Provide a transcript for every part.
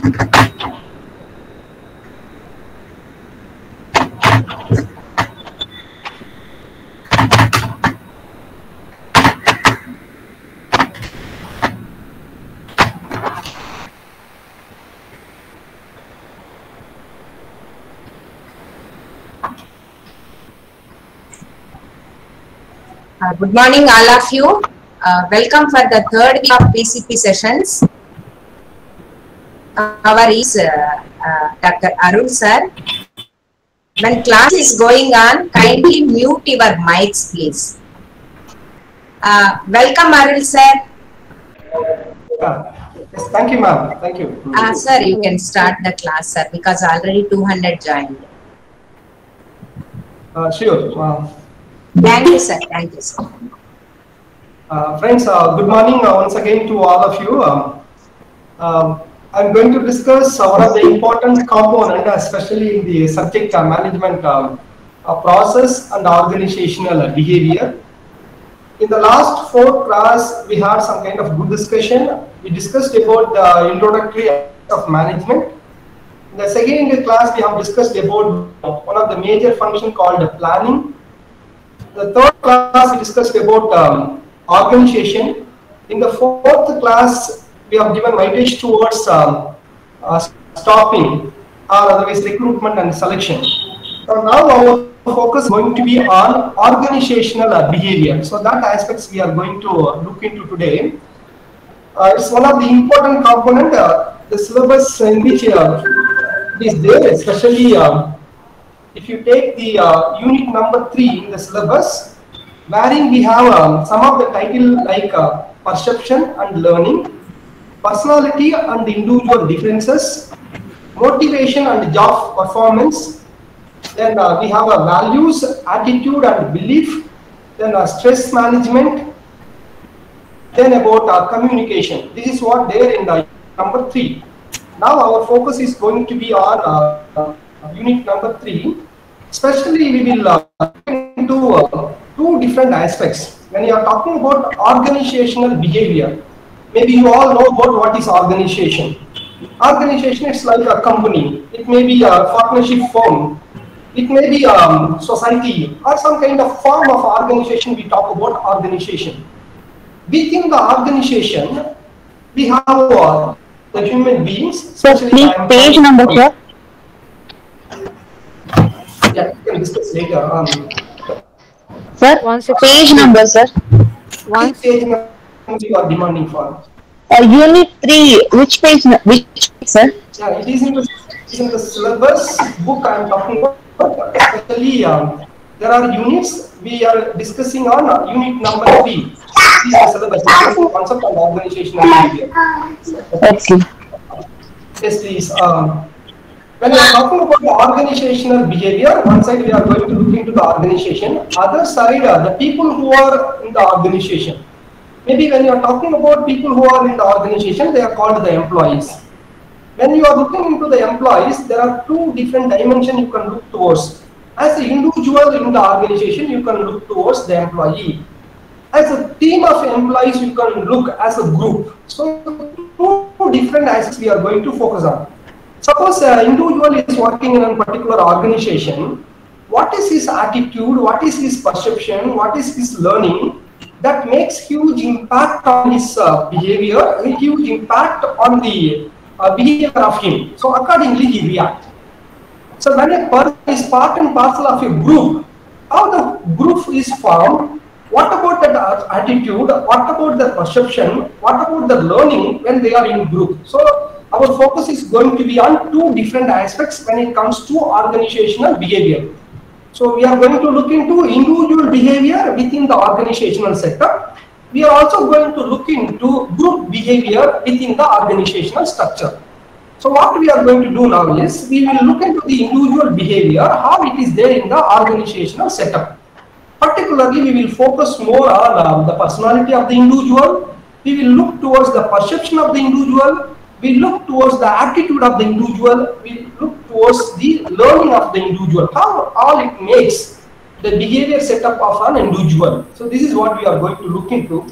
Good morning, all of you. Welcome for the third week of PCP sessions. Our is Dr.Arul sir. When class is going on, kindly mute your mics, please. Welcome, Arul sir. Yes, thank you, ma'am. Thank you. Sir, you can start the class, sir, because already 200 joined. Sure. Thank you, sir. Thank you, sir. Friends, good morning once again to all of you. I'm going to discuss one of the important components, especially in the subject management process and organizational behavior. In the last 4 class, we had some kind of good discussion. We discussed about the introductory aspects of management. In the second class, we have discussed about one of the major functions called planning. The third class, we discussed about organization. In the fourth class, we have given weightage towards staffing, or otherwise recruitment and selection. So now our focus is going to be on organizational behavior. So that aspects we are going to look into today. It's one of the important component. The syllabus in which is there, especially if you take the unit number 3 in the syllabus, wherein we have some of the title like perception and learning, personality and individual differences, motivation and job performance, then we have values, attitude and belief, then stress management, then about communication. This is what there in the number 3. Now our focus is going to be on unit number 3. Especially we will look into 2 different aspects. When you are talking about organizational behavior, maybe you all know about what is organization. Organization is like a company. It may be a partnership firm. It may be a society or some kind of form of organization. We talk about organization. Within the organization, we have the human beings. So please page number, sir. Yeah, we can discuss later. Sir, page number, sir. Which page number you are demanding for? Unit 3. Which page? Which, sir? Yeah, it is in the syllabus book I am talking about. Especially, there are units we are discussing on unit number 3. This is the syllabus. This is the concept of organizational behavior. Okay. Yes, please. When we are talking about the organizational behavior, one side we are going to look into the organization, other side the people who are in the organization. Maybe when you are talking about people who are in the organization, they are called the employees. When you are looking into the employees, there are 2 different dimensions you can look towards. As an individual in the organization, you can look towards the employee. As a team of employees, you can look as a group. So 2 different aspects we are going to focus on. Suppose an individual is working in a particular organization, what is his attitude, what is his perception, what is his learning, that makes huge impact on his behavior, a huge impact on the behavior of him. So accordingly he reacts. So when a person is part and parcel of a group, how the group is formed, what about that attitude, what about the perception, what about the learning when they are in group. So our focus is going to be on 2 different aspects when it comes to organizational behavior. So we are going to look into individual behavior within the organizational sector. We are also going to look into group behavior within the organizational structure. So what we are going to do now is, we will look into the individual behavior, how it is there in the organizational setup. Particularly, we will focus more on the personality of the individual. We will look towards the perception of the individual. We look towards the attitude of the individual. We look towards the learning of the individual. How all it makes the behavior setup of an individual. So this is what we are going to look into.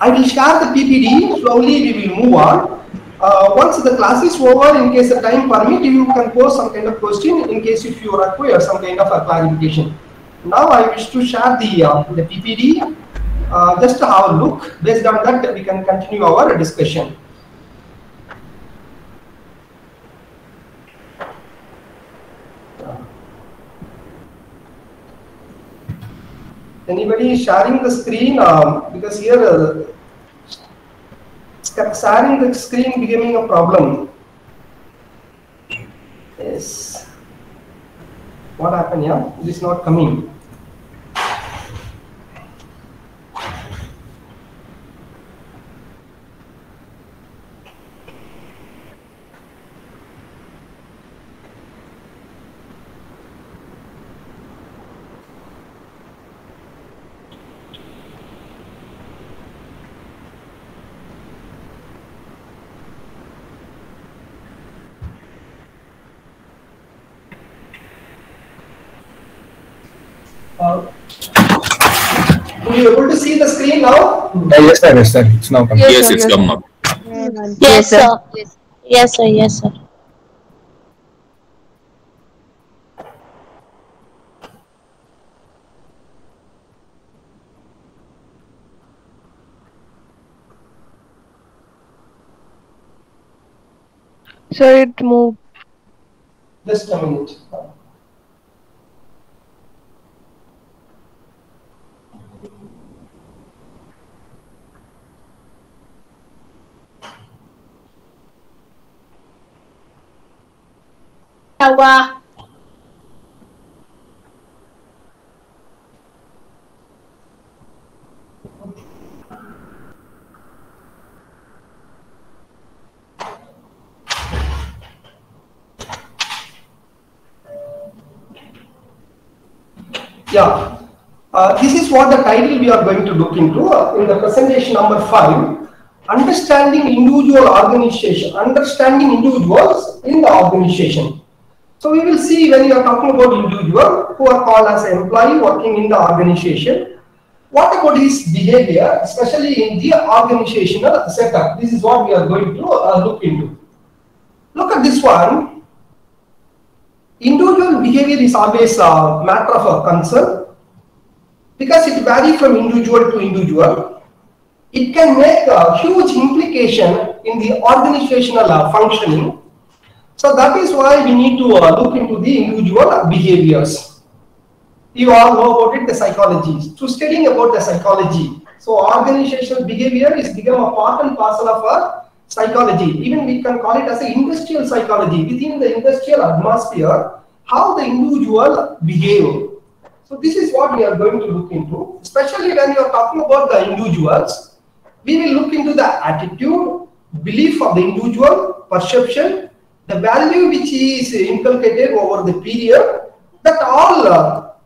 I will share the PPT. Slowly we will move on. Once the class is over, in case the time permit, you can pose some kind of question in case if you require some kind of a clarification. Now I wish to share the PPD. Just to have a look. Based on that, we can continue our discussion. Anybody sharing the screen? Because here sharing the screen becoming a problem. Yes. What happened here? It is not coming. Are you able to see the screen now? Yes, sir. Yes, sir. It's now coming. Yes, it's come up. Yes, sir. Yes, sir. Yes, sir. Sir, it moved. Just a minute. Yeah, this is what the title we are going to look into in the presentation number 5, understanding individual organization, understanding individuals in the organization. So we will see when you are talking about individual who are called as employee working in the organization, what about his behavior, especially in the organizational setup. This is what we are going to look into. Look at this one. Individual behavior is always a matter of concern because it varies from individual to individual. It can make a huge implication in the organizational functioning. So that is why we need to look into the individual behaviors. You all know about it, the psychology. So studying about the psychology. So organizational behavior is become a part and parcel of our psychology. Even we can call it as an industrial psychology. Within the industrial atmosphere, how the individual behave. So this is what we are going to look into. Especially when you are talking about the individuals, we will look into the attitude, belief of the individual, perception, the value which is inculcated over the period, that all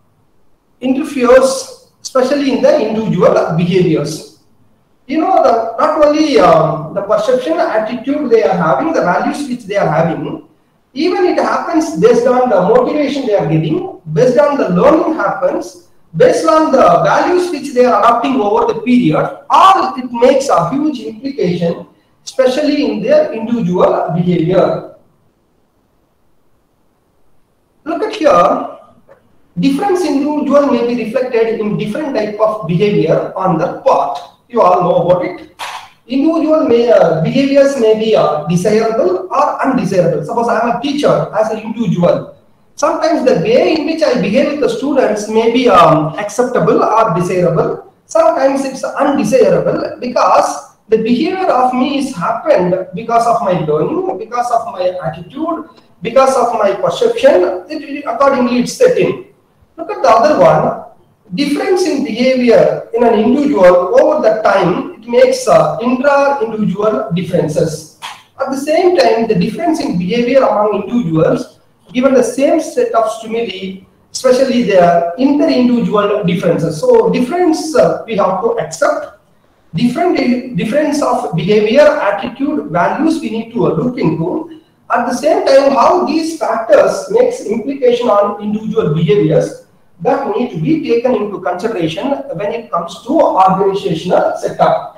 interferes, especially in the individual behaviors. You know, not only the perception, attitude they are having, the values which they are having, even it happens based on the motivation they are getting, based on the learning happens, based on the values which they are adopting over the period, all it makes a huge implication, especially in their individual behavior. Look at here. Different individual may be reflected in different type of behavior on the part. You all know about it. Individual behaviors may be desirable or undesirable. Suppose I am a teacher as an individual. Sometimes the way in which I behave with the students may be acceptable or desirable. Sometimes it's undesirable because the behavior of me is happened because of my learning, because of my attitude, because of my perception. Accordingly, it's set in. Look at the other one. Difference in behavior in an individual over the time, it makes intra-individual differences. At the same time, the difference in behavior among individuals, given the same set of stimuli, especially the inter-individual differences. So difference we have to accept. Difference of behavior, attitude, values we need to look into. At the same time, how these factors makes implication on individual behaviors, that need to be taken into consideration when it comes to organizational setup.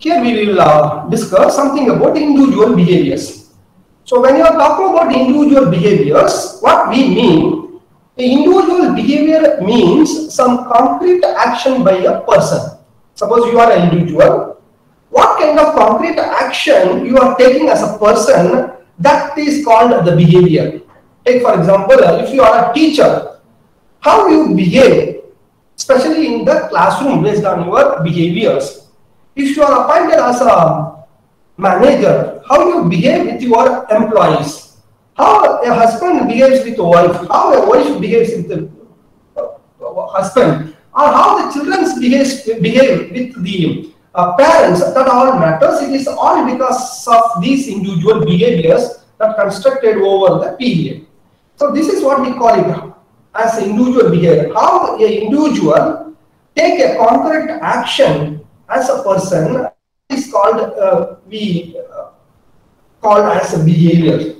here we will discuss something about individual behaviors. So when you are talking about individual behaviors, what we mean, the individual behavior means some concrete action by a person. Suppose you are an individual, what kind of concrete action you are taking as a person, that is called the behavior. Take for example, if you are a teacher, how you behave, especially in the classroom based on your behaviors. If you are appointed as a manager, how you behave with your employees, how a husband behaves with a wife, how a wife behaves with the husband, or how the children behave with the parents, that all matters. It is all because of these individual behaviors that constructed over the period. So this is what we call it as individual behavior. How an individual take a concrete action as a person is called called as a behavior.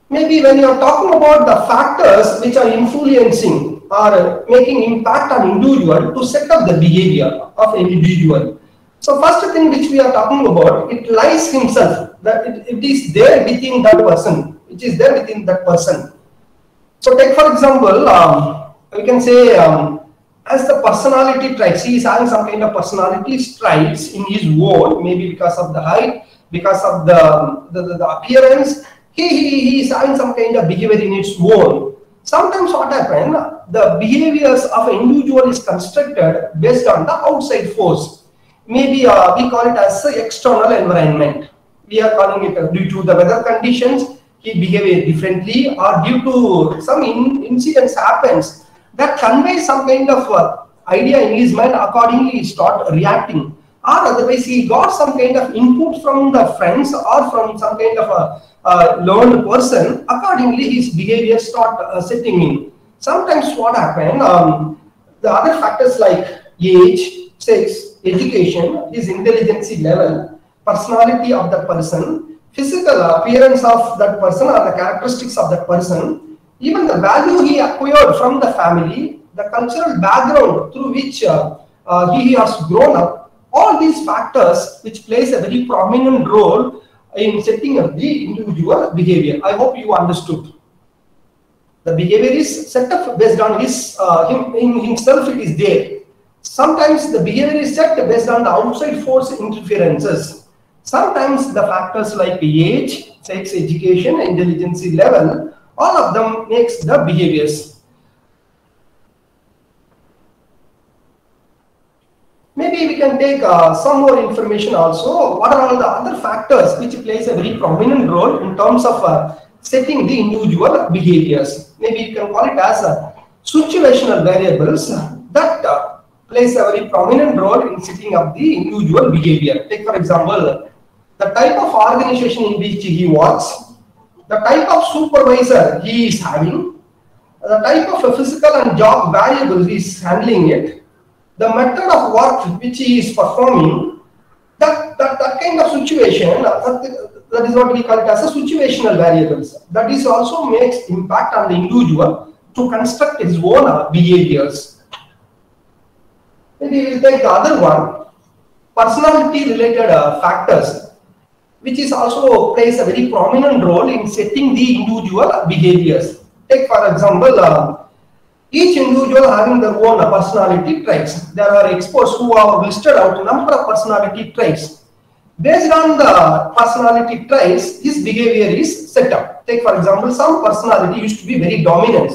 Maybe when you are talking about the factors which are influencing or making impact on individual to set up the behavior of an individual. So first thing which we are talking about, it lies himself, that it is there within that person, which is there within that person. So take for example, we can say as the personality traits, he is having some kind of personality traits in his own, maybe because of the height, because of the appearance, he is having some kind of behavior in its own. Sometimes what happens, the behaviors of an individual is constructed based on the outside force. Maybe we call it as the external environment. We are calling it due to the weather conditions, he behaves differently, or due to some incidents happens that conveys some kind of idea in his mind, accordingly he start reacting. Or otherwise he got some kind of input from the friends or from some kind of a learned person, accordingly his behavior start setting in. Sometimes what happens, the other factors like age, sex, education, his intelligence level, personality of the person, physical appearance of that person or the characteristics of that person, even the value he acquired from the family, the cultural background through which he has grown up, all these factors which plays a very prominent role in setting up the individual behavior. I hope you understood. The behavior is set up based on his himself, it is there. Sometimes the behavior is set based on the outside force interferences. Sometimes the factors like age, sex, education, intelligence level, all of them makes the behaviors. Maybe we can take some more information also. What are all the other factors which plays a very prominent role in terms of setting the individual behaviors? Maybe you can call it as situational variables that plays a very prominent role in setting up the individual behavior. Take for example, the type of organization in which he works, the type of supervisor he is having, the type of a physical and job variables he is handling it, the method of work which he is performing, that kind of situation, that is what we call it as a situational variables. That is also makes impact on the individual to construct his own behaviors. Maybe we will take the other one, personality related factors, which is also plays a very prominent role in setting the individual behaviors. Take for example, each individual having their own personality traits. There are experts who have listed out a number of personality traits. Based on the personality traits, his behavior is set up. Take for example, some personality used to be very dominant,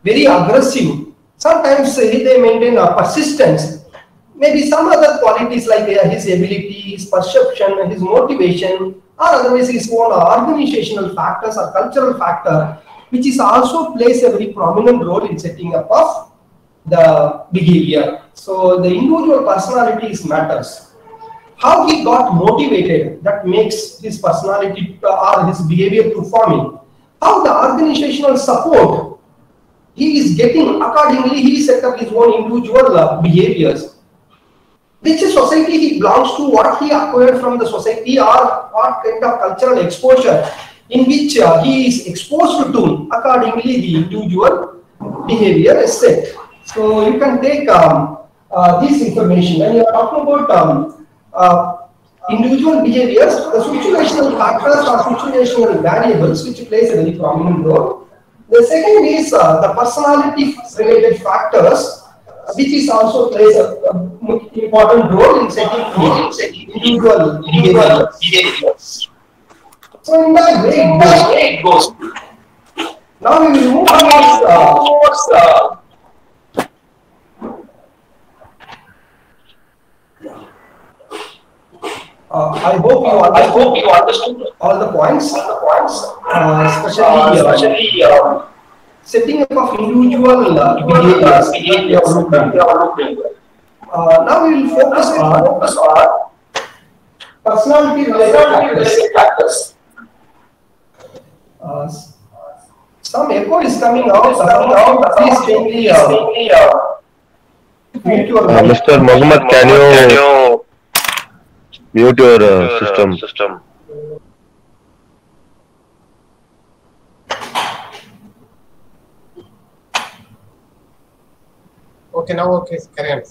very aggressive. Sometimes they maintain a persistence. Maybe some other qualities like his ability, his perception, his motivation, or otherwise his own organizational factors or cultural factor, which is also plays a very prominent role in setting up of the behavior. So the individual personality matters. How he got motivated, that makes his personality or his behavior performing. How the organizational support he is getting, accordingly he set up his own individual behaviors. Which society he belongs to, what he acquired from the society, or what kind of cultural exposure in which he is exposed to, accordingly the individual behavior is set. So you can take this information. When you are talking about individual behaviors, the situational factors or situational variables which plays a very prominent role. The second is the personality related factors, which is also plays a important role in setting individual behaviors. So in that way it goes. Now we will move towards I hope you understood all the points, especially setting up of individual behaviors. Now we will focus on personality related factors. Some echo is coming out. Please kindly mute your mic. Mr. Mohammed, can you mute your system? Okay, now okay, carry on.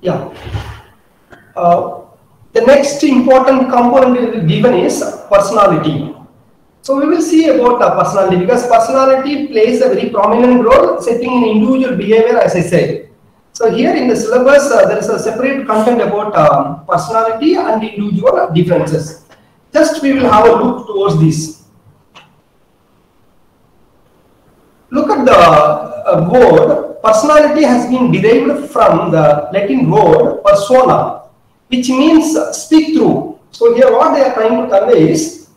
Yeah. The next important component given is personality. So we will see about personality, because personality plays a very prominent role setting in individual behavior, as I said. So here in the syllabus, there is a separate content about personality and individual differences. Just we will have a look towards this. Look at the word. Personality has been derived from the Latin word persona, which means speak through. So here what they are trying to convey is,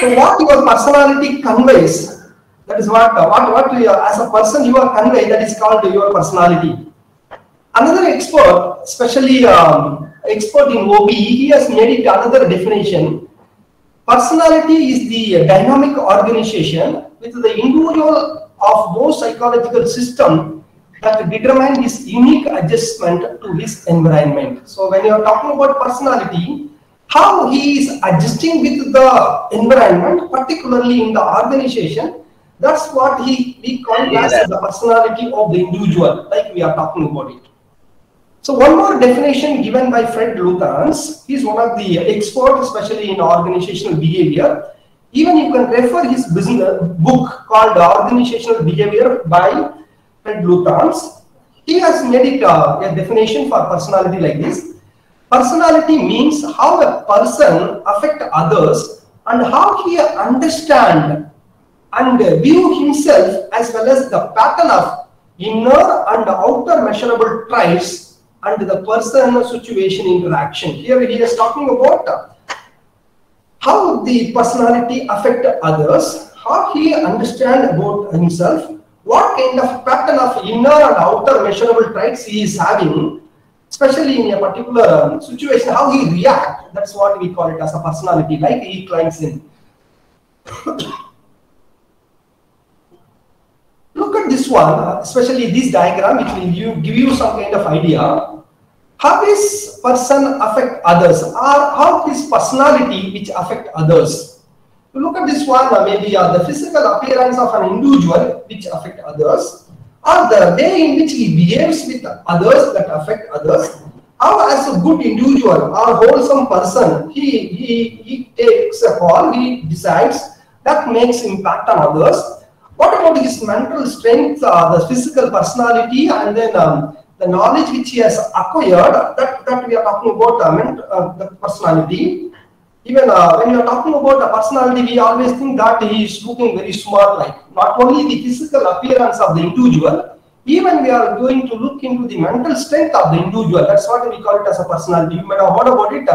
so what your personality conveys, that is what you are, as a person you are convey, that is called your personality. Another expert, especially expert in OBE, he has made it another definition. Personality is the dynamic organization with the individual of those psychological system that determine his unique adjustment to his environment. So when you are talking about personality, how he is adjusting with the environment, particularly in the organization, that's what we call as the personality of the individual, like we are talking about it. So one more definition given by Fred Luthans. He is one of the experts, especially in organizational behavior. Even you can refer his business book called Organizational Behavior by Fred Luthans. He has made it a definition for personality like this. Personality means how a person affects others and how he understands and view himself, as well as the pattern of inner and outer measurable traits and the person situation interaction. Here he is talking about how the personality affect others, how he understand about himself, what kind of pattern of inner and outer measurable traits he is having, especially in a particular situation, how he react. That's what we call it as a personality, like he climbs in. Look at this one, especially this diagram, which will give you some kind of idea. How this person affect others, or how his personality which affect others. To look at this one, maybe the physical appearance of an individual which affect others, or the way in which he behaves with others that affect others. How as a good individual or wholesome person, he takes a call, he decides, that makes impact on others. What about his mental strength, the physical personality, and then the knowledge which he has acquired, that we are talking about the personality. Even when you are talking about a personality, we always think that he is looking very smart, like not only the physical appearance of the individual, even we are going to look into the mental strength of the individual. That's what we call it as a personality. You might have heard about it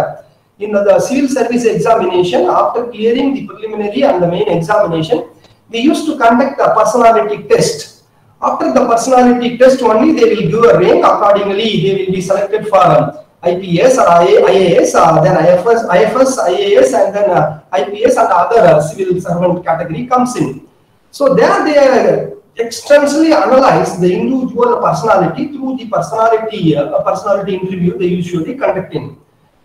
in the civil service examination. After clearing the preliminary and the main examination, they used to conduct a personality test. After the personality test only, they will give a rank. Accordingly, they will be selected for IPS or IAS, then IFS, IAS, and then IPS and other civil servant category comes in. So there they extensively analyze the individual personality through the personality interview they usually conducting.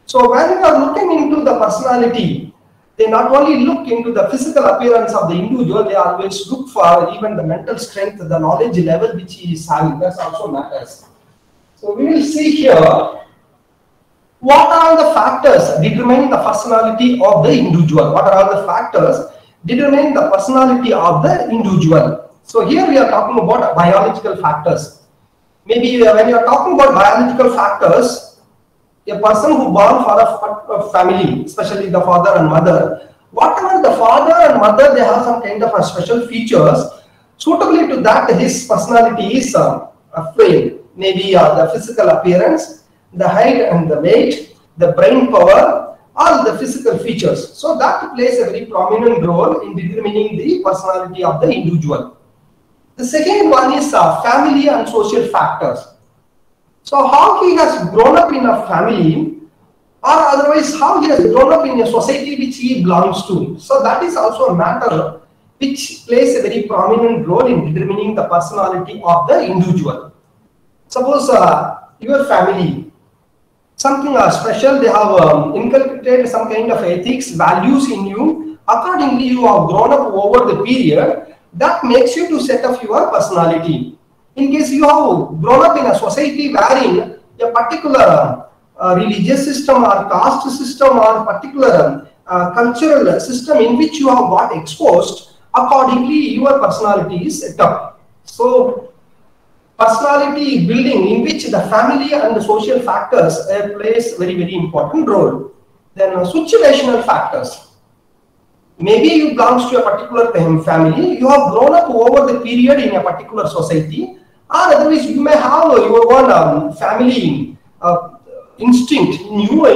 So when you are looking into the personality, they not only look into the physical appearance of the individual, they always look for even the mental strength, the knowledge level which he is having. That also matters. So we will see here what are the factors determining the personality of the individual. What are all the factors determining the personality of the individual? So here we are talking about biological factors. Maybe when you are talking about biological factors, a person who born for a family, especially the father and mother, whatever the father and mother, they have some kind of a special features. Suitably to that, his personality is framed. Maybe the physical appearance, the height and the weight, the brain power, all the physical features. So that plays a very prominent role in determining the personality of the individual. The second one is family and social factors. So how he has grown up in a family, or otherwise how he has grown up in a society which he belongs to. So that is also a matter which plays a very prominent role in determining the personality of the individual. Suppose your family, something special, they have inculcated some kind of ethics, values in you. Accordingly, you have grown up over the period. That makes you to set up your personality. In case you have grown up in a society wherein a particular religious system or caste system or particular cultural system in which you have got exposed, accordingly your personality is set up. So personality building in which the family and the social factors plays very important role. Then situational factors. Maybe you belong to a particular family, you have grown up over the period in a particular society, or otherwise you may have your own family instinct in you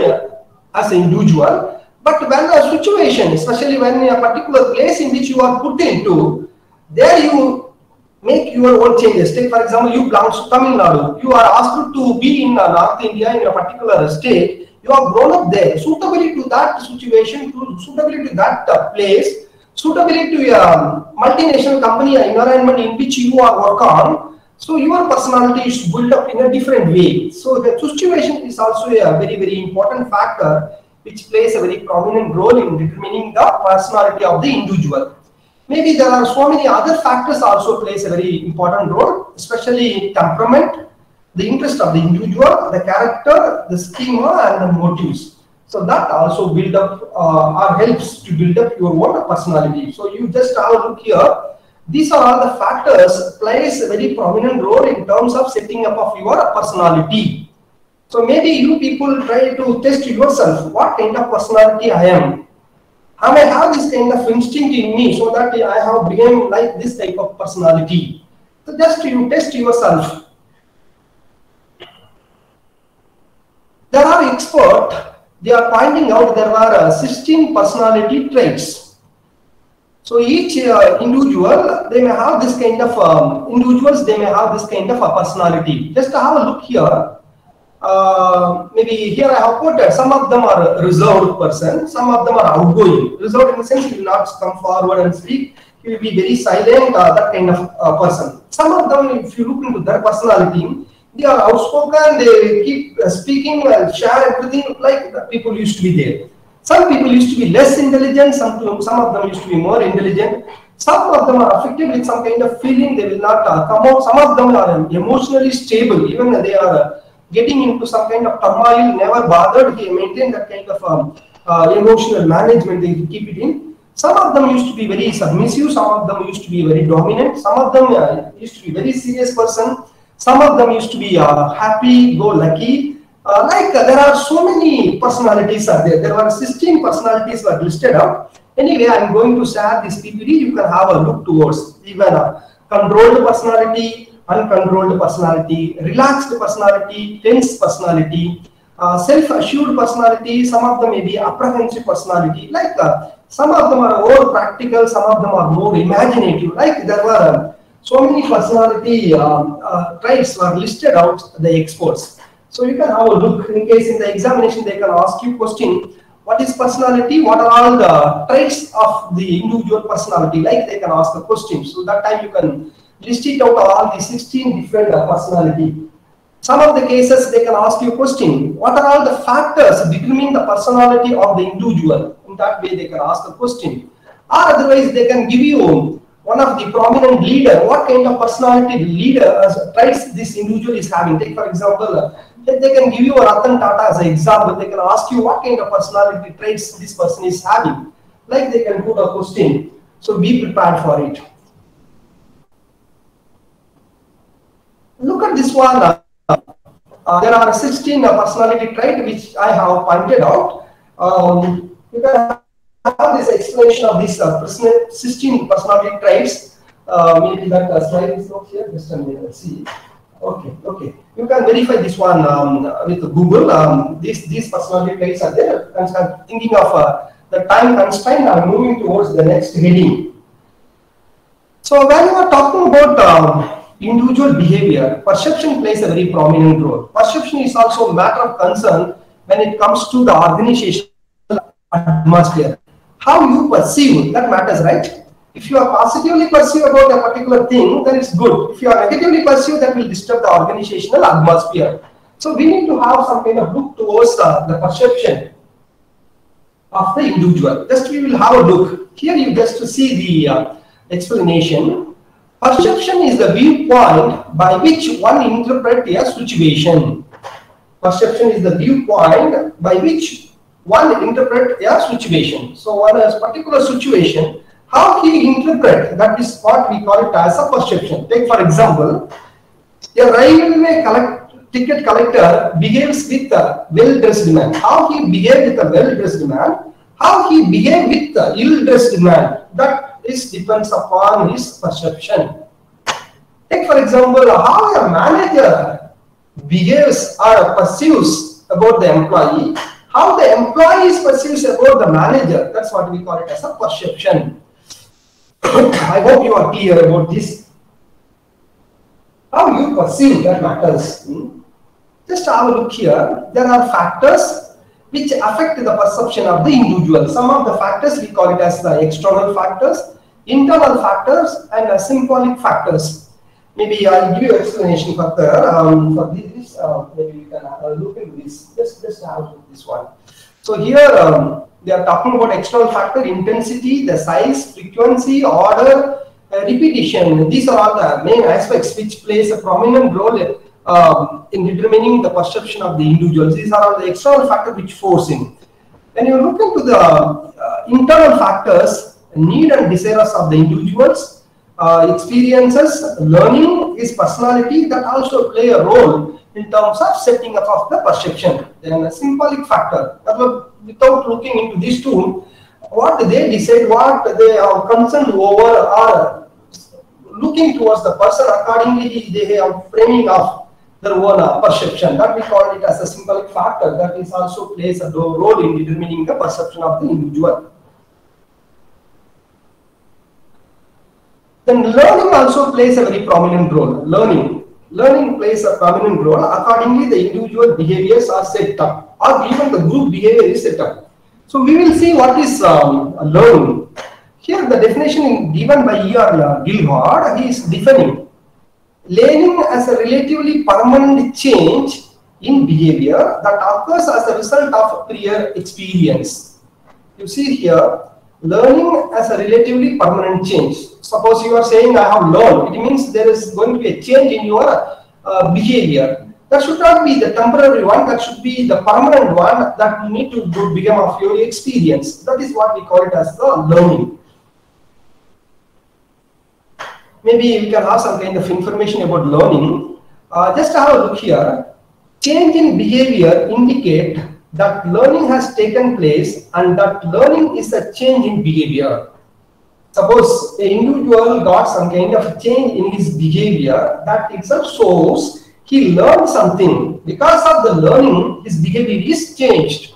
as an individual. But when a situation, especially when in a particular place in which you are put into, there you make your own changes. Take for example, you belong to Tamil Nadu, you are asked to be in North India in a particular state. You have grown up there, suitably to that situation, suitably to that place, suitably to a multinational company environment in which you are work on. So your personality is built up in a different way. So the situation is also a very important factor which plays a very prominent role in determining the personality of the individual. Maybe there are so many other factors also plays a very important role, especially temperament, the interest of the individual, the character, the schema, and the motives. So that also build up or helps to build up your own personality. So you just have a look here. These are all the factors plays a very prominent role in terms of setting up of your personality. So maybe you people try to test yourself, what kind of personality I am. I may have this kind of instinct in me so that I have become like this type of personality. So just you test yourself. There are experts, they are pointing out there are 16 personality traits. So each individual, they may have this kind of individuals, they may have this kind of a personality. Just have a look here. Maybe here I have put some of them are reserved person, some of them are outgoing. Reserved in the sense he will not come forward and speak, he will be very silent, that kind of person. Some of them, if you look into their personality, they are outspoken, they keep speaking and share everything like the people used to be there. Some people used to be less intelligent, some of them used to be more intelligent. Some of them are affected with some kind of feeling, they will not come out. Some of them are emotionally stable, even they are getting into some kind of turmoil, never bothered, they maintain that kind of emotional management, they keep it in. Some of them used to be very submissive, some of them used to be very dominant, some of them used to be very serious person. Some of them used to be happy-go-lucky. There are so many personalities are there. There are 16 personalities were listed up. Anyway, I am going to share this PPT. You can have a look towards even controlled personality, uncontrolled personality, relaxed personality, tense personality, self-assured personality. Some of them may be apprehensive personality. Some of them are more practical. Some of them are more imaginative. There were so many personality traits were listed out the experts. So you can have a look in case in the examination they can ask you question, what is personality? What are all the traits of the individual personality? Like they can ask a question. So that time you can list it out all the 16 different personality. Some of the cases they can ask you a question, what are all the factors determining the personality of the individual? In that way they can ask a question. Or otherwise they can give you one of the prominent leader, what kind of personality leader traits this individual is having. Take for example, they can give you a Ratan Tata as an example. They can ask you what kind of personality traits this person is having. Like they can put a question. So be prepared for it. Look at this one. There are 16 personality traits which I have pointed out. You can have this explanation of these 16 personality traits. Maybe that slide is not here. Just a minute. Let's see. Okay. You can verify this one with Google. These personality traits are there. And I'm thinking of the time constraint. I'm moving towards the next heading. So when you are talking about individual behavior, perception plays a very prominent role. Perception is also a matter of concern when it comes to the organizational atmosphere. How you perceive, that matters, right? If you are positively perceive about a particular thing, then it's good. If you are negatively perceive, that will disturb the organizational atmosphere. So we need to have some kind of look towards the perception of the individual. Just we will have a look. Here you just to see the explanation. Perception is the viewpoint by which one interprets a situation. Perception is the viewpoint by which one interprets a situation. So on a particular situation, how he interprets, that is what we call it as a perception. Take for example, a railway ticket collector behaves with a well-dressed man. How he behaves with a well-dressed man, how he behaves with the ill-dressed man, that depends upon his perception. Take for example, how a manager behaves or perceives about the employee, how the employee perceives about the manager, that's what we call it as a perception. I hope you are clear about this. How you perceive, that matters. Just have a look here. There are factors which affect the perception of the individual. Some of the factors we call it as the external factors, internal factors, and symbolic factors. Maybe I'll give you an explanation further for this. Maybe you can look into this. Just have a look at this one. So here they are talking about external factor, intensity, the size, frequency, order, repetition. These are all the main aspects which plays a prominent role in determining the perception of the individuals. These are all the external factors which force in. When you look into the internal factors, need and desires of the individuals, experiences, learning, his personality, that also play a role in terms of setting up of the perception. Then a symbolic factor, without looking into these two, what they decide, what they are concerned over, or looking towards the person, accordingly they are framing of their own perception. That we call it as a symbolic factor. That is also plays a role in determining the perception of the individual. Then learning also plays a very prominent role. Learning plays a prominent role. Accordingly, the individual behaviors are set up, or even the group behavior is set up. So we will see what is learning. Here the definition given by E.R. Gilhard, he is defining learning as a relatively permanent change in behavior that occurs as a result of prior experience. You see here, learning as a relatively permanent change. Suppose you are saying I have learned, it means there is going to be a change in your behavior. That should not be the temporary one, that should be the permanent one that you need to become of your experience. That is what we call it as the learning. Maybe we can have some kind of information about learning. Just have a look here. Change in behavior indicate that learning has taken place and that learning is a change in behavior. Suppose an individual got some kind of change in his behavior, that itself shows he learned something. Because of the learning, his behavior is changed.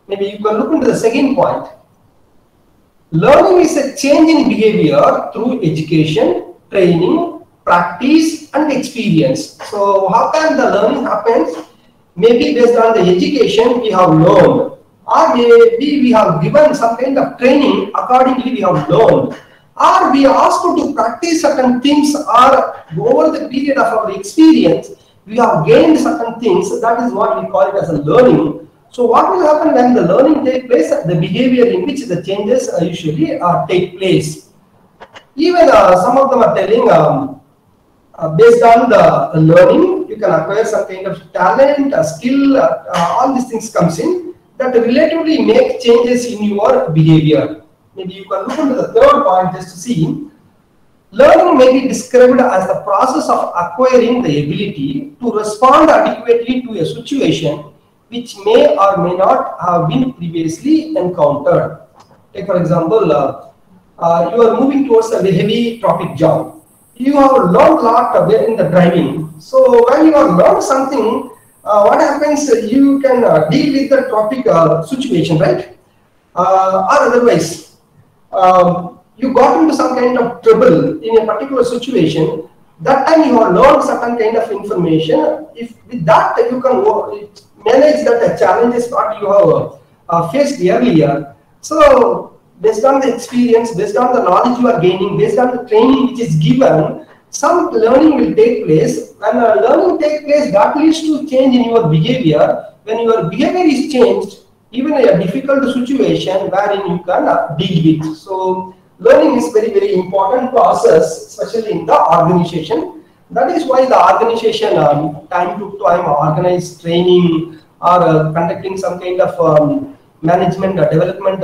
Maybe you can look into the second point. Learning is a change in behavior through education, training, practice, and experience. So how can the learning happen? maybe based on the education we have learned, or maybe we have given some kind of training, accordingly we have learned, or we are asked to practice certain things, or over the period of our experience we have gained certain things. That is what we call it as a learning. So what will happen when the learning takes place? The behavior in which the changes usually take place. Even some of them are telling based on the learning, you can acquire some kind of talent, skill, all these things comes in that relatively make changes in your behavior. Maybe you can look into the third point just to see. Learning may be described as the process of acquiring the ability to respond adequately to a situation which may or may not have been previously encountered. Take for example, you are moving towards a heavy traffic jam. You have learned a lot in the driving. So when you have learned something, what happens? You can deal with the traffic situation, right? Or otherwise, you got into some kind of trouble in a particular situation. That time you have learned certain kind of information. If with that you can manage that challenges what you have faced earlier. So based on the experience, based on the knowledge you are gaining, based on the training which is given, some learning will take place. When learning takes place, that leads to change in your behavior. When your behavior is changed, even a difficult situation wherein you can deal with. So learning is very, very important process, especially in the organization. That is why the organization time to time organize training or conducting some kind of management development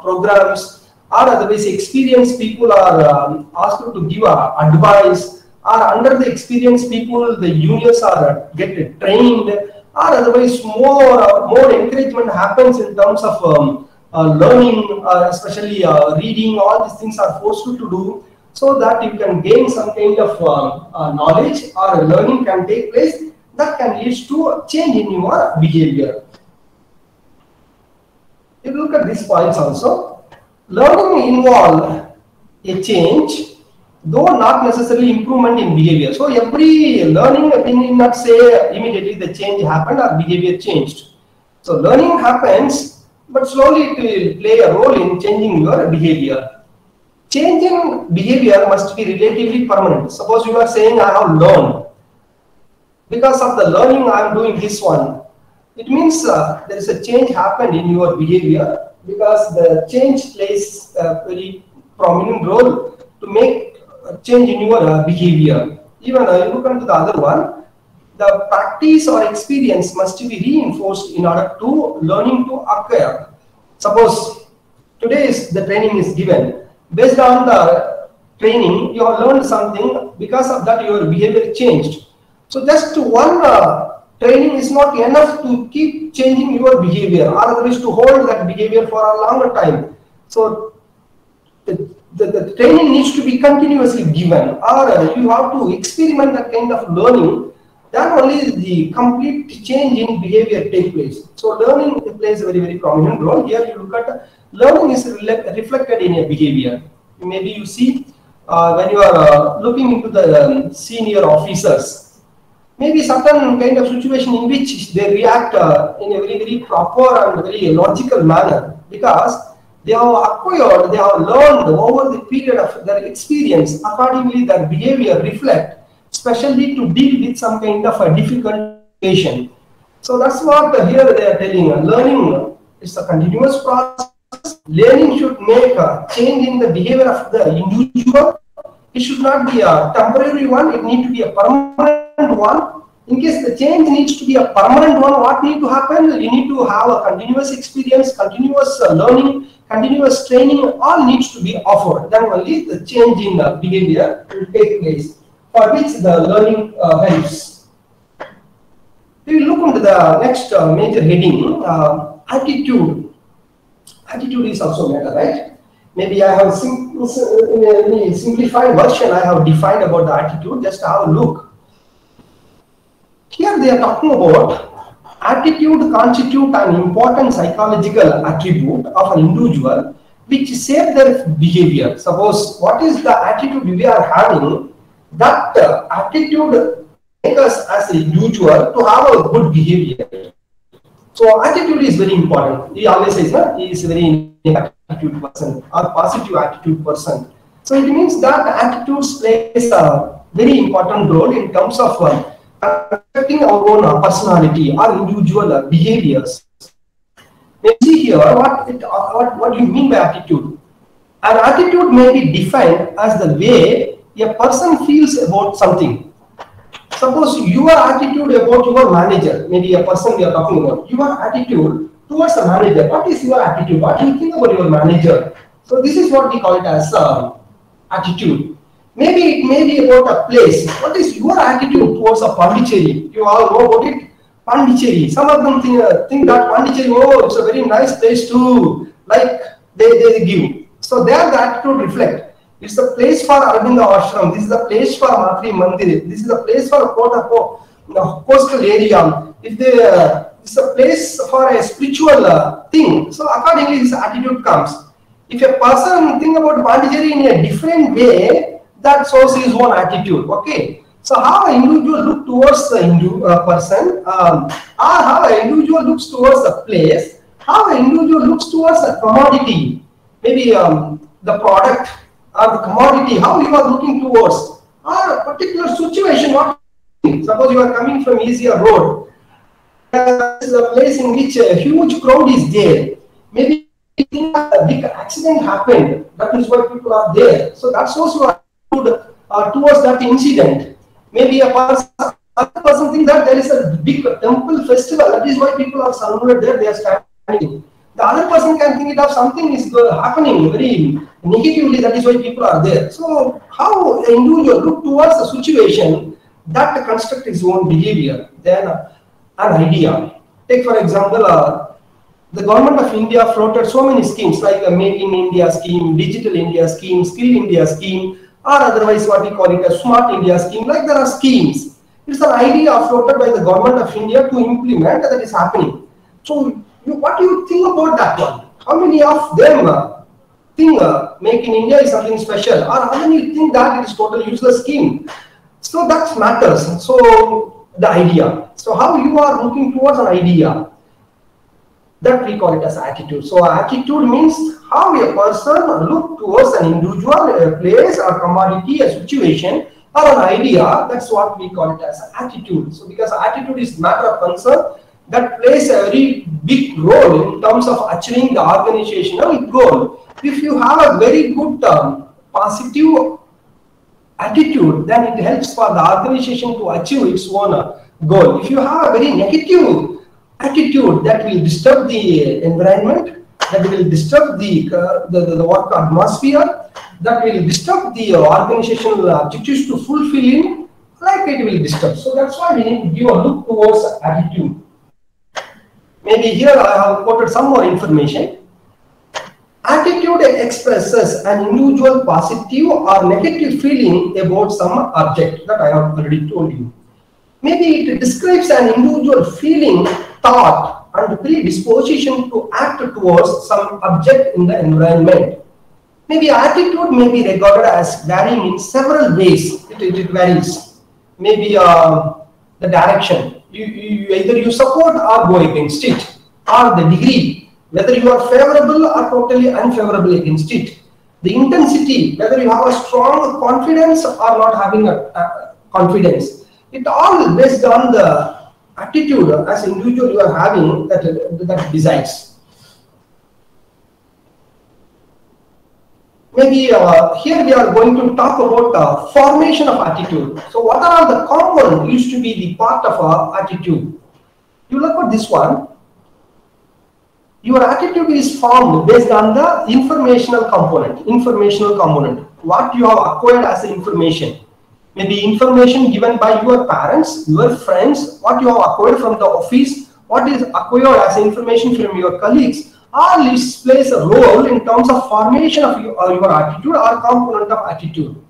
programs, or otherwise experienced people are asked to give advice, or under the experienced people the juniors are get trained, or otherwise more encouragement happens in terms of learning, especially reading. All these things are forced to do so that you can gain some kind of knowledge, or learning can take place that can lead to a change in your behavior. If you look at these points also, learning involves a change, though not necessarily improvement in behavior. So every learning will not say immediately the change happened or behavior changed. So learning happens, but slowly it will play a role in changing your behavior. Changing behavior must be relatively permanent. Suppose you are saying I have learned. Because of the learning I am doing this one. It means there is a change happened in your behavior, because the change plays a very prominent role to make a change in your behavior. Even you look into the other one, the practice or experience must be reinforced in order to learning to occur. Suppose today the training is given. Based on the training, you have learned something. Because of that, your behavior changed. So just one training is not enough to keep changing your behavior, or otherwise to hold that behavior for a longer time. So the training needs to be continuously given, or you have to experiment that kind of learning. Then only the complete change in behavior takes place. So learning plays a very, very prominent role. Here you look at learning is reflected in a behavior. Maybe you see when you are looking into the senior officers, maybe certain kind of situation in which they react in a very, very proper and very logical manner, because they have acquired, they have learned over the period of their experience. Accordingly, their behavior reflect, especially to deal with some kind of a difficult situation. So that's what here they are telling. Learning is a continuous process. Learning should make a change in the behavior of the individual. It should not be a temporary one. It needs to be a permanent one. In case the change needs to be a permanent one, what needs to happen? You need to have a continuous experience, continuous learning, continuous training. All needs to be offered. Then only the change in behavior will take place, for which the learning helps. We will look into the next major heading, attitude. Attitude is also matter, right? Maybe I have in a simplified version, I have defined about the attitude. Just have a look. Here they are talking about attitude constitute an important psychological attribute of an individual which shape their behavior. Suppose what is the attitude we are having, that attitude make us as a individual to have a good behavior. So attitude is very important. He always says, no, he is a very attitude person or positive attitude person. So it means that attitudes plays a very important role in terms of constructing our own personality or individual behaviors. Let's see here what you mean by attitude. An attitude may be defined as the way a person feels about something. Suppose your attitude about your manager, maybe a person we are talking about, your attitude towards a manager. What is your attitude? What do you think about your manager? So this is what we call it as attitude. Maybe it may be about a place. What is your attitude towards a Pondicherry? You all know about it. Pondicherry. Some of them think that Pondicherry, oh, it's a very nice place to, like they give. So there the attitude reflect. It's a place for Arvinda Ashram. This is a place for Matri Mandir. This is a place for a coastal area. If it's a place for a spiritual thing. So accordingly, this attitude comes. If a person think about Pondicherry in a different way, that shows his own attitude. Okay. So how an individual look towards the person, or how an individual looks towards the place, how an individual looks towards a commodity, maybe the product or the commodity, how you are looking towards, or a particular situation. Suppose you are coming from easier road, there is a place in which a huge crowd is there. Maybe a big accident happened. That is why people are there. So that shows your attitude towards that incident. Maybe other person thinks that there is a big temple festival. That is why people are surrounded there. They are standing. The other person can think it of something is happening very negatively. That is why people are there. So how an individual look towards a situation that construct his own behavior. Then an idea. Take for example, the government of India floated so many schemes like a Made in India scheme, Digital India scheme, Skill India scheme, or otherwise what we call it a Smart India scheme. Like there are schemes. It's an idea floated by the government of India to implement that is happening. So what do you think about that one? How many of them think Make in India is something special, or how many think that it is totally useless scheme? So that matters. So the idea. So how you are looking towards an idea, that we call it as attitude. So attitude means how a person look towards an individual, a place, a commodity, a situation, or an idea. That's what we call it as attitude. So because attitude is matter of concern that plays a very big role in terms of achieving the organizational goal. If you have a very good positive attitude, then it helps for the organization to achieve its own goal. If you have a very negative attitude, that will disturb the environment, that will disturb the work atmosphere, that will disturb the organizational objectives to fulfill in, like it will disturb. So that's why we need to give a look towards attitude. Maybe here I have quoted some more information. Attitude expresses an individual positive or negative feeling about some object, that I have already told you. Maybe it describes an individual feeling, thought, and predisposition to act towards some object in the environment. Maybe attitude may be regarded as varying in several ways. It varies. Maybe the direction. Either you support or go against it, or the degree, whether you are favorable or totally unfavorable against it. The intensity, whether you have a strong confidence or not having a confidence. It all based on the attitude as individual you are having that decides. Maybe here we are going to talk about formation of attitude. So what are the components used to be the part of our attitude? You look at this one. Your attitude is formed based on the informational component. What you have acquired as information. Maybe information given by your parents, your friends, what you have acquired from the office, what is acquired as information from your colleagues. All this plays a role in terms of formation of your attitude or component of attitude.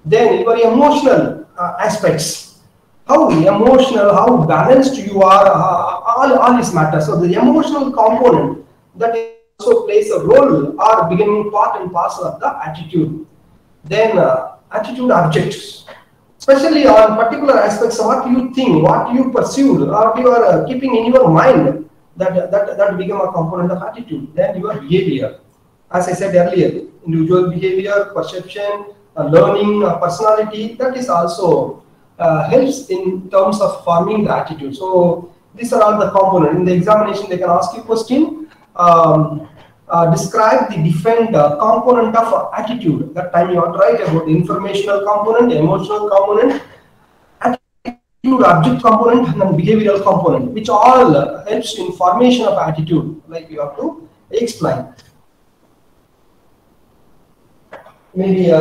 Then your emotional aspects, how emotional, how balanced you are, all this matters. So the emotional component that also plays a role or becoming part and parcel of the attitude. Then attitude objects. especially on particular aspects of what you think, what you pursued, or you are keeping in your mind, that become a component of attitude. Then your behavior, as I said earlier, individual behavior, perception, learning, personality, that is also helps in terms of forming the attitude. So these are all the components. In the examination, they can ask you question. Describe the different component of attitude. That time you have to write about the informational component, emotional component, attitude object component, and then behavioral component, which all helps in formation of attitude. Like you have to explain. Maybe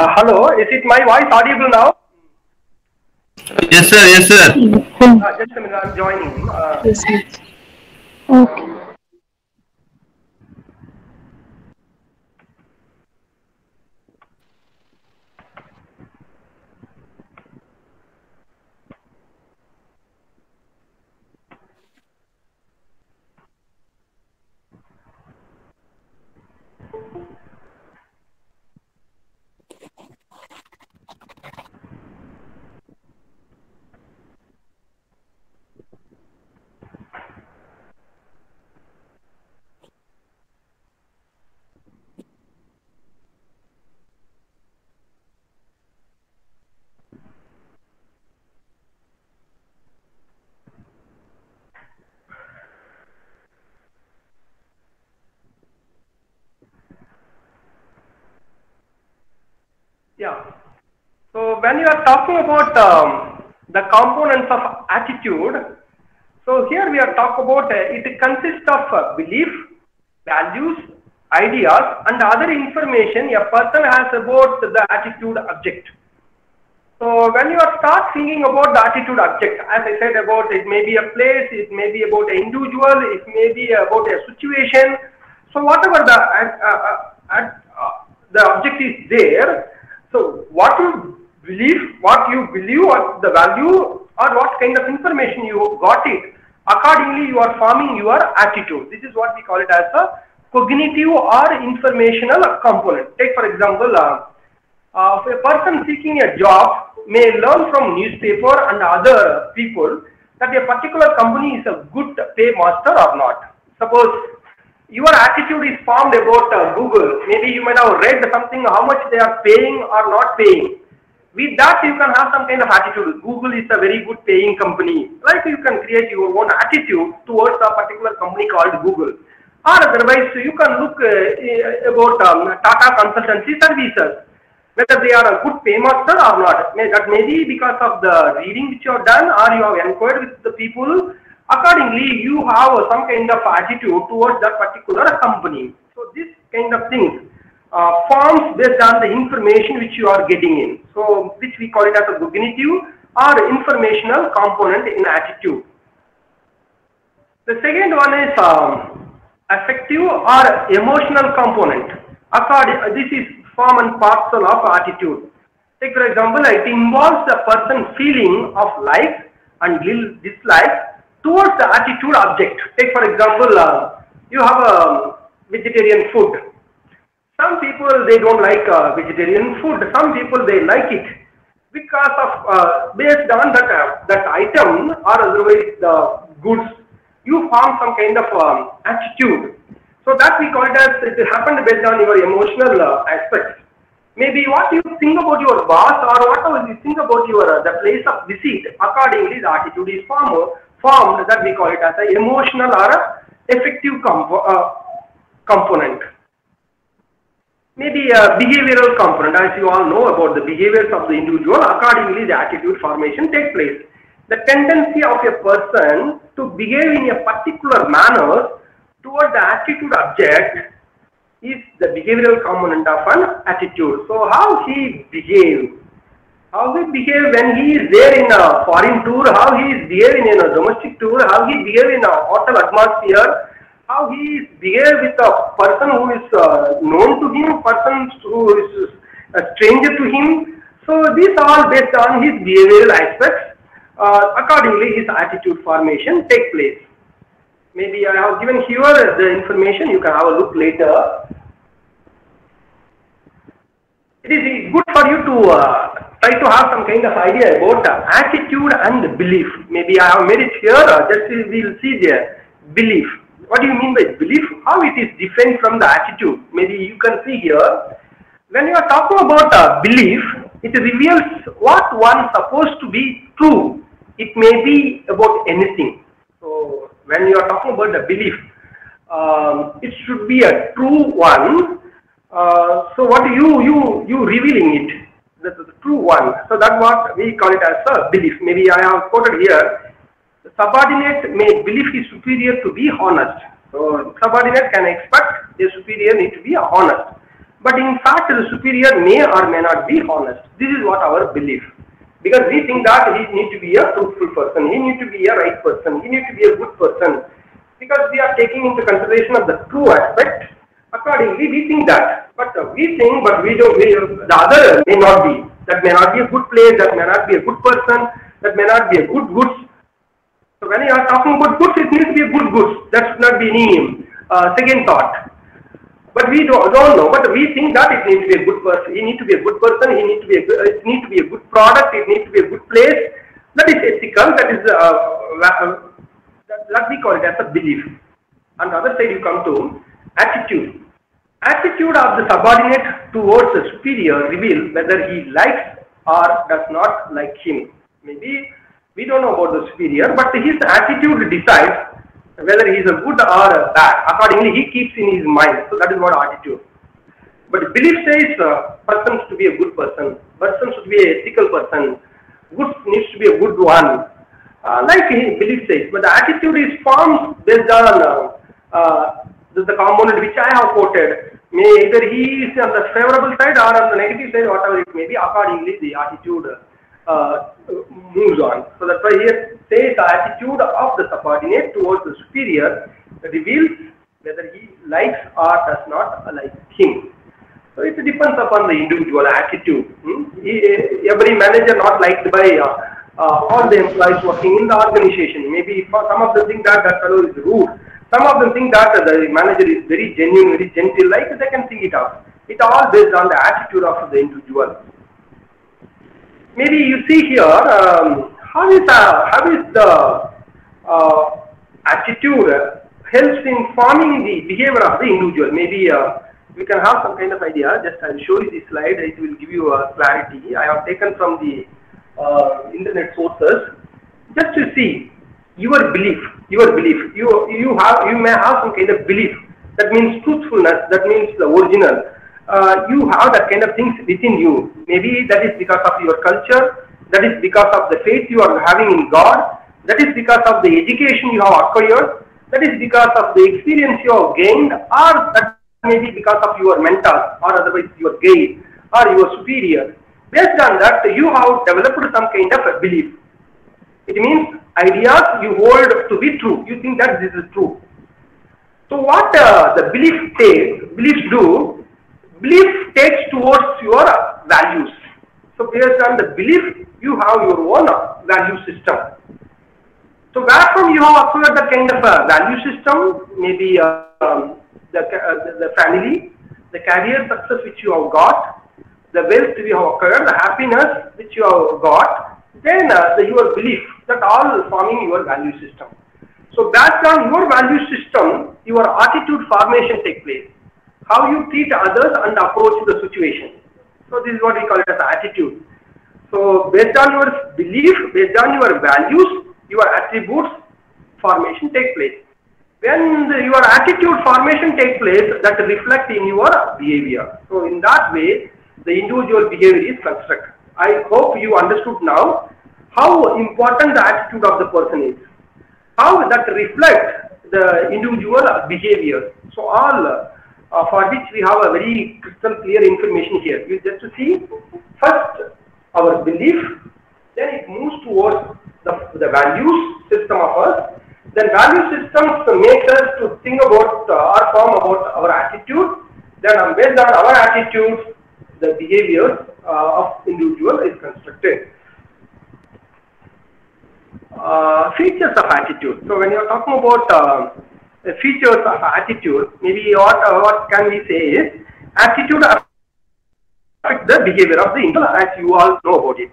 hello, is it my voice audible now? Yes, sir. Yes, sir. Just a minute, I'm joining. Yes, yes. Okay. Yeah. So when you are talking about the components of attitude, so here we are talking about it consists of belief, values, ideas, and other information a person has about the attitude object. So when you start thinking about the attitude object, as I said about it may be a place, it may be about an individual, it may be about a situation. So whatever the object is there, so what you believe, or the value, or what kind of information you got it, accordingly you are forming your attitude. This is what we call it as a cognitive or informational component. Take for example, a person seeking a job may learn from newspaper and other people that a particular company is a good paymaster or not. Suppose your attitude is formed about Google. Maybe you might have read something, how much they are paying or not paying. With that, you can have some kind of attitude. Google is a very good paying company. Like you can create your own attitude towards a particular company called Google. Or otherwise, you can look about Tata Consultancy Services, whether they are a good paymaster or not. That may be because of the reading which you have done, or you have inquired with the people. Accordingly, you have some kind of attitude towards that particular company. So this kind of things forms based on the information which you are getting in. So which we call it as a cognitive or informational component in attitude. The second one is affective or emotional component. This is form and parcel of attitude. Take for example, it involves a person feeling of like and dislike towards the attitude object. Take for example, you have a vegetarian food. Some people they don't like vegetarian food. Some people they like it because of based on that item or otherwise the goods. You form some kind of attitude. So that we call it as it happened based on your emotional aspects. Maybe what you think about your boss or whatever you think about your the place of visit. Accordingly, the attitude is formed that we call it as an emotional or a affective component. Maybe a behavioral component, as you all know about the behaviors of the individual. Accordingly, the attitude formation takes place. The tendency of a person to behave in a particular manner toward the attitude object is the behavioral component of an attitude. So how he behaves, when he is there in a foreign tour, how he is behaving in a domestic tour, how he behaves in a hotel atmosphere, how he is behave with a person who is known to him, person who is a stranger to him. So these are all based on his behavioral aspects. Accordingly, his attitude formation take place. Maybe I have given here the information. You can have a look later. It is good for you to try to have some kind of idea about attitude and belief. Maybe I have made it here. Just we will see the belief. What do you mean by belief? How it is different from the attitude? Maybe you can see here. When you are talking about belief, it reveals what one is supposed to be true. It may be about anything. So when you are talking about the belief, it should be a true one. So what you revealing it, the true one. So that's what we call it as a belief. Maybe I have quoted here. The subordinate may believe his superior to be honest. So subordinate can expect the superior need to be honest. But in fact, the superior may or may not be honest. This is what our belief. Because we think that he needs to be a truthful person, he needs to be a right person, he needs to be a good person. Because we are taking into consideration of the true aspect. Accordingly, we think that. But we think, but we don't. The other may not be. That may not be a good place. That may not be a good person. That may not be a good goods. So when you are talking about goods, it needs to be a good goods. That should not be any second thought. But we don't know. But we think that it needs to be a good person. He needs to be a good person. He needs to be a good, it needs to be a good product. It needs to be a good place. That is ethical. That is that we call it as a belief. On the other side, you come to attitude. Attitude of the subordinate towards the superior reveals whether he likes or does not like him. Maybe we don't know about the superior, but his attitude decides whether he is a good or a bad. Accordingly, he keeps in his mind. So that is what attitude. But belief says person should be a good person. Person should be an ethical person. Good needs to be a good one. Like belief says. But the attitude is formed based on the component which I have quoted. May either he is on the favorable side or on the negative side, whatever it may be. Accordingly, the attitude moves on. So that's why here says the attitude of the subordinate towards the superior reveals whether he likes or does not like him. So it depends upon the individual attitude. Every manager not liked by all the employees working in the organization. Maybe some of them think that that fellow is rude. Some of them think that the manager is very genuine, very gentle, like they can think it out. It all based on the attitude of the individual. Maybe you see here, how is the attitude helps in forming the behavior of the individual. Maybe we can have some kind of idea. Just I will show you this slide. It will give you clarity. I have taken from the internet sources. Just to see your belief. You may have some kind of belief. That means truthfulness. That means the original. You have that kind of things within you. Maybe that is because of your culture. That is because of the faith you are having in God. That is because of the education you have acquired. That is because of the experience you have gained, or that may be because of your mentor, or otherwise your guide, or your superior. Based on that, you have developed some kind of a belief. It means ideas you hold to be true. You think that this is true. So what the beliefs do, belief takes towards your values. So based on the belief, you have your own value system. So where from you have acquired that kind of a value system? Maybe the family, the career success which you have got, the wealth you have acquired, the happiness which you have got, then your belief, that all forming your value system. So based on your value system, your attitude formation takes place. How you treat others and approach the situation. So this is what we call it as attitude. So based on your belief, based on your values, your attributes formation take place. When your attitude formation takes place, that reflects in your behavior. So in that way, the individual behavior is constructed. I hope you understood now how important the attitude of the person is. How that reflects the individual behavior. So all for which we have a very crystal clear information here. You just to see first our belief, then it moves towards the values system of us. Then value systems make us to think about or form about our attitude. Then based on our attitudes, the behaviors of individual is constructed. Features of attitude. So when you are talking about features of attitude, maybe what can we say is attitude affects the behavior of the individual, as you all know about it.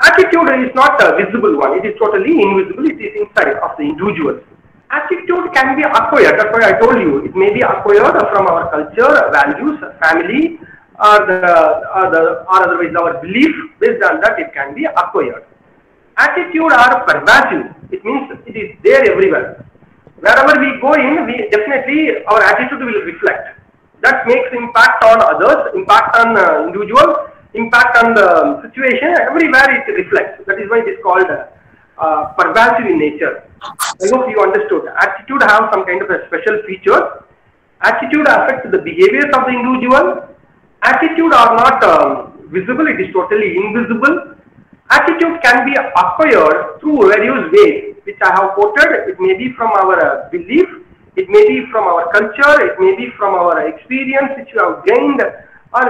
Attitude is not a visible one, it is totally invisible, it is inside of the individual. Attitude can be acquired, that's why I told you, it may be acquired from our culture, values, family, or otherwise our belief. Based on that it can be acquired. Attitude are pervasive, it means it is there everywhere. Wherever we go in, we definitely our attitude will reflect. That makes impact on others, impact on individual, impact on the situation, everywhere it reflects. That is why it is called pervasive in nature. I hope you understood. Attitude have some kind of a special feature. Attitude affects the behaviors of the individual. Attitude are not visible, it is totally invisible. Attitude can be acquired through various ways, which I have quoted. It may be from our belief, it may be from our culture, it may be from our experience which you have gained, or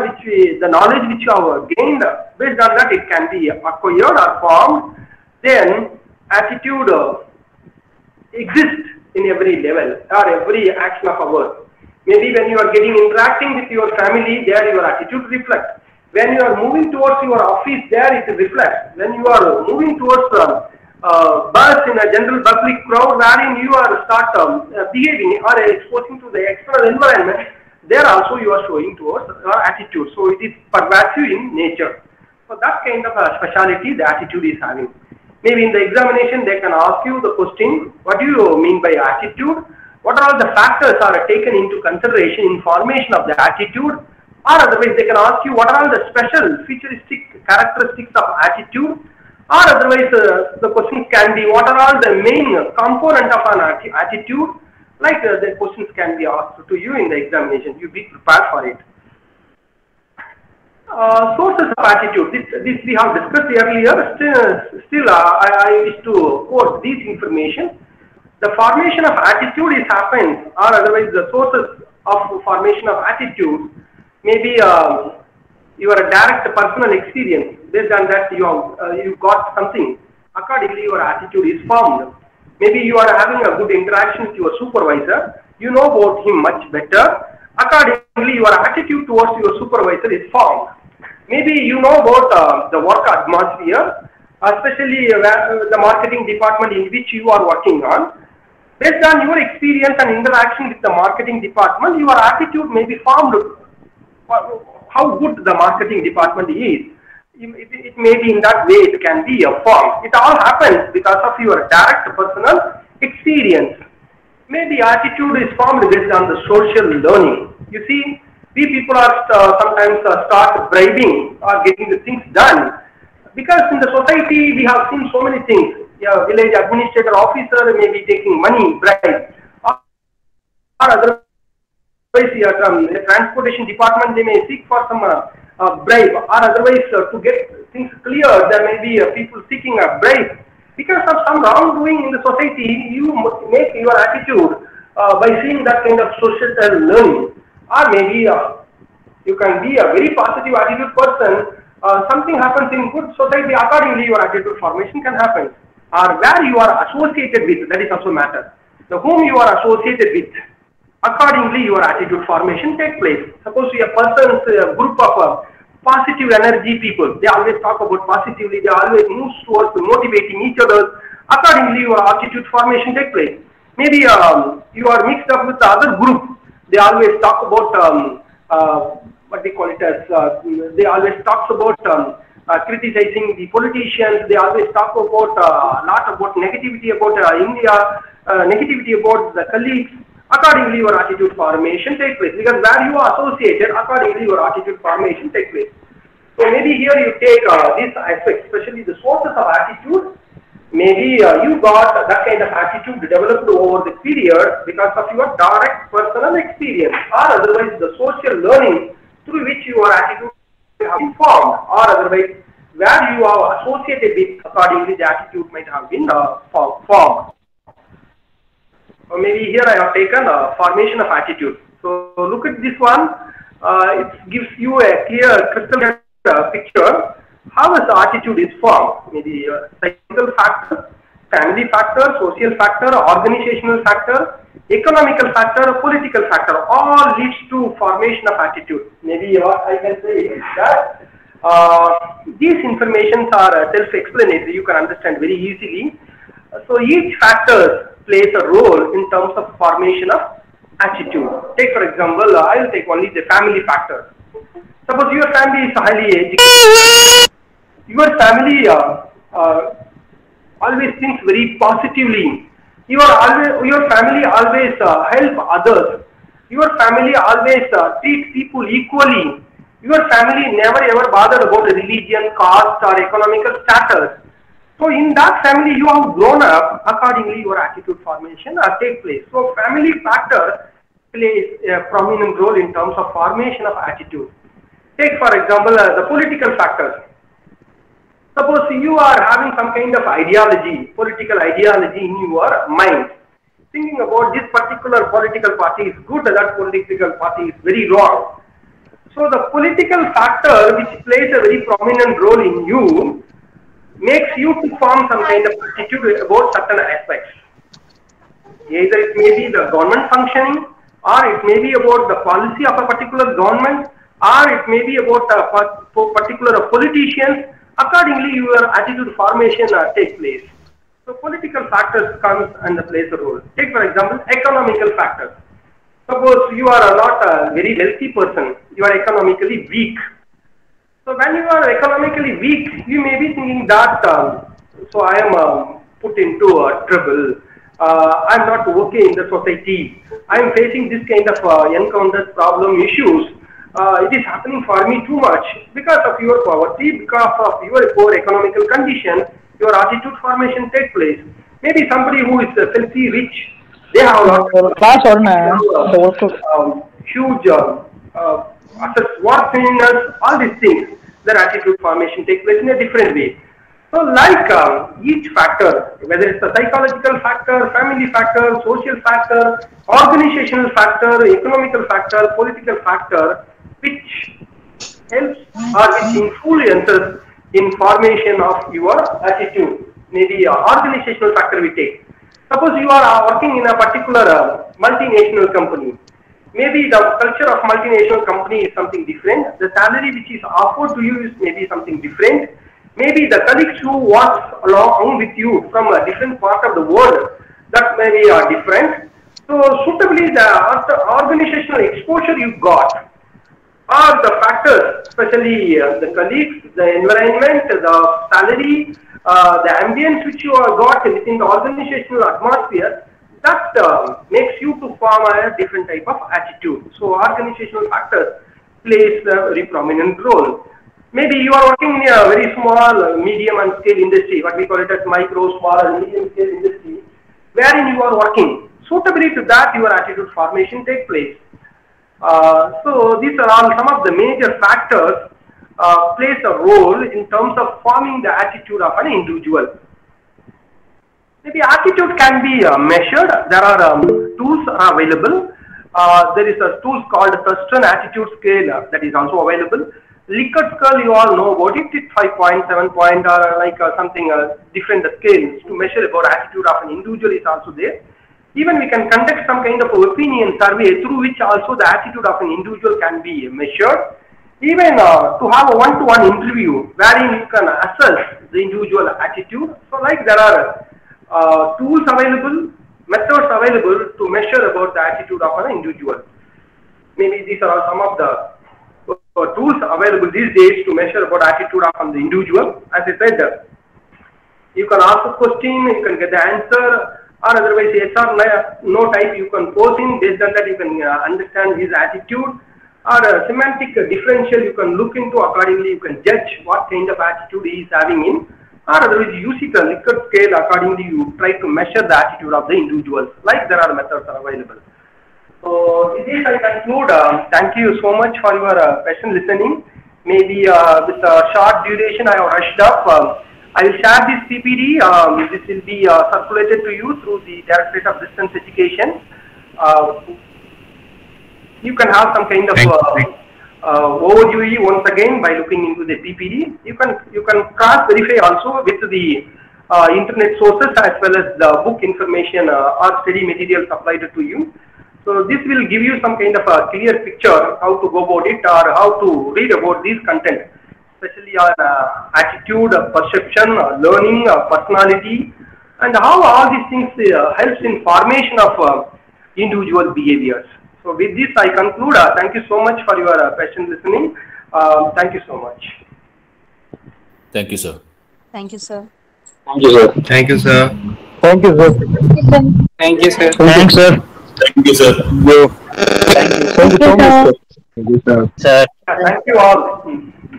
the knowledge which you have gained. Based on that it can be acquired or formed. Then attitude exists in every level or every action of ours. Maybe when you are interacting with your family, there your attitude reflects. When you are moving towards your office, there it reflects. When you are moving towards bus in a general public crowd, wherein you are behaving or exposing to the external environment, there also you are showing towards your attitude. So it is pervasive in nature. So that kind of a speciality the attitude is having. Maybe in the examination they can ask you the question, what do you mean by attitude? What are all the factors are taken into consideration in formation of the attitude? Or otherwise they can ask you what are all the special futuristic characteristics of attitude? Or otherwise the questions can be what are all the main component of an attitude? Like the questions can be asked to you in the examination. You be prepared for it. Sources of attitude. This we have discussed earlier. Still I wish to quote this information. The formation of attitude is happens, or otherwise the sources of formation of attitude may be your direct personal experience. Based on that you got something. Accordingly your attitude is formed. Maybe you are having a good interaction with your supervisor. You know about him much better. Accordingly your attitude towards your supervisor is formed. Maybe you know about the work atmosphere, especially the marketing department in which you are working on. Based on your experience and interaction with the marketing department, your attitude may be formed how good the marketing department is. It may be in that way it can be formed. It all happens because of your direct personal experience. Maybe attitude is formed based on the social learning. You see, we people are sometimes start bribing or getting the things done. Because in the society we have seen so many things. Yeah, village administrator officer may be taking money, bribe. Or otherwise, the transportation department they may seek for some bribe. Or otherwise, to get things clear, there may be people seeking a bribe. Because of some wrongdoing in the society, you make your attitude by seeing that kind of social learning. Or maybe you can be a very positive attitude person. Something happens in good society, accordingly your attitude formation can happen. Or where you are associated with, that is also matter. The whom you are associated with, accordingly your attitude formation takes place. Suppose a person's group of positive energy people, they always talk about positively, they always move towards motivating each other. Accordingly your attitude formation takes place. Maybe you are mixed up with the other group, they always talk about what they call it as, they always talks about criticizing the politicians. They always talk about a lot about negativity about India, negativity about the colleagues. Accordingly your attitude formation takes place, because where you are associated, accordingly your attitude formation takes place. So maybe here you take this aspect, especially the sources of attitude. Maybe you got that kind of attitude developed over the period because of your direct personal experience, or otherwise the social learning through which your attitude have been formed, or otherwise where you are associated with, accordingly the attitude might have been formed. Or maybe here I have taken formation of attitude. So look at this one. It gives you a clear, crystal clear picture how the attitude is formed. Maybe psychological factor, family factor, social factor, organizational factor, economical factor, political factor, all leads to formation of attitude. Maybe what I can say is that these informations are self-explanatory. You can understand very easily. So each factor plays a role in terms of formation of attitude. Take for example, I will take only the family factor. Suppose your family is highly educated. Your family always thinks very positively. Your family always help others. Your family always treats people equally. Your family never ever bothered about religion, caste or economical status. So in that family you have grown up, accordingly your attitude formation takes place. So family factor plays a prominent role in terms of formation of attitude. Take for example the political factors. Suppose you are having some kind of ideology, political ideology in your mind, thinking about this particular political party is good, that political party is very wrong. So the political factor which plays a very prominent role in you makes you to form some kind of attitude about certain aspects. Either it may be the government functioning, or it may be about the policy of a particular government, or it may be about a particular politicians. Accordingly, your attitude formation takes place. So political factors comes and plays a role. Take for example, economical factors. Suppose you are not a very wealthy person, you are economically weak. So when you are economically weak, you may be thinking that, so I am put into trouble, I am not okay in the society, I am facing this kind of encounters, problem, issues. It is happening for me too much because of your poverty, because of your poor economical condition, your attitude formation takes place. Maybe somebody who is filthy rich, they have a lot of huge assets, worthiness, all these things, their attitude formation takes place in a different way. So like each factor, whether it's the psychological factor, family factor, social factor, organizational factor, economical factor, political factor, which helps or which influences in formation of your attitude. Maybe organizational factor we take. Suppose you are working in a particular multinational company. Maybe the culture of multinational company is something different. The salary which is offered to you is maybe something different. Maybe the colleagues who work along with you from a different part of the world, that may be different. So suitably the organizational exposure you got, or the factors, especially the colleagues, the environment, the salary, the ambience which you have got within the organizational atmosphere, that makes you to form a different type of attitude. So organizational factors plays a very prominent role. Maybe you are working in a very small, medium and scale industry, what we call it as micro, small and medium scale industry, wherein you are working. Suitably to that, your attitude formation takes place. So these are all some of the major factors plays a role in terms of forming the attitude of an individual. Maybe attitude can be measured. There are tools available. There is a tool called Thurston Attitude Scale that is also available. Likert scale, you all know about it. It's 5 point, 7 point, or like something different scales to measure about attitude of an individual is also there. Even we can conduct some kind of opinion survey through which also the attitude of an individual can be measured. Even to have a one-to-one interview wherein you can assess the individual attitude. So like there are tools available, methods available to measure about the attitude of an individual. Maybe these are some of the tools available these days to measure about attitude of the individual. As I said, you can ask a question, you can get the answer, or otherwise yes or no type you can pose in. Based on that you can understand his attitude, or a semantic differential you can look into. Accordingly you can judge what kind of attitude he is having in or otherwise you use it a Likert scale. Accordingly, you try to measure the attitude of the individuals. Like there are methods are available. So with this I conclude. Thank you so much for your patient listening. Maybe with a short duration I have rushed up. I will share this PPT. This will be circulated to you through the Directorate of Distance Education. You can have some kind of overview once again by looking into the PPT. You can cross verify also with the internet sources as well as the book information or study material supplied to you. So this will give you some kind of a clear picture how to go about it or how to read about these content, especially on attitude, perception, learning, personality, and how all these things helps in formation of individual behaviors. So with this I conclude. Thank you so much for your patient listening. Thank you so much. Thank you, sir. Thank you, sir. Thank you, sir. Thank you, sir. Thank you, sir. Thank you, sir. Thanks, sir. Thank you, sir. Thank you so much, sir. Thank you, sir. Sir. Thank you all.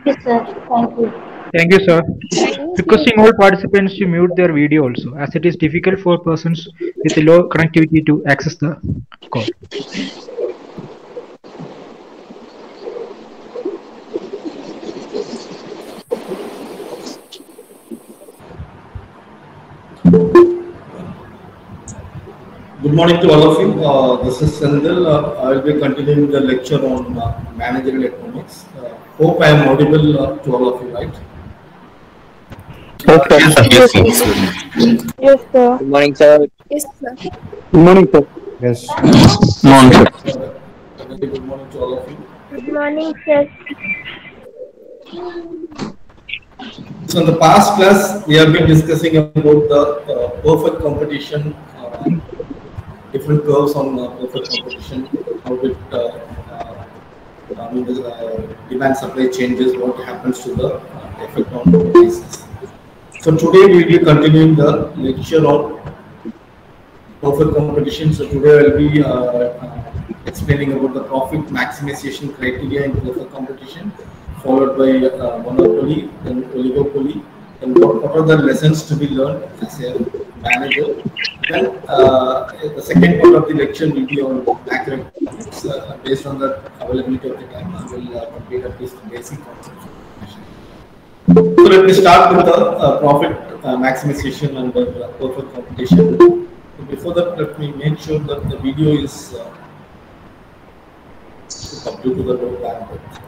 Yes, sir. Thank you. Thank you, sir. Requesting all participants to mute their video also, as it is difficult for persons with low connectivity to access the call. Good morning to all of you. This is Sendhil. I will be continuing the lecture on managerial economics. Hope I am audible to all of you, right? Okay. Yes, sir. Yes, sir. Good morning, sir. Yes, sir. Good morning, sir. Yes. Good morning, sir. Very good morning to all of you. Good morning, sir. So in the past class, we have been discussing about the perfect competition, different curves on perfect competition, how it demand supply changes, what happens to the effect on prices. So today we will be continuing the lecture on perfect competition. So today I will be explaining about the profit maximization criteria in perfect competition, followed by monopoly, then oligopoly, and what are the lessons to be learned as a manager. Then the second part of the lecture will be on macroeconomics. Based on the availability of the time, I will complete at least the basic concepts. So let me start with the profit maximization under perfect competition. So before that, let me make sure that the video is up to the low bandwidth.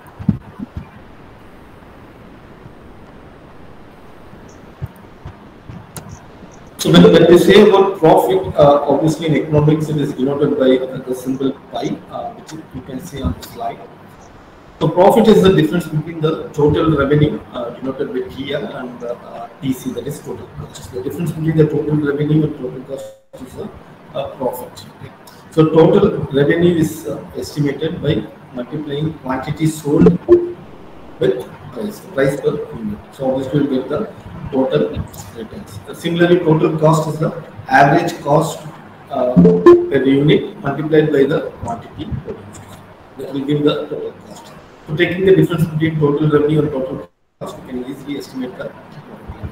So when we say about profit, obviously in economics it is denoted by the symbol pi, which you can see on the slide. So profit is the difference between the total revenue denoted by TL and TC, that is total cost. The difference between the total revenue and total cost is a profit. Okay. So total revenue is estimated by multiplying quantity sold with price per unit. So obviously we will get the total returns. Similarly, total cost is the average cost per unit multiplied by the quantity produced. That will give the total cost. So taking the difference between total revenue and total cost, we can easily estimate the profit.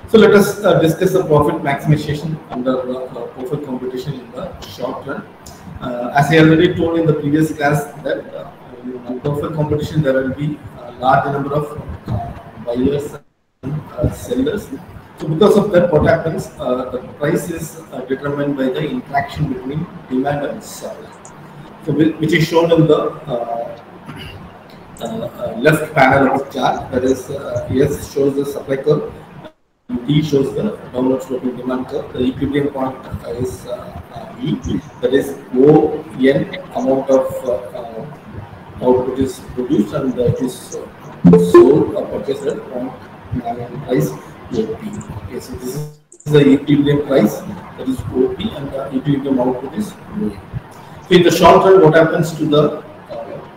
So let us discuss the profit maximization under perfect competition in the short run. As I already told in the previous class that in perfect competition there will be a large number of buyers and sellers. So because of that, what happens? The price is determined by the interaction between demand and supply. So which is shown in the left panel of the chart. That is, S shows the supply curve, D shows the downward sloping demand curve. The equilibrium point is E. That is O N amount of output is produced and it is sold or purchased at price OP. Okay, so this is the equilibrium price, that is OP, and the equilibrium output is OA. So in the short run, what happens to the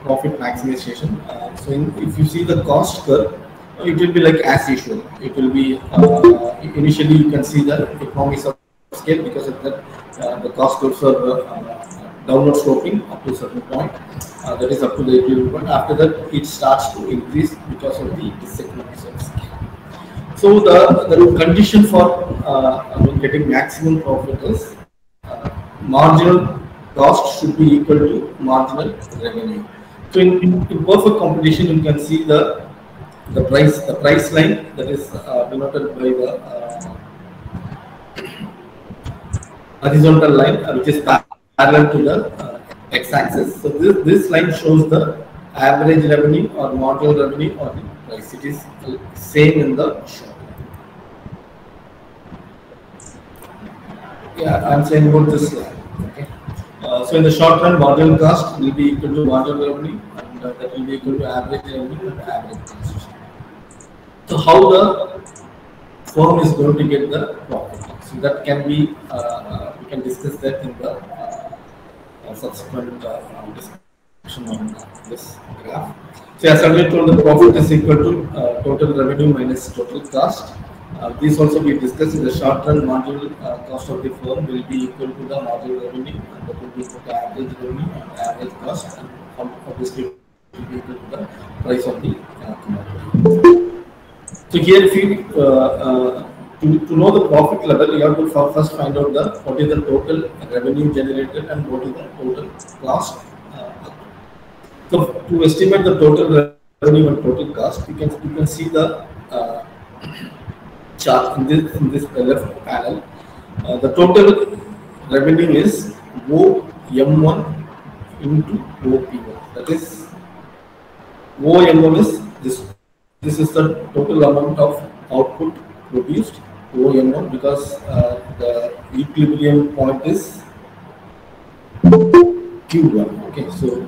profit maximization? So if you see the cost curve, it will be like as usual. It will be initially you can see the economies of scale because of that the cost curves are downward sloping up to a certain point. That is up to the equilibrium point. After that, it starts to increase because of the diseconomies of scale. So the condition for getting maximum profit is marginal cost should be equal to marginal revenue. So in perfect competition, you can see the price line that is denoted by the horizontal line, which is parallel to the x-axis. So this line shows the average revenue or marginal revenue or the price. It is same in the short. Yeah, I'm saying about this slide. Okay. So in the short run, marginal cost will be equal to marginal revenue, and that will be equal to average revenue and average cost. So how the firm is going to get the profit? So that can be we can discuss that in the subsequent discussion on this graph. So as I told, the profit is equal to total revenue minus total cost. These also we discussed in the short run. Marginal cost of the firm will be equal to the marginal revenue, and that will be equal to average revenue and average cost, and obviously it will be equal to the price of the commodity. So here, if you to know the profit level, you have to first find out what is the total revenue generated and what is the total cost. So to estimate the total revenue and total cost, you can see the chart in this left panel. The total revenue is OM1 into OP1. That is, OM1 is this. This is the total amount of output produced, OM1, because the equilibrium point is Q1. Okay, so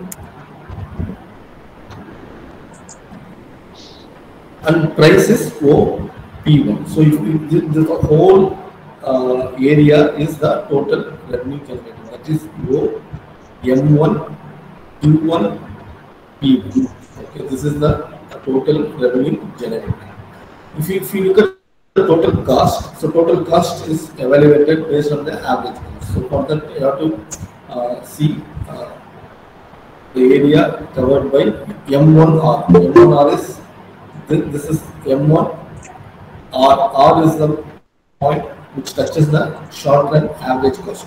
and price is OP1. So if the whole area is the total revenue generated, that is OM1, Q1, P1. Okay, this is the total revenue generated. If you look at the total cost, so total cost is evaluated based on the average cost. So for that, you have to see the area covered by M1R. M1R is this is M1R. R is the point which touches the short run average cost.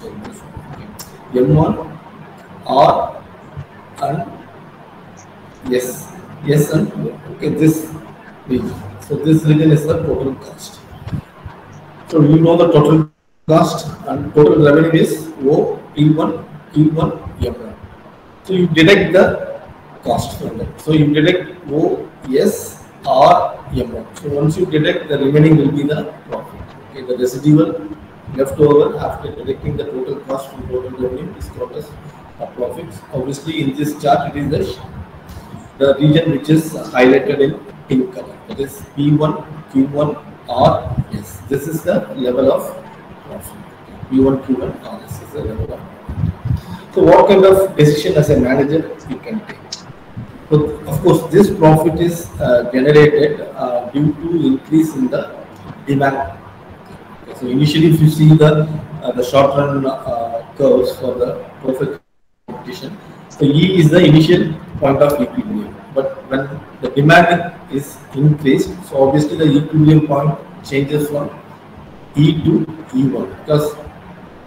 M1 R and yes. Yes, and okay, this region. So this region is the total cost. So you know the total cost and total revenue is O, P1, Q1, M1. So you deduct the cost from that. So you deduct O, S, R, M1. So once you deduct, the remaining will be the profit. Okay, the residual left over after deducting the total cost from total revenue is called as profits. Obviously, in this chart, it is the region which is highlighted in pink color, that is P1, Q1, R, S. This is the level of profit. P1, Q1, R, S is the level of profit. So what kind of decision as a manager you can take? So of course, this profit is generated due to increase in the demand. Okay, so initially, if you see the short run curves for the perfect competition, so E is the initial point of equilibrium, but when the demand is increased, so obviously the equilibrium point changes from E to E1 because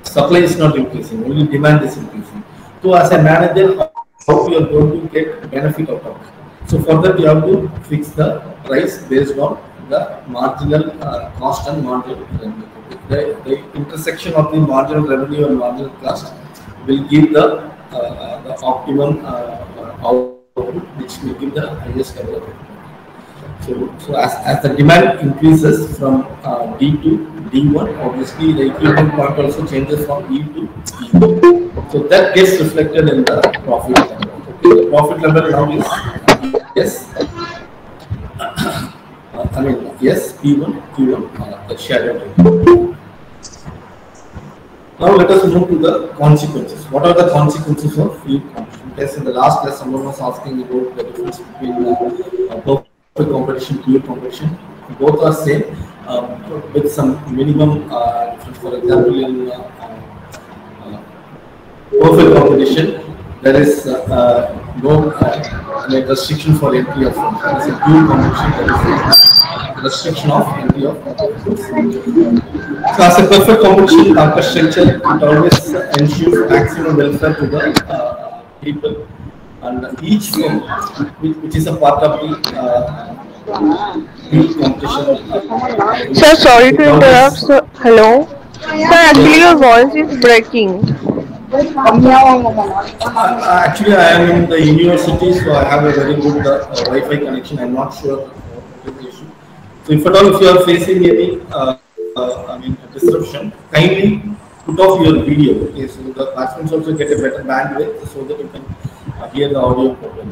supply is not increasing, only demand is increasing. So as a manager, how you are going to get benefit out of it? So for that you have to fix the price based on the marginal cost and marginal revenue. The intersection of the marginal revenue and marginal cost will give the optimum output, which will give the highest level of output. So as the demand increases from D to D1, obviously the equilibrium point also changes from E to E1. So that gets reflected in the profit level. Okay, the profit level now is yes. Yes, P1, Q1, the shadow. Now let us move to the consequences. What are the consequences of field competition? Yes, in the last class, someone was asking about the difference between perfect competition, field competition. Both are same with some minimum difference. For example, in perfect competition, there is no restriction for entry of funds. That is a pure competition. That is a restriction of entry of funds. So as a perfect competition market structure, it always ensures maximum welfare to the people, and each firm, which is a part of the pure competition. Sir, sorry to interrupt. Sir, hello. Sir, actually your voice is breaking. Actually, I am in the university, so I have a very good Wi-Fi connection. I'm not sure what is the issue. So if at all, if you are facing any disruption, kindly put off your video. Okay, so the classrooms also get a better bandwidth, so that you can hear the audio properly.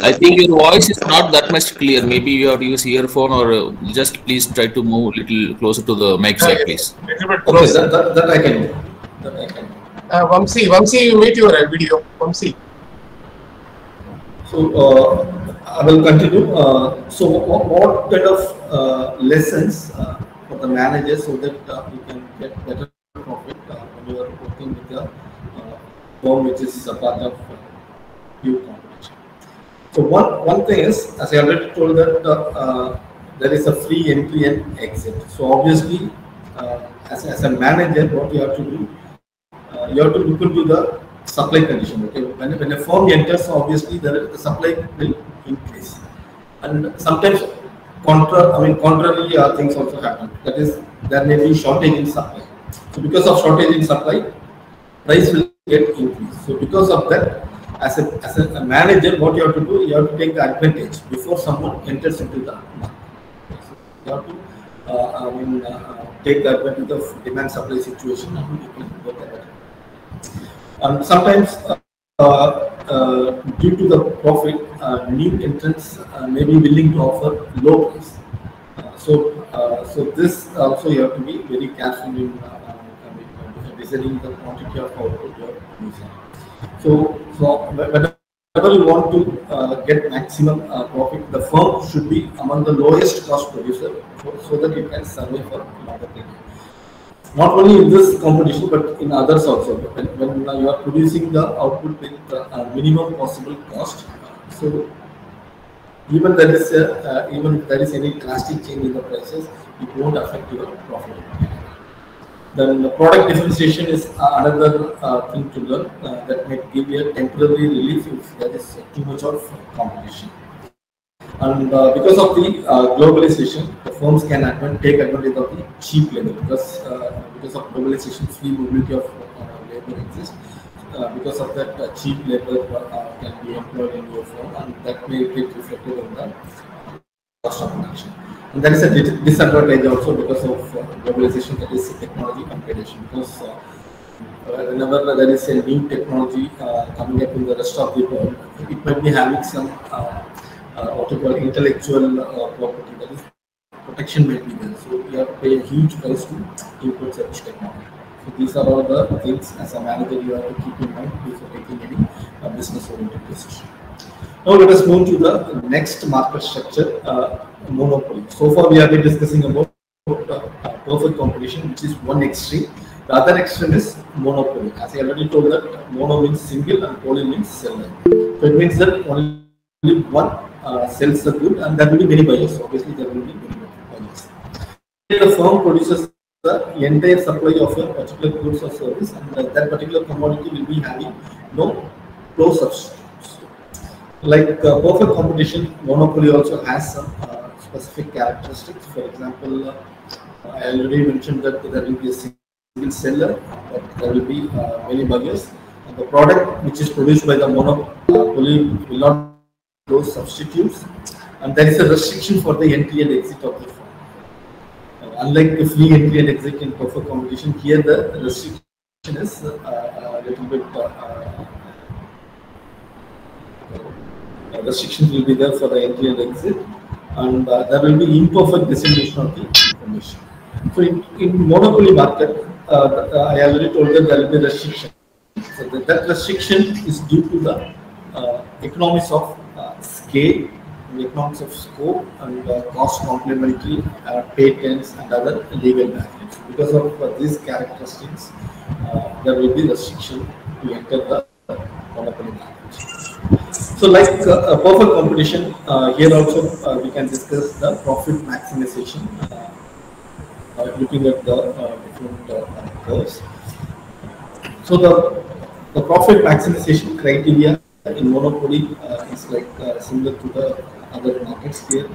I think your voice is not that much clear. Maybe you have to use earphone, or just please try to move a little closer to the mic side, please. Okay, that I can do. That I can do. Vamsi, you mute your video. Vamsi. So I will continue. So what kind of lessons for the managers, so that you can get better profit when you are working with the firm which is a part of pure competition. So one thing is, as I already told, that there is a free entry and exit. So obviously, as a manager, what you have to do, you have to look into the supply condition. Okay, when a firm enters, obviously the supply will increase, and sometimes contrary things also happen. That is, there may be shortage in supply. So because of shortage in supply, price will get increased. So because of that, as a manager, what you have to do, you have to take the advantage before someone enters into the market. So you have to take the advantage of demand supply situation, and you can get the advantage. And sometimes due to the profit, new entrants may be willing to offer low price. So this also you have to be very careful in deciding the quantity of output you are using. So whenever you want to get maximum profit, the firm should be among the lowest cost producer, so that you can survive for longer period. Not only in this competition, but in others also. When you are producing the output with minimum possible cost, so even there is even if there is any drastic change in the prices, it won't affect your profit. Then the product differentiation is another thing to learn that may give you a temporary relief if there is too much of competition. And because of the globalization, the firms can take advantage of the cheap labor, because of globalization, free mobility of labor exists. Because of that, cheap labor can be employed in your firm, and that may get reflected in the cost of production. And there is a disadvantage also because of globalization, that is technology competition. Because whenever there is a new technology coming up in the rest of the world, it might be having some what you call intellectual property, that is protection may be there. So you have to pay a huge price to import such technology. So these are all the things as a manager you have to keep in mind before taking any business-oriented decision. Now let us move to the next market structure, monopoly. So far we have been discussing about perfect competition, which is one extreme. The other extreme is monopoly. As I already told, that mono means single and poly means seller. So it means that only one sells the good, and there will be many buyers. So obviously there will be many buyers. The firm produces the entire supply of a particular goods or service, and that particular commodity will be having no close substitutes. Like perfect competition, monopoly also has some specific characteristics. For example, I already mentioned that there will be a single seller, but there will be many buyers. And the product which is produced by the monopoly will not those substitutes, and there is a restriction for the entry and exit of the firm. Unlike the free entry and exit in perfect competition, here the restriction is a little bit restrictions will be there for the entry and exit, and there will be imperfect dissemination of the information. So in monopoly market, I already told that there will be restriction. So that restriction is due to the economics of scale, the economics of scope, and cost complementary, patents, and other legal barriers. Because of these characteristics, there will be restriction to enter the monopoly market. So like a perfect competition, here also we can discuss the profit maximization, looking at the different curves. So the profit maximization criteria in monopoly is like similar to the other markets here.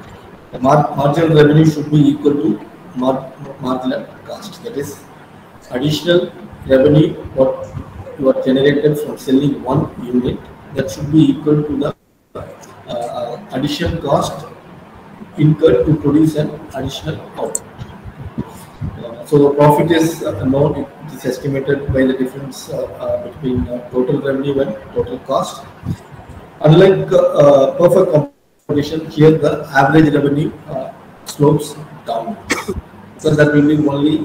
The marginal revenue should be equal to marginal cost. That is, additional revenue what you are generated from selling one unit, that should be equal to the additional cost incurred to produce an additional output. So the profit is known, it is estimated by the difference between total revenue and total cost. Unlike perfect competition, here the average revenue slopes down, because there will be only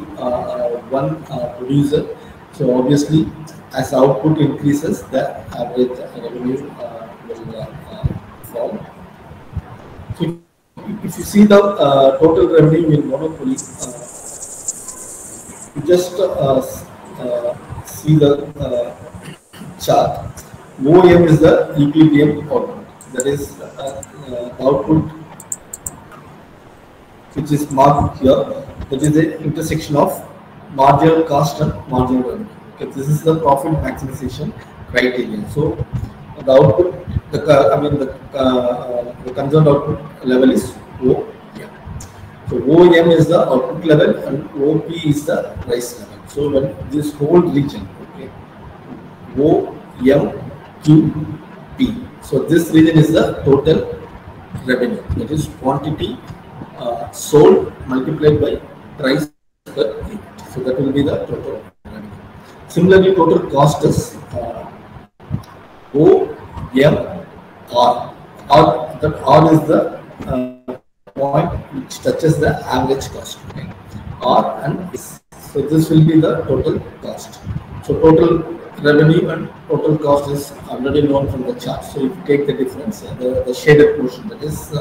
one producer. So obviously, as output increases, the average revenue will fall. So if you see the total revenue in monopoly, you just see the chart. OM is the equilibrium output. That is the output which is marked here. That is the intersection of marginal cost and marginal revenue. Okay, this is the profit maximization criterion. So the output, the concerned output level is OM. So OM is the output level and OP is the price level. So when this whole region, okay, OM, Q, P. So this region is the total revenue. That is quantity sold multiplied by price per unit. So that will be the total revenue. Similarly, total cost is O, M, R. That R is the point which touches the average cost. Okay. R and S. So this will be the total cost. So total revenue and total cost is already known from the chart. So if you take the difference, the shaded portion, that is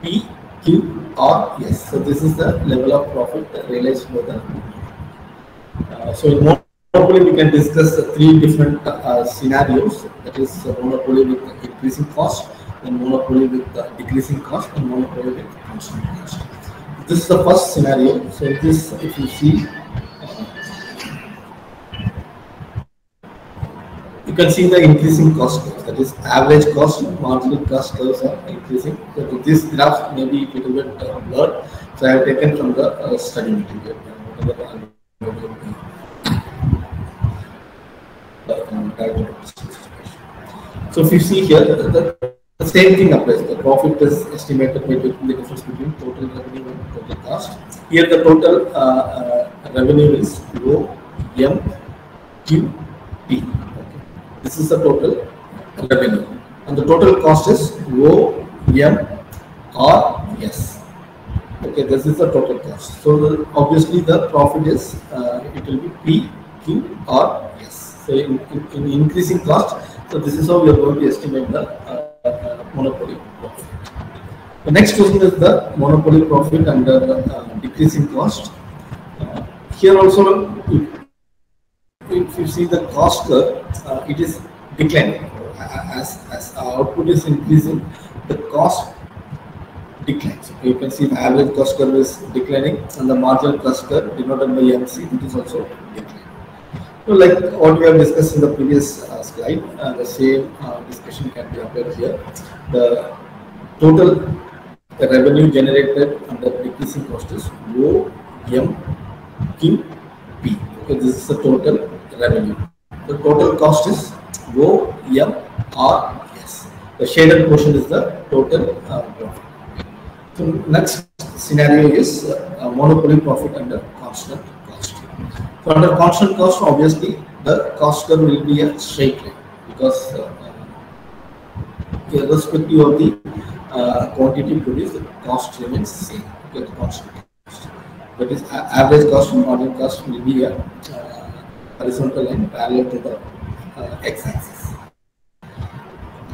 P, Q, R, S. So this is the level of profit realized by the so in monopoly we can discuss three different scenarios. That is monopoly with increasing cost, and monopoly with decreasing cost, and monopoly with constant cost. This is the first scenario. So this, if you see, you can see the increasing cost curves. That is average cost and marginal cost curves are increasing. So this graph may be a little bit blurred. So I have taken from the study material. So if you see here, the same thing applies. The profit is estimated by taking the difference between total revenue and total cost. Here the total revenue is O, M, Q, P. Okay. This is the total revenue. And the total cost is O, M, R, S. Okay, this is the total cost. So obviously the profit is, it will be P, Q, R, S. So in increasing cost, so this is how we are going to estimate the monopoly profit. The next question is the monopoly profit under decreasing cost. Here also, if you see the cost curve, it is declining. As our output is increasing, the cost declines. So you can see the average cost curve is declining, and the marginal cost curve denoted by MC, it is also declining. So like what we have discussed in the previous slide, the same discussion can be applied here. The total revenue generated under decreasing cost is O, M, Q, P. Okay, this is the total revenue. The total cost is O, M, R, S. The shaded portion is the total profit. So next scenario is monopoly profit under constant cost. So under constant cost, obviously the cost curve will be a straight line, because irrespective of the quantity produced, the cost remains same. Okay, the constant cost. That is average cost and marginal cost will be a horizontal line parallel to the x-axis.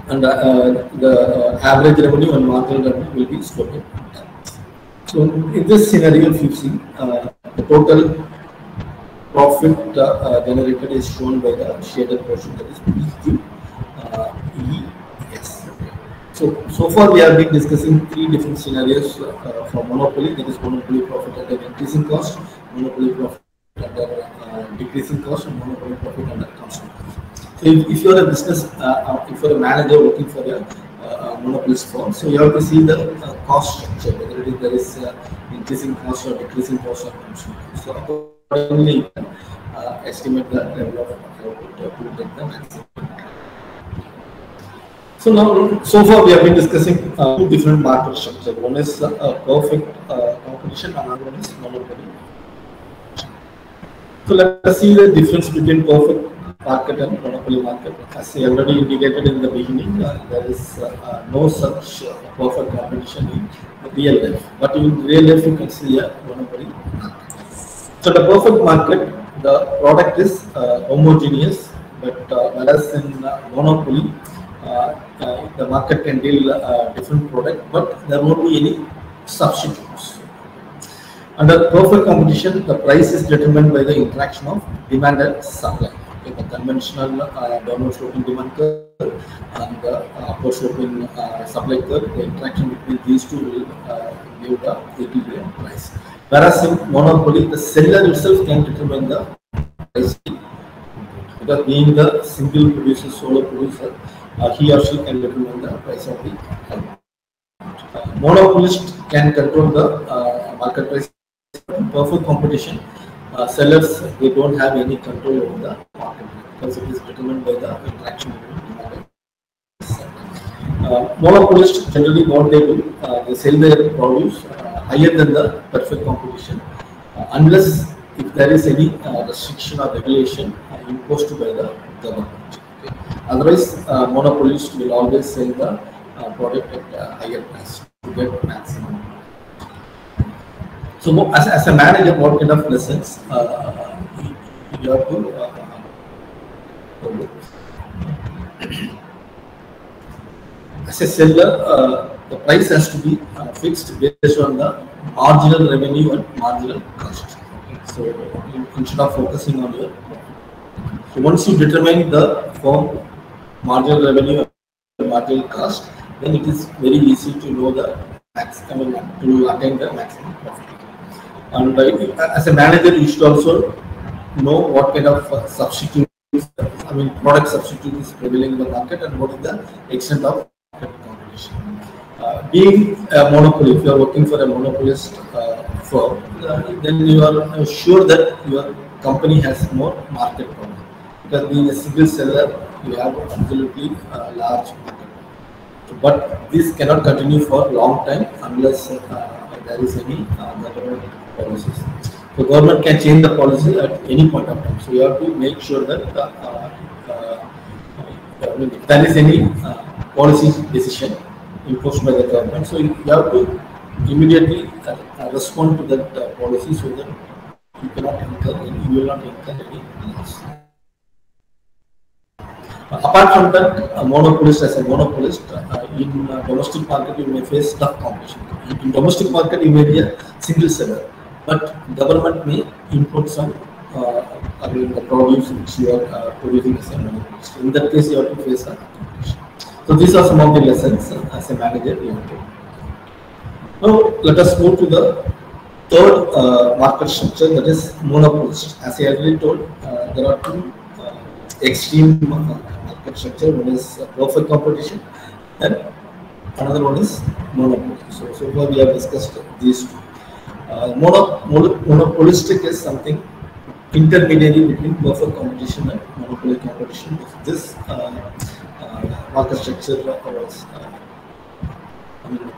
And the average revenue and marginal revenue will be sloping down. So in this scenario, if you see the total profit generated is shown by the shaded portion, that is PQ, E, S. So far we have been discussing three different scenarios for monopoly. That is monopoly profit at an increasing cost, monopoly profit at a decreasing cost, and monopoly profit under constant cost. So if you are a business, if you are a manager working for a monopolist firm, so you have to see the cost structure, whether there is increasing cost or decreasing cost or constant cost. So accordingly, you can estimate the level of output to get the maximum. So now, so far we have been discussing two different market structures. One is perfect competition, another one is monopoly. So let us see the difference between perfect market and monopoly market. As I already indicated in the beginning, there is no such perfect competition in real life. But in real life, you can see a monopoly market. So the perfect market, the product is homogeneous, but whereas in monopoly, the market can deal different product, but there won't be any substitutes. Under perfect competition, the price is determined by the interaction of demand and supply. Okay, the conventional downward sloping demand curve and the upward sloping supply curve, the interaction between these two will give the equilibrium price. Whereas in monopoly, the seller itself can determine the price. Because being the single producer, solo producer, he or she can determine the price of the output. Monopolist can control the market price. In perfect competition, sellers, they don't have any control over the market because it is determined by the interaction between demand and supply. Monopolists generally what they do, they sell their produce higher than the perfect competition, unless if there is any restriction or regulation imposed by the government. Okay. Otherwise, monopolists will always sell the product at a higher price to get maximum. So, as a manager, what kind of lessons you have to as a seller, the price has to be fixed based on the marginal revenue and marginal cost. So, instead of focusing on your profit. So, once you determine the firm marginal revenue and marginal cost, then it is very easy to know the maximum, to attain the maximum profit. And as a manager, you should also know what kind of substitutes, product substitute is prevailing in the market and what is the extent of competition. Being a monopoly, if you are working for a monopolist firm, then you are sure that your company has more market power. Because being a single seller, you have absolutely large market. But this cannot continue for a long time unless there is any government policies. So government can change the policy at any point of time. So you have to make sure that if there is any policy decision imposed by the government, so you have to immediately respond to that policy so that you cannot incur any, you will not incur any loss. Apart from that, a monopolist as a monopolist, in domestic market you may face tough competition. In domestic market you may be a single seller, but government may import some the produce which you are producing as a monopolist. In that case, you have to face a competition. So these are some of the lessons as a manager you have to. Now let us move to the third market structure, that is monopolist. As I already told, there are two extreme market structure. One is perfect competition and another one is monopoly. So far we have discussed these two. Monopolistic is something intermediary between perfect competition and monopoly competition. This market structure was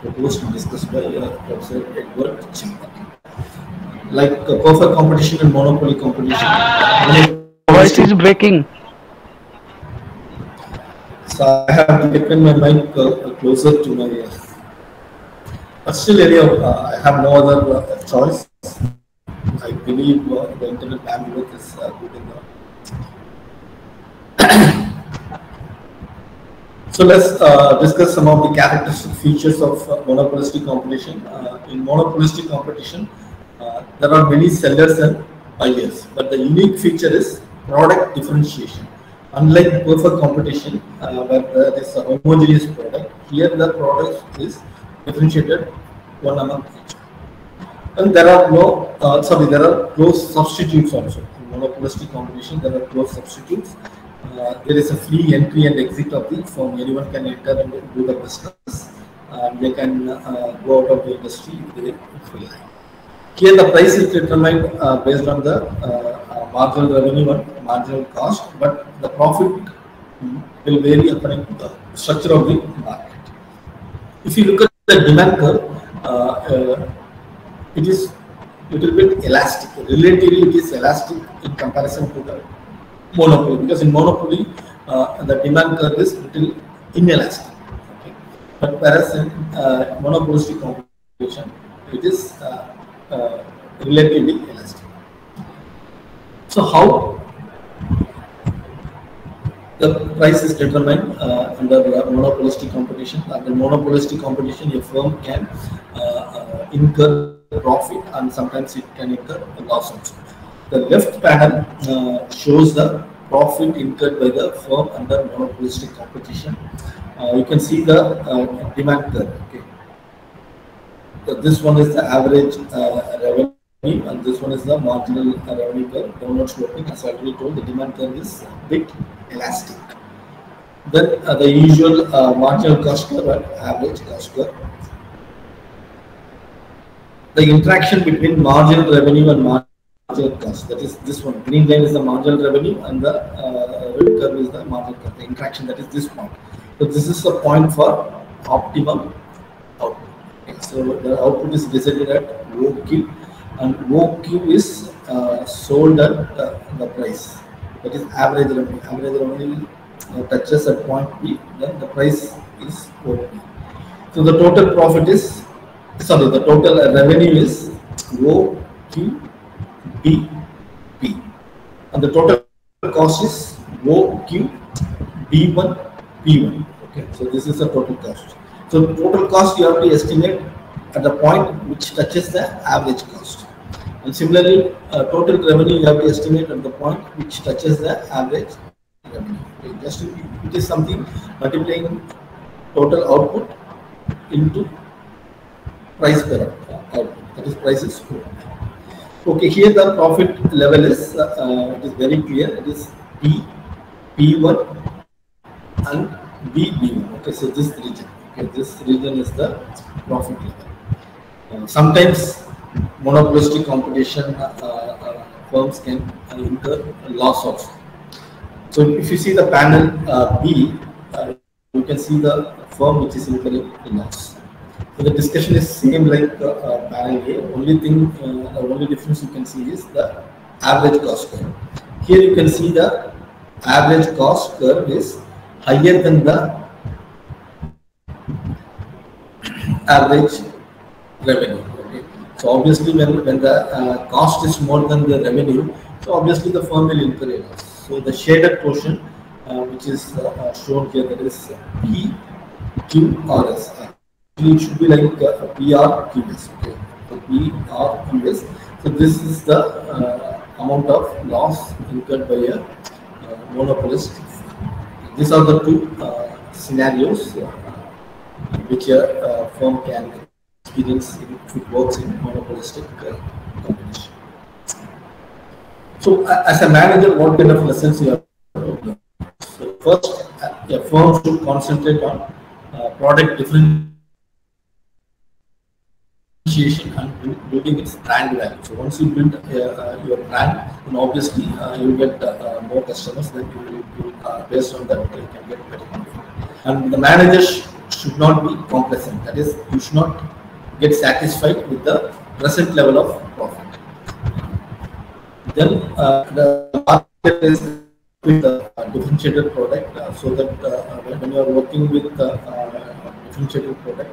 proposed and discussed by Professor Edward Chimpa. Like perfect competition and monopoly competition. Voice is breaking. So I have taken my mic closer to my but still, I have no other choice. I believe the internet bandwidth is good enough. So let's discuss some of the characteristic features of monopolistic competition. In monopolistic competition, there are many sellers and buyers, but the unique feature is product differentiation. Unlike perfect competition, where there is a homogeneous product, Here the product is differentiated one among each. And there are there are close substitutes also. In monopolistic competition, there are close substitutes. There is a free entry and exit of the firm. Anyone can enter and do the business. They can go out of the industry if they feel like. Here the price is determined based on the marginal revenue and marginal cost, but the profit will vary according to the structure of the market. If you look at the demand curve, it is a little bit elastic. Relatively, it is elastic in comparison to the monopoly, because in monopoly, the demand curve is little inelastic. Okay? But whereas in monopolistic competition, it is relatively elastic. So how the price is determined under monopolistic competition? Under monopolistic competition, a firm can incur profit and sometimes it can incur a loss also. The left panel shows the profit incurred by the firm under monopolistic competition. You can see the demand curve. Okay. So this one is the average revenue, and this one is the marginal revenue curve, downward sloping. As I already told, the demand curve is a bit elastic. Then the usual marginal cost curve and average cost curve. The interaction between marginal revenue and marginal cost, that is this one. Green line is the marginal revenue and the red curve is the marginal cost. The interaction, that is this point. So this is the point for optimum output. Okay. So the output is decided at OQ, and OQ is sold at the price. That is average revenue. Average revenue touches at point P, then the price is OP. So the total profit is, the total revenue is OQBP, and the total cost is OQB1P1. Okay, so this is the total cost. So total cost you have to estimate at the point which touches the average cost, and similarly total revenue you have to estimate at the point which touches the average revenue. Okay, just it is something multiplying total output into price per output, that is price is square. Okay, here the profit level is it is very clear. It is P1 and B1. Okay, so this region. Okay, this region is the profit level. Sometimes monopolistic competition firms can incur loss also. So if you see the panel B, you can see the firm which is incurring loss. So the discussion is same like panel A. Only thing, the only difference you can see is the average cost curve. Here you can see the average cost curve is higher than the average revenue. Okay. So obviously when the cost is more than the revenue, so obviously the firm will incur a loss. So the shaded portion which is shown here, that is PQRS. It should be like PRQS. Okay. So PRQS. So this is the amount of loss incurred by a monopolist. These are the two scenarios which a firm can experience if it works in monopolistic competition. So as a manager, what kind of lessons you have to learn? So first, a firm should concentrate on product differentiation and building its brand value. So once you build your brand, then obviously you will get more customers. Then you will, based on that, you can get better profit. And the manager should not be complacent. That is, you should not get satisfied with the present level of profit. Then the market is with the differentiated product, so that when you are working with differentiated product,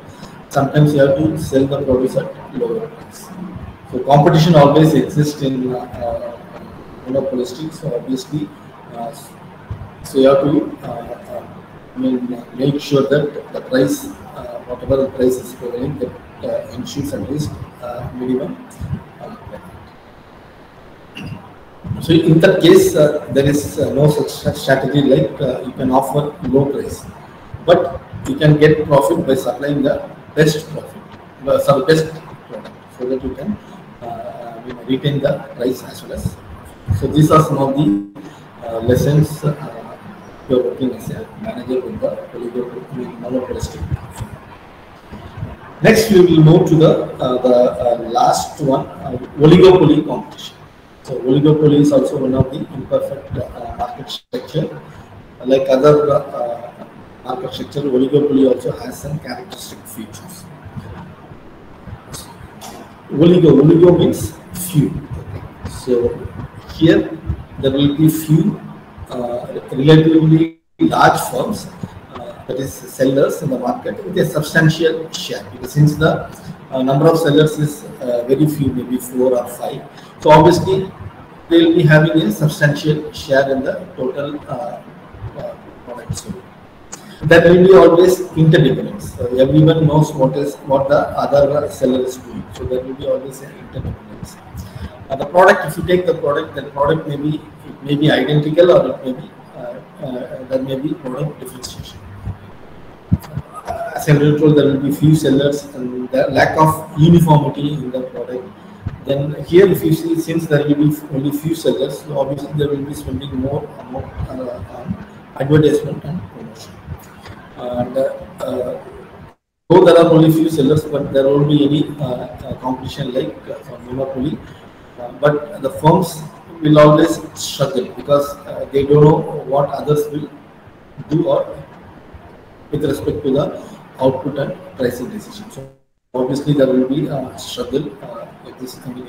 sometimes you have to sell the produce at lower price. So competition always exists in monopolistic. So obviously, so you have to make sure that the price, whatever the price is prevailing, that ensures at least minimum. So in that case, there is no such strategy like you can offer low price. But you can get profit by supplying the best profit, best product, so that you can retain the price as well as. So these are some of the lessons you are working as a manager with the monopolistic. Next, we will move to the last one, oligopoly competition. So oligopoly is also one of the imperfect market structure. Like other market structure, oligopoly also has some characteristic features. Oligo means few. So here there will be few relatively large firms, that is sellers in the market with a substantial share, because since the number of sellers is very few, maybe 4 or 5, so obviously they will be having a substantial share in the total product sold. There will be always interdependence. So everyone knows what the other seller is doing. So there will be always an interdependence. The product, if you take the product may be identical, or it may be there may be product differentiation. As I told, there will be few sellers and the lack of uniformity in the product. Then here, if you see, since there will be only few sellers, so obviously they will be spending more amount on advertisement and promotion. And though there are only few sellers, but there won't be any competition like monopoly. But the firms will always struggle because they don't know what others will do or with respect to the output and pricing decisions. So obviously there will be a struggle existing in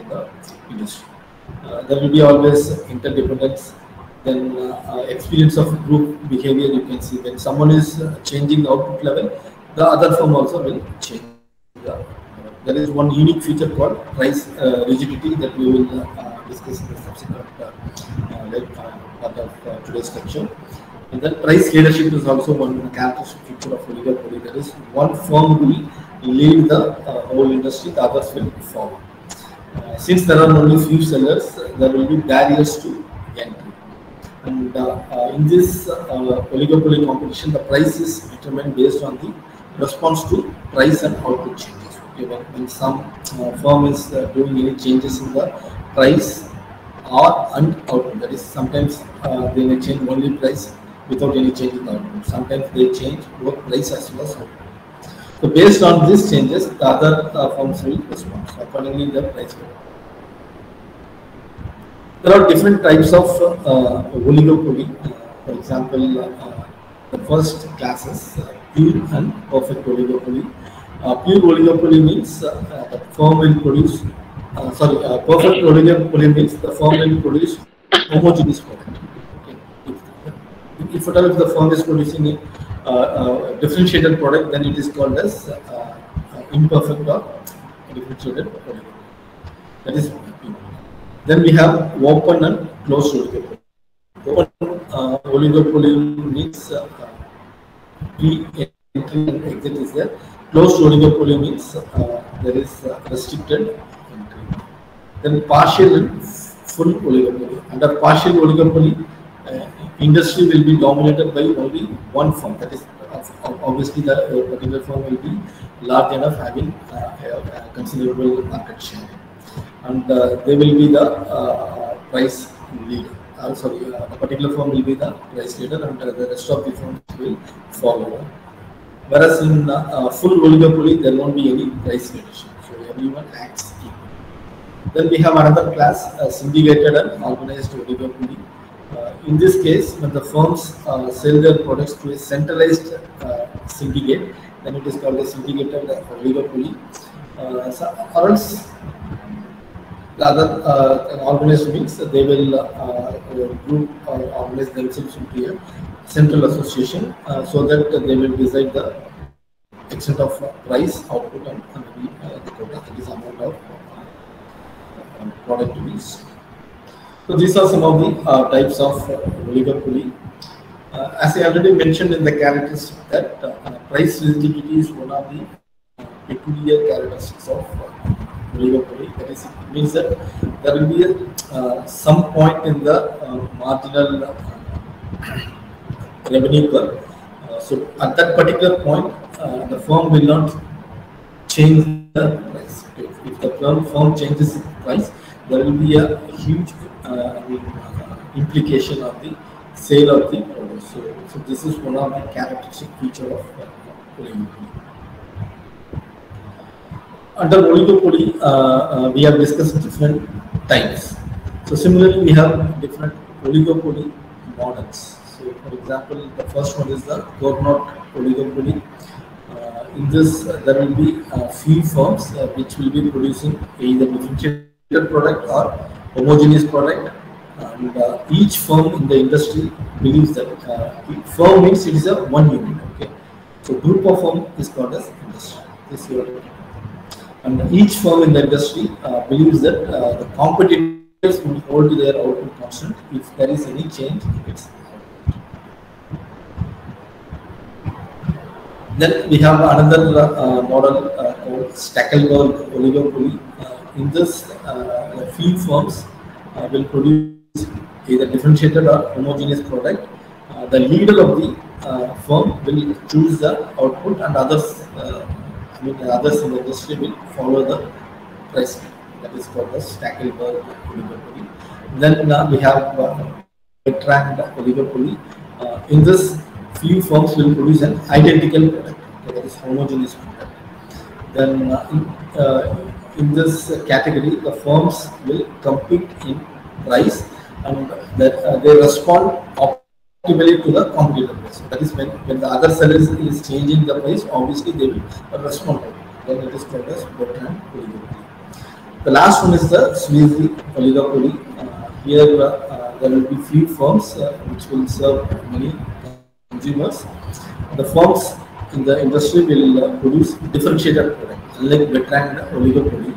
the industry. There will be always interdependence. Then experience of group behavior, you can see when someone is changing the output level, the other firm also will change. There is one unique feature called price rigidity that we will discuss in the subsequent part of today's lecture. And then price leadership is also one characteristic feature of oligopoly. That is, one firm will lead the whole industry, the others will follow. Since there are only few sellers, there will be barriers to entry. And in this oligopoly competition, the price is determined based on the response to price and output changes. Okay, when some firm is doing any changes in the price and output, that is, sometimes they may change only price without any change in the output. Sometimes they change both price as well as output. So based on these changes, the other firms will respond. So accordingly, the price will. There are different types of oligopoly. For example, the first classes, pure and perfect oligopoly. Pure oligopoly means the firm will produce, perfect oligopoly means the firm will produce homogeneous product. Okay. If at all if the firm is producing a differentiated product, then it is called as imperfect or differentiated oligopoly. That is. Then we have open and closed oligopoly. Open oligopoly means pre-entry and exit is there. Closed oligopoly means there is restricted entry. Then partial and full oligopoly. Under partial oligopoly, industry will be dominated by only one firm. That is, obviously the particular firm will be large enough, having a considerable market share. And they will be the price leader. The particular firm will be the price leader, and the rest of the firms will follow. Whereas in full oligopoly, there won't be any price leadership. So everyone acts equal. Then we have another class, syndicated and organized oligopoly. In this case, when the firms sell their products to a centralized syndicate, then it is called a syndicated oligopoly. Or else, the other organized means they will group or organize themselves into a central association so that they will decide the extent of price, output, and the quota, that is amount of product to be sold. So these are some of the types of oligopoly. As I already mentioned in the characteristics, that price rigidity is one of the peculiar characteristics of oligopoly. That is, it means that there will be some point in the marginal revenue curve So at that particular point, the firm will not change the price. If the firm changes its price, there will be a huge implication of the sale of the order. So this is one of the characteristic feature of oligopoly. Under oligopoly, we have discussed different types. So similarly, we have different oligopoly models. So for example, the first one is the Cournot oligopoly. In this, there will be few firms which will be producing either differentiated product or homogeneous product. And each firm in the industry believes that firm means it is a one unit. Okay, so group of firm is called as industry. This is and each firm in the industry believes that the competitors will hold their output constant if there is any change in its output. Then we have another model called Stackelberg oligopoly. In this, few firms will produce either differentiated or homogeneous product. The leader of the firm will choose the output, and others others in the industry will follow the price. That is called the Stackelberg oligopoly. Then we have Bertrand oligopoly. In this, few firms will produce an identical product, that is homogeneous product. Then in this category, the firms will compete in price, and that they respond optimally to the competitor price. That is when the other seller is changing the price, obviously they will respond. Then it is called as Bertrand oligopoly. The last one is the Swiss oligopoly. Here there will be few firms which will serve many consumers. The firms in the industry will produce differentiated product. Unlike Bertrand oligopoly,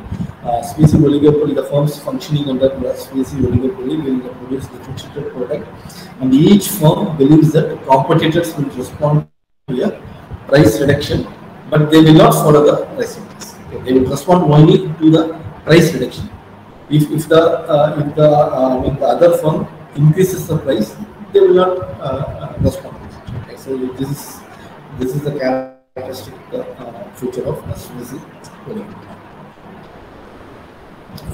Swiss oligopoly, the firms functioning under the Swiss oligopoly will produce differentiated product, and each firm believes that competitors will respond to a price reduction, but they will not follow the price increase. Okay, they will respond only to the price reduction. If the other firm increases the price, they will not respond. Okay, so this is the characteristic feature of Swiss oligopoly.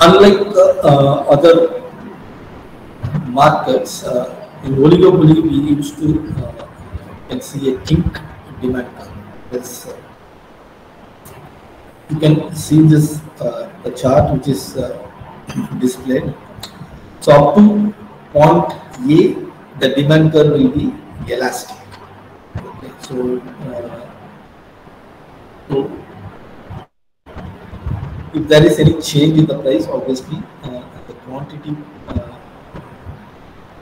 Unlike other markets, in oligopoly we used to can see a kink demand curve. You can see this the chart which is displayed. So up to point A, the demand curve will be elastic. Okay, so if there is any change in the price, obviously the quantity,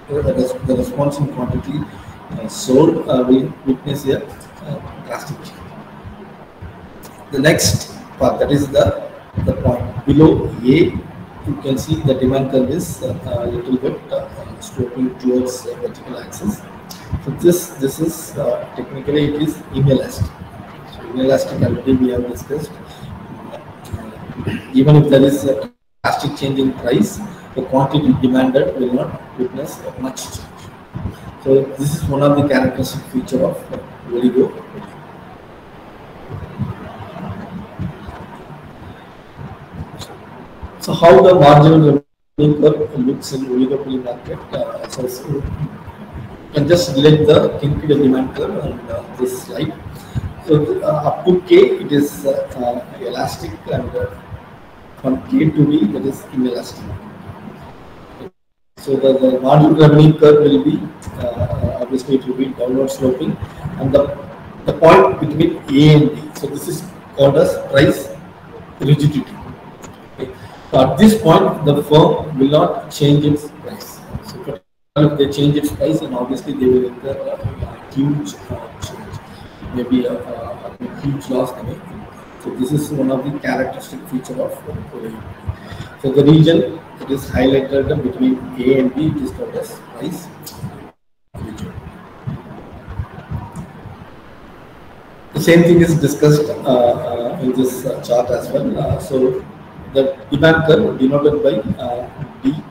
the response in quantity sold will witness a drastic change. The next part, that is the point below A, you can see the demand curve is a little bit sloping towards the vertical axis. So this is technically it is inelastic. So inelastic already we have discussed. Even if there is a drastic change in price, the quantity demanded will not witness much change. So this is one of the characteristic feature of oligopoly. So how the marginal revenue curve looks in oligopoly market? So you can just relate the kink demand curve on this slide. So up to K it is elastic, and from K to D that is inelastic. So the marginal revenue curve will be obviously it will be downward sloping, and the point between A and D. So this is called as price rigidity. Okay. So at this point, the firm will not change its price. So if they change its price, then obviously they will incur a huge change, maybe a huge loss. So this is one of the characteristic feature of oligopoly. So the region that is highlighted between A and B, it is called as price region. The same thing is discussed in this chart as well. So the demand curve denoted by D,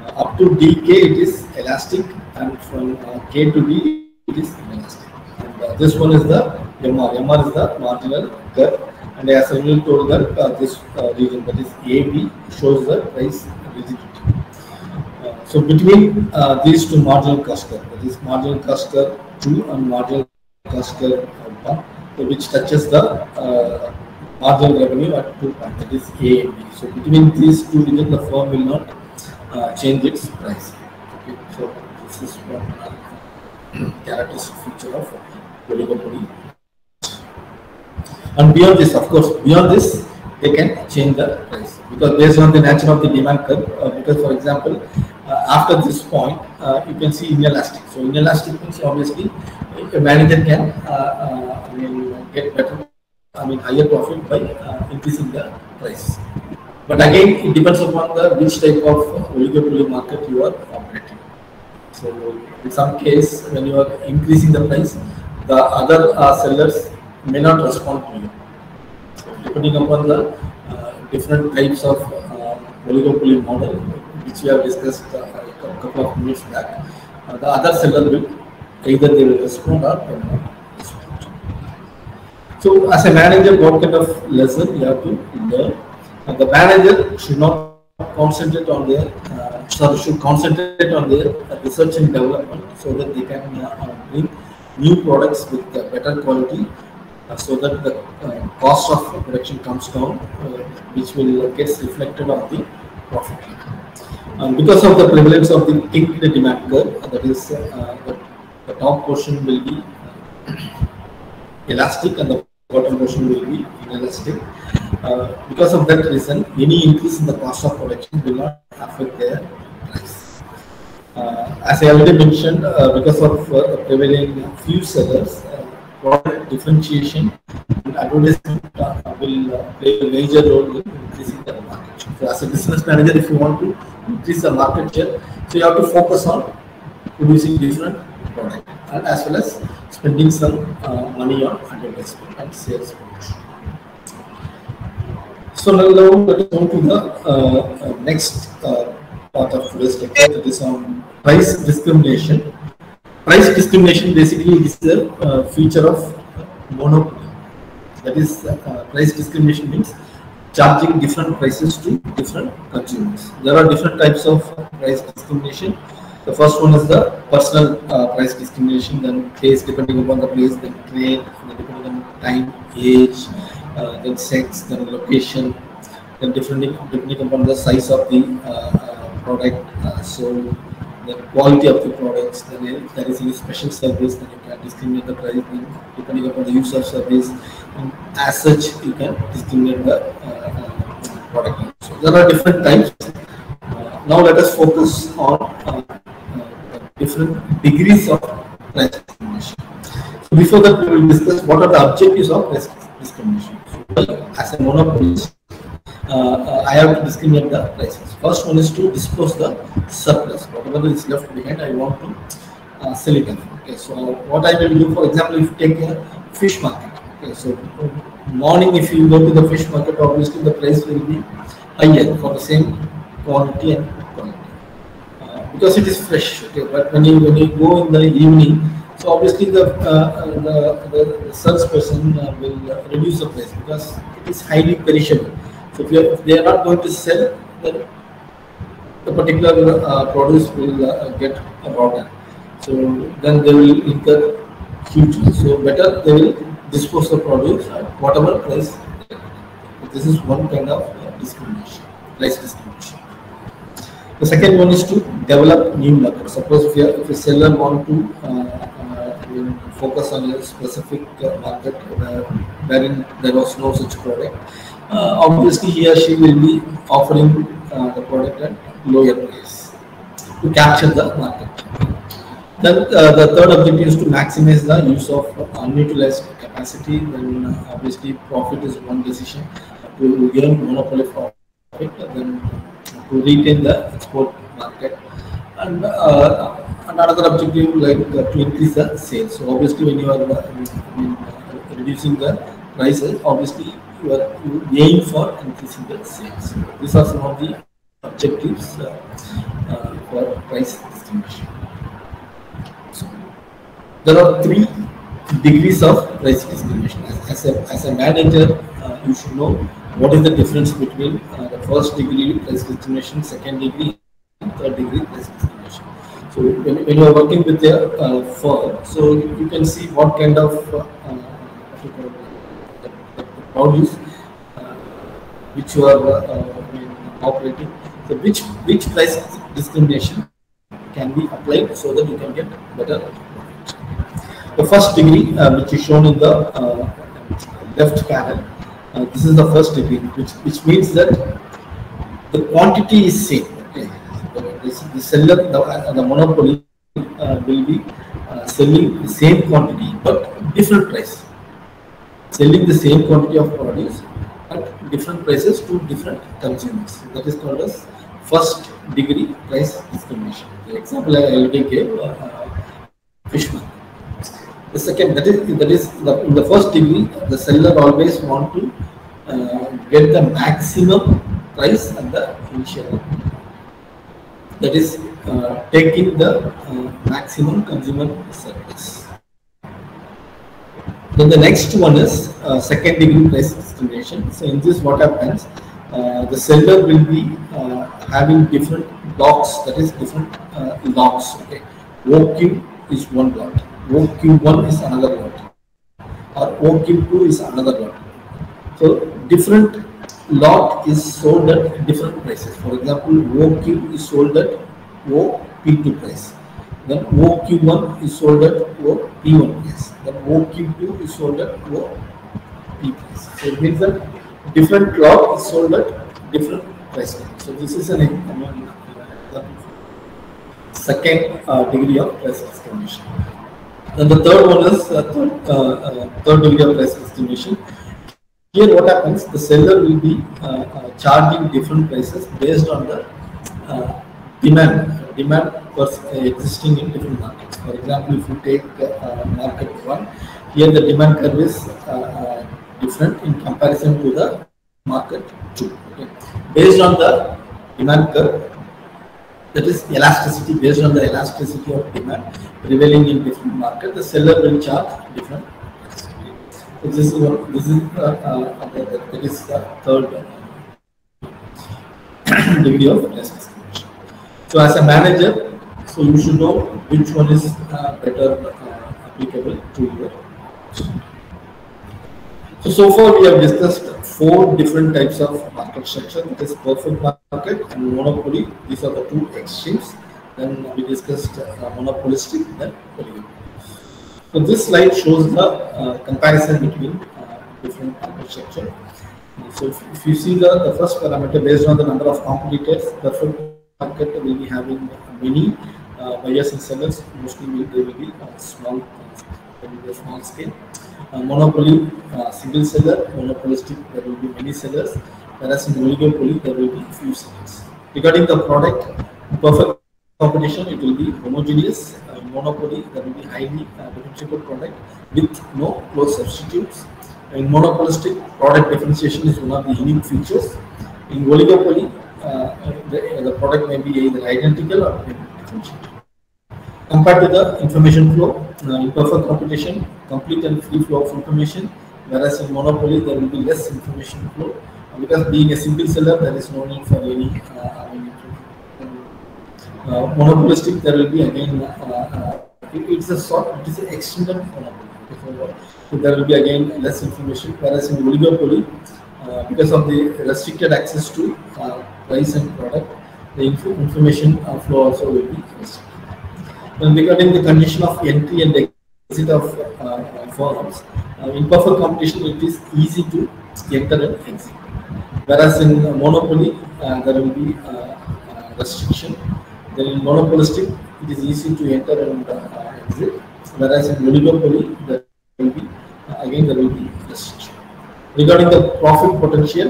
up to DK it is elastic, and from K to D it is inelastic. And This one is the MR. MR is the marginal curve, and as I told that this region, that is AB, shows the price rigidity. So between these two marginal cost curve, that is marginal cost curve 2 and marginal cost curve 1, which touches the marginal revenue at 2 points, that is A and B. So between these two regions, the firm will not change its price. Okay, so this is one characteristic feature of oligopoly. And beyond this, of course, beyond this, they can change the price because based on the nature of the demand curve. Because, for example, after this point, you can see inelastic. So inelastic means obviously a manager can get better, higher profit by increasing the price. But again, it depends upon the which type of oligopoly market you are operating. So in some case, when you are increasing the price, the other sellers may not respond to you. So depending upon the different types of oligopoly model, which we have discussed a couple of minutes back, the other seller will either they will respond or they will not respond. So as a manager, what kind of lesson you have to learn? The manager should not concentrate on their should concentrate on their research and development so that they can bring new products with better quality, so that the cost of production comes down, which will get reflected on the profit. Because of the prevalence of the ticked demand curve, that is the top portion will be elastic and the bottom portion will be inelastic. Because of that reason, any increase in the cost of production will not affect their price. As I already mentioned, because of prevailing few sellers, product differentiation and advertisement will play a major role in increasing the market share. So as a business manager, if you want to increase the market share, so you have to focus on producing different products and as well as spending some money on advertisement and sales promotion. So now let us go to the next part of today's lecture, that is on price discrimination. Price discrimination basically is the feature of monopoly. That is, price discrimination means charging different prices to different consumers. There are different types of price discrimination. The first one is the personal price discrimination, then case depending upon the place, then trade, then depending on time, age, then sex, then location, then depending upon the size of the product, so the quality of the products, then if there is any special service, then you can discriminate the price depending upon the use of service, and as such you can discriminate the product. So there are different types. Now let us focus on different degrees of price discrimination. So before that, we will discuss what are the objectives of price discrimination. So, as a monopolist, I have to discriminate the prices. First one is to dispose the surplus. Whatever is left behind, I want to sell it off. Okay, so what I will do, for example, if you take a fish market. Okay, so morning, if you go to the fish market, obviously the price will be higher for the same quantity and quality because it is fresh. Okay, but when you go in the evening, so obviously the salesperson will reduce the price because it is highly perishable. So if they are not going to sell, then the particular produce will get rotten. So then they will incur hugely. So better they will dispose the produce at whatever price. This is one kind of discrimination, price discrimination. The second one is to develop new markets. Suppose if a seller want to focus on a specific market wherein there was no such product, obviously he or she will be offering the product at lower price to capture the market. Then the third objective is to maximize the use of unutilized capacity. Then obviously profit is one decision, to gain monopoly profit, then to retain the export market, and another objective like to increase the sales. So obviously when you are reducing the prices, obviously you are aiming for increasing the sales. These are some of the objectives for price discrimination. So there are three degrees of price discrimination. As a manager, you should know what is the difference between the first degree price discrimination, second degree, and third degree price discrimination. So when you are working with a firm, so you can see what kind of the produce which you are operating. So which price discrimination can be applied so that you can get better. The first degree, which is shown in the left panel, this is the first degree, which means that the quantity is same. Okay. The seller, the monopoly will be selling the same quantity but different price. Selling the same quantity of produce at different prices to different consumers. That is called as first degree price discrimination. The example I already gave, fish market. The second, in the first degree, the seller always want to get the maximum price at the initial. That is taking the maximum consumer service. Then the next one is second degree price discrimination. So in this, what happens? The seller will be having different blocks, that is different lots. Okay, OQ is one lot, OQ1 is another lot, or OQ2 is another lot. So different lot is sold at different prices. For example, OQ is sold at OP2 price. Then OQ1 is sold at OP1 price. Then OQ2 is sold at OP price. So it means that different lot is sold at different price. So this is an second degree of price discrimination. Then the third one is third degree of price discrimination. Here what happens, the seller will be charging different prices based on the demand existing in different markets. For example, if you take market 1, here the demand curve is different in comparison to the market 2. Okay. Based on the demand curve, that is elasticity, based on the elasticity of demand prevailing in different markets, the seller will charge different prices. So this is the third degree of price discrimination. So as a manager, so you should know which one is better applicable to your student. So far we have discussed 4 different types of market structure. That is perfect market and monopoly. These are the 2 extremes. Then we discussed monopolistic, then oligopoly. So this slide shows the comparison between different market structure. So if you see the first parameter based on the number of competitors, perfect market will be having many buyers and sellers. Mostly they will be small scale. Monopoly, single seller. Monopolistic, there will be many sellers. Whereas in oligopoly, there will be few sellers. Regarding the product, perfect competition, it will be homogeneous. Monopoly, there will be highly differentiable product with no close substitutes. In monopolistic, product differentiation is one of the unique features. In oligopoly, the product may be either identical or differentiated. Compared to the information flow, in perfect competition, complete and free flow of information, whereas in monopoly there will be less information flow, because being a single seller there is no need for any monopolistic. There will be again it is an extended monopoly, so there will be again less information, whereas in oligopoly, because of the restricted access to price and product, the information flow also will be restricted. When regarding the condition of entry and exit of firms, in perfect competition it is easy to enter and exit, whereas in monopoly there will be restriction. Then in monopolistic it is easy to enter and exit, whereas in oligopoly there will be there will be restriction. Regarding the profit potential,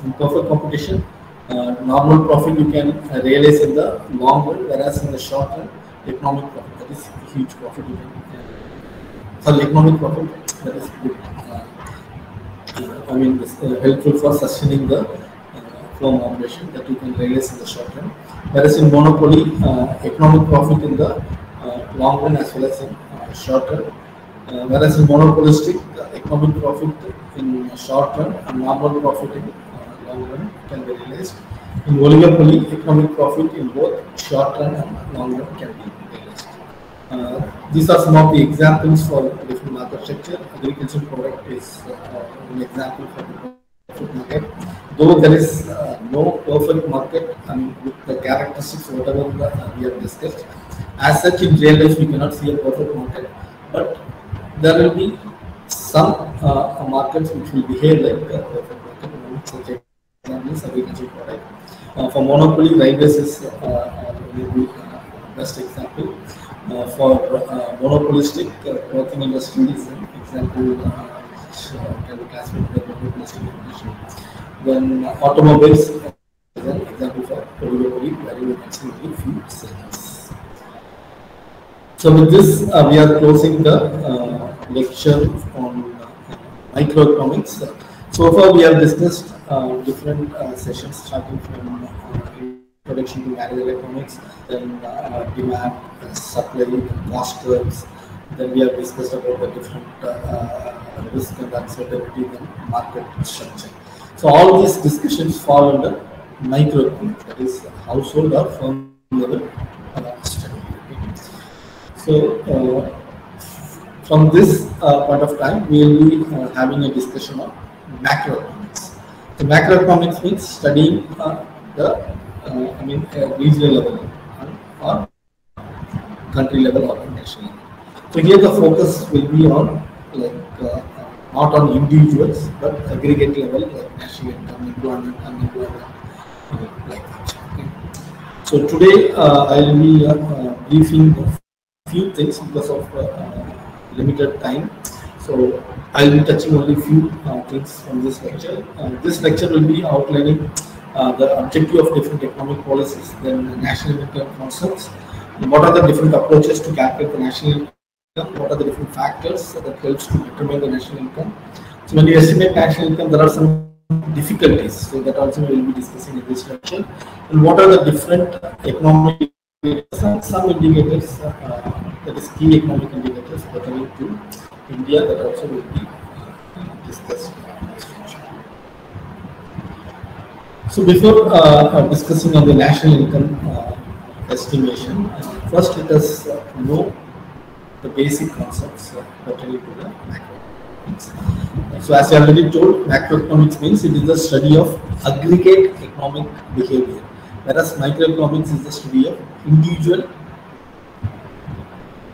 in perfect competition, normal profit you can realize in the long run, whereas in the short run, economic profit, that is huge profit you can economic profit, that is good. Helpful for sustaining the firm operation, that you can realize in the short run. Whereas in monopoly, economic profit in the long run as well as in short run, Whereas in monopolistic, economic profit in short run and normal profit in long run can be realized. In oligopoly, economic profit in both short run and long run can be realized. These are some of the examples for different market structure. Agricultural product is an example for the perfect market. Though there is no perfect market, and with the characteristics whatever we have discussed, as such in real life we cannot see a perfect market, but there will be some markets which will behave like a perfect market. Such examples agricultural product. For monopoly, railways is maybe best example. For monopolistic, clothing industry is an example can be classified as monopolistic industry. Then automobiles is an example for oligopoly, where you can see only few segments. So with this, we are closing the lecture on microeconomics. So far, we have discussed different sessions, starting from introduction to managerial economics, then demand, supply, cost curves. Then we have discussed about the different risk and uncertainty and market structure. So all these discussions fall under microeconomics, that is household or firm level study. So from this point of time, we will be having a discussion on macroeconomics. So macroeconomics means studying the regional level or country level or national level. So here the focus will be on not on individuals but aggregate level, like national income, employment, unemployment, like that. Okay. So today I will be briefing a few things because of limited time. So I will be touching only few things from this lecture. This lecture will be outlining the objective of different economic policies, then national income concepts, what are the different approaches to calculate the national income, what are the different factors that helps to determine the national income. So when you estimate national income, there are some difficulties, so that also we will be discussing in this lecture. And what are the different economic indicators and some indicators, that is key economic indicators pertaining to India, that also will be discussed in this lecture. So before discussing on the national income estimation, first let us know the basic concepts pertaining to the macroeconomics. So as I already told, macroeconomics means it is the study of aggregate economic behavior, whereas microeconomics is the study of individual,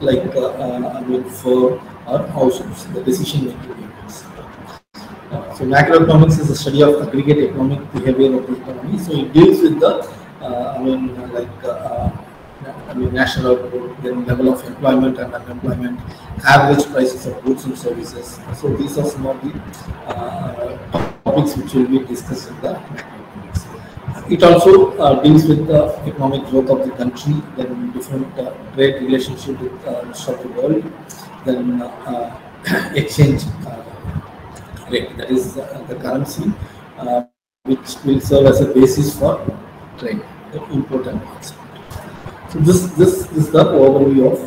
like firm or households, the decision making units. So macroeconomics is the study of aggregate economic behavior of the economy. So it deals with the national output, then level of employment and unemployment, average prices of goods and services. So these are some of the topics which will be discussed in the macroeconomics. It also deals with the economic growth of the country, then different trade relationship with the rest of the world, then exchange rate, that is the currency, which will serve as a basis for trade, import and export. So this is the overview of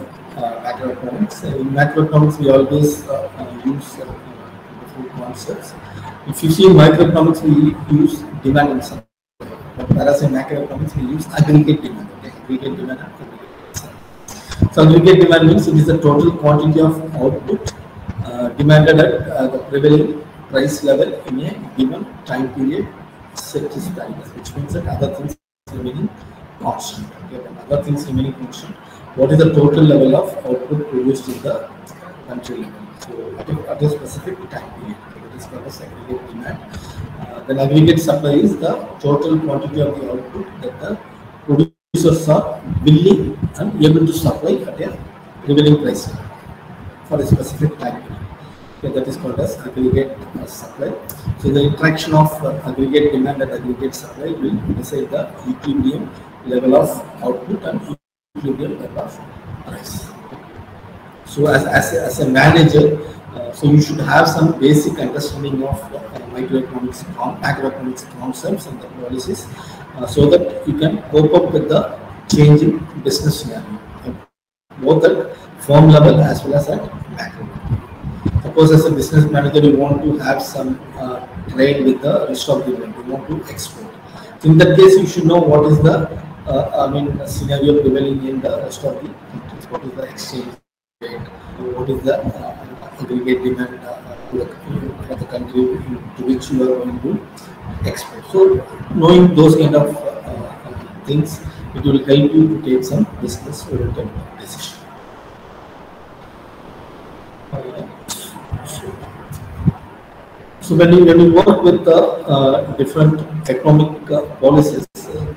macroeconomics. In macroeconomics, we always use different concepts. If you see in microeconomics, we use demand and supply, whereas in macroeconomics, we use aggregate demand. Okay? Aggregate demand and aggregate supply. So aggregate demand means it is the total quantity of output demanded at the prevailing price level in a given time period set to standards, which means that other things remaining constant. Okay, when other things remaining constant, what is the total level of output produced in the country level? So at a specific time period, that is called as aggregate demand. Then aggregate supply is the total quantity of the output that the producers are willing and able to supply at a prevailing price level for a specific time period. Okay, that is called as aggregate supply. So the interaction of aggregate demand and aggregate supply will decide the equilibrium level of output and equilibrium level of price. So as a manager, so you should have some basic understanding of macroeconomics concepts and the policies, so that you can cope up with the changing business scenario, both at firm level as well as at macro level. suppose as a business manager, you want to have some trade with the rest of the world. You want to export. So in that case, you should know what is the scenario prevailing in the rest of the countries. What is the exchange rate? What is the aggregate demand for the country to which you are going to export? So knowing those kind of things, it will help you to take some business-oriented decision. So when you work with different economic policies,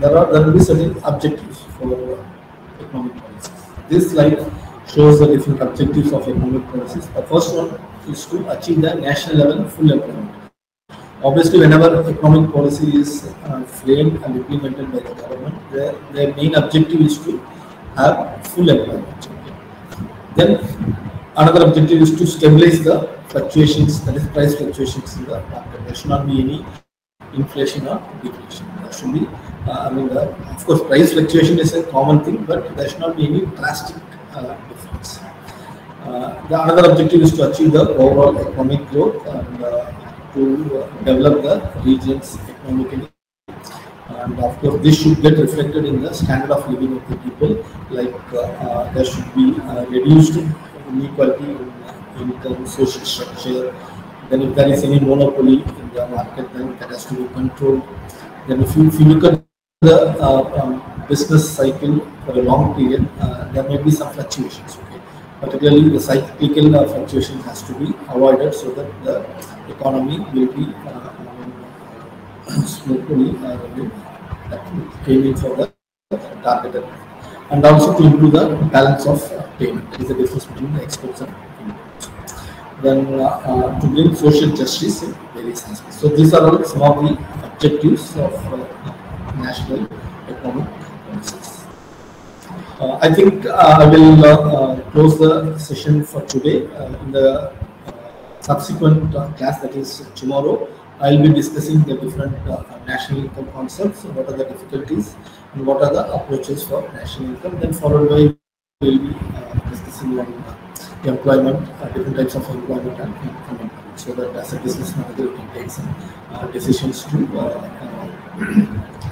there will be certain objectives for economic policies. This slide shows the different objectives of economic policies. The first one is to achieve the national level full employment. Obviously, whenever economic policy is framed and implemented by the government, their main objective is to have full employment. Then another objective is to stabilize the fluctuations, that is price fluctuations in the market. There should not be any inflation or deflation. There should be, of course, price fluctuation is a common thing, but there should not be any drastic difference. The another objective is to achieve the overall economic growth and to develop the regions economically. And of course, this should get reflected in the standard of living of the people. Like there should be reduced inequality in income, social structure. Then if there is any monopoly in the market, then that has to be controlled. Then if you look at the business cycle for a long period, there may be some fluctuations. Okay, particularly the cyclical fluctuation has to be avoided so that the economy will be smoothly aiming for the targeted, and also to improve the balance of payment. That is the difference between the exports and imports. Then to bring social justice in various aspects. So these are all some of the objectives of national economic policies. I think I will close the session for today. In the subsequent class, that is tomorrow, I will be discussing the different national income concepts, what are the difficulties and what are the approaches for national income. Then followed by we will be discussing on employment, different types of employment and unemployment, so that as a business manager you can take some decisions to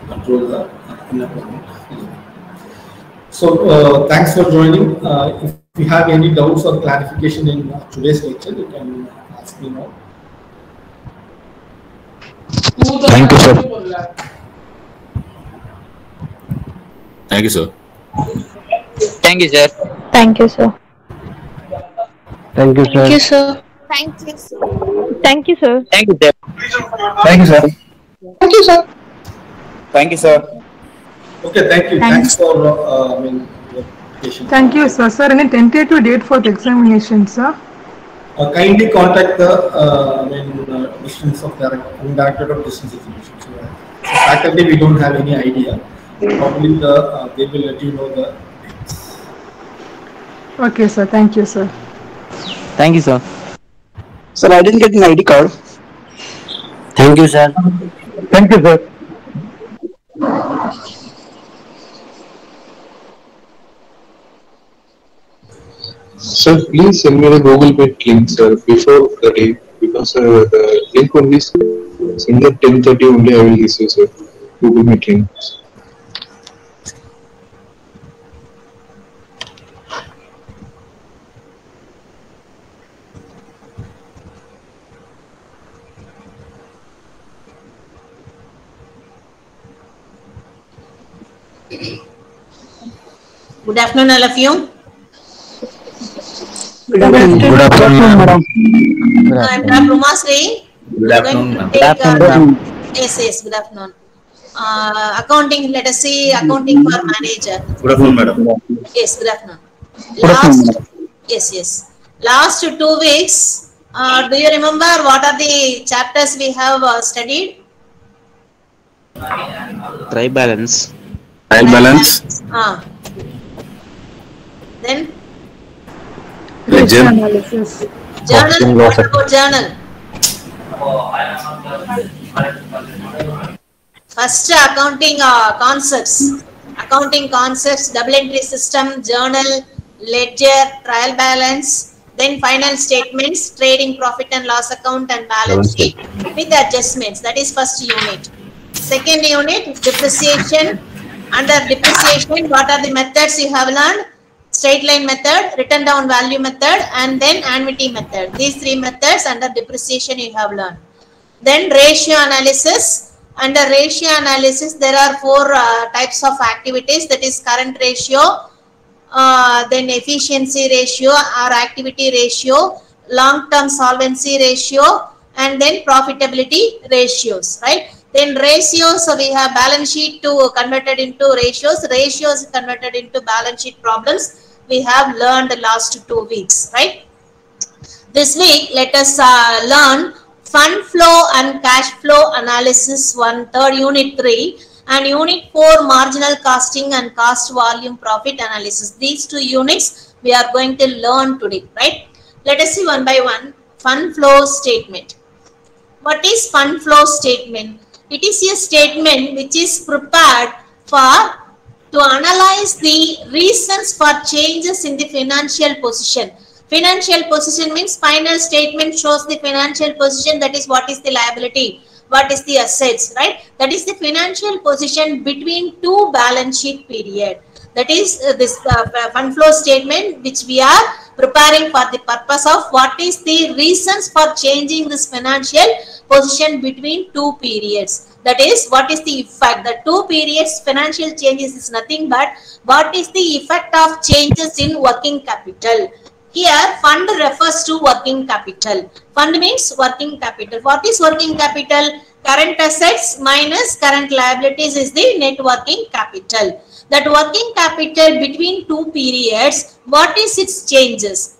control the unemployment level. So thanks for joining. If you have any doubts or clarification in today's lecture, you can ask me now. Thank you, sir. Thank you, sir. Thank you, sir. Thank you, sir. Thank you, sir. Thank you, sir. Thank you, sir. Thank you, sir. Thank you, sir. Thank you, sir. Thank you, sir. Thank you, sir. Okay, thank you. Thanks for your patience. Thank you, sir. Sir, any tentative date for the examination, sir? Kindly contact the distance of Directorate of Distance Examination. So, faculty, we don't have any idea. Probably they will let you know the dates. Okay, sir. Thank you, sir. Thank you, sir. Sir, I didn't get an ID card. Thank you, sir. Thank you, sir. Sir, please send me the Google Meet link, sir, before the day, because the link only is in the 10:30 only. I will receive, sir. Google Meet link. Good afternoon, all of you. Good afternoon, madam. I am Dr.Umasri. Good afternoon, ma'am. Good afternoon. Yes, good afternoon. Accounting, let us see accounting for manager. Good afternoon, madam. Yes, good afternoon. Good afternoon, madam. Yes. Last 2 weeks, do you remember what are the chapters we have studied? Trial balance. Trial balance. Then? Ledger analysis. Journal. What about journal? First, accounting concepts. Accounting concepts, double entry system, journal, ledger, trial balance, Then final statements, trading profit and loss account and balance sheet with adjustments. That is first unit. Second unit, depreciation. Under depreciation, what are the methods you have learned? Straight line method, written down value method, and then annuity method. These three methods under depreciation you have learned. Then ratio analysis. Under ratio analysis, there are four types of activities. That is current ratio, then efficiency ratio or activity ratio, long-term solvency ratio, and then profitability ratios, right? Then ratios, so we have balance sheet to converted into ratios, ratios converted into balance sheet problems. We have learned the last 2 weeks, right? This week, let us learn fund flow and cash flow analysis 1, third unit 3, and unit 4 marginal costing and cost volume profit analysis. These 2 units we are going to learn today, right? Let us see one by one. Fund flow statement. What is fund flow statement? It is a statement which is prepared to analyze the reasons for changes in the financial position. Financial position means final statement shows the financial position, that is what is the liability, what is the assets, right? That is the financial position between 2 balance sheet period. That is this fund flow statement which we are preparing for the purpose of what is the reasons for changing this financial position between 2 periods. That is what is the effect. The 2 periods financial changes is nothing but what is the effect of changes in working capital. Here fund refers to working capital. Fund means working capital. What is working capital? Current assets minus current liabilities is the net working capital. That working capital between 2 periods, what is its changes?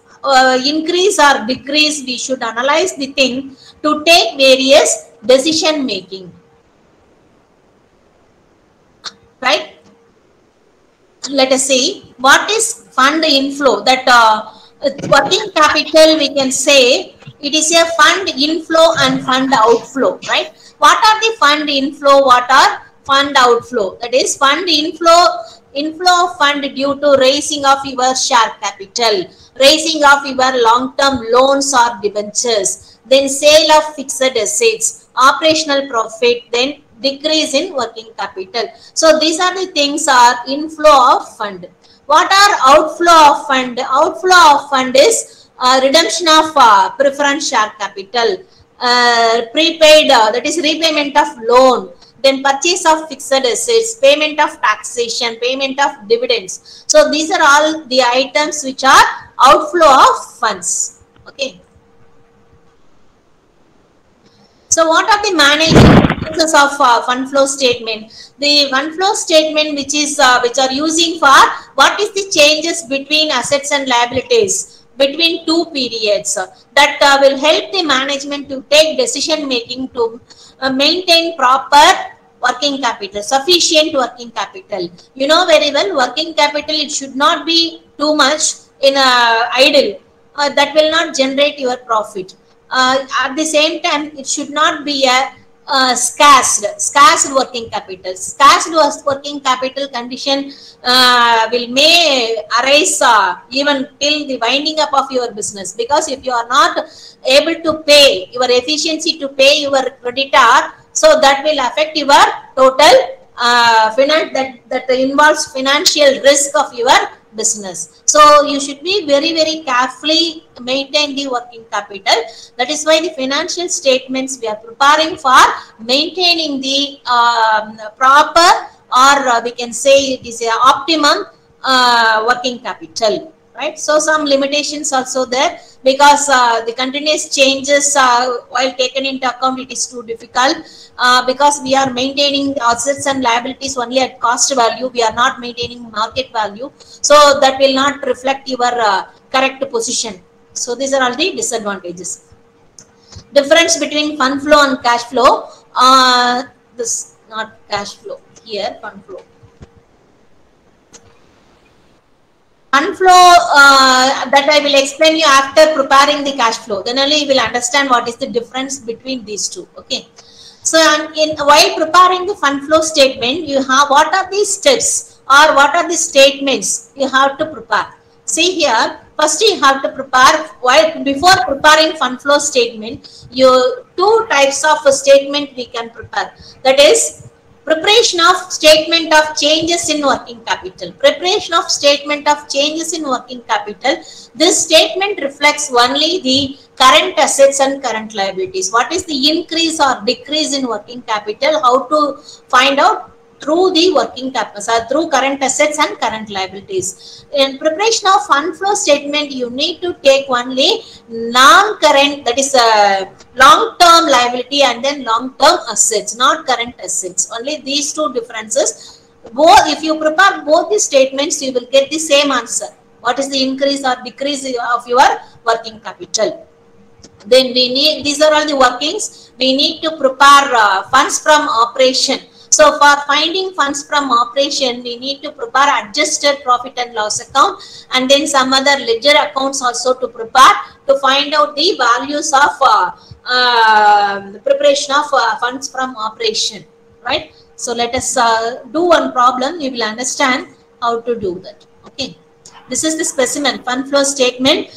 Increase or decrease, we should analyze the thing to take various decision making. Right? Let us see what is fund inflow. That working capital, we can say it is a fund inflow and fund outflow, right? What are the fund inflow? What are fund outflow? That is fund inflow of fund due to raising of your share capital, raising of your long-term loans or debentures, then sale of fixed assets, operational profit, then decrease in working capital. So these are the things are inflow of fund. What are outflow of fund? Outflow of fund is redemption of preference share capital, prepaid, that is repayment of loan, then purchase of fixed assets, payment of taxation, payment of dividends. So these are all the items which are outflow of funds. Okay. So what are the management purposes of fund flow statement? The fund flow statement which are using for what is the changes between assets and liabilities between 2 periods that will help the management to take decision making to maintain proper working capital, sufficient working capital. You know very well, working capital, it should not be too much in idle. That will not generate your profit. At the same time, it should not be a scarce working capital. Scarce working capital condition may arise even till the winding up of your business, because if you are not able to pay your efficiency to pay your creditor, so that will affect your total that involves financial risk of your business. So you should be very carefully maintain the working capital. That is why the financial statements we are preparing for maintaining the proper, or we can say it is a optimum working capital, right? So some limitations also there, because the continuous changes while taken into account, it is too difficult, because we are maintaining assets and liabilities only at cost value. We are not maintaining market value, so that will not reflect your correct position. So these are all the disadvantages. Difference between fund flow and cash flow. This not cash flow, here fund flow. Fund flow that I will explain you after preparing the cash flow. Then only you will understand what is the difference between these two. Okay. So while preparing the fund flow statement, you have what are the steps or what are the statements you have to prepare. See here, First, you have to prepare, before preparing fund flow statement, two types of statement we can prepare. That is, preparation of statement of changes in working capital. Preparation of statement of changes in working capital. This statement reflects only the current assets and current liabilities. What is the increase or decrease in working capital? How to find out? Through the working capital, through current assets and current liabilities. In preparation of fund flow statement, you need to take only non-current, that is long-term liability and then long-term assets, not current assets. Only these two differences. Both, if you prepare both the statements, you will get the same answer. What is the increase or decrease of your working capital? Then we need, these are all the workings. We need to prepare funds from operation. So for finding funds from operation, we need to prepare adjusted profit and loss account and then some other ledger accounts also to prepare to find out the values of preparation of funds from operation, right? So let us do one problem. You will understand how to do that. Okay. This is the specimen fund flow statement.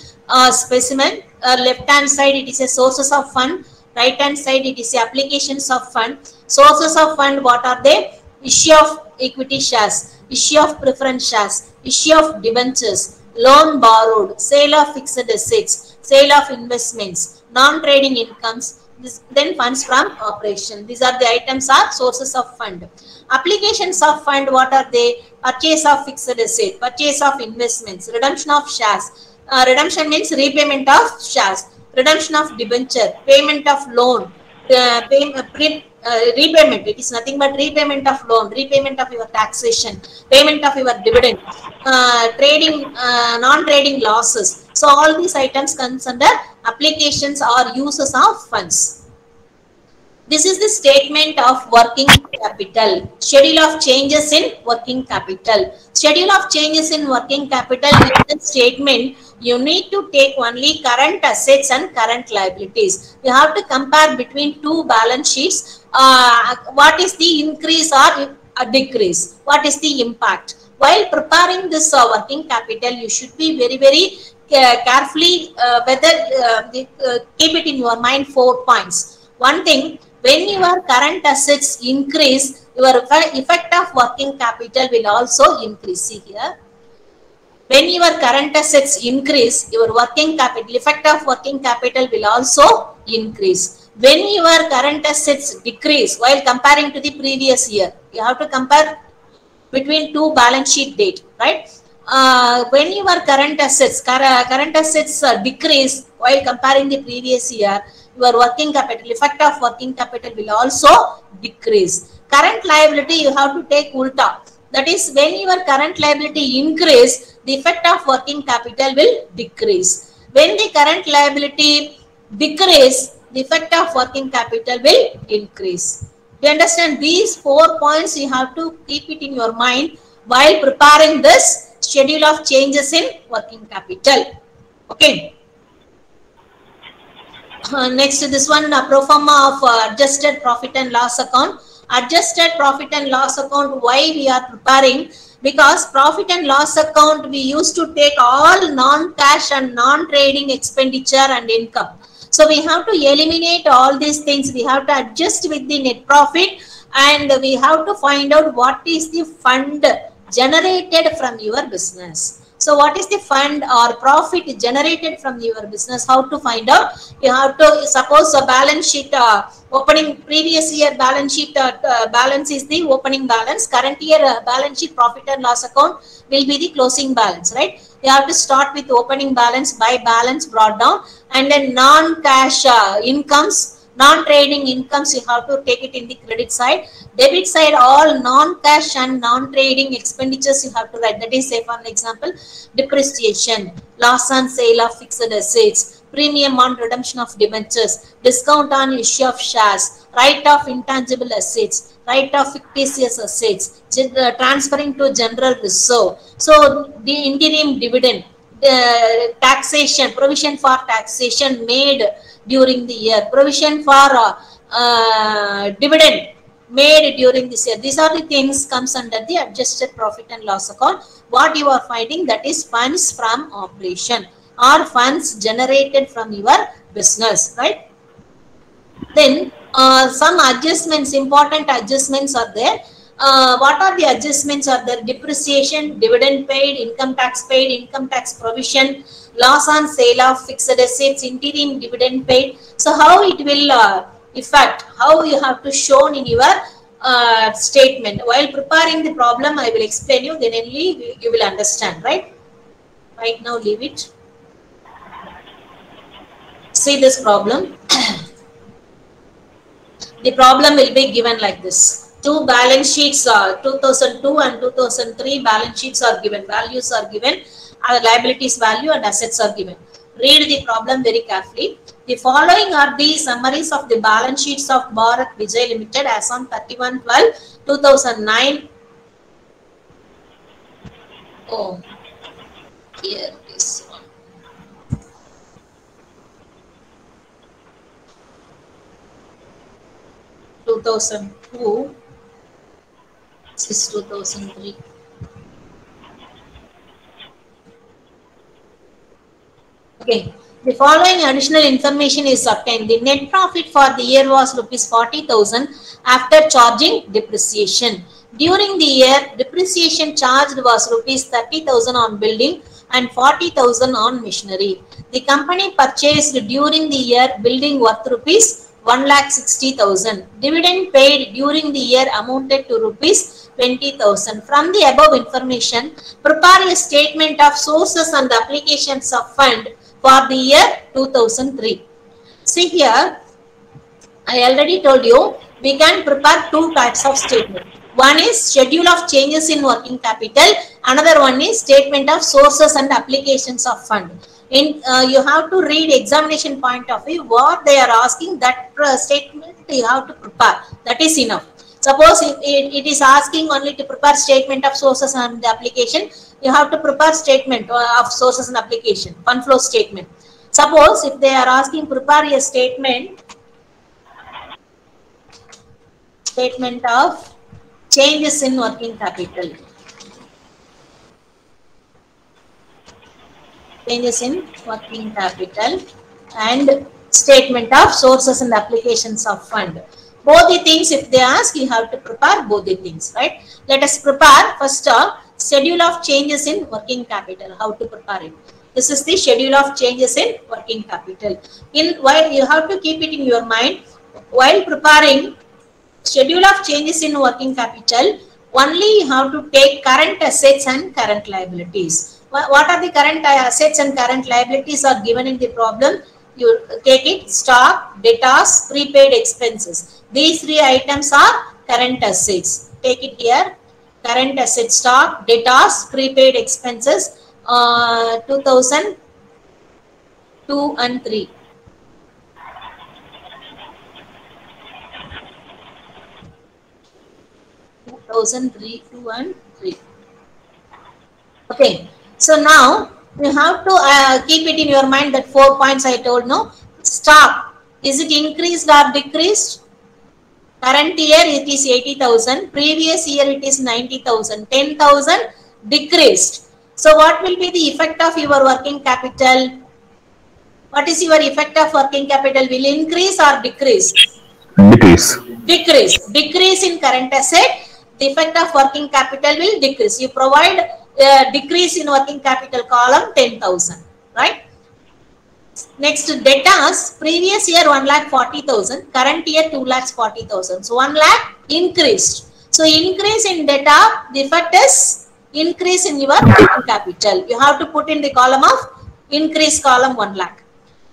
Specimen, left hand side it is a sources of fund. Right hand side it is applications of fund. Sources of fund, what are they? Issue of equity shares, issue of preference shares, issue of debentures, loan borrowed, sale of fixed assets, sale of investments, non-trading incomes, then funds from operation. These are the items are sources of fund. Applications of fund, what are they? Purchase of fixed asset, purchase of investments, redemption of shares. Redemption means repayment of shares. Redemption of debenture, payment of loan, repayment, it is nothing but repayment of loan, repayment of your taxation, payment of your dividend, trading, non-trading losses. So all these items comes under applications or uses of funds. This is the statement of working capital. Schedule of changes in working capital. Schedule of changes in working capital with the statement, you need to take only current assets and current liabilities. You have to compare between two balance sheets. What is the increase or a decrease? What is the impact? While preparing this working capital, you should be very, very carefully keep it in your mind 4 points. One thing, when your current assets increase, your effect of working capital will also increase. See here. When your current assets increase, your working capital, effect of working capital will also increase. When your current assets decrease, while comparing to the previous year, you have to compare between two balance sheet date, right? When your current assets decrease while comparing the previous year, your working capital, effect of working capital will also decrease. Current liability, you have to take ulta. That is, when your current liability increase, the effect of working capital will decrease. When the current liability decrease, the effect of working capital will increase. Do you understand? These 4 points you have to keep it in your mind while preparing this schedule of changes in working capital. Okay. Next, this one, pro forma of adjusted profit and loss account. Adjusted profit and loss account, why we are preparing? Because profit and loss account, we used to take all non-cash and non-trading expenditure and income. So we have to eliminate all these things. We have to adjust with the net profit and we have to find out what is the fund generated from your business. So what is the fund or profit generated from your business? How to find out? You have to suppose a balance sheet opening previous year balance sheet balance is the opening balance. Current year balance sheet profit and loss account will be the closing balance, right? You have to start with opening balance by balance brought down and then non-cash incomes. Non-trading incomes, you have to take it in the credit side. Debit side, all non-cash and non-trading expenditures you have to write. That is, say for an example, depreciation, loss on sale of fixed assets, premium on redemption of debentures, discount on issue of shares, write-off intangible assets, write-off fictitious assets, transferring to general reserve. So the interim dividend, taxation, provision for taxation made during the year, provision for dividend made during this year. These are the things comes under the adjusted profit and loss account. What you are finding, that is funds from operation or funds generated from your business, right? Then some adjustments, important adjustments are there. What are the adjustments are there? Depreciation, dividend paid, income tax provision, loss on sale of fixed assets, interim dividend paid. So how it will affect, how you have to shown in your statement. While preparing the problem, I will explain you, then only you will understand, right? Right now leave it. See this problem. The problem will be given like this. Two balance sheets, 2002 and 2003 balance sheets are given. Values are given. Liabilities value and assets are given. Read the problem very carefully. The following are the summaries of the balance sheets of Bharat Vijay Limited as on 31/12/2009. Oh, here is one. (2002). This is 2003. Okay. The following additional information is obtained. The net profit for the year was ₹40,000 after charging depreciation. During the year, depreciation charged was ₹30,000 on building and 40,000 on machinery. The company purchased during the year building worth ₹1,60,000. Dividend paid during the year amounted to ₹20,000. From the above information, prepare a statement of sources and applications of fund for the year 2003. See here, I already told you, we can prepare two types of statement. One is schedule of changes in working capital. Another one is statement of sources and applications of fund. You have to read examination point of view, what they are asking, that statement you have to prepare. That is enough. Suppose it is asking only to prepare statement of sources and application, you have to prepare statement of sources and application, fund flow statement. Suppose if they are asking prepare a statement of changes in working capital. Changes in working capital and statement of sources and applications of fund. Both the things, if they ask, you have to prepare both the things, right? Let us prepare first schedule of changes in working capital. How to prepare it? This is the schedule of changes in working capital. While you have to keep it in your mind, while preparing schedule of changes in working capital, only you have to take current assets and current liabilities. What are the current assets and current liabilities are given in the problem? You take it: stock, debtors, prepaid expenses. These three items are current assets. Take it here: current assets, stock, debtors, prepaid expenses. 2002 and 3. Okay, so now you have to keep it in your mind that 4 points I told. No, stock, is it increased or decreased? Current year it is 80,000, previous year it is 90,000, 10,000 decreased. So what will be the effect of your working capital? What is your effect of working capital? Will increase or decrease? Decrease. Decrease. Decrease in current asset. The effect of working capital will decrease. You provide decrease in working capital column 10,000, right? Next, debtors, previous year 1,40,000, current year 2,40,000. So 1 lakh increased. So increase in debtor, the effect is increase in your working capital. You have to put in the column of increase column 1 lakh.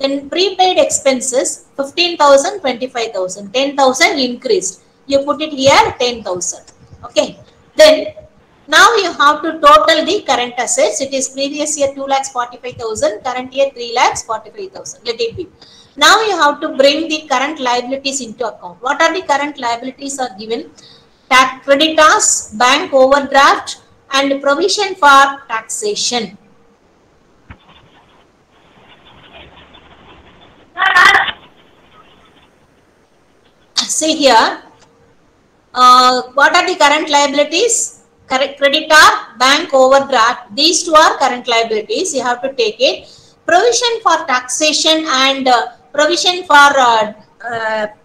Then prepaid expenses 15,000, 25,000, 10,000 increased. You put it here 10,000. Okay. Then now you have to total the current assets. It is previous year 2,45,000, current year 3,45,000. Let it be. Now you have to bring the current liabilities into account. What are the current liabilities are given? Tax creditors, bank overdraft, and provision for taxation. See here, What are the current liabilities? Creditor, bank overdraft. These two are current liabilities. You have to take it. Provision for taxation and provision for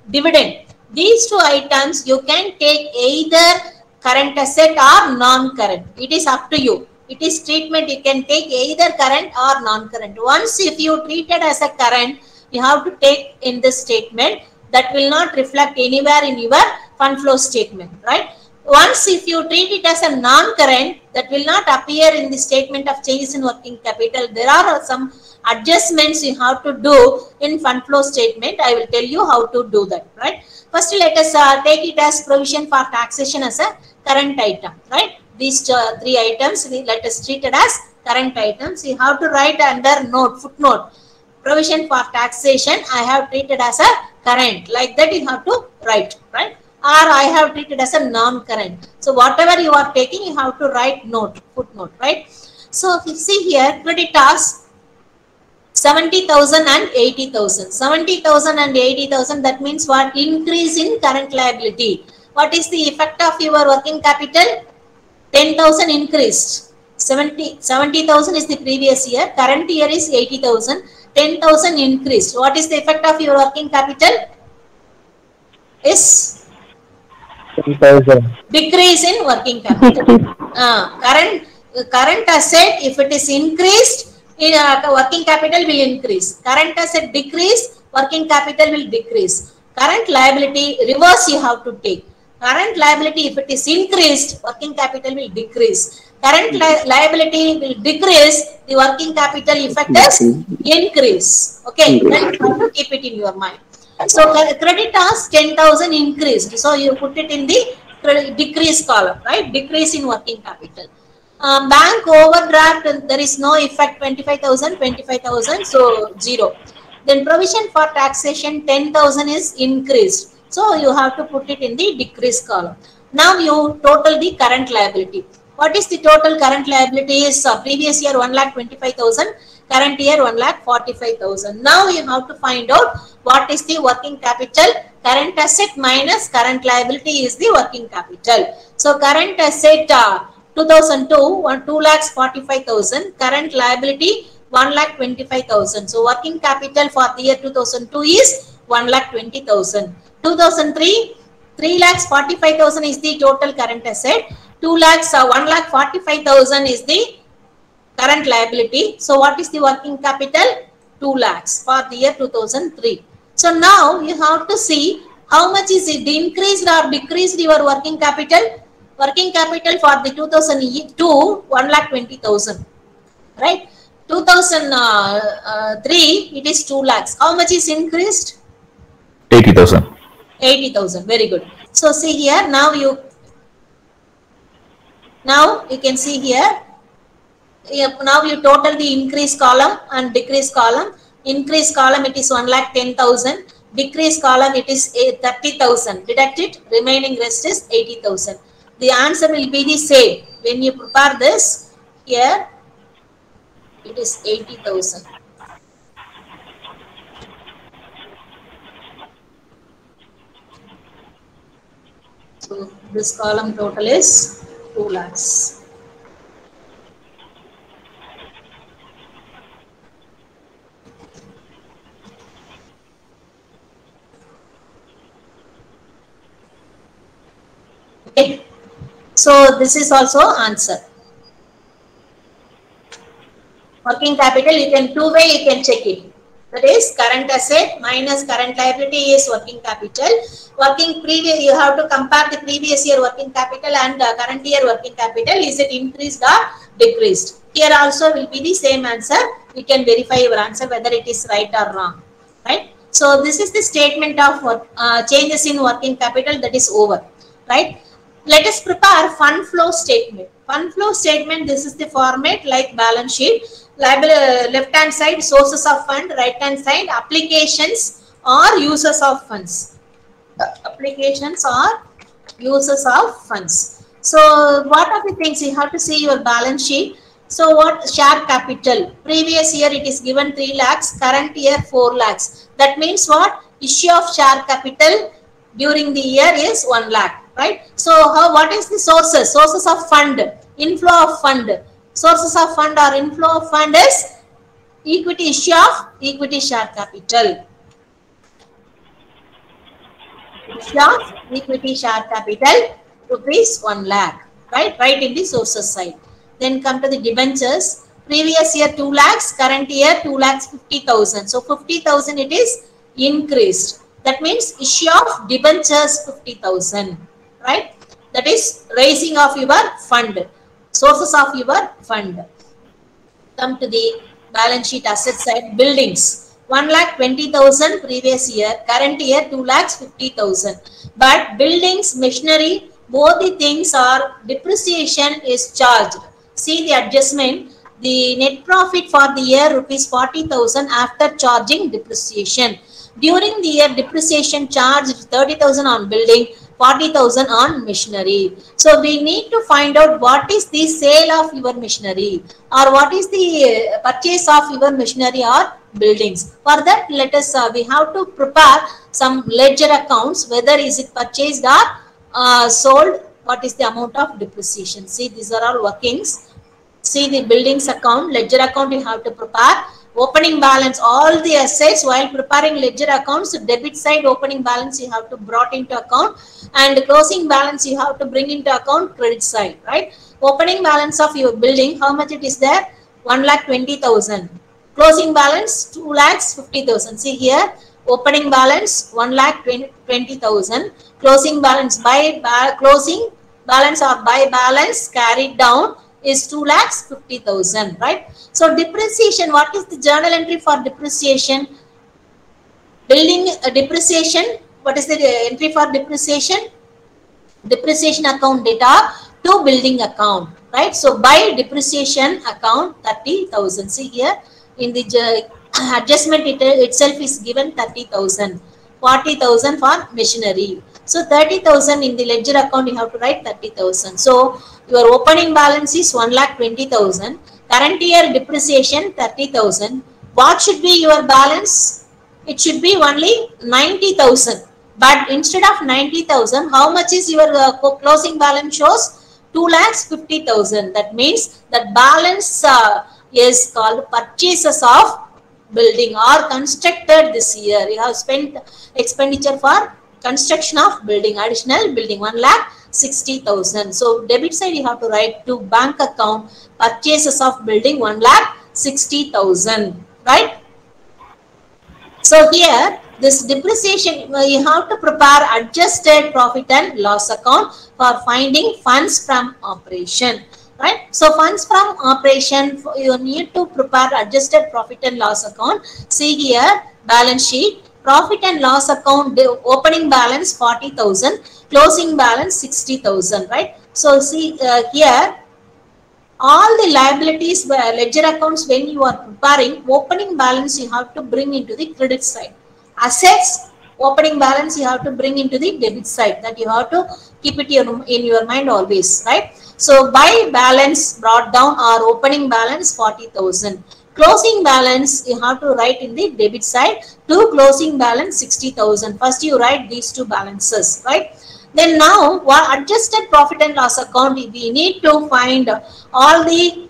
dividend. These two items you can take either current asset or non-current. It is up to you. It is treatment. You can take either current or non-current. Once if you treat it as a current, you have to take in this statement. That will not reflect anywhere in your fund flow statement, right? Once if you treat it as a non-current, that will not appear in the statement of changes in working capital. There are some adjustments you have to do in fund flow statement. I will tell you how to do that, right? First, let us take it as provision for taxation as a current item, right? These three items, let us treat it as current items. You have to write under note, footnote. Provision for taxation, I have treated as a current. Like that you have to write, right? Or I have treated as a non-current. So whatever you are taking, you have to write note, footnote, right? So if you see here, creditors 70,000 and 80,000. 70,000 and 80,000, that means what? Increase in current liability. What is the effect of your working capital? 10,000 increased. 70,000 is the previous year. Current year is 80,000. 10,000 increased. What is the effect of your working capital? Is 10,000. decrease in working capital. Current asset, if it is increased, in working capital will increase. Current asset decrease, working capital will decrease. Current liability, reverse you have to take. Current liability, if it is increased, working capital will decrease. Current liability will decrease, the working capital effect is increase. Okay, then you have to keep it in your mind. So creditors 10,000 increased. So you put it in the decrease column, right? Decrease in working capital. Bank overdraft, there is no effect. 25,000, 25,000, so 0. Then provision for taxation 10,000 is increased. So you have to put it in the decrease column. Now you total the current liability. What is the total current liability? Is previous year 1,25,000, current year 1,45,000. Now you have to find out what is the working capital. Current asset minus current liability is the working capital. So current asset 2002, 2,45,000. Current liability 1,25,000. So working capital for the year 2002 is 1,20,000. 2003, 3,45,000 is the total current asset. 1,45,000 is the current liability. So what is the working capital? 2 lakhs for the year 2003. So now you have to see how much is it increased or decreased your working capital. Working capital for the 2002, 1,20,000, right? 2003, it is 2 lakhs. How much is increased? 80,000. 80,000. Very good. So see here, now you can see here. Now you total the increase column and decrease column. Increase column it is 1,10,000. Decrease column it is 30,000. Deduct it. Remaining rest is 80,000. The answer will be the same. When you prepare this, here it is 80,000. So this column total is 2 lakhs. Okay. So this is also answer. Working capital, you can two way you can check it. That is current asset minus current liability is working capital. You have to compare the previous year working capital and current year working capital. Is it increased or decreased? Here also will be the same answer. You can verify your answer whether it is right or wrong. Right? So this is the statement of changes in working capital, that is over. Right? Let us prepare fund flow statement. Fund flow statement, this is the format like balance sheet. Left hand side sources of fund, right hand side applications or uses of funds. Applications or uses of funds. So what are the things you have to see your balance sheet? So what share capital? Previous year it is given 3 lakhs, current year 4 lakhs. That means what? Issue of share capital during the year is 1 lakh. right? So what is the sources? Sources of fund, inflow of fund. Sources of fund or inflow of fund is equity issue of equity share capital. Issue of equity share capital rupees 1 lakh, right in the sources side. Then come to the debentures. Previous year 2 lakhs, current year 2 lakhs 50,000. So 50,000 it is increased. That means issue of debentures 50,000, right? That is raising of your fund, sources of your fund. Come to the balance sheet asset side. Buildings 1,20,000 previous year, current year 2,50,000. But buildings, machinery, both the things are depreciation is charged. See the adjustment. The net profit for the year rupees 40,000 after charging depreciation. During the year, depreciation charged 30,000 on building, 40,000 on machinery. So we need to find out what is the sale of your machinery or what is the purchase of your machinery or buildings. For that, let us we have to prepare some ledger accounts, whether is it purchased or sold, what is the amount of depreciation. See, these are all workings. See the buildings account, ledger account you have to prepare. Opening balance, all the assets. While preparing ledger accounts, debit side opening balance you have to brought into account, and closing balance you have to bring into account credit side, right? Opening balance of your building, how much it is there? 1,20,000. Closing balance 2,50,000. See here, opening balance 1,20,000. Closing balance closing balance or by balance carried down is 2,50,000, right? So depreciation, what is the journal entry for depreciation? Building depreciation, what is the entry for depreciation? Depreciation account data to building account, right? So by depreciation account 30,000. See here in the adjustment itself is given 30,000, 40,000 for machinery. So 30,000 in the ledger account you have to write 30,000. So your opening balance is 1,20,000. Current year depreciation 30,000. What should be your balance? It should be only 90,000. But instead of 90,000, how much is your closing balance shows? 2,50,000. That means that balance is called purchases of building or constructed this year. You have spent expenditure for construction of building, additional building 1,60,000. So debit side you have to write to bank account purchases of building 1,60,000, right? So here this depreciation you have to prepare adjusted profit and loss account for finding funds from operation, right? So funds from operation you need to prepare adjusted profit and loss account. See here balance sheet. Profit and loss account, the opening balance 40,000, closing balance 60,000, right? So see here, all the liabilities, ledger accounts, when you are preparing, opening balance you have to bring into the credit side. Assets, opening balance you have to bring into the debit side. That you have to keep it in your mind always, right? So by balance brought down our opening balance 40,000. Closing balance you have to write in the debit side to closing balance 60,000. First you write these two balances, right? Then now what adjusted profit and loss account, we need to find all the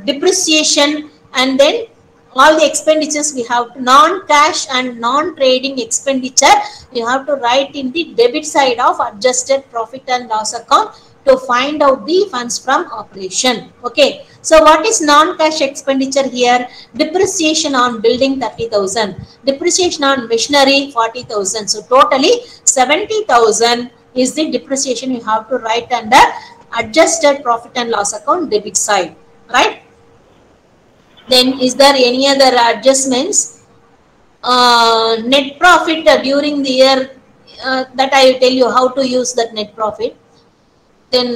depreciation and then all the expenditures we have non-cash and non-trading expenditure you have to write in the debit side of adjusted profit and loss account to find out the funds from operation. Okay. So what is non-cash expenditure here? Depreciation on building 30,000, depreciation on machinery 40,000. So totally 70,000 is the depreciation you have to write under adjusted profit and loss account debit side, right? Then is there any other adjustments? Net profit during the year, that I will tell you how to use that net profit. Then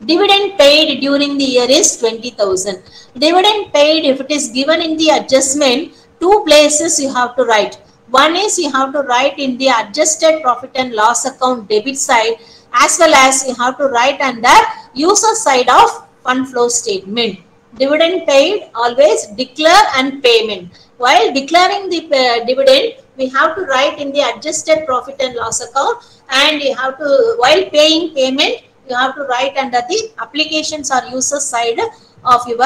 dividend paid during the year is 20,000. Dividend paid, if it is given in the adjustment, two places you have to write. One is you have to write in the adjusted profit and loss account debit side, as well as you have to write under user side of fund flow statement. Dividend paid, always declare and payment. While declaring the dividend, we have to write in the adjusted profit and loss account, and you have to, while paying payment, you have to write under the applications or user side of your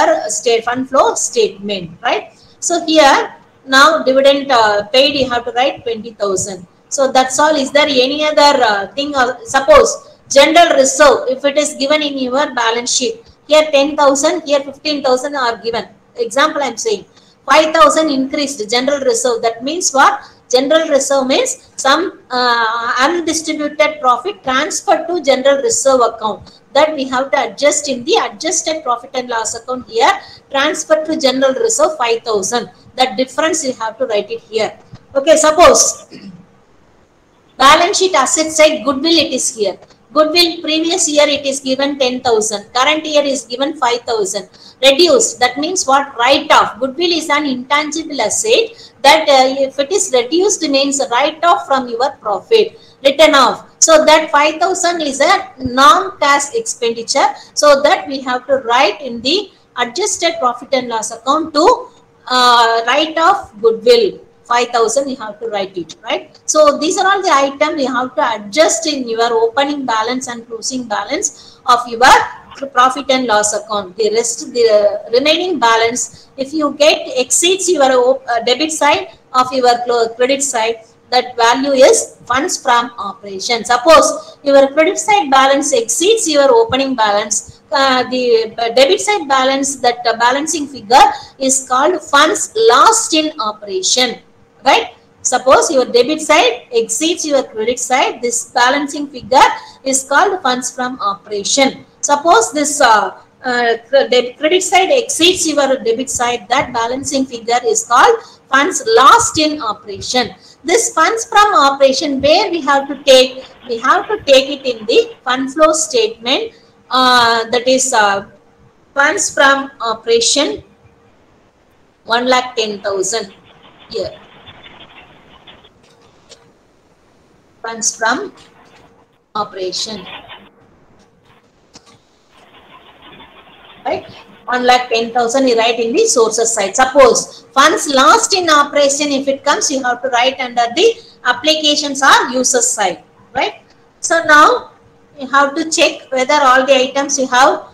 fund flow statement, right? So here now dividend paid, you have to write 20,000. So that's all. Is there any other thing? Suppose general reserve, if it is given in your balance sheet, here 10,000, here 15,000 are given. Example I am saying 5,000 increased general reserve. That means what? General reserve means some undistributed profit transferred to general reserve account, that we have to adjust in the adjusted profit and loss account here. Transfer to general reserve 5,000. That difference you have to write it here. Okay, suppose balance sheet asset side goodwill, it is here. Goodwill previous year it is given 10,000. Current year is given 5,000. Reduced. That means what? Write off. Goodwill is an intangible asset that if it is reduced means write off from your profit. Written off. So that 5,000 is a non-cash expenditure. So that we have to write in the adjusted profit and loss account to write off goodwill. 5,000 you have to write it, right? So these are all the items you have to adjust in your opening balance and closing balance of your profit and loss account. The rest, the remaining balance, if you get exceeds your debit side of your credit side, that value is funds from operation. Suppose your credit side balance exceeds your opening balance, the debit side balance, that balancing figure is called funds lost in operation, right? Suppose your debit side exceeds your credit side, this balancing figure is called funds from operation. Suppose this credit side exceeds your debit side, that balancing figure is called funds lost in operation. This funds from operation, where we have to take? We have to take it in the fund flow statement, that is funds from operation 1,10,000 here. Funds from operation, right? 1,10,000 you write in the sources side. Suppose funds lost in operation, if it comes, you have to write under the applications or users side, right? So now you have to check whether all the items you have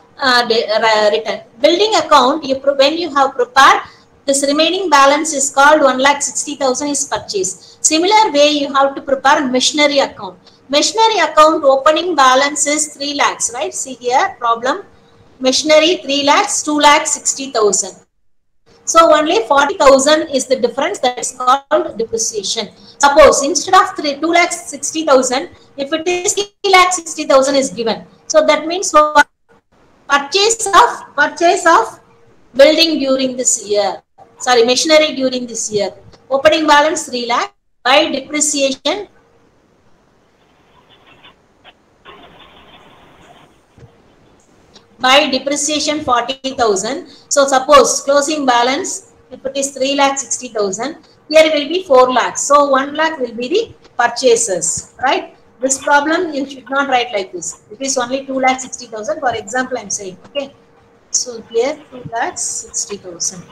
written. Building account, when you have prepared, this remaining balance is called 1,60,000 is purchased. Similar way you have to prepare machinery account. Machinery account opening balance is 3 lakhs, right? See here problem. Machinery 3 lakhs, 2,60,000. So only 40,000 is the difference, that is called depreciation. Suppose instead of 2,60,000, if it is 3,60,000 is given. So that means what? Purchase of building during this year. Sorry, machinery during this year. Opening balance 3 lakh. By depreciation, by depreciation 40,000. So suppose closing balance, if it is 3,60,000, here will be 4 lakhs. So 1 lakh will be the purchases, right? This problem you should not write like this. It is only 2,60,000. For example, I am saying, okay. So here 2,60,000.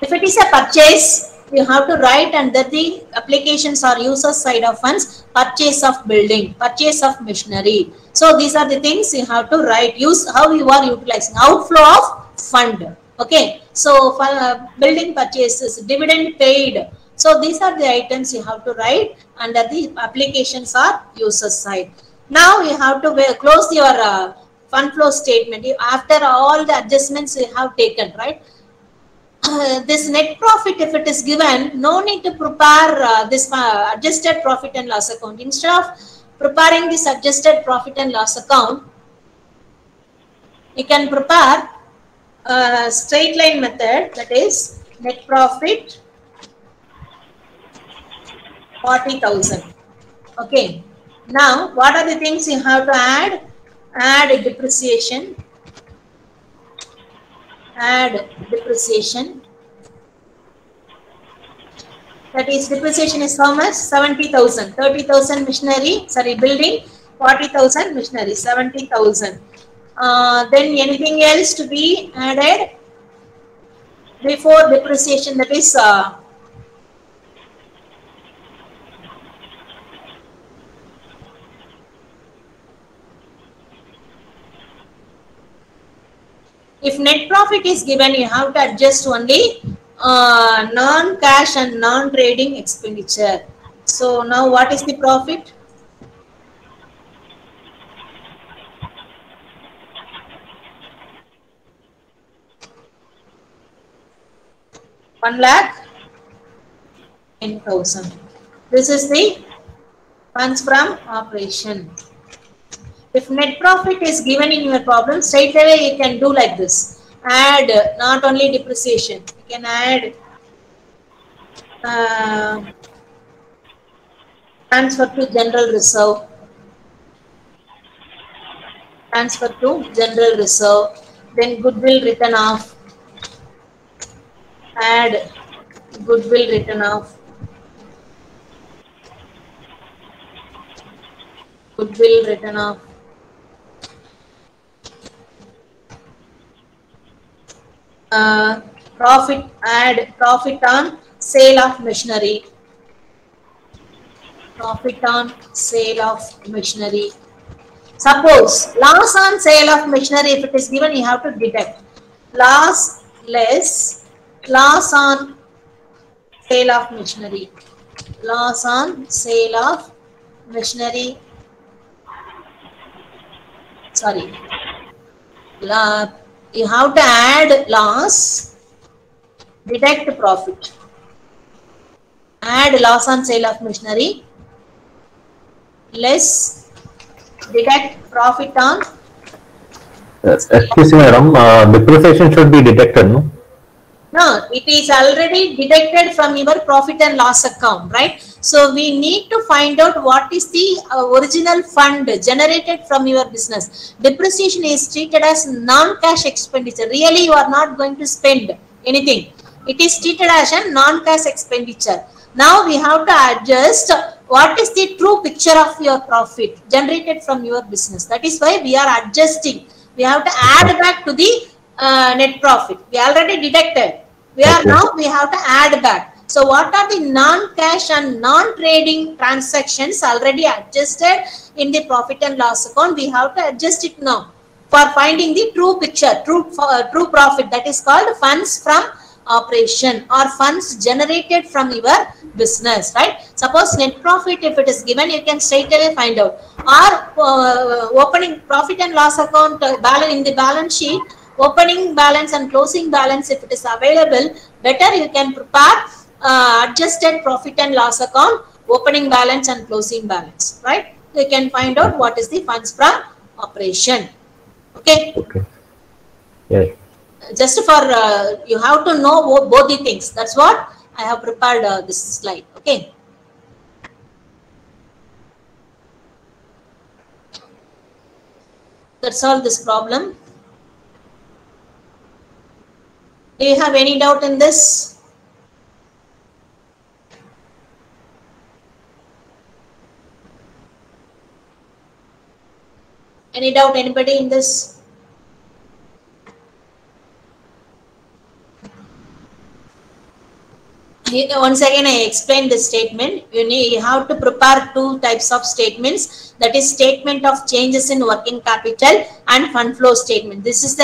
If it is a purchase, you have to write under the applications or users side of funds, purchase of building, purchase of machinery. So these are the things you have to write. Use how you are utilizing. Outflow of fund. Okay. So for building purchases, dividend paid. So these are the items you have to write under the applications or users side. Now you have to close your fund flow statement. After all the adjustments you have taken, right? This net profit, if it is given, no need to prepare this adjusted profit and loss account. Instead of preparing this adjusted profit and loss account, you can prepare a straight line method, that is net profit 40,000. Okay. Now, what are the things you have to add? Add depreciation. Add depreciation. That is, depreciation is how much? 70,000. 30,000 machinery, sorry, building. 40,000 machinery, 70,000. Then anything else to be added before depreciation? That is If net profit is given, you have to adjust only non-cash and non-trading expenditure. So now what is the profit? $1,10,000. This is the funds from operation. If net profit is given in your problem, straight away you can do like this. Add not only depreciation, you can add transfer to general reserve, transfer to general reserve, then goodwill written off, add goodwill written off, goodwill written off, profit, add profit on sale of machinery, profit on sale of machinery. Suppose loss on sale of machinery, if it is given, you have to deduct loss less loss on sale of machinery, loss on sale of machinery, sorry, you have to add loss, deduct profit, add loss on sale of machinery, less deduct profit on. Excuse me, madam. Depreciation should be deducted, no? No, it is already deducted from your profit and loss account, right? So we need to find out what is the original fund generated from your business. Depreciation is treated as non-cash expenditure. Really, you are not going to spend anything. It is treated as a non-cash expenditure. Now we have to adjust what is the true picture of your profit generated from your business. That is why we are adjusting. We have to add back to the net profit. We already deducted. We have to add back. So what are the non-cash and non-trading transactions already adjusted in the profit and loss account? We have to adjust it now for finding the true picture, true profit. That is called funds from operation or funds generated from your business, right? Suppose net profit, if it is given, you can straight away find out. Or opening profit and loss account balance in the balance sheet, opening balance and closing balance, if it is available, better you can prepare adjusted profit and loss account, opening balance and closing balance, right? You can find out what is the funds from operation. Okay. Okay. Yeah. Just for you have to know both the things. That's what I have prepared this slide. Okay. That's all this problem. Do you have any doubt in this? Any doubt, anybody in this? Once again, I explained the statement. You have to prepare two types of statements. That is statement of changes in working capital and fund flow statement. These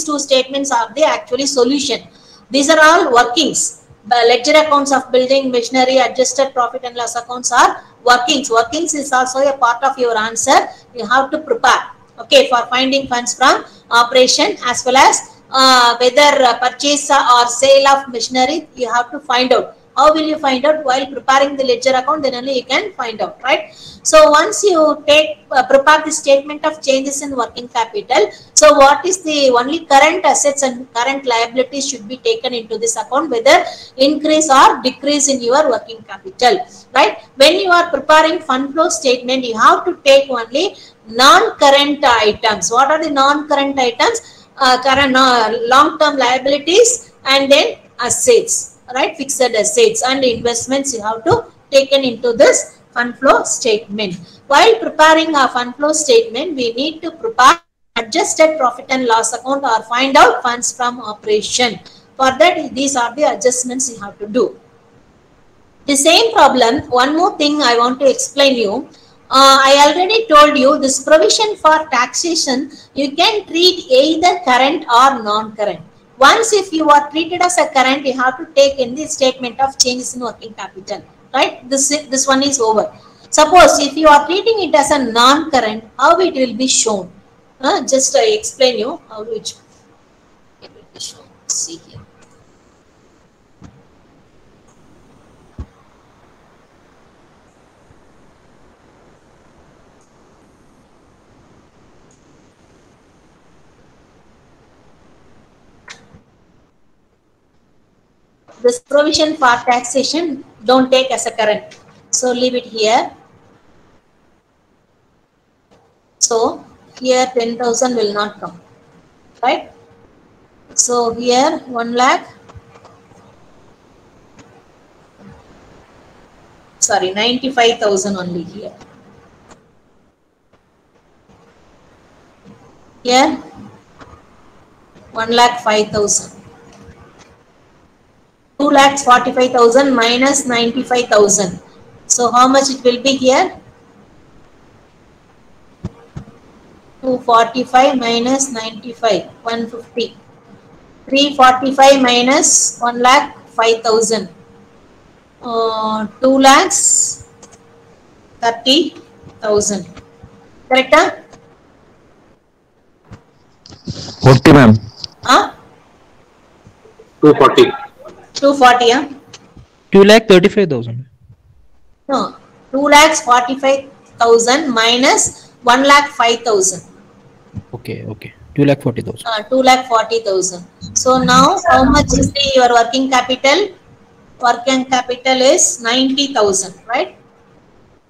two statements are the actually solution. These are all workings. The ledger accounts of building, machinery, adjusted profit and loss accounts are workings. Workings is also a part of your answer. You have to prepare, okay, for finding funds from operation as well as whether purchase or sale of machinery. You have to find out. How will you find out? While preparing the ledger account, then only you can find out, right? So once you prepare the statement of changes in working capital, so what is the only current assets and current liabilities should be taken into this account, whether increase or decrease in your working capital, right? When you are preparing fund flow statement, you have to take only non-current items. What are the non-current items? Current long-term liabilities and then assets, right? Fixed assets and investments you have to taken into this fund flow statement. While preparing a fund flow statement, we need to prepare adjusted profit and loss account or find out funds from operation. For that, these are the adjustments you have to do. The same problem, one more thing I want to explain you. I already told you this provision for taxation, you can treat either current or non-current. Once if you are treated as a current, you have to take in the statement of changes in working capital, right? This one is over. Suppose if you are treating it as a non-current, how it will be shown? Just I explain you how it will be shown. See here. This provision for taxation don't take as a current, so leave it here. So here 10,000 will not come, right? So here 1 lakh, sorry, 95,000 only here. Here 1,05,000. 2,45,000 minus 95,000. So how much it will be here? 245 minus 95, 150. 345 minus 1,05,000. 2,30,000. Correct? Okay, ma'am. 240. 240, huh? 2,35,000. No, 2,45,000 minus 1,05,000. Okay. 2,40,000. 2,40,000. So now how much is your working capital? Working capital is 90,000, right?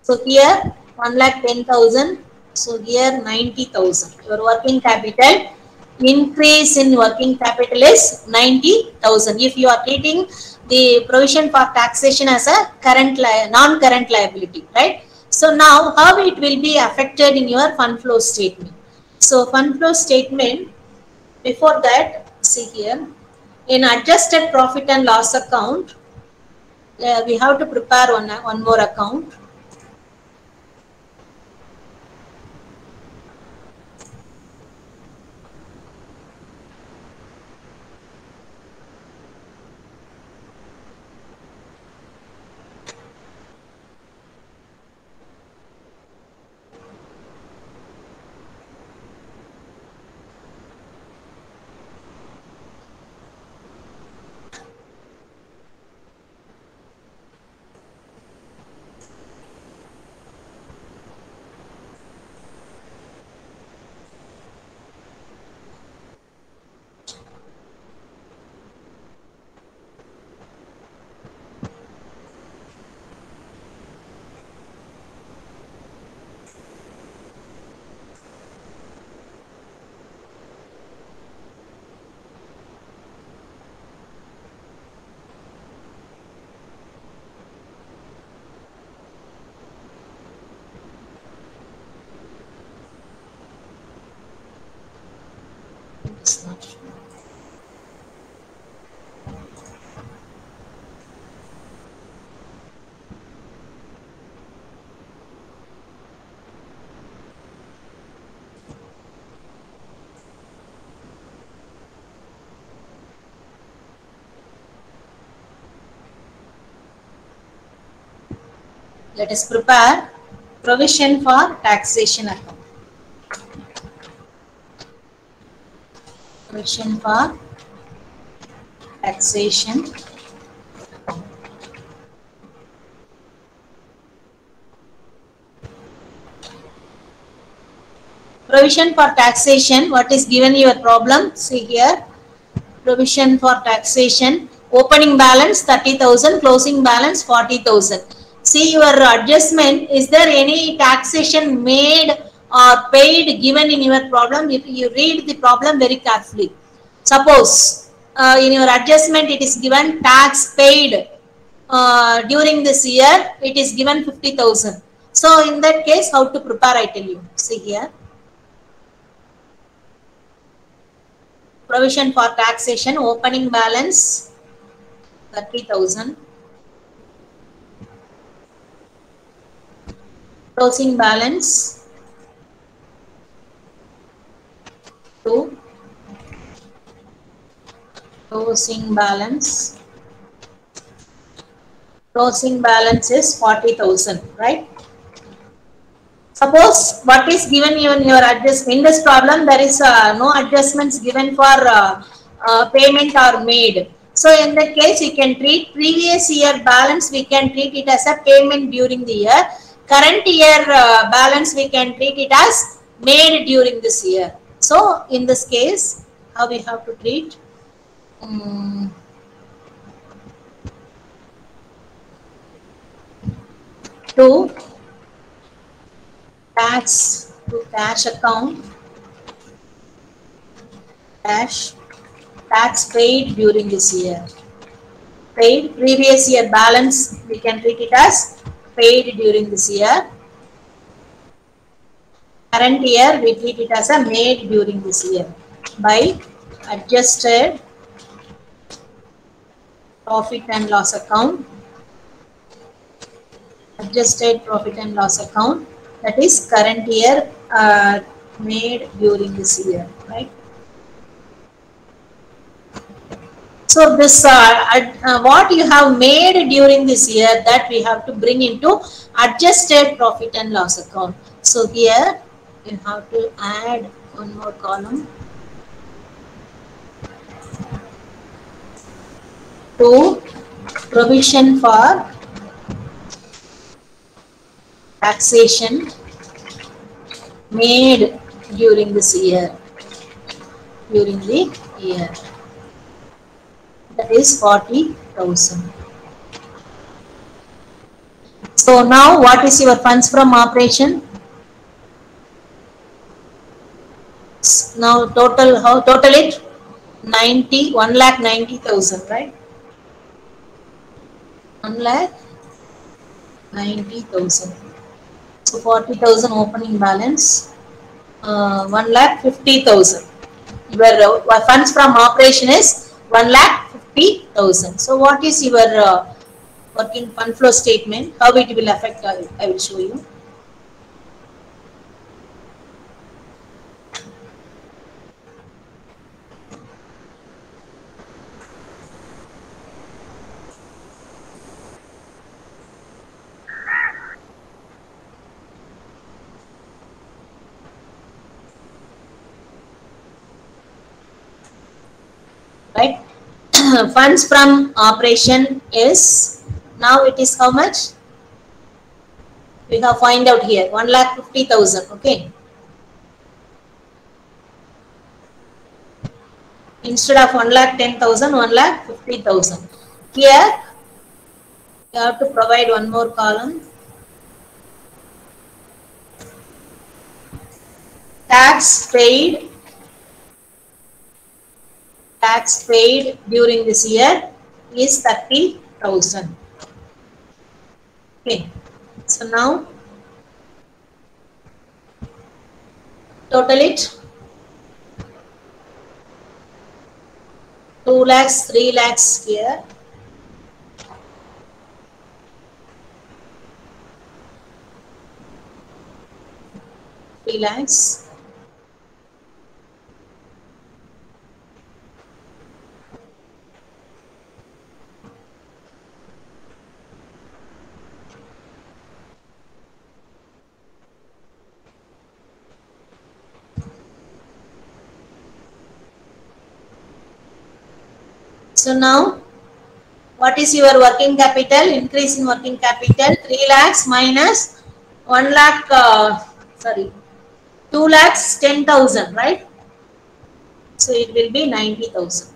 So here 1,10,000. So here 90,000. Your working capital increase in working capital is 90,000. If you are treating the provision for taxation as a current non-current liability, right? So now how it will be affected in your fund flow statement? So fund flow statement, before that, see here, in adjusted profit and loss account, we have to prepare one more account. Let us prepare provision for taxation account. Provision for taxation. Provision for taxation, what is given your problem? See here, provision for taxation, opening balance 30,000, closing balance 40,000. See your adjustment, is there any taxation made or paid given in your problem? If you read the problem very carefully. Suppose in your adjustment it is given tax paid during this year, it is given 50,000. So in that case, how to prepare, I tell you. See here. Provision for taxation, opening balance 30,000. closing balance to closing balance. Closing balance is 40,000, right? Suppose what is given you in your adjustment, in this problem there is no adjustments given for payment are made. So in that case we can treat previous year balance, we can treat it as a payment during the year. Current year balance we can treat it as made during this year. So in this case how we have to treat? To cash account, tax paid during this year. Paid previous year balance we can treat it as paid during this year. Current year we treat it as a made during this year by adjusted profit and loss account. Adjusted profit and loss account, that is current year made during this year, right? So this what you have made during this year, that we have to bring into adjusted profit and loss account. So here you have to add one more column to provision for taxation made during this year, during the year, that is 40,000. So now what is your funds from operation? Now total, how total it? 1,90,000, right? 1,90,000. So 40,000 opening balance, 1,50,000. Your funds from operation is 1,50,000. So what is your working fund flow statement? How it will affect? I will show you. Right? Funds from operation is, now it is how much? We have find out here, 1,50,000, okay? Instead of 1,10,000, 1,50,000. Here, you have to provide one more column. Tax paid during this year is 30,000. Okay, so now total it 2 lakhs, 3 lakhs here. Lakhs. So now, what is your working capital? Increase in working capital, 3 lakhs minus 1 lakh, 2 lakhs 10,000, right? So it will be 90,000.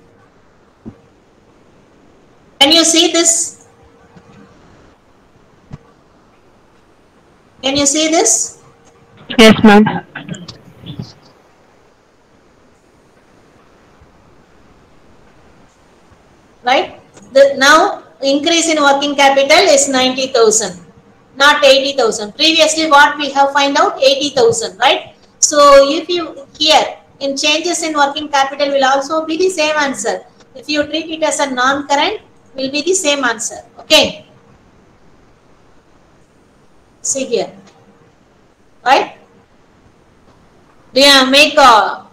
Can you see this? Can you see this? Yes, ma'am. Right? Now increase in working capital is 90,000, not 80,000. Previously what we have find out 80,000, right? So if you here in changes in working capital will also be the same answer. If you treat it as a non-current, will be the same answer. Okay. See here. right? Do you make a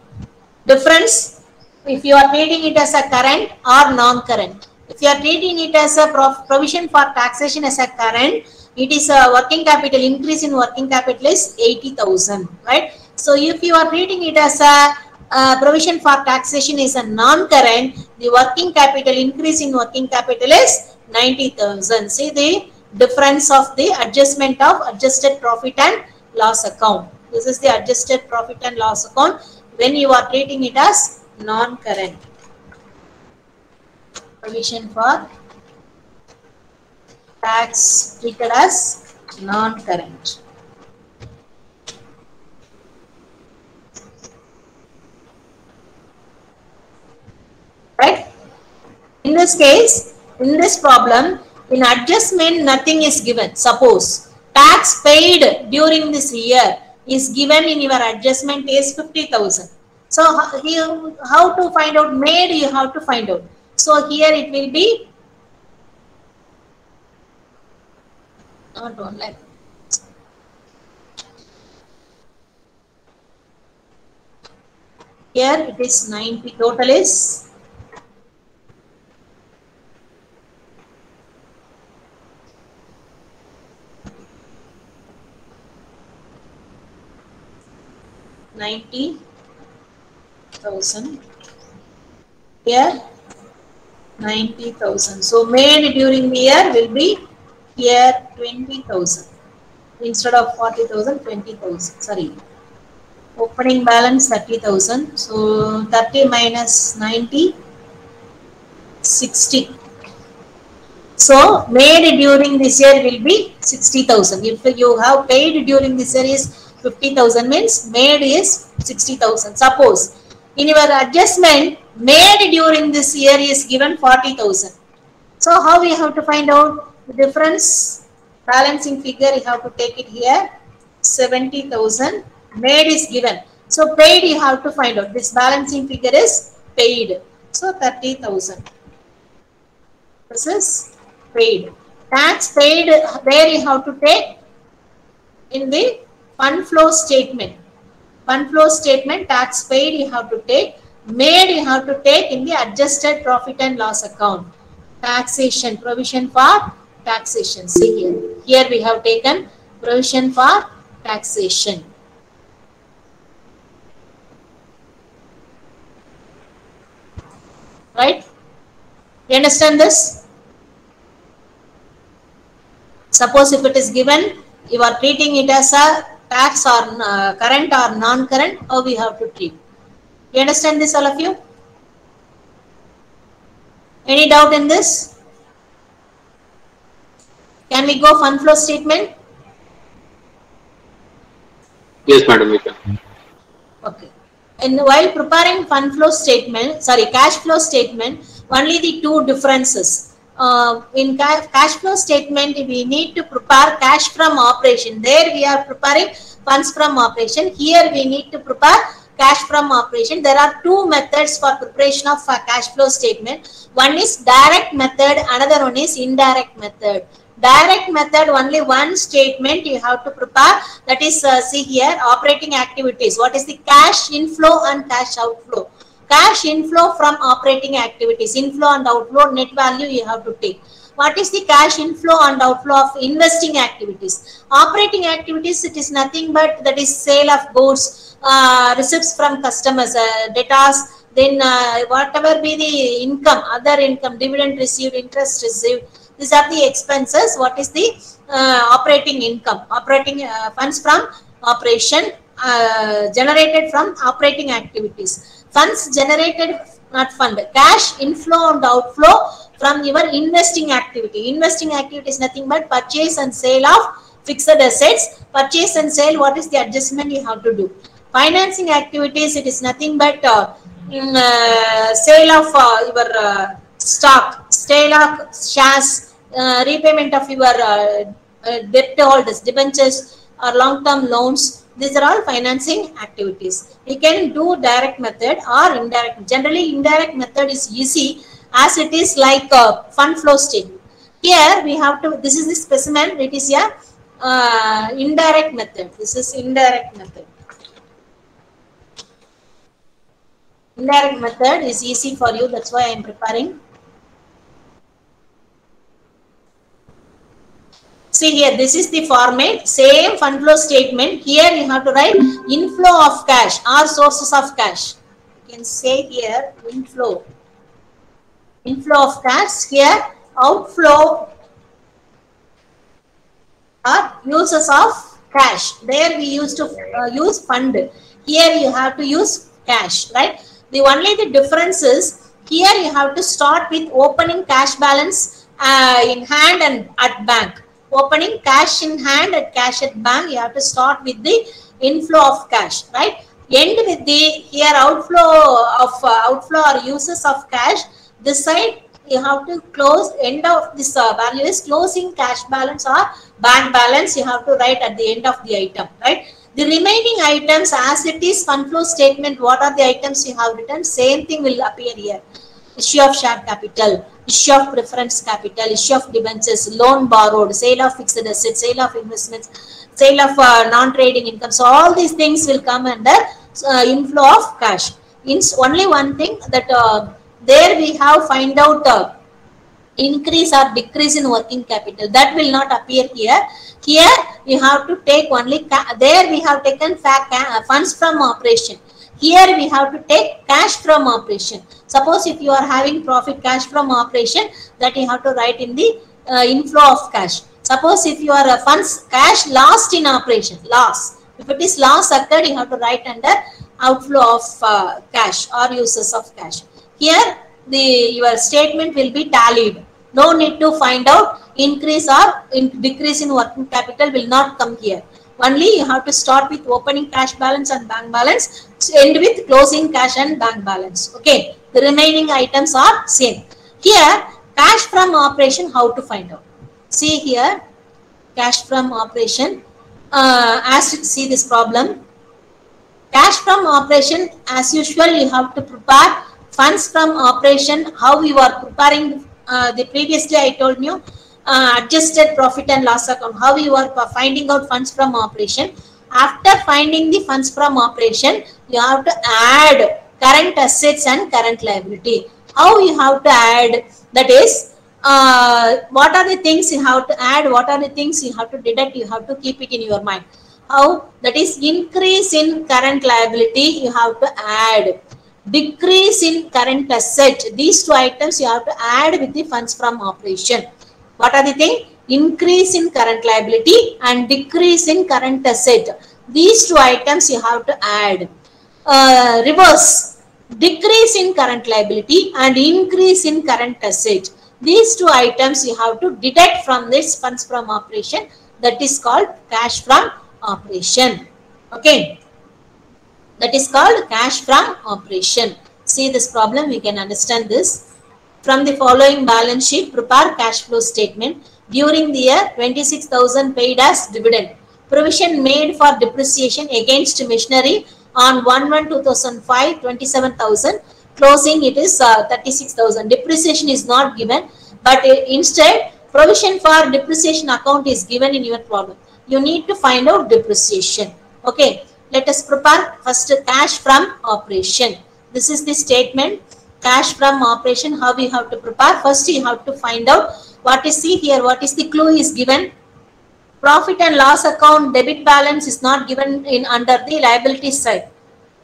difference if you are treating it as a current or non-current? If you are treating it as a provision for taxation as a current, it is a working capital increase in working capital is 80,000, right? So if you are treating it as a provision for taxation is a non-current, the working capital increase in working capital is 90,000. See the difference of the adjustment of adjusted profit and loss account. This is the adjusted profit and loss account when you are treating it as non-current. Provision for tax treated as non-current. Right? In this case, in this problem, in adjustment nothing is given. Suppose tax paid during this year is given in your adjustment is 50,000. So how to find out? Made you have to find out. So here it will be not online. Here it is 90. Total is 90,000. Here 90,000. So made during the year will be here 20,000 instead of 40,000, 20,000. Sorry, opening balance 30,000. So 30 minus 90, 60. So made during this year will be 60,000. If you have paid during this year is 50,000 means made is 60,000. Suppose in your adjustment made during this year is given 40,000. So how we have to find out the difference? Balancing figure you have to take it here. 70,000 made is given. So paid you have to find out. This balancing figure is paid. So 30,000. This is paid. Tax paid where you have to take in the fund flow statement. Fund flow statement, tax paid you have to take. Made you have to take in the adjusted profit and loss account. Taxation, provision for taxation. See here. Here we have taken provision for taxation. Right? You understand this? Suppose if it is given, you are treating it as a tax or current or non-current, or we have to treat. You understand this, all of you? Any doubt in this? Can we go fund flow statement? Yes, madam, we can. Okay. And while preparing fund flow statement, sorry, cash flow statement, only the two differences. In cash flow statement, we need to prepare cash from operation. There we are preparing funds from operation. Here we need to prepare cash from operation. There are two methods for preparation of cash flow statement. One is direct method, another one is indirect method. Direct method, only one statement you have to prepare, that is see here, operating activities. What is the cash inflow and cash outflow? Cash inflow from operating activities, inflow and outflow, net value you have to take. What is the cash inflow and outflow of investing activities? Operating activities, it is nothing but that is sale of goods, receipts from customers, debtors, then whatever be the income, other income, dividend received, interest received. These are the expenses. What is the operating income? Operating funds from operation generated from operating activities. Funds generated, not fund. Cash inflow and outflow from your investing activity. Investing activity is nothing but purchase and sale of fixed assets. Purchase and sale, what is the adjustment you have to do? Financing activities, it is nothing but sale of your stock, sale of shares, repayment of your debt holders, debentures or long-term loans. These are all financing activities. We can do direct method or indirect. Generally, indirect method is easy as it is like fund flow statement. Here we have to, this is the specimen, it is a indirect method. This is indirect method. Indirect method is easy for you. That's why I am preparing. See here, this is the format, same fund flow statement. Here you have to write inflow of cash or sources of cash. You can say here inflow of cash. Here outflow or uses of cash. There we used to use fund. Here you have to use cash, right? The difference is here you have to start with opening cash balance in hand and at bank. Opening cash in hand and cash at bank, you have to start with the inflow of cash, right? End with the here outflow or uses of cash. This side you have to close. End of this value is closing cash balance or bank balance. You have to write at the end of the item, right? The remaining items as it is fund flow statement. What are the items you have written? Same thing will appear here. Issue of share capital, issue of preference capital, issue of debentures, loan borrowed, sale of fixed assets, sale of investments, sale of non-trading income. So all these things will come under inflow of cash. Only one thing that there we have find out increase or decrease in working capital. That will not appear here. Here you have to take only, there we have taken funds from operation. Here we have to take cash from operation. Suppose if you are having profit cash from operation, that you have to write in the inflow of cash. Suppose if you are funds cash lost in operation, loss. If it is loss occurred, you have to write under outflow of cash or uses of cash. Here your statement will be tallied. No need to find out increase or decrease in working capital will not come here. Only you have to start with opening cash balance and bank balance, end with closing cash and bank balance. Okay, the remaining items are same. Here, cash from operation, how to find out? See here, cash from operation. As you see this problem, cash from operation, as usual, you have to prepare funds from operation. How you are preparing? The previously I told you. Adjusted profit and loss account, how you are finding out funds from operation. After finding the funds from operation, you have to add current assets and current liability. How you have to add? That is, what are the things you have to add, what are the things you have to deduct, you have to keep it in your mind. How? That is, increase in current liability you have to add, decrease in current asset. These two items you have to add with the funds from operation. What are the things? Increase in current liability and decrease in current asset. These two items you have to add. Reverse. Decrease in current liability and increase in current asset. These two items you have to deduct from this funds from operation. That is called cash from operation. Okay. That is called cash from operation. See this problem, we can understand this. From the following balance sheet, prepare cash flow statement. During the year, 26,000 paid as dividend. Provision made for depreciation against machinery on 1/1/2005, 27,000. Closing it is 36,000. Depreciation is not given, but instead provision for depreciation account is given in your problem. You need to find out depreciation. Okay, let us prepare first cash from operation. This is the statement. Cash from operation, how we have to prepare? First you have to find out what is, see here, what is the clue is given. Profit and loss account debit balance is not given in under the liability side.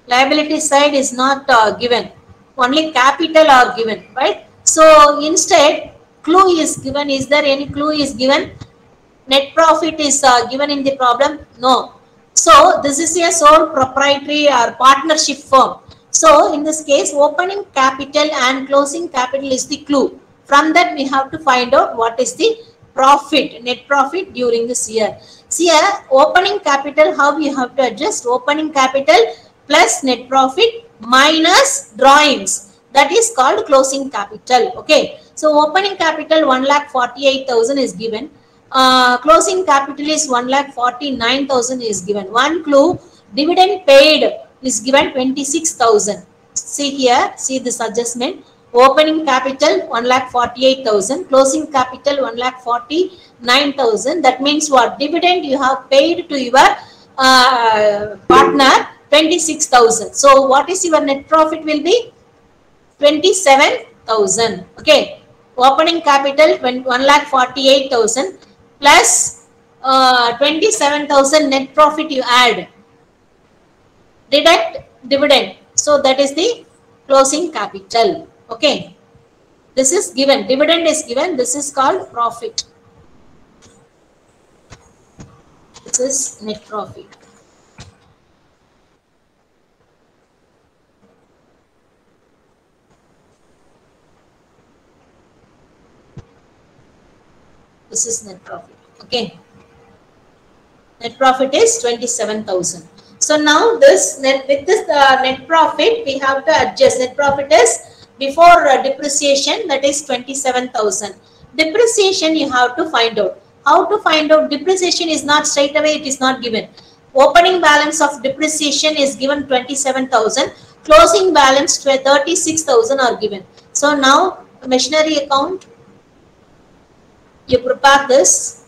Liability side is not given. Only capital are given, right? So instead clue is given. Is there any clue is given? Net profit is given in the problem? No. So this is a sole proprietary or partnership firm. So in this case, opening capital and closing capital is the clue. From that we have to find out what is the profit, net profit during this year. See here, opening capital, how we have to adjust? Opening capital plus net profit minus drawings. That is called closing capital. Okay. So opening capital 1,48,000 is given. Closing capital is 1,49,000 is given. One clue, dividend paid is given 26,000. See here, see this adjustment. Opening capital 1,48,000, closing capital 1,49,000. That means what? Dividend you have paid to your partner 26,000. So what is your net profit will be? 27,000. Okay. Opening capital 1,48,000 plus 27,000 net profit you add. Deduct dividend. So that is the closing capital. Okay. This is given. Dividend is given. This is called profit. This is net profit. This is net profit. Okay. Net profit is 27,000. So now this net with this net profit we have to adjust. Net profit is before depreciation, that is 27,000. Depreciation you have to find out. How to find out? Depreciation is not straight away, it is not given. Opening balance of depreciation is given 27,000. Closing balance 36,000 are given. So now machinery account, you prepare this.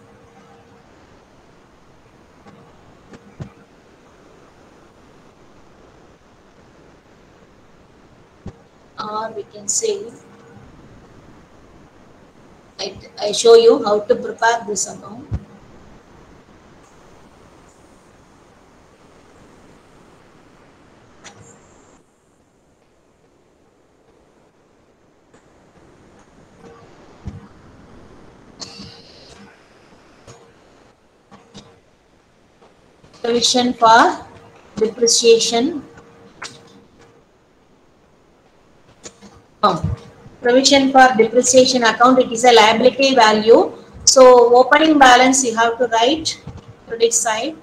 Or we can say, I show you how to prepare this account. Provision for depreciation. Provision for depreciation account, it is a liability value. So opening balance you have to write credit side.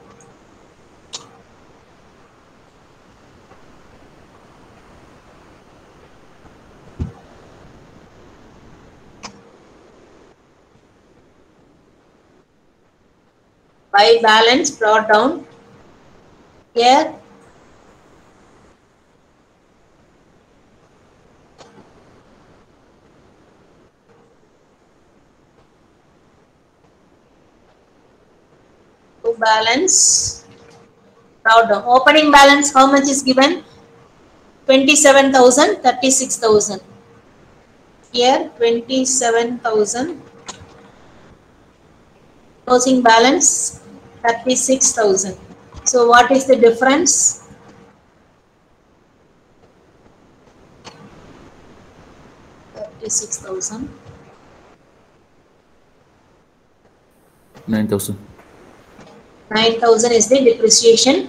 By balance brought down here. To balance brought down. Opening balance how much is given? 27,000, 36,000. Here 27,000. Closing balance 36,000. So what is the difference? $36,000. 9,000. 9,000 is the depreciation.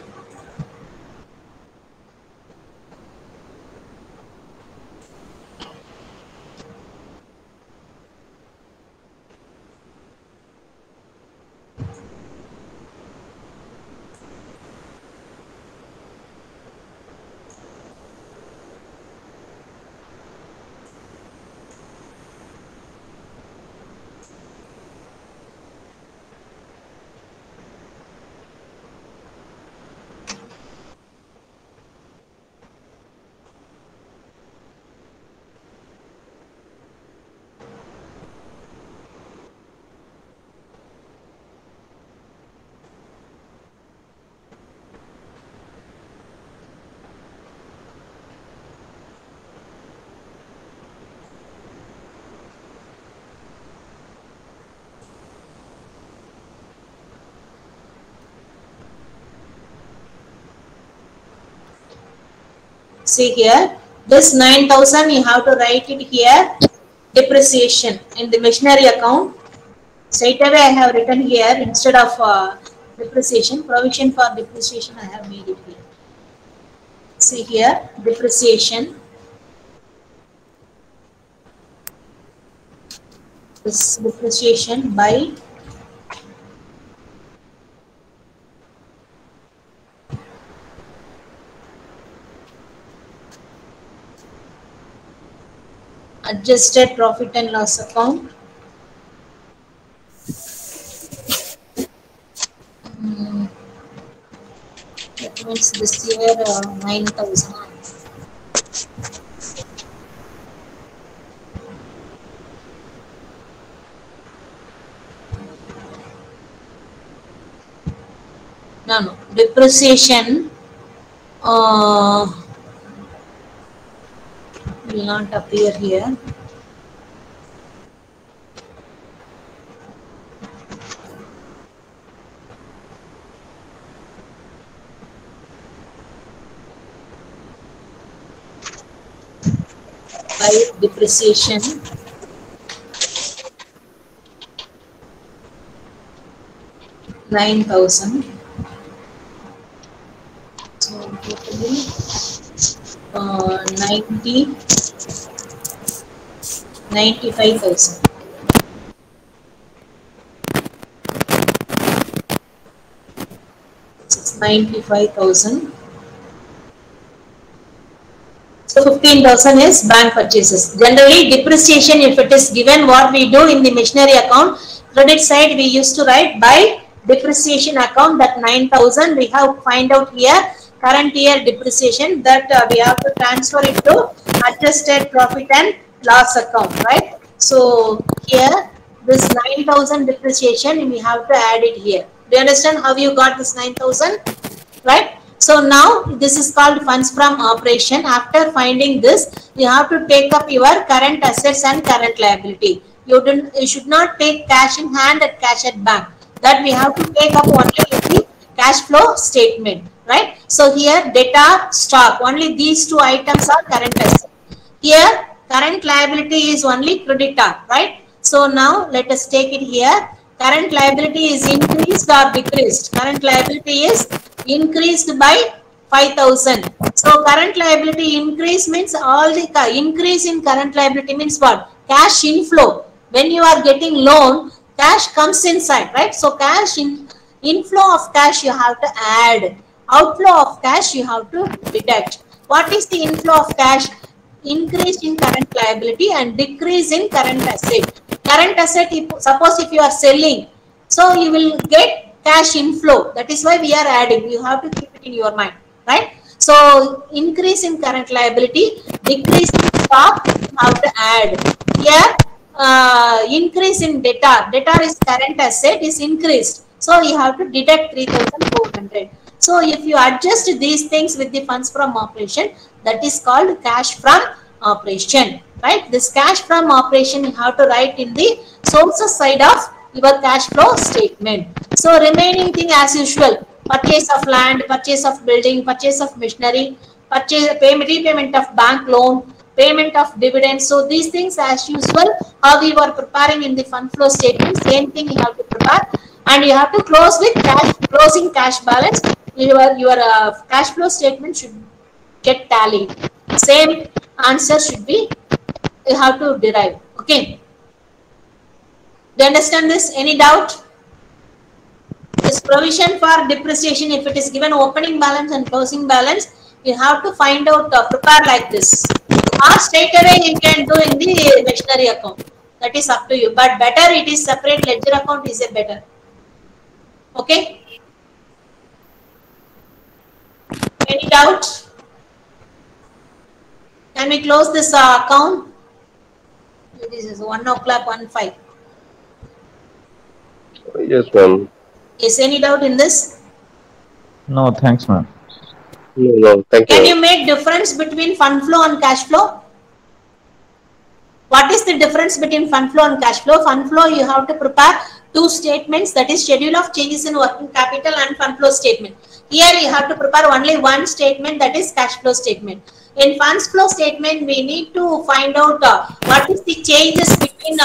See here, this 9,000 you have to write it here, depreciation in the machinery account. Straight away I have written here instead of depreciation, provision for depreciation I have made it here. See here, depreciation. This depreciation by adjusted profit and loss account. That means this year 9,000. No, depreciation will not appear here. By depreciation, $9,000. So totally 95,000. It's 95,000. So 15,000 is bank purchases. Generally, depreciation, if it is given, what we do in the machinery account, credit side we used to write by depreciation account, that 9,000 we have to find out here current year depreciation, that we have to transfer it to adjusted profit and loss account, right? So here this 9,000 depreciation we have to add it here. Do you understand how you got this 9,000, right? So now this is called funds from operation. After finding this, you have to take up your current assets and current liability. You should not take cash in hand and cash at bank. That we have to take up only in the cash flow statement, right? So here debtor, stock, only these two items are current assets. Here current liability is only creditor, right? So now let us take it here. Current liability is increased or decreased? Current liability is increased by 5,000. So current liability increase means all the increase in current liability means what? Cash inflow. When you are getting loan, cash comes inside, right? So cash inflow of cash you have to add. Outflow of cash you have to deduct. What is the inflow of cash? Increase in current liability and decrease in current asset. Current asset, suppose if you are selling, so you will get cash inflow. That is why we are adding. You have to keep it in your mind, right? So increase in current liability, decrease in stock, you have to add. Here increase in debtor. Debtor is current asset is increased. So you have to deduct 3,400. So if you adjust these things with the funds from operation, that is called cash from operation, right? This cash from operation you have to write in the sources side of your cash flow statement. So remaining thing as usual, purchase of land, purchase of building, purchase of machinery, repayment of bank loan, payment of dividends. So these things as usual, how we were preparing in the fund flow statement, same thing you have to prepare, and you have to close with cash, closing cash balance. Your cash flow statement should get tallied. Same answer should be, you have to derive. Okay. Do you understand this? Any doubt? This provision for depreciation, if it is given opening balance and closing balance, you have to find out, prepare like this. Or straight away you can do in the machinery account. That is up to you. But better it is separate ledger account is a better. Okay. Any doubt? Can we close this account? This is 1:15. Yes, ma'am. Is any doubt in this? No, thanks, ma'am. No, thank you. Can you make difference between fund flow and cash flow? What is the difference between fund flow and cash flow? Fund flow, you have to prepare two statements, that is schedule of changes in working capital and fund flow statement. Here you have to prepare only one statement, that is cash flow statement. In funds flow statement, we need to find out what is the changes between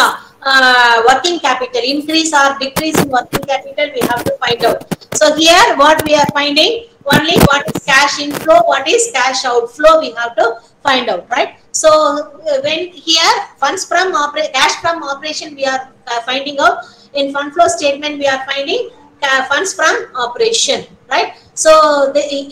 working capital, increase or decrease in working capital, we have to find out. So here what we are finding, only what is cash inflow, what is cash outflow, we have to find out, right? So when here funds from cash from operation we are finding out, in fund flow statement we are finding funds from operation, right? So in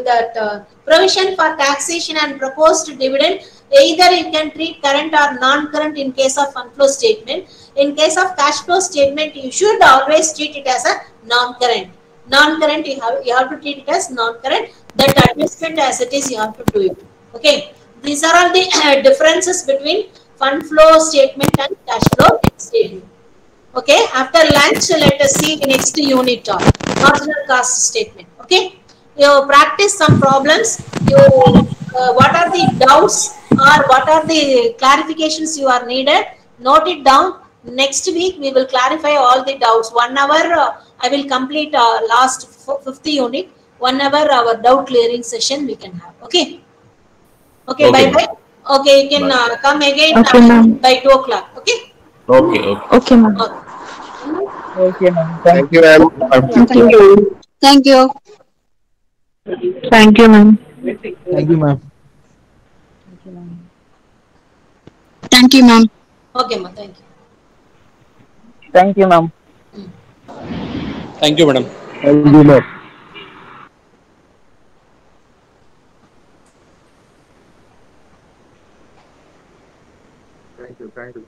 that provision for taxation and proposed dividend, either you can treat current or non-current in case of fund flow statement. In case of cash flow statement, you should always treat it as a non-current. Non-current, you have to treat it as non-current. That adjustment as it is, you have to do it. Okay. These are all the differences between fund flow statement and cash flow statement. Okay. After lunch, let us see the next unit. marginal cost statement. Okay, you practice some problems. You what are the doubts or what are the clarifications you are needed? Note it down. Next week we will clarify all the doubts. 1 hour I will complete last 5th unit. 1 hour our doubt clearing session we can have. Okay. Okay, Okay. bye bye. Okay, you can come again by 2 o'clock. Okay. Okay. Okay. Okay, ma'am. Okay, ma'am. Thank you, ma'am. Thank you. Thank you. Thank you, ma'am. Thank you, ma'am. Thank you, ma'am. Okay, ma. Thank you. Thank you, ma'am. Thank you, madam. Thank you, ma'am. Thank you. Thank you.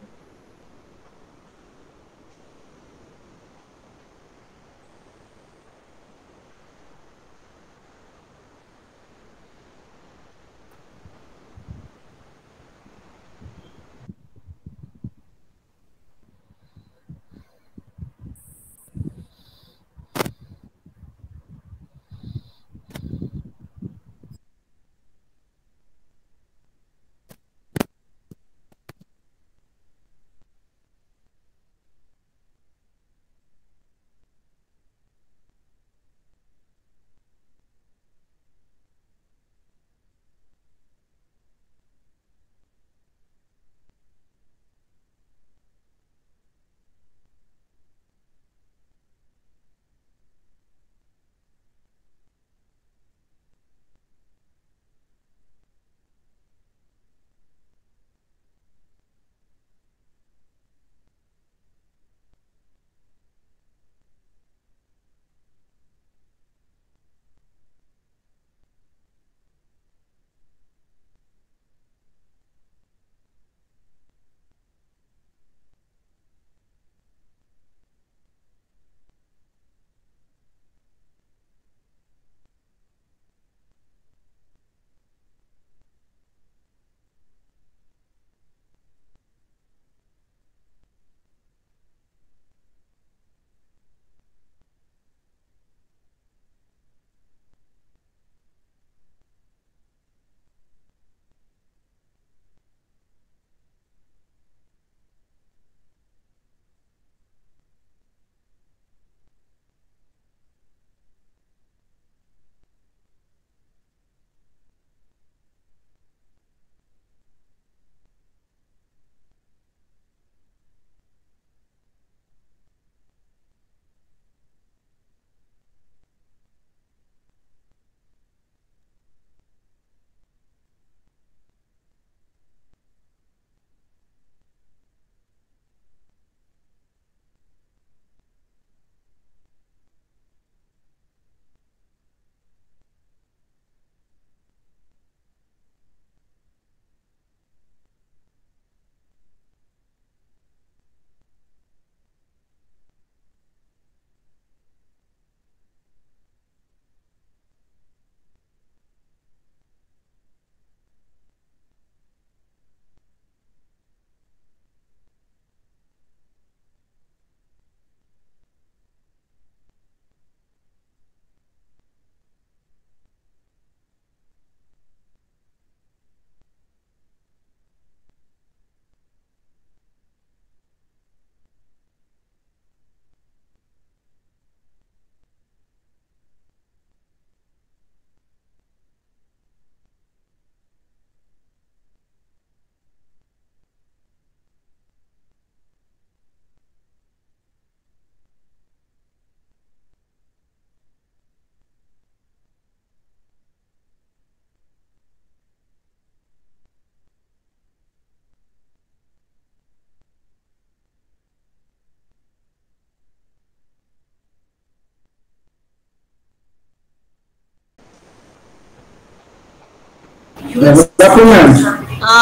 Good afternoon.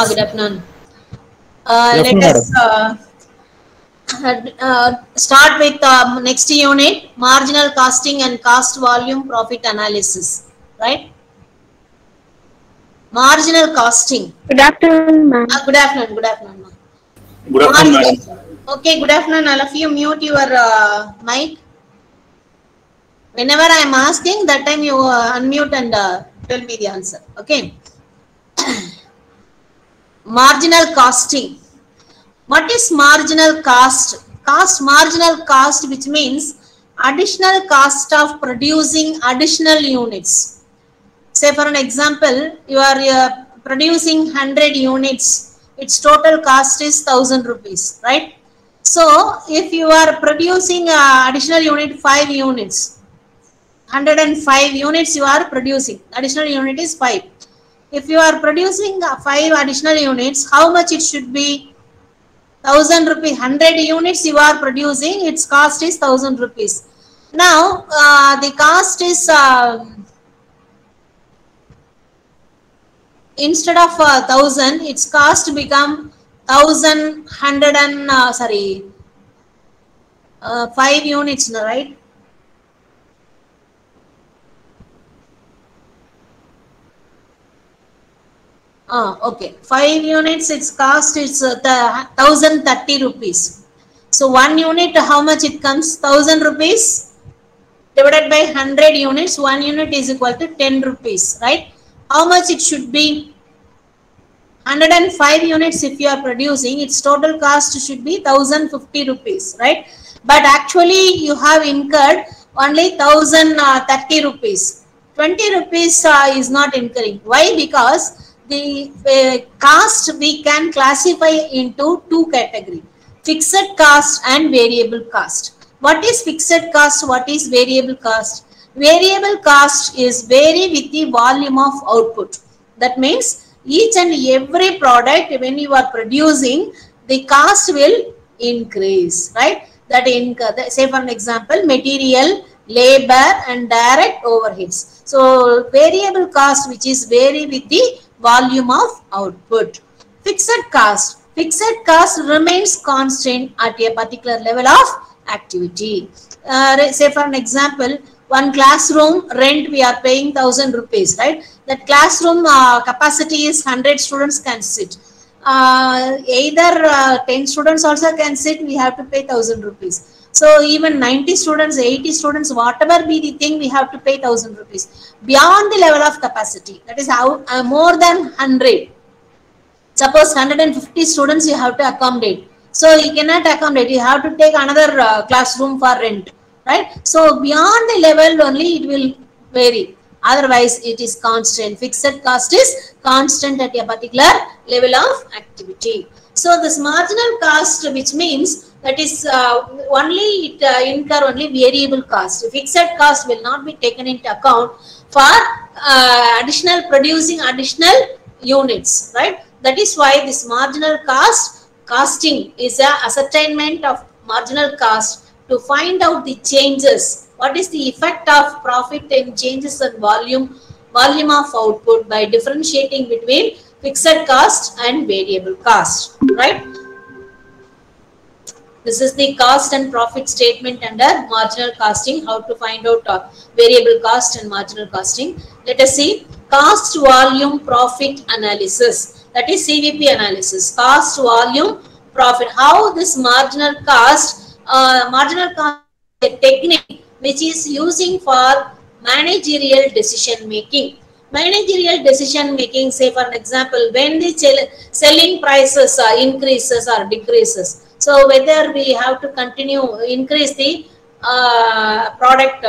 Good afternoon. Good Let afternoon, us start with next unit, marginal costing and cost volume profit analysis. Right? Marginal costing. Good afternoon, ma'am. Good afternoon. Good afternoon, ma'am. Good afternoon, madam. Okay, good afternoon. All of you mute your mic. Whenever I am asking, that time you unmute and tell me the answer. Okay. Marginal costing. What is marginal cost? Marginal cost, which means additional cost of producing additional units. Say for an example, you are producing 100 units. Its total cost is 1000 rupees, right? So if you are producing additional unit 5 units, 105 units you are producing, additional unit is 5. If you are producing 5 additional units, how much it should be? 1000 rupees. 100 units you are producing, its cost is 1000 rupees. Now the cost is instead of 1000, its cost become 1100 and 5 units, right? Okay, 5 units, its cost is 1030 rupees. So 1 unit, how much it comes? 1000 rupees divided by 100 units. 1 unit is equal to 10 rupees, right? How much it should be? 105 units if you are producing, its total cost should be 1050 rupees, right? But actually you have incurred only 1030 rupees. 20 rupees is not incurring. Why? Because the cost we can classify into 2 categories: fixed cost and variable cost. What is fixed cost? What is variable cost? Variable cost is vary with the volume of output. That means each and every product when you are producing, the cost will increase, right? That say for an example, material, labor and direct overheads. So variable cost, which is vary with the volume of output. Fixed cost remains constant at a particular level of activity. Say for an example, one classroom rent we are paying 1000 rupees, right? That classroom capacity is 100 students can sit. Either 10 students also can sit, we have to pay 1000 rupees. So even 90 students, 80 students, whatever be the thing, we have to pay 1000 rupees. Beyond the level of capacity, that is how more than 100. Suppose 150 students you have to accommodate. So you cannot accommodate, you have to take another classroom for rent, right? So beyond the level only it will vary. Otherwise it is constant. Fixed cost is constant at a particular level of activity. So this marginal cost, which means that is only it incur only variable cost. Fixed cost will not be taken into account for additional producing additional units, right? That is why this marginal costing is a ascertainment of marginal cost to find out the changes. What is the effect of profit and changes in volume of output by differentiating between fixed cost and variable cost, right? This is the cost and profit statement under marginal costing, how to find out variable cost and marginal costing. Let us see cost volume profit analysis, that is CVP analysis. Cost volume profit, how this marginal cost is a technique which is using for managerial decision making. Managerial decision making, say for an example, when the selling prices increases or decreases. So whether we have to continue increase the product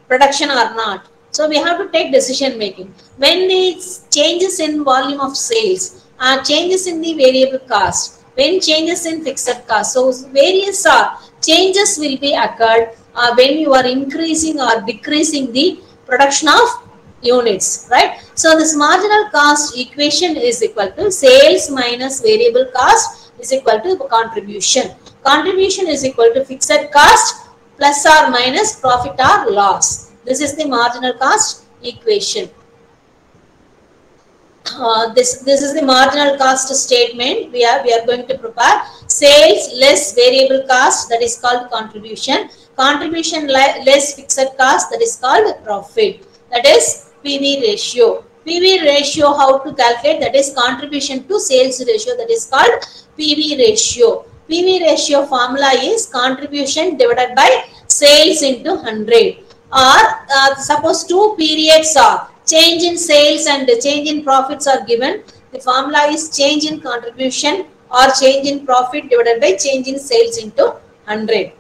production or not. So we have to take decision making. When the changes in volume of sales, changes in the variable cost, when changes in fixed cost. So various changes will be occurred when you are increasing or decreasing the production of units, right? So this marginal cost equation is equal to sales minus variable cost is equal to contribution. Contribution is equal to fixed cost plus or minus profit or loss. This is the marginal cost equation. This is the marginal cost statement. We are going to prepare sales less variable cost, that is called contribution. Contribution less fixed cost, that is called profit. That is PV ratio. PV ratio, how to calculate? That is contribution to sales ratio, that is called PV ratio. PV ratio formula is contribution divided by sales into 100. or suppose two periods are change in sales and change in profits are given, the formula is change in contribution or change in profit divided by change in sales into 100.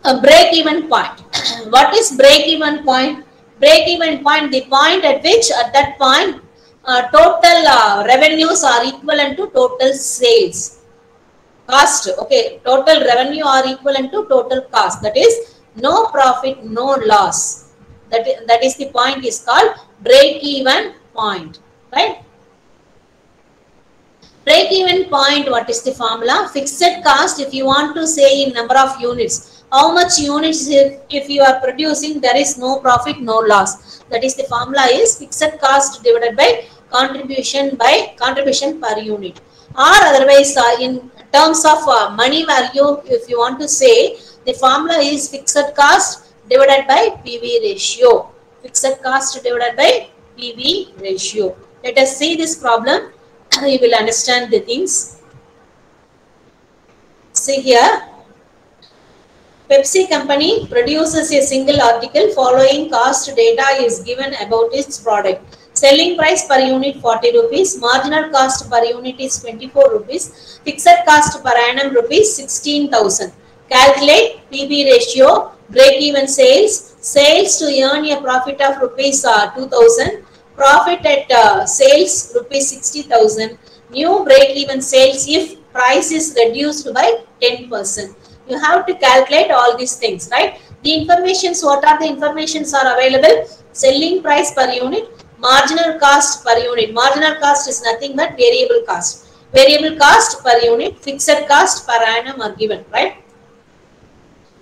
A break-even point. What is break-even point? Break-even point, the point at which at that point total revenues are equivalent to total sales. Cost, okay, total revenue are equivalent to total cost. That is no profit, no loss. That is the point is called break-even point, right? Break-even point, what is the formula? Fixed cost, if you want to say in number of units, how much units if you are producing, there is no profit, no loss. That is the formula is fixed cost divided by contribution per unit. Or otherwise, in terms of money value, if you want to say, the formula is fixed cost divided by PV ratio. Fixed cost divided by PV ratio. Let us see this problem. You will understand the things. See here, Pepsi company produces a single article. Following cost data is given about its product. Selling price per unit 40 rupees, marginal cost per unit is 24 rupees, fixed cost per annum rupees 16,000. Calculate PV ratio, break-even sales, sales to earn a profit of rupees 2,000, profit at sales rupees 60,000, new break-even sales if price is reduced by 10%. You have to calculate all these things, right? The informations, what are the informations are available? Selling price per unit, marginal cost per unit. Marginal cost is nothing but variable cost. Variable cost per unit, fixed cost per annum are given, right?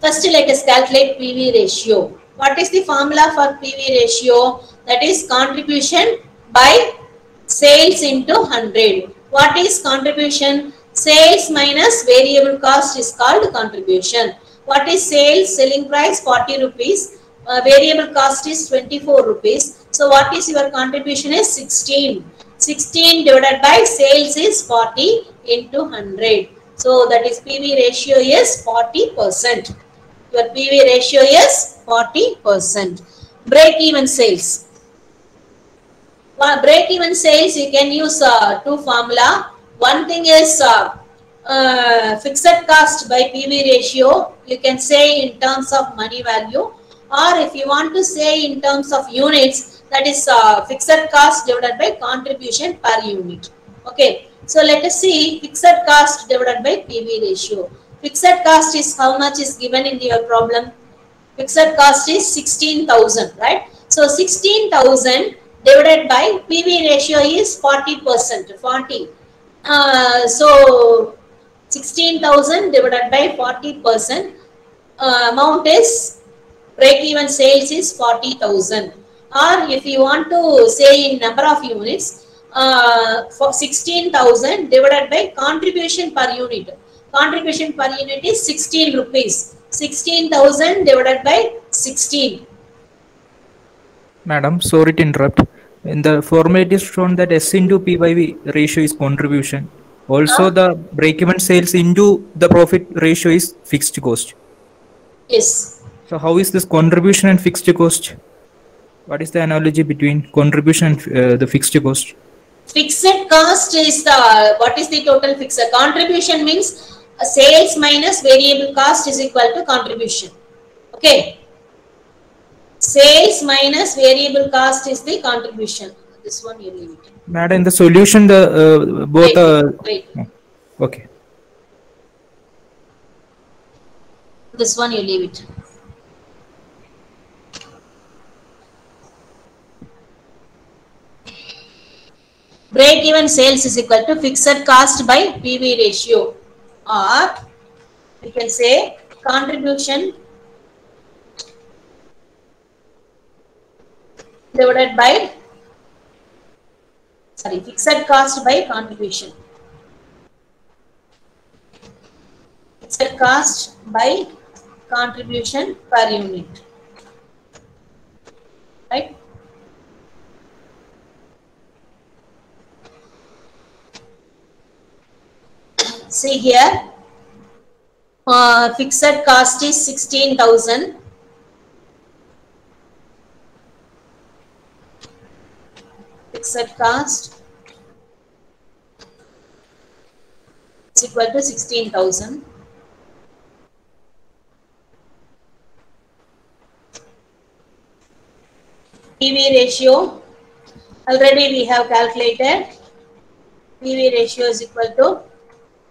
First, let us calculate PV ratio. What is the formula for PV ratio? That is contribution by sales into 100. What is contribution? Sales minus variable cost is called contribution. What is sales? Selling price 40 rupees. Variable cost is 24 rupees. So what is your contribution is 16. 16 divided by sales is 40 into 100. So that is PV ratio is 40%. Your PV ratio is 40%. Break-even sales. Break-even sales, you can use two formula. One thing is fixed cost by PV ratio. You can say in terms of money value, or if you want to say in terms of units, that is fixed cost divided by contribution per unit. Okay. So let us see fixed cost divided by PV ratio. Fixed cost is how much is given in your problem. Fixed cost is 16,000, right? So 16,000 divided by PV ratio is 40%. 40. So 16,000 divided by 40%. Amount is break-even sales is 40,000. Or if you want to say in number of units, for 16,000 divided by contribution per unit. Contribution per unit is 16 rupees. 16,000 divided by 16. Madam, sorry to interrupt. In the formula it is shown that S into P by V ratio is contribution. Also the break-even sales into the profit ratio is fixed cost. Yes. So how is this contribution and fixed cost? What is the analogy between contribution and the fixed cost? Fixed cost is the, what is the total fixed? Contribution means sales minus variable cost is equal to contribution. Okay. Sales minus variable cost is the contribution. This one you leave it. Madam, in the solution, the both are. Wait. Okay. This one you leave it. Break-even sales is equal to fixed cost by PV ratio, or you can say contribution divided by, sorry, fixed cost by contribution. Fixed cost by contribution per unit, right? See here, Fixed cost is 16,000. Fixed cost is equal to 16,000. PV ratio, already we have calculated. PV ratio is equal to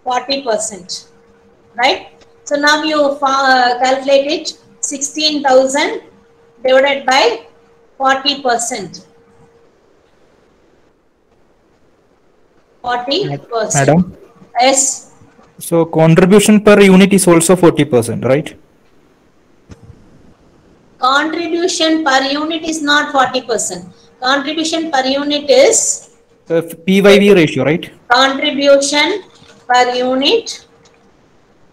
40%, right? So now you calculate it, 16,000 divided by 40%. 40%. Madam? Yes. So contribution per unit is also 40%, right? Contribution per unit is not 40%. Contribution per unit is PYV ratio, right? contribution per unit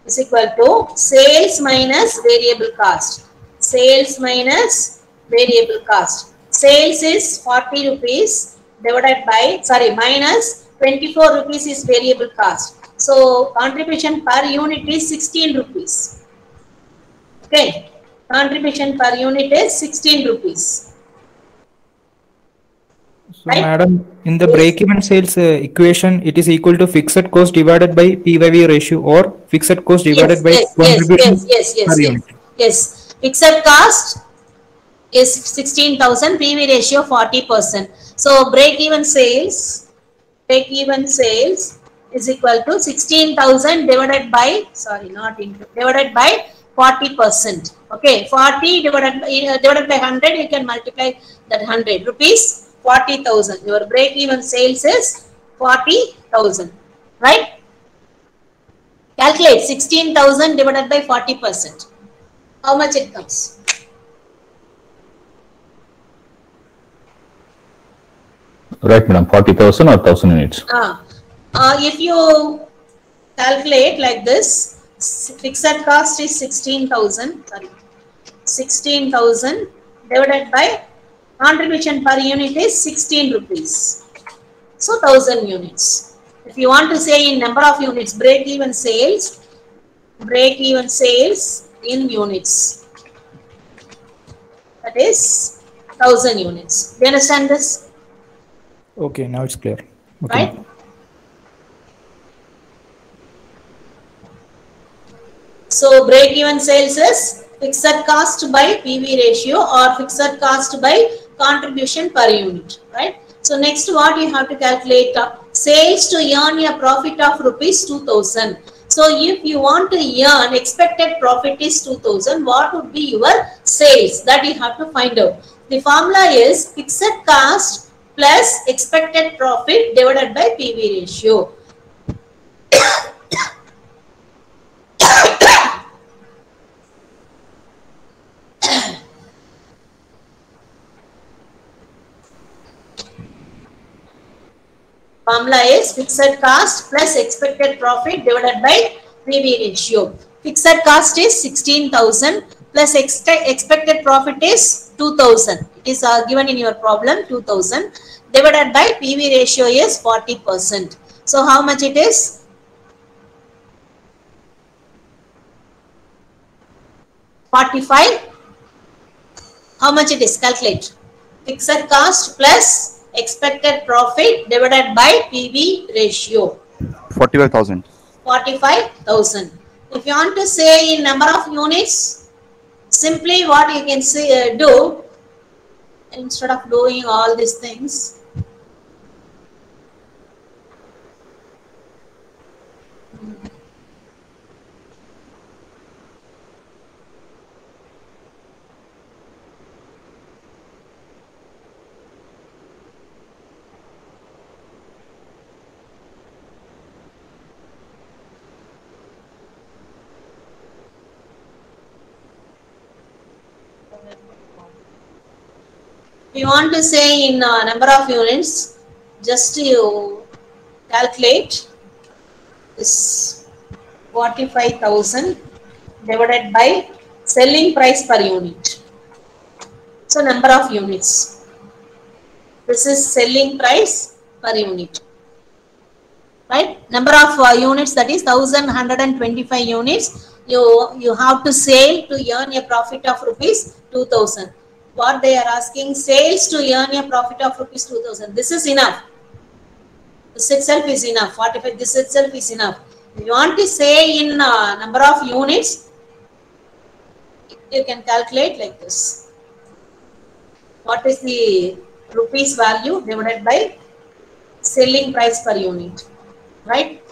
is equal to sales minus variable cost. Sales minus variable cost. Sales is 40 rupees divided by, minus 24 rupees is variable cost. So contribution per unit is 16 rupees. Okay. Contribution per unit is 16 rupees. So, madam, in the break-even sales equation, it is equal to fixed cost divided by PYV ratio or fixed cost divided by contribution per unit. Yes. Fixed cost is 16,000, PV ratio 40%. So break-even sales is equal to 16,000 divided by, divided by 40%. Okay, 40 divided by 100, you can multiply that 100 rupees. 40,000. Your break-even sales is 40,000, right? Calculate 16,000 divided by 40%. How much it comes? Right, madam. 40,000 or 1,000 units. If you calculate like this, fixed cost is 16,000. 16,000 divided by contribution per unit is 16 rupees. So 1,000 units. If you want to say in number of units, break-even sales in units. That is 1,000 units. Do you understand this? Okay, now it's clear. Okay. Right? So break-even sales is fixed cost by PV ratio or fixed cost by contribution per unit, right? So next what you have to calculate sales to earn a profit of rupees 2,000. So if you want to earn expected profit is 2,000, what would be your sales? That you have to find out. The formula is fixed cost plus expected profit divided by PV ratio. Formula is fixed cost plus expected profit divided by PV ratio. Fixed cost is 16,000 plus expected profit is 2,000. It is given in your problem 2,000 divided by PV ratio is 40%. So how much it is? 45. How much it is? Calculate. Fixed cost plus expected profit divided by PV ratio. 45,000. 45,000. If you want to say in number of units, simply what you can say do, instead of doing all these things, if you want to say in number of units, just you calculate this 45,000 divided by selling price per unit. So number of units. This is selling price per unit. right? Number of units, that is 1125 units. You have to sell to earn a profit of rupees 2000. What they are asking, sales to earn a profit of rupees 2000. This is enough. This itself is enough. 45. This itself is enough. If you want to say in number of units, you can calculate like this. What is the rupees value divided by selling price per unit, right?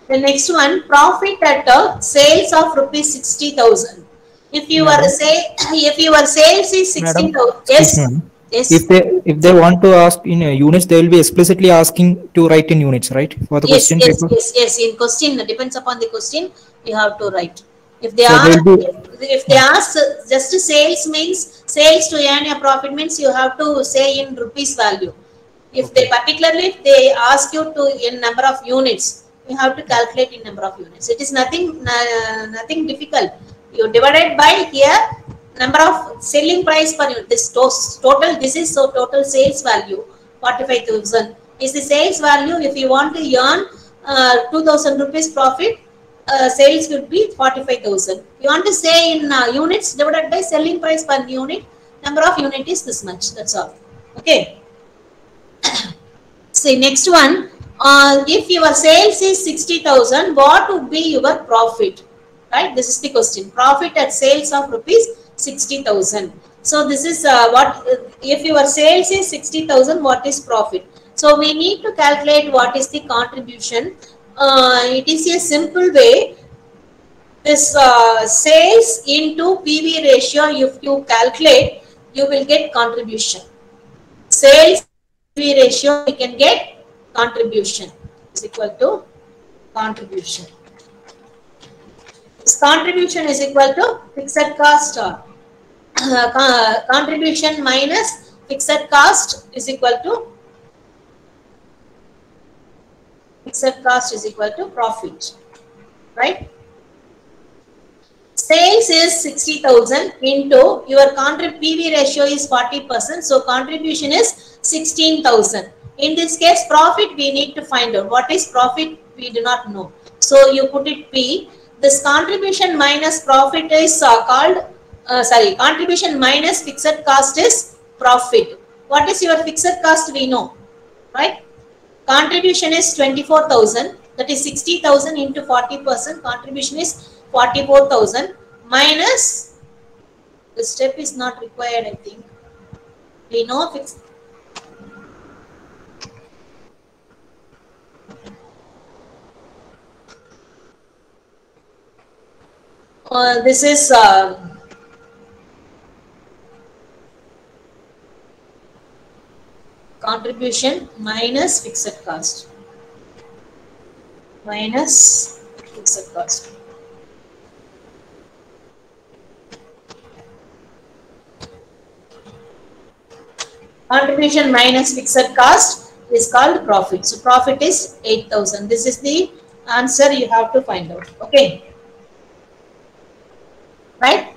The next one, profit at sales of rupees 60,000. If your sales is 60,000, yes, yes. If they want to ask in units, they will be explicitly asking to write in units, right? For the question paper. Yes. In question, depends upon the question, you have to write. If they ask just sales means sales to earn a profit means you have to say in rupees value. If they they ask you to in number of units, you have to calculate in number of units. It is nothing difficult. You divided by here number of selling price per unit. This total. This is total sales value 45,000 is the sales value. If you want to earn 2,000 rupees profit, sales would be 45,000. You want to say in units divided by selling price per unit. Number of unit is this much. That's all. Okay. See, next one, if your sales is 60,000, what would be your profit? Right? This is the question. Profit at sales of rupees 60,000. So this is what if your sales is 60,000, what is profit? So we need to calculate what is the contribution. It is a simple way. This sales into PV ratio, if you calculate, you will get contribution. Sales PV ratio, you can get contribution is equal to contribution. This contribution is equal to fixed cost. Contribution minus fixed cost is equal to profit, right? Sales is 60,000 into your PV ratio is 40%. So contribution is 16,000. In this case, profit we need to find out. What is profit? We do not know. So you put it P. This contribution minus profit is contribution minus fixed cost is profit. What is your fixed cost? We know, right? Contribution is 24,000. That is 60,000 into 40%. Contribution is 44,000 minus. The step is not required, I think. We know fixed. This is contribution minus fixed cost. Minus fixed cost. Contribution minus fixed cost is called profit. So profit is 8,000. This is the answer you have to find out. Okay. Right?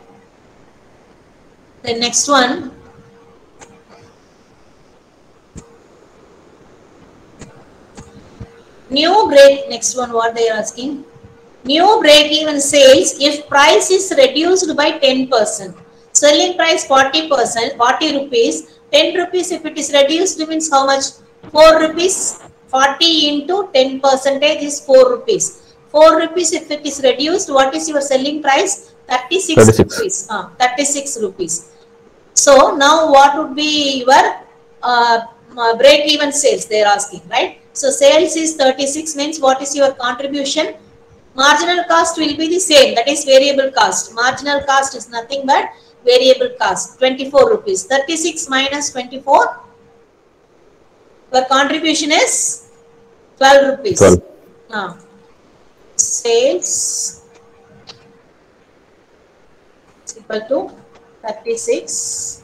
The next one. Next one, what they are asking. New break-even sales if price is reduced by 10%. Selling price 40%, 40 rupees. 10 rupees if it is reduced means how much? 4 rupees. 40 into 10% is 4 rupees. 4 rupees if it is reduced, what is your selling price? 36 rupees. 36 rupees. So now what would be your break-even sales? They are asking, right? So sales is 36 means what is your contribution? Marginal cost will be the same. That is variable cost. Marginal cost is nothing but variable cost. 24 rupees. 36 minus 24. Your contribution is 12 rupees. 12. Sales is equal to 36.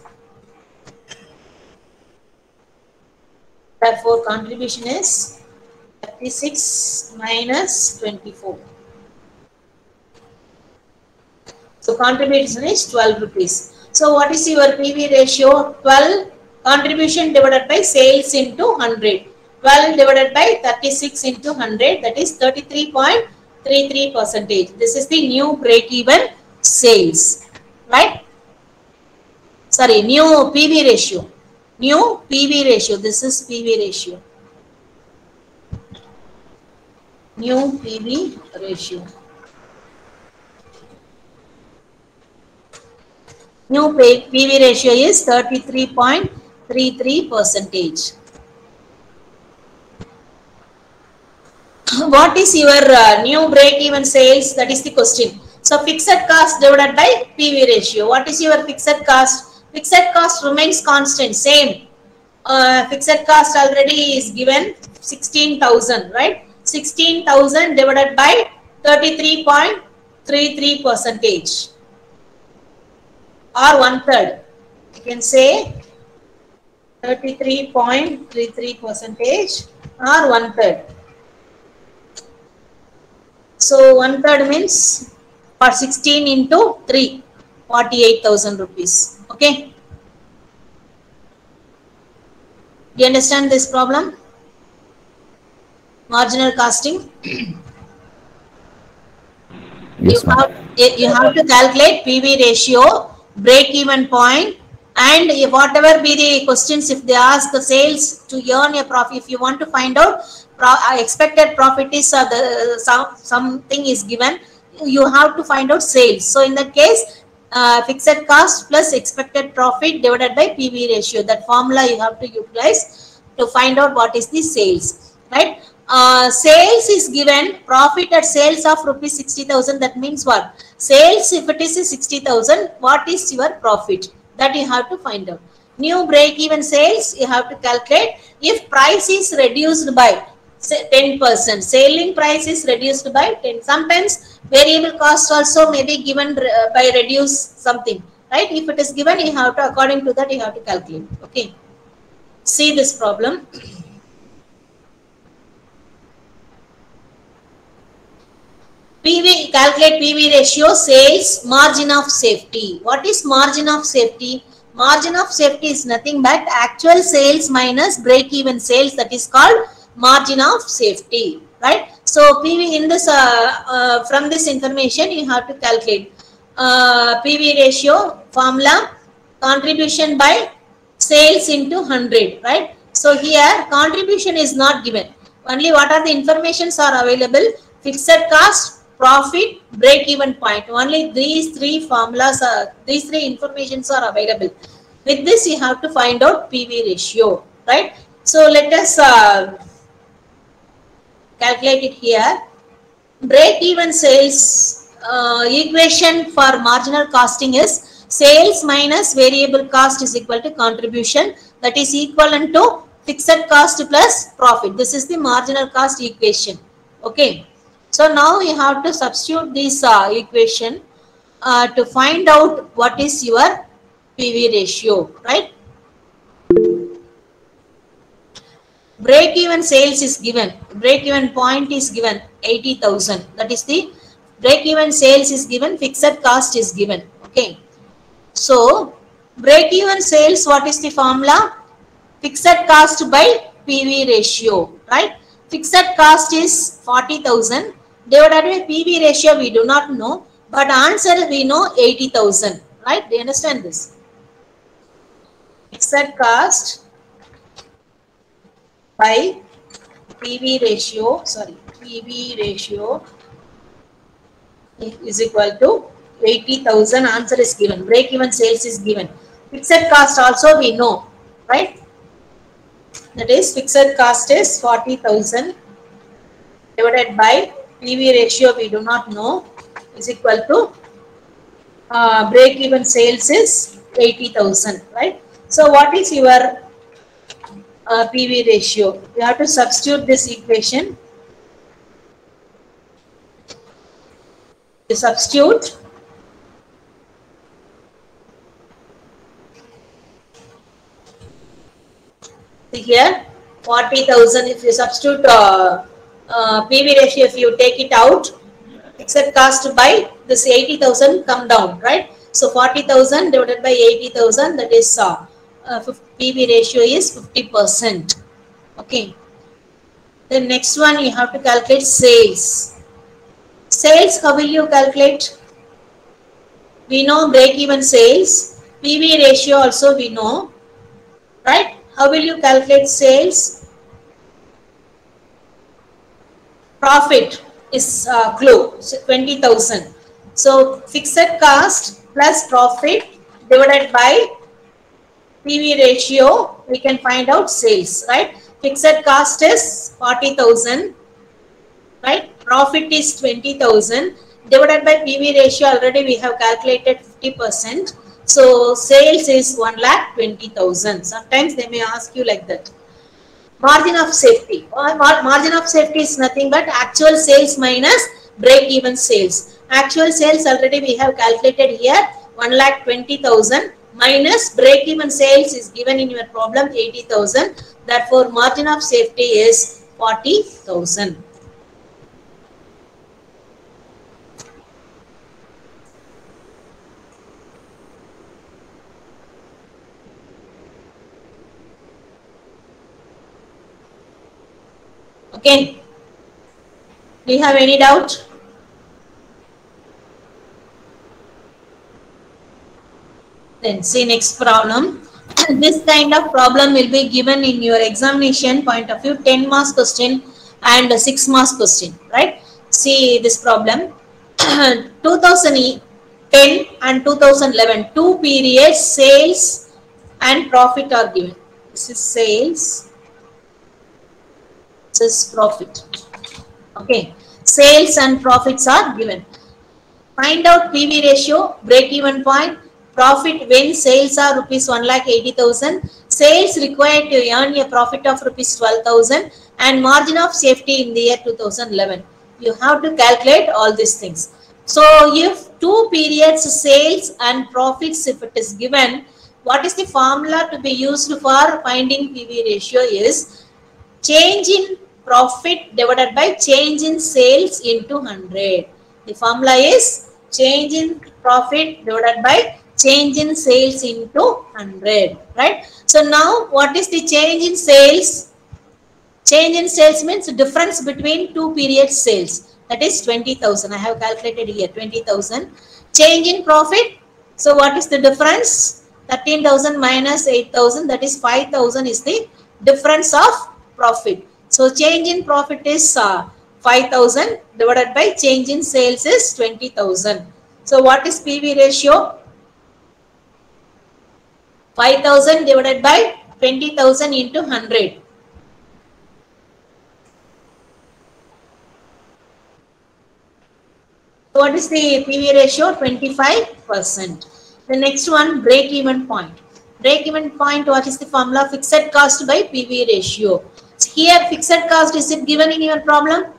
Therefore, contribution is 36 minus 24. So, contribution is 12 rupees. So, what is your PV ratio? 12 contribution divided by sales into 100. 12 divided by 36 into 100, that is 33.33%. This is the new break-even sales, right? Sorry, new PV ratio. New PV ratio. This is PV ratio. New PV ratio. New PV ratio is 33.33%. What is your new break-even sales? That is the question. So fixed cost divided by PV ratio. What is your fixed cost? Fixed cost remains constant, same. Fixed cost already is given 16,000, right? 16,000 divided by 33.33%, or 1/3. You can say 33.33% or 1/3. So 1/3 means for 16 into 3, 48,000 rupees. Okay. Do you understand this problem? Marginal costing. Yes, ma'am. You have to calculate PV ratio, break even point, and if whatever be the questions, if they ask the sales to earn a profit, if you want to find out expected profit is something is given, you have to find out sales. So in that case, fixed cost plus expected profit divided by PV ratio. That formula you have to utilize to find out what is the sales, right? Sales is given profit at sales of rupees 60,000. That means what? Sales, if it is 60,000, what is your profit? That you have to find out. New break-even sales, you have to calculate. If price is reduced by say 10%, selling price is reduced by 10. Sometimes variable cost also may be given by reduce something, right? If it is given, you have to, according to that, you have to calculate. Okay. See this problem. PV, calculate PV ratio, sales, margin of safety. What is margin of safety? Margin of safety is nothing but actual sales minus break-even sales. That is called margin of safety, right? So PV in this from this information you have to calculate PV ratio formula, contribution by sales into 100, right? So here contribution is not given. Only what are the informations are available? Fixed cost, profit, break-even point. Only these three formulas are, these three informations are available. With this, you have to find out PV ratio, right? So let us calculate it here. Break-even sales equation for marginal costing is sales minus variable cost is equal to contribution. That is equivalent to fixed cost plus profit. This is the marginal cost equation. Okay. So now you have to substitute this equation to find out what is your PV ratio, right? Break-even sales is given. Break-even point is given 80,000. That is the break-even sales is given. Fixed cost is given. Okay. So break-even sales, what is the formula? Fixed cost by PV ratio, right? Fixed cost is 40,000 divided by PV ratio. We do not know, but answer we know 80,000, right? Do you understand this? Fixed cost by PV ratio, sorry, PV ratio is equal to 80,000. Answer is given. Break-even sales is given. Fixed cost also we know, right? That is fixed cost is 40,000 divided by PV ratio we do not know is equal to break-even sales is 80,000, right? So what is your PV ratio? You have to substitute this equation. You substitute here 40,000. If you substitute PV ratio, if you take it out, fixed cost by this 80,000 come down, right? So 40,000 divided by 80,000, that is PV ratio is 50%. Okay. The next one you have to calculate sales. Sales, how will you calculate? We know break-even sales. PV ratio also we know. Right? How will you calculate sales? Profit is clue, so 20,000. So fixed cost plus profit divided by PV ratio, we can find out sales, right? Fixed cost is 40,000, right? Profit is 20,000 divided by PV ratio. Already we have calculated 50%. So sales is 1,20,000. Sometimes they may ask you like that. Margin of safety. Margin of safety is nothing but actual sales minus break-even sales. Actual sales already we have calculated here 1,20,000 minus break-even sales is given in your problem 80,000. Therefore, margin of safety is 40,000. Okay. Do you have any doubt? Then see next problem. This kind of problem will be given in your examination point of view, 10 marks question and 6 marks question, right? See this problem. 2010 and 2011, 2 periods, sales and profit are given. This is sales, this is profit. Okay, sales and profits are given. Find out PV ratio, break-even point, profit when sales are rupees 1,80,000, sales required to earn a profit of rupees 12,000, and margin of safety in the year 2011. You have to calculate all these things. So, if 2 periods sales and profits, if it is given, what is the formula to be used for finding PV ratio is change in profit divided by change in sales into 100. The formula is change in profit divided by change in sales into 100, right? So now what is the change in sales? Change in sales means the difference between 2 period sales, that is 20,000. I have calculated here 20,000. Change in profit, so what is the difference? 13,000 minus 8,000, that is 5,000 is the difference of profit. So change in profit is 5,000 divided by change in sales is 20,000. So what is PV ratio? 5,000 divided by 20,000 into 100. What is the PV ratio? 25%. The next one, break-even point. Break-even point, what is the formula? Fixed cost by PV ratio. Here, fixed cost, is it given in your problem?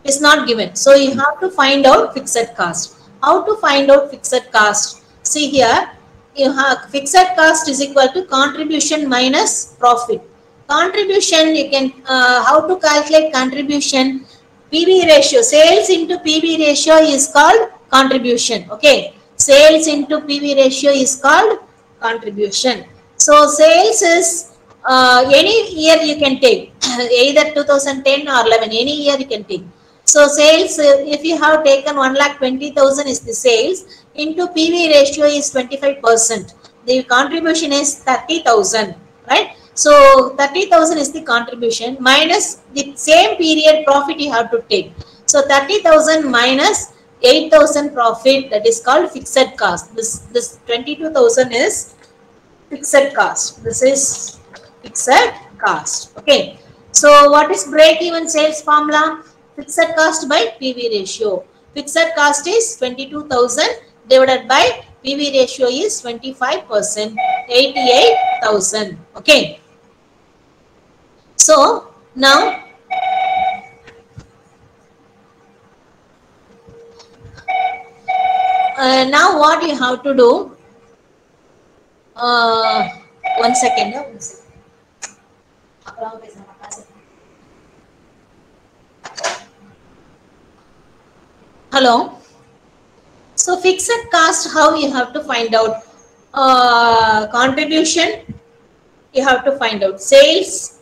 It's not given. So, you have to find out fixed cost. How to find out fixed cost? See here, you have fixed cost is equal to contribution minus profit. Contribution, you can, how to calculate contribution? PV ratio, sales into PV ratio is called contribution. Okay, sales into PV ratio is called contribution. So, sales is any year you can take, either 2010 or 11, any year you can take. So, sales, if you have taken 1,20,000 is the sales, into PV ratio is 25%. The contribution is 30,000, right? So, 30,000 is the contribution minus the same period profit you have to take. So, 30,000 minus 8,000 profit, that is called fixed cost. This 22,000 is fixed cost. This is fixed cost. Okay. So, what is break-even sales formula? Fixed cost by PV ratio. Fixed cost is 22,000 divided by PV ratio is 25%, 88,000. Okay. So, now now what you have to do, one second. Hello. So, fixed cost, how you have to find out? Contribution, you have to find out. Sales,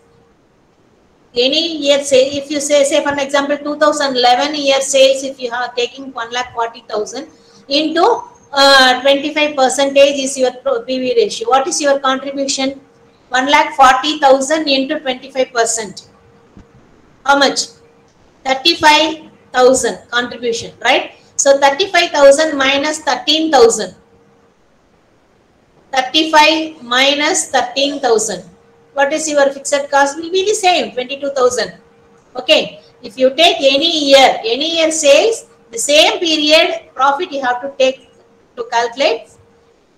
Any year say, if you say for an example 2011 year sales, if you are taking 1,40,000 into 25% is your PV ratio. What is your contribution? 1,40,000 into 25%. How much? 35,000 contribution, right? So 35,000 minus 13,000. 35 minus 13,000. What is your fixed cost? Will be the same, 22,000. Okay. If you take any year sales, the same period profit you have to take to calculate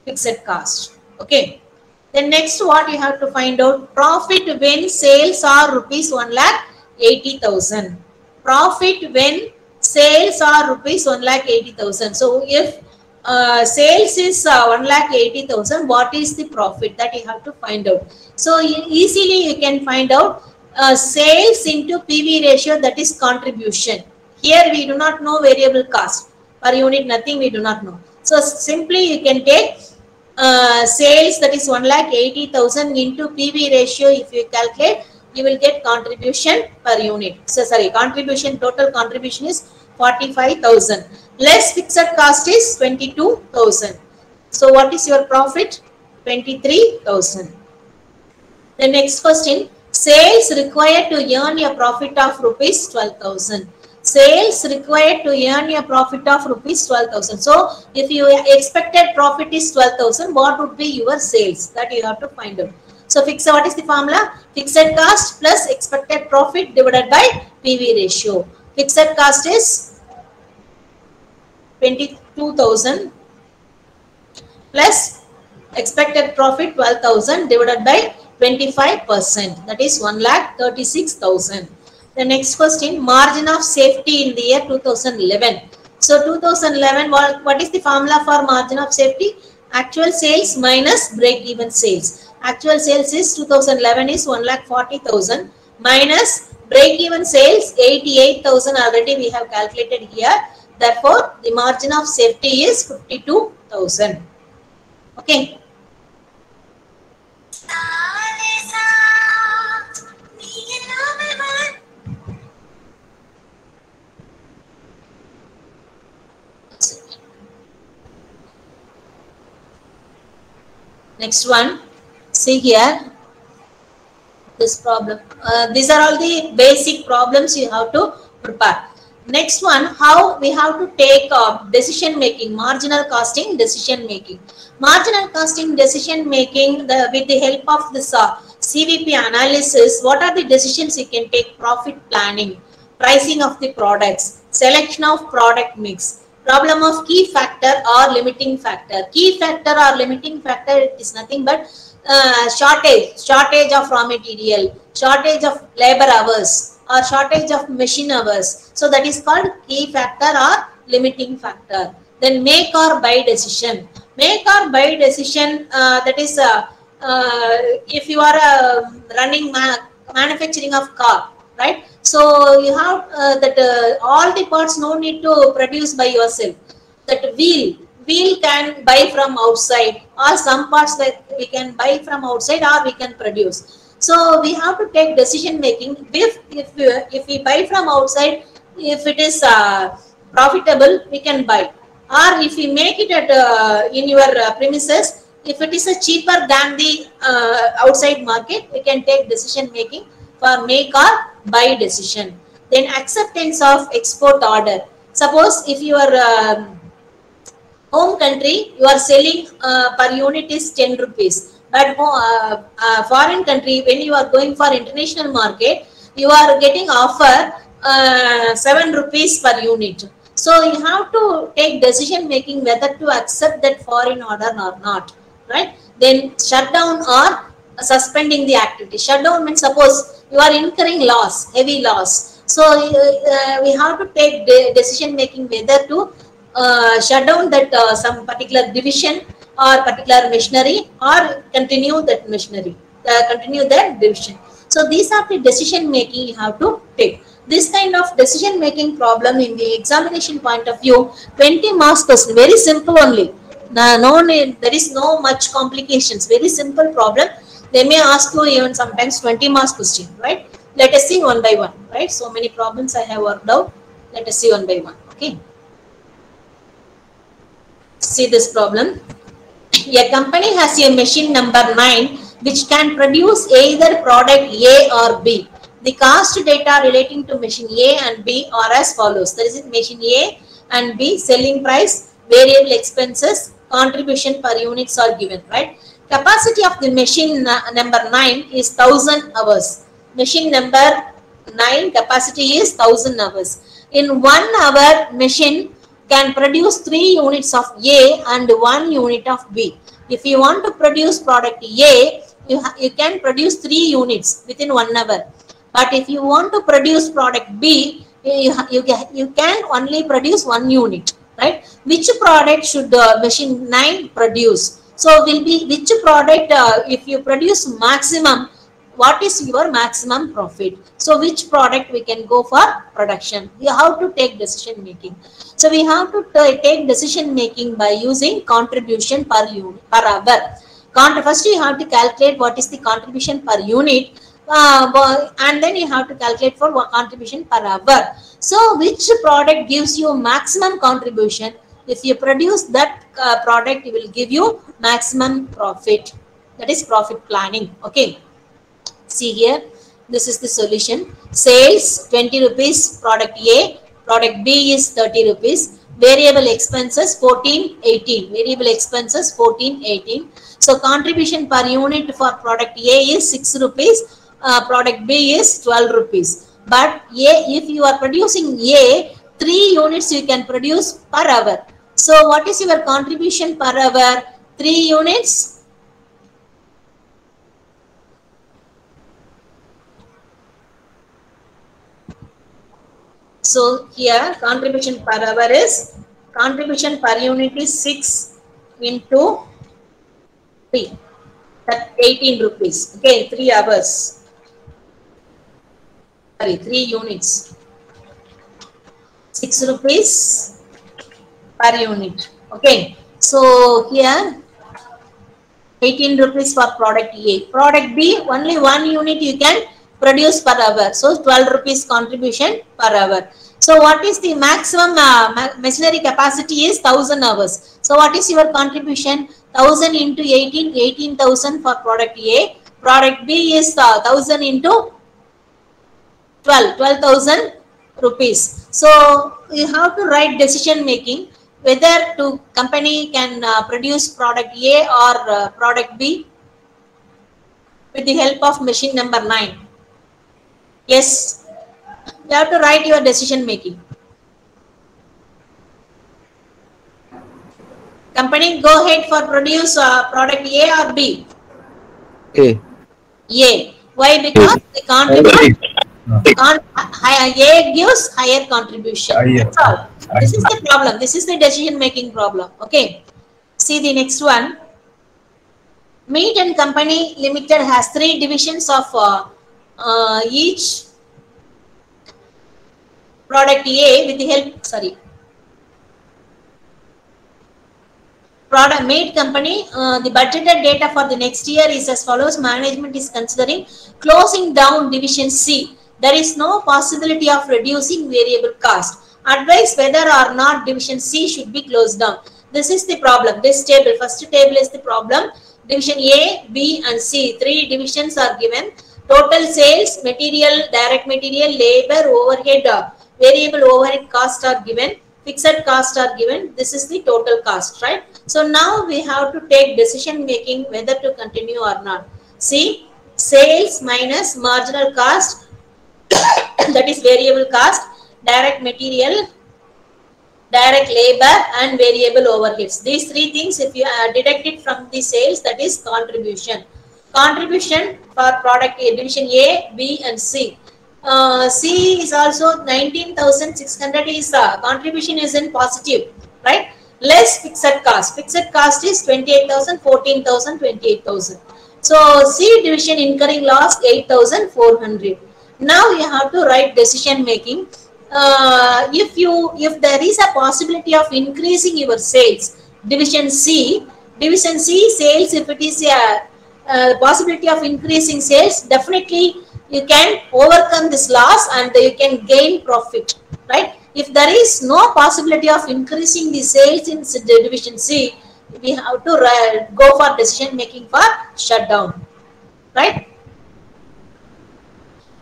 fixed cost. Okay. Then next what you have to find out, profit when sales are rupees 1,80,000. Profit when sales are rupees 1,80,000. So if sales is 1,80,000, what is the profit? That you have to find out. So easily you can find out sales into PV ratio, that is contribution. Here we do not know variable cost per unit, nothing we do not know. So simply you can take sales, that is 1,80,000 into PV ratio. If you calculate, you will get contribution per unit. So sorry, contribution, total contribution is 45,000. Less fixed cost is 22,000. So what is your profit? 23,000. The next question, sales required to earn a profit of rupees 12,000. Sales required to earn a profit of rupees 12,000. So if your expected profit is 12,000, what would be your sales? That you have to find out. So what is the formula? Fixed cost plus expected profit divided by PV ratio. Fixed cost is 22,000 plus expected profit 12,000 divided by 25%, that is 1,36,000. The next question, margin of safety in the year 2011. So 2011, what is the formula for margin of safety? Actual sales minus break-even sales. Actual sales is 2011 is 1,40,000 minus break-even sales 88,000, already we have calculated here. Therefore, the margin of safety is 52,000. Okay. Next one, see here this problem. These are all the basic problems you have to prepare. Next one, how we have to take decision making, marginal costing decision making. Marginal costing decision making with the help of this CVP analysis, what are the decisions you can take? Profit planning, pricing of the products, selection of product mix, problem of key factor or limiting factor. Key factor or limiting factor is nothing but shortage of raw material, shortage of labor hours, or shortage of machine hours. So that is called key factor or limiting factor. Then make or buy decision. Make or buy decision, that is if you are running manufacturing of car, right? So you have that all the parts no need to produce by yourself. That wheel can buy from outside, or some parts that we can buy from outside or we can produce. So we have to take decision making. If we buy from outside, if it is profitable, we can buy. Or if we make it at in your premises, if it is cheaper than the outside market, we can take decision making for make or buy decision. Then acceptance of export order. Suppose if your home country, you are selling per unit is 10 rupees. But foreign country, when you are going for international market, you are getting offer 7 rupees per unit. So you have to take decision making whether to accept that foreign order or not, right? Then shutdown or suspending the activity. Shutdown means suppose you are incurring loss, heavy loss. So we have to take decision making whether to shut down that some particular division or particular machinery, or continue that machinery, continue that division. So these are the decision making you have to take. This kind of decision making problem in the examination point of view, 20 marks question, very simple only. No need, there is no much complications, very simple problem. They may ask you even sometimes 20 marks question, right? Let us see one by one, right? So many problems I have worked out. Let us see one by one. Okay. See this problem. A company has a machine number 9 which can produce either product A or B. The cost data relating to machine A and B are as follows. There is machine A and B, selling price, variable expenses, contribution per units are given, right? Capacity of the machine number 9 is 1000 hours. Machine number 9 capacity is 1000 hours. In 1 hour, machine can produce 3 units of A and 1 unit of B. If you want to produce product A, you can produce 3 units within 1 hour. But if you want to produce product B, you can only produce 1 unit, right? Which product should machine 9 produce? So will be which product, if you produce maximum, what is your maximum profit? So which product we can go for production? We have to take decision making. So we have to take decision making by using contribution per unit per hour. First you have to calculate what is the contribution per unit, and then you have to calculate for what contribution per hour. So which product gives you maximum contribution? If you produce that product, it will give you maximum profit. That is profit planning. Okay. See here, this is the solution. Sales 20 rupees product A, product B is 30 rupees. Variable expenses 1418. Variable expenses 1418. So contribution per unit for product A is 6 rupees. Product B is 12 rupees. But if you are producing A, 3 units you can produce per hour. So what is your contribution per hour? 3 units. So here contribution per hour is, contribution per unit is 6 into 3. That's 18 rupees. Okay, 3 hours. Sorry, 3 units. 6 rupees per unit. Okay. So here 18 rupees for product A. Product B, only 1 unit you can produce per hour. So 12 rupees contribution per hour. So what is the maximum machinery capacity is 1000 hours. So what is your contribution? 1000 into 18, 18,000 for product A. Product B is 1000 into 12, 12,000 rupees. So you have to write decision making whether to company can produce product A or product B with the help of machine number 9. Yes, you have to write your decision making. Company, go ahead for produce product A or B? A. A. Why? Because the contribution, A gives higher contribution. That's all. This is the problem. This is the decision making problem. Okay. See the next one. Meat and Company Limited has 3 divisions of each product A with the help, product Meat Company, the budgeted data for the next year is as follows. Management is considering closing down division C. There is no possibility of reducing variable cost. Advise whether or not division C should be closed down. This is the problem. This table, first table is the problem. Division A, B and C, 3 divisions are given. Total sales, material, direct material, labor, overhead, variable overhead costs are given. Fixed costs are given. This is the total cost, right? So now we have to take decision making whether to continue or not. See, sales minus marginal cost, that is variable cost, direct material, direct labor and variable overheads. These 3 things, if you deduct it from the sales, that is contribution. Contribution for product A, division A, B and C. C is also 19,600 is contribution is in positive, right? Less fixed cost. Fixed cost is 28,000, 14,000, 28,000. So C division incurring loss 8,400. Now you have to write decision making. If there is a possibility of increasing your sales, division C sales, if it is a possibility of increasing sales, definitely you can overcome this loss and you can gain profit, right? If there is no possibility of increasing the sales in division C, we have to go for decision making for shutdown, right?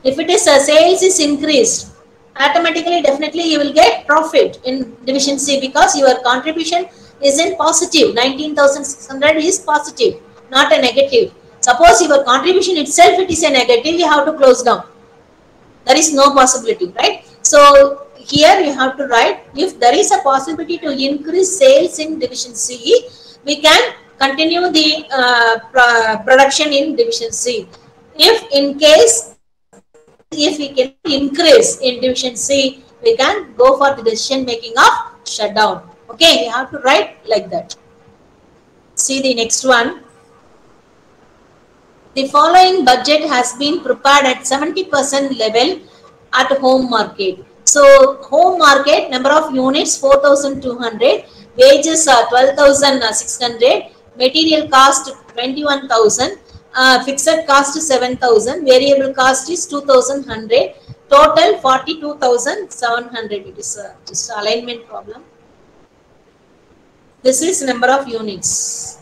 If it is sales is increased, automatically definitely you will get profit in division C because your contribution is in positive. 19,600 is positive, not a negative. Suppose your contribution itself it is a negative, you have to close down. There is no possibility, right? So here you have to write, if there is a possibility to increase sales in division C, we can continue the production in division C. If in case if we can increase in division C, we can go for the decision making of shutdown. Okay, you have to write like that. See the next one. The following budget has been prepared at 70% level at home market. So home market number of units 4,200, wages are 12,600, material cost 21,000. Fixed cost 7,000, variable cost is 2,100, total 42,700. It is just alignment problem. This is number of units.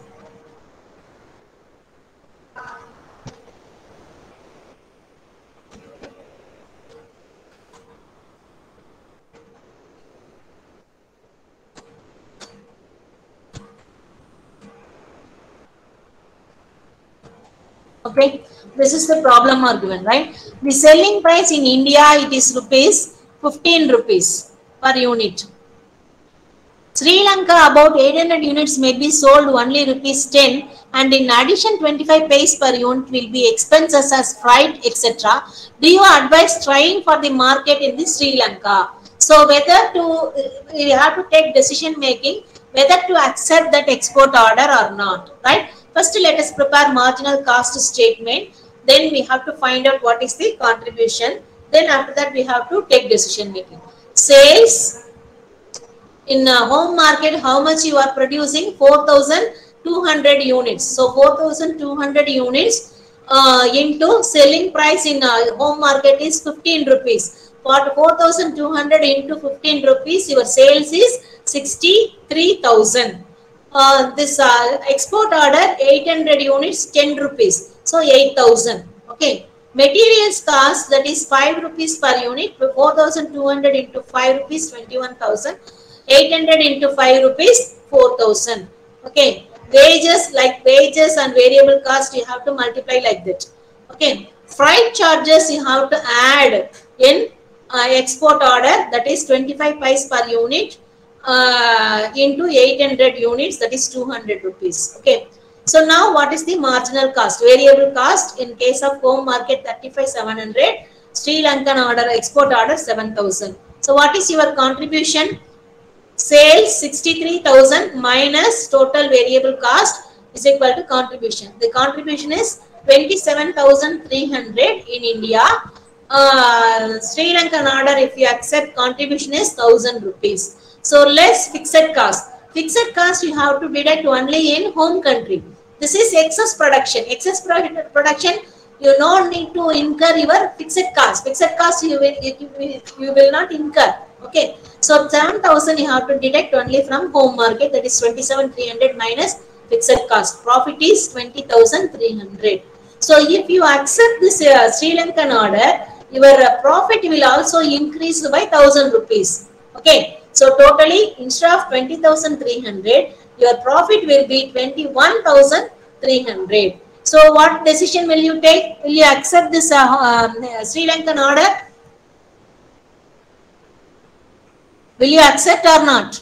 Okay, this is the problem are given, right? The selling price in India, it is rupees 15 rupees per unit. Sri Lanka, about 800 units may be sold only rupees 10, and in addition 25 paise per unit will be expenses as freight, etc. Do you advise trying for the market in the Sri Lanka? So whether to, you have to take decision making, whether to accept that export order or not, right? First, let us prepare marginal cost statement. Then we have to find out what is the contribution. Then after that, we have to take decision making. Sales in a home market, how much you are producing? 4,200 units. So 4,200 units into selling price in home market is 15 rupees. For 4,200 into 15 rupees, your sales is 63,000. This export order 800 units 10 rupees, so 8,000. Okay, materials cost, that is 5 rupees per unit, 4,200 into 5 rupees 21,000, 800 into 5 rupees 4,000. Okay, wages, like wages and variable cost you have to multiply like that. Okay, freight charges you have to add in export order, that is 25 paise per unit. Into 800 units, that is 200 rupees. Okay, so now what is the marginal cost? Variable cost in case of home market 35,700, Sri Lankan order export order 7,000. So what is your contribution? Sales 63,000 minus total variable cost is equal to contribution. The contribution is 27,300 in India. Sri Lankan order, if you accept, contribution is 1,000 rupees. So less fixed cost. Fixed cost you have to deduct only in home country. This is excess production. Excess production, you don't need to incur your fixed cost. Fixed cost you will not incur. Okay. So 7,000 you have to deduct only from home market, that is 27,300 minus fixed cost. Profit is 20,300. So if you accept this Sri Lankan order, your profit will also increase by 1,000 rupees. Okay. So totally, instead of 20,300, your profit will be 21,300. So what decision will you take? Will you accept this Sri Lankan order? Will you accept or not?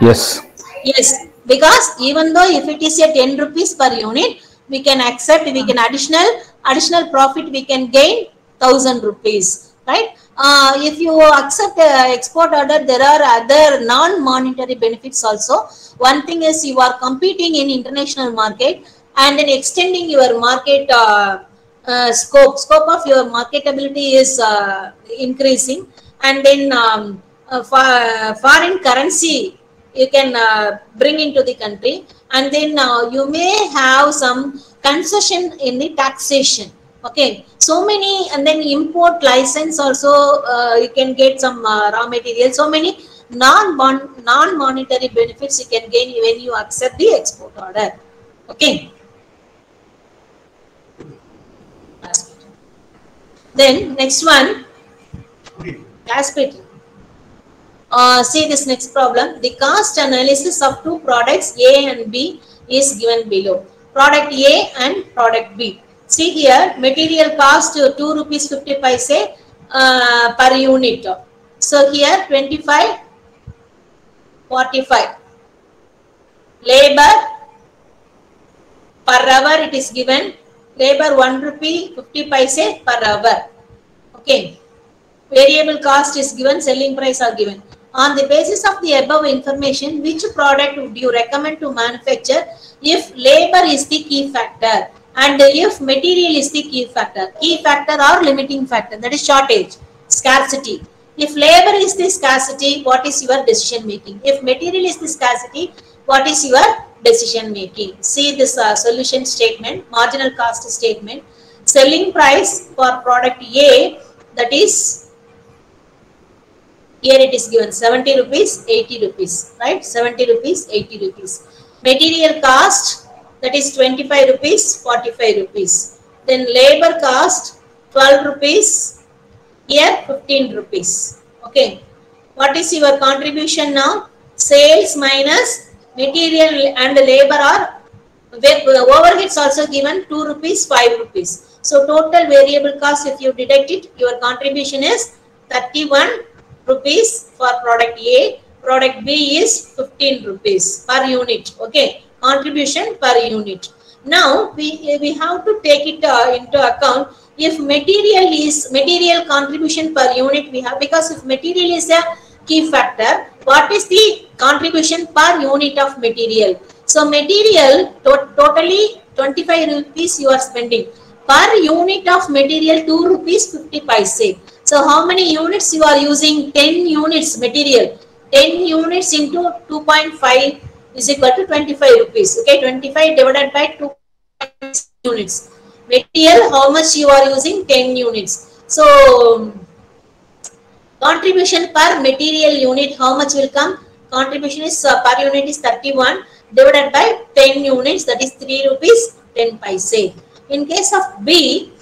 Yes. Yes, because even though if it is a 10 rupees per unit, we can accept, we can additional profit, we can gain 1,000 rupees, right? If you accept export order, there are other non-monetary benefits also. One thing is you are competing in international market and then extending your market scope of your marketability is increasing, and then foreign currency you can bring into the country, and then you may have some concession in the taxation. Okay, so many, and then import license also, you can get some raw material. So many non-monetary benefits you can gain when you accept the export order. Okay. Then next one, class bit. See this next problem. The cost analysis of two products A and B is given below. Product A and product B. See here, material cost 2 rupees 50 paise per unit. So here 25, 45. Labor per hour it is given. Labor 1 rupee 50 paise per hour. Okay. Variable cost is given, selling price are given. On the basis of the above information, which product would you recommend to manufacture if labor is the key factor and if material is the key factor? Key factor or limiting factor, that is shortage, scarcity. If labor is the scarcity, what is your decision making? If material is the scarcity, what is your decision making? See this solution statement, marginal cost statement. Selling price for product A, that is, here it is given 70 rupees, 80 rupees, right? 70 rupees, 80 rupees. Material cost, that is 25 rupees, 45 rupees. Then labor cost 12 rupees, here 15 rupees. Okay. What is your contribution now? Sales minus material and labor are, overheads also given 2 rupees, 5 rupees. So total variable cost, if you deduct it, your contribution is 31 rupees for product A. Product B is 15 rupees per unit. Okay, contribution per unit. Now we have to take it into account. If material contribution per unit we have, because if material is a key factor, what is the contribution per unit of material? So material totally 25 rupees you are spending. Per unit of material 2 rupees 50 paise. So how many units you are using? 10 units material. 10 units into 2.5 is equal to 25 rupees. Okay, 25 divided by 2.6 units. Material, how much you are using? 10 units. So contribution per material unit, how much will come? Contribution is per unit is 31 divided by 10 units, that is 3 rupees 10 paise. In case of B,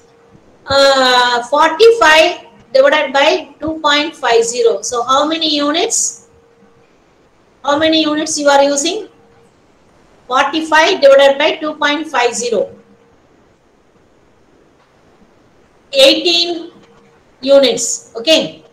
45 divided by 2.50. So how many units? How many units you are using? 45 divided by 2.50. 18 units. Okay.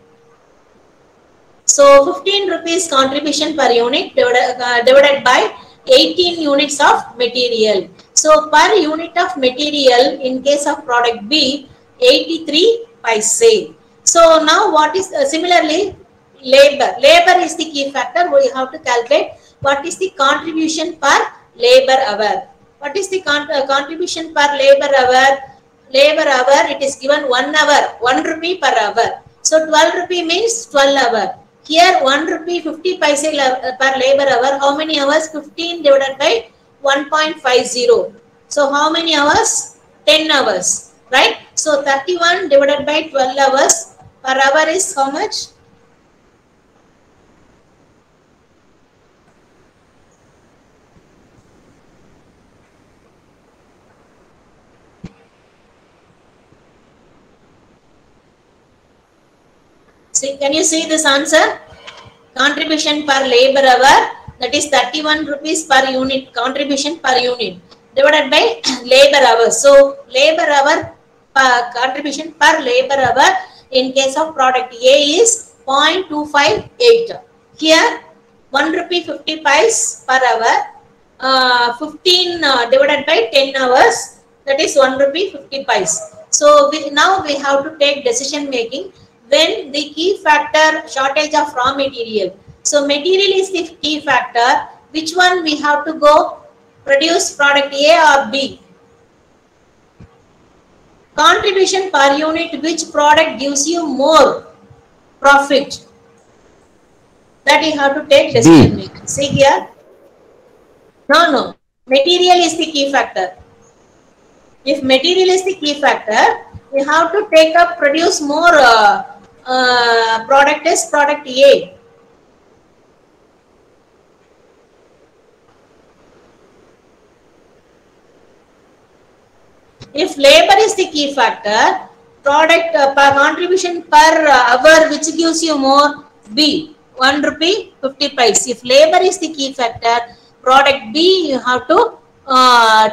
So 15 rupees contribution per unit divided by 18 units of material. So per unit of material in case of product B, 83 paise. So now what is similarly labor? Labor is the key factor. We have to calculate what is the contribution per labor hour. What is the contribution per labor hour? Labor hour, it is given 1 hour, 1 rupee per hour. So 12 rupee means 12 hour. Here 1 rupee 50 paise per labor hour. How many hours? 15 divided by 1.50. So how many hours? 10 hours, right? So 31 divided by 12 hours per hour is how much? See, can you see this answer? Contribution per labor hour, that is 31 rupees per unit, contribution per unit divided by labor hour. So labor hour contribution per labor hour in case of product A is 0.258. Here 1 rupee 50 paise per hour, 15 divided by 10 hours, that is 1 rupee 50 paise. So now we have to take decision making when the key factor shortage of raw material. So material is the key factor. Which one we have to go? Produce product A or B? Contribution per unit, which product gives you more profit? That you have to take decision making. See here. No. Material is the key factor. If material is the key factor, we have to take up produce more product is product A. If labor is the key factor, product per contribution per hour, which gives you more, B, 1 rupee 50 paise. If labor is the key factor, product B, you have to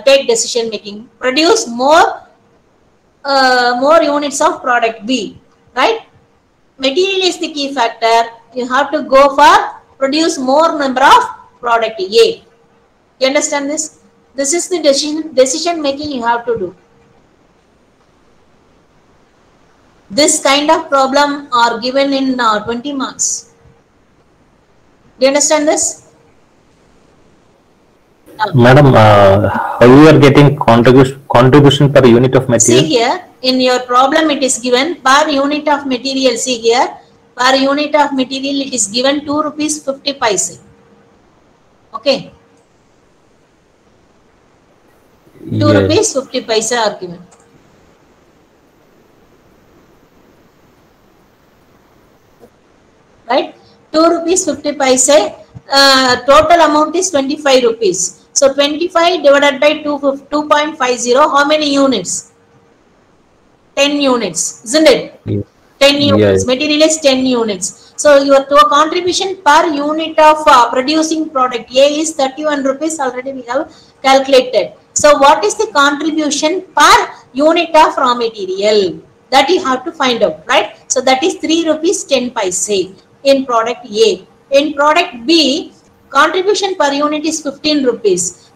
take decision making, produce more units of product B, right? Material is the key factor, you have to go for produce more number of product A. You understand this? This is the decision making you have to do. This kind of problem are given in 20 marks. Do you understand this? Madam, how you are getting contribution per unit of material? See here, in your problem it is given per unit of material. See here, per unit of material it is given 2 rupees 50 paise. Okay. 2 rupees 50 paise are given. Right? 2 rupees 50 paise. Total amount is 25 rupees. So 25 divided by 2.50. How many units? 10 units, isn't it? 10 units. Material is 10 units. So your contribution per unit of producing product A is 31 rupees. Already we have calculated. So what is the contribution per unit of raw material? That you have to find out, right? So that is 3 rupees 10 paise in product A. In product B, contribution per unit is 15 rupees.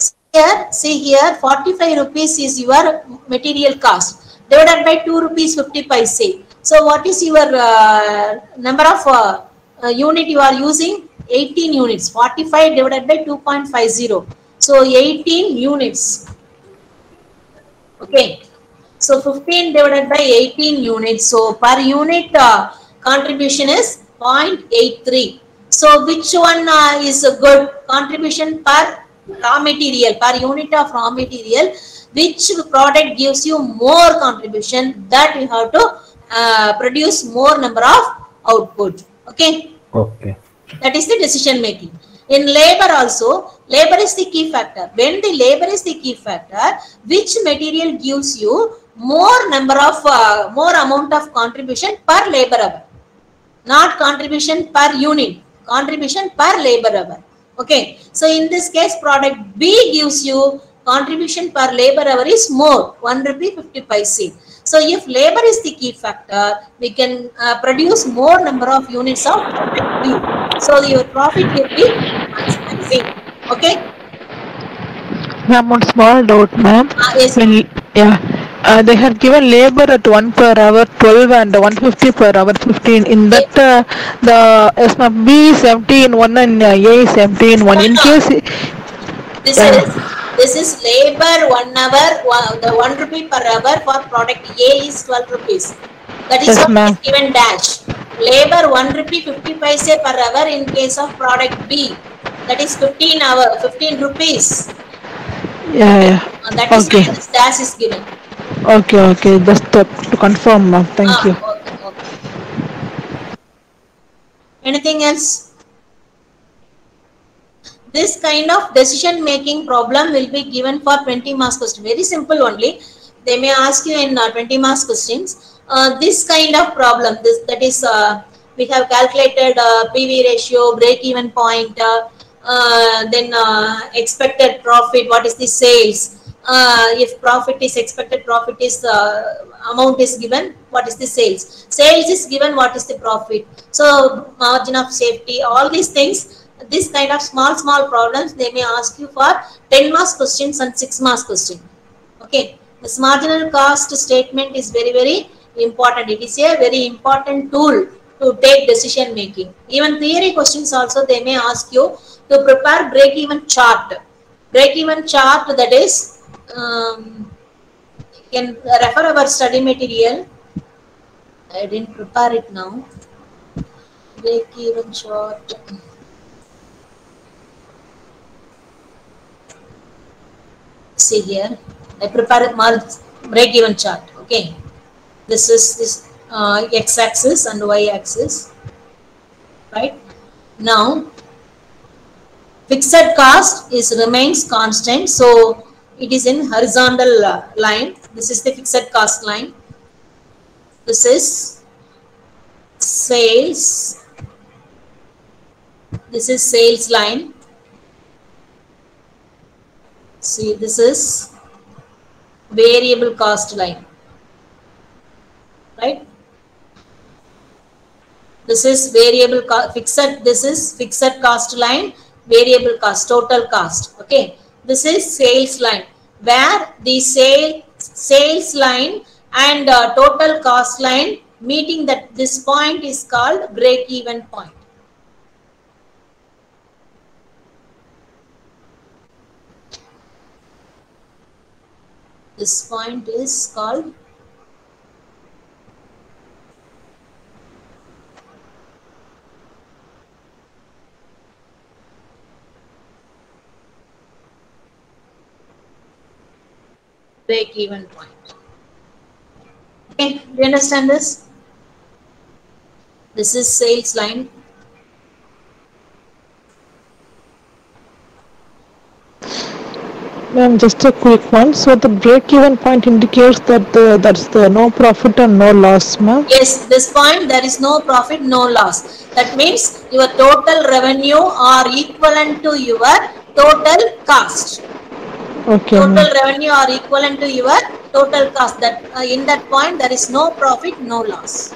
See here, 45 rupees is your material cost divided by 2 rupees 50 paise. So what is your number of unit you are using? 18 units. 45 divided by 2.50. So 18 units. Okay. So 15 divided by 18 units. So per unit contribution is 0.83. So which one is a good contribution per raw material, per unit of raw material? Which product gives you more contribution, that you have to produce more number of output. Okay. Okay. That is the decision making. In labor also, labor is the key factor. When the labor is the key factor, which material gives you more number of more amount of contribution per labor hour, not contribution per unit, contribution per labor hour. Okay. So in this case, product B gives you contribution per labor hour is more, 1 rupee 50 paise. So if labor is the key factor, we can produce more number of units of product B. So your profit will be maximizing. Okay. Ma'am, one small doubt, ma'am. Yes. They have given labor at 1 per hour 12 and 150 per hour 15. In that, yes, ma'am, B is 17 1 and A is 17 1. In case this is labor 1 hour, the 1 rupee per hour for product A is 12 rupees. That is what is given dash. Labor 1 rupee 50 paise per hour in case of product B. That is 15 rupees. That is why this dash is given. Okay. Just to confirm, ma'am. Thank you. Okay. Anything else? This kind of decision making problem will be given for 20 marks question. Very simple only. They may ask you in 20 marks questions. This kind of problem, that is we have calculated PV ratio, break even point, then expected profit, what is the sales. If profit is expected, profit is amount is given, what is the sales. Sales is given, what is the profit. So margin of safety, all these things. This kind of small problems they may ask you for 10 marks questions and 6 marks question. Okay, this marginal cost statement is very important. It is a very important tool to take decision making. Even theory questions also they may ask you to prepare break-even chart. Break-even chart, that is you can refer our study material. I didn't prepare it now. Break-even chart. See here, I prepare break-even chart. Okay, this is this x-axis and y-axis. Right now, fixed cost is remains constant, so it is in horizontal line. This is the fixed cost line. This is sales. This is sales line. See, this is variable cost line. Right? This is variable fixed. This is fixed cost line, variable cost, total cost. Okay. This is sales line, where the sales line and total cost line meeting that this point is called break-even point. This point is called break-even point. Okay, do you understand this? This is sales line. Ma'am, just a quick one. So the break-even point indicates that that's the no profit and no loss, ma'am. Yes, this point there is no profit, no loss. That means your total revenue are equivalent to your total cost. Okay. Total revenue are equivalent to your total cost. That in that point there is no profit, no loss.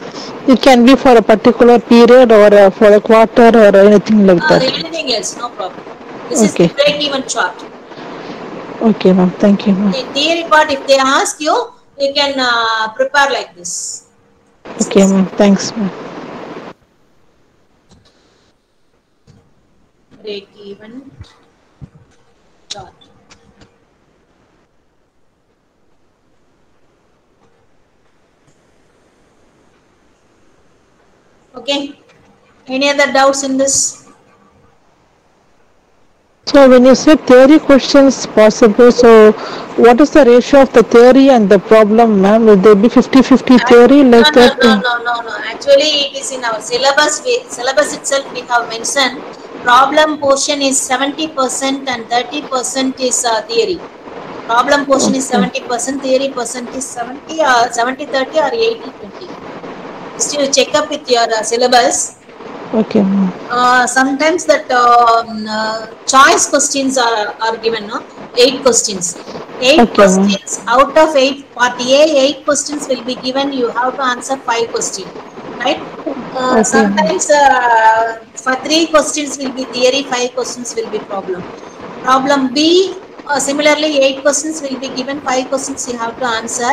It can be for a particular period or for a quarter or anything like that. Anything else, no problem. This is the break-even chart. Okay, ma'am. Thank you, ma'am. In theory part, if they ask you, you can prepare like this. Okay, ma'am. Thanks, ma'am. Break-even chart. Okay. Any other doubts in this? So when you say theory questions possible, so what is the ratio of the theory and the problem, ma'am? Will there be 50-50 theory like that? No. Actually, it is in our syllabus. Syllabus itself we have mentioned problem portion is 70% and 30% is theory. Problem portion is 70%, theory percent is 70 or 70-30 or 80-20. Just you check up with your syllabus. Okay. Sometimes that choice questions are given, no? 8 questions. 8 questions out of 8, part A, 8 questions will be given. You have to answer 5 questions, right? Sometimes for 3 questions will be theory, 5 questions will be problem. Problem B, similarly 8 questions will be given, 5 questions you have to answer.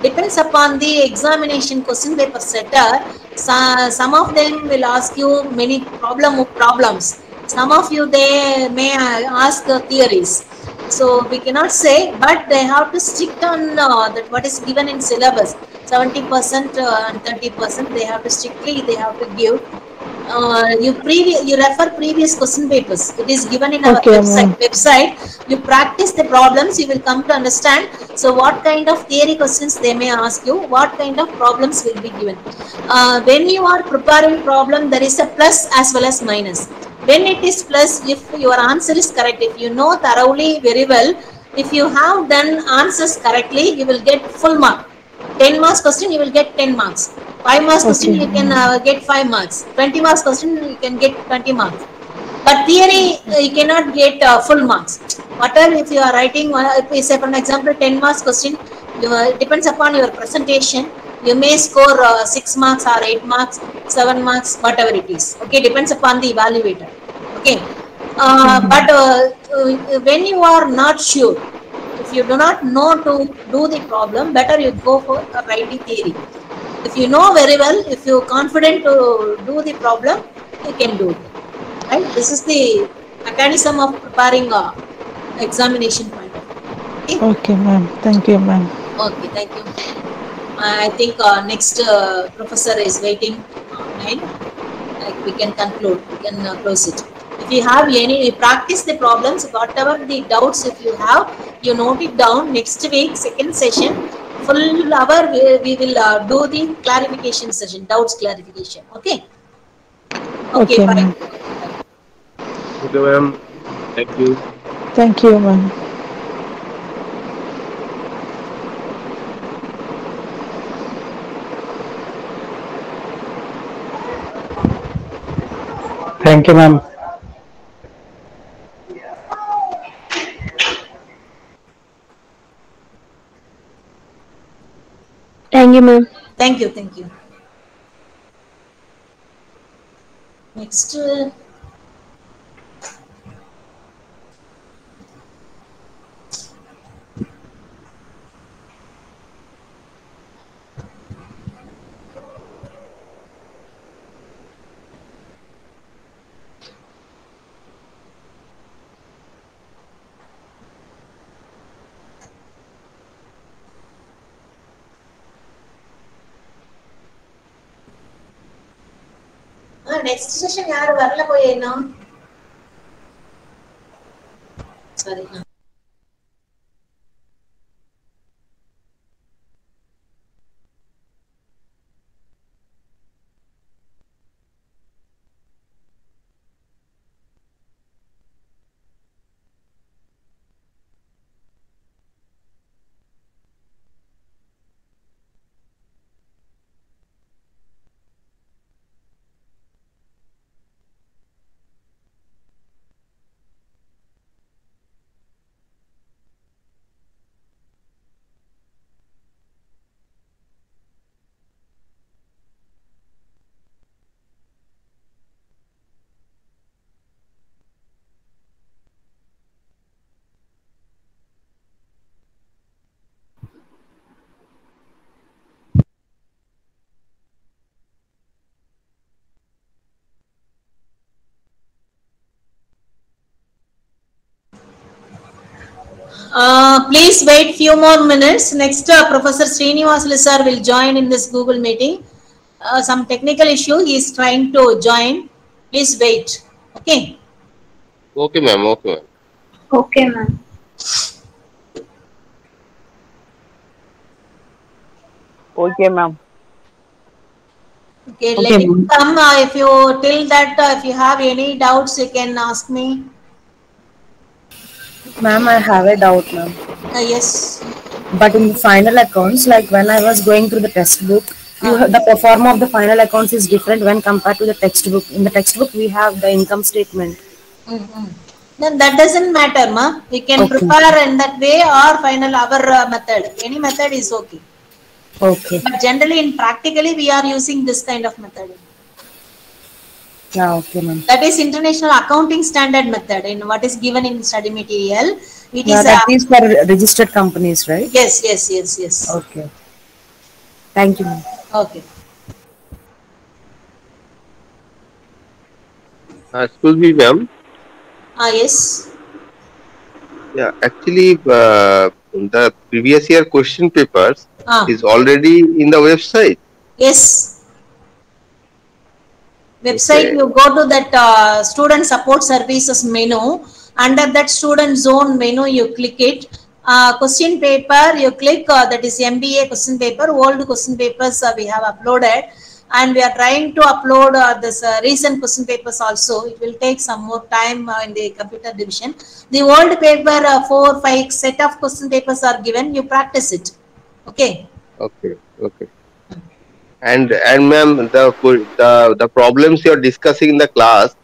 Depends upon the examination question paper setter. Some of them will ask you many problems. Some of you they may ask theories. So we cannot say, but they have to stick on that what is given in syllabus. 70% and 30% they have to give. You refer previous question papers. It is given in our website. You practice the problems, you will come to understand. So what kind of theory questions they may ask you, what kind of problems will be given. When you are preparing problem, there is a plus as well as minus. When it is plus, if your answer is correct, if you know thoroughly very well, if you have done answers correctly, you will get full mark. 10 marks question, you will get 10 marks. 5 marks question, you can get 5 marks. 20 marks question, you can get 20 marks. But theory, you cannot get full marks. Whatever, if you are writing, if we say for an example, 10 marks question, it depends upon your presentation. You may score 6 marks or 8 marks, 7 marks, whatever it is. Okay, depends upon the evaluator. Okay, but when you are not sure, if you do not know to do the problem, better you go for a writing theory. If you know very well, if you are confident to do the problem, you can do it. Right? This is the mechanism of preparing examination point of view. Okay, ma'am. Thank you, ma'am. Okay, thank you. I think next professor is waiting online. Like we can conclude, we can close it. If you have any, practice the problems, whatever the doubts if you have, you note it down. Next week, second session, full hour we will do the clarification session, doubts clarification. Okay. Okay, bye. ma'am. Okay, ma'am. Thank you. Thank you, ma'am. Thank you, ma'am. Thank you, ma'am. Thank you, thank you. Next. Next session yaar varala poyena. Sorry. Please wait few more minutes. Next, Professor Srinivasulu sir will join in this Google meeting. Some technical issue, he is trying to join. Please wait. Okay. Okay, ma'am. Okay, ma'am. Okay, ma'am. Okay, ma'am. Okay, Okay, let him ma'am. come. If you till that, if you have any doubts, you can ask me. Ma'am, I have a doubt, ma'am. Yes. But in the final accounts, like when I was going through the textbook, the perform of the final accounts is different when compared to the textbook. In the textbook, we have the income statement. Then that doesn't matter, ma. We can prepare in that way or final our method. Any method is okay. Okay. But generally, in practically, we are using this kind of method. Yeah, okay, ma'am. That is International Accounting Standard method in what is given in study material. It Yeah, is that is for registered companies, right? Yes, yes, yes, yes. Okay. Thank you, ma'am. Okay. Excuse me, ma'am. Yes. Yeah, actually, the previous year question papers is already in the website. Yes. Website, Okay. you go to that student support services menu. Under that student zone menu, you click it. Question paper, you click that is MBA question paper. Old question papers we have uploaded, and we are trying to upload this recent question papers also. It will take some more time in the computer division. The old paper 4, 5 set of question papers are given. You practice it. Okay. Okay. Okay. And ma'am, the problems you are discussing in the class,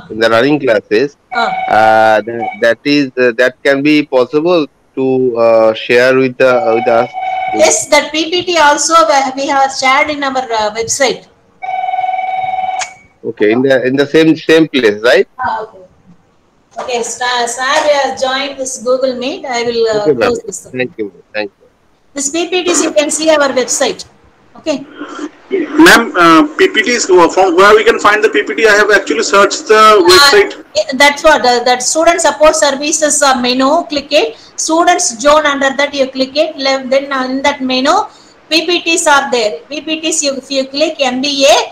in the running classes, that can be possible to share with us. Yes, that PPT also we have shared in our website. Okay, in the same place, right? Okay. Okay, sir has joined this Google Meet. I will Okay, ma'am. close this. Thank you. Thank you. This PPTs you can see our website. Okay. Ma'am, PPTs, from where we can find the PPT? I have actually searched the website. That's what that student support services menu. Click it. Students zone, under that you click it. Then in that menu, PPTs are there. PPTs if you click MBA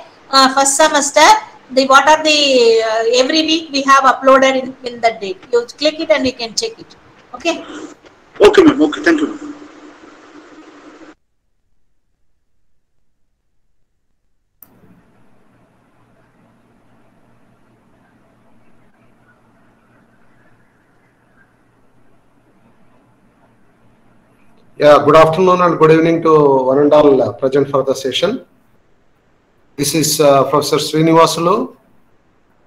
first semester, what are the every week we have uploaded in that date. You click it and you can check it. Okay. Okay, ma'am. Okay, thank you. Yeah, good afternoon and good evening to one and all present for the session. This is Professor Srinivasulu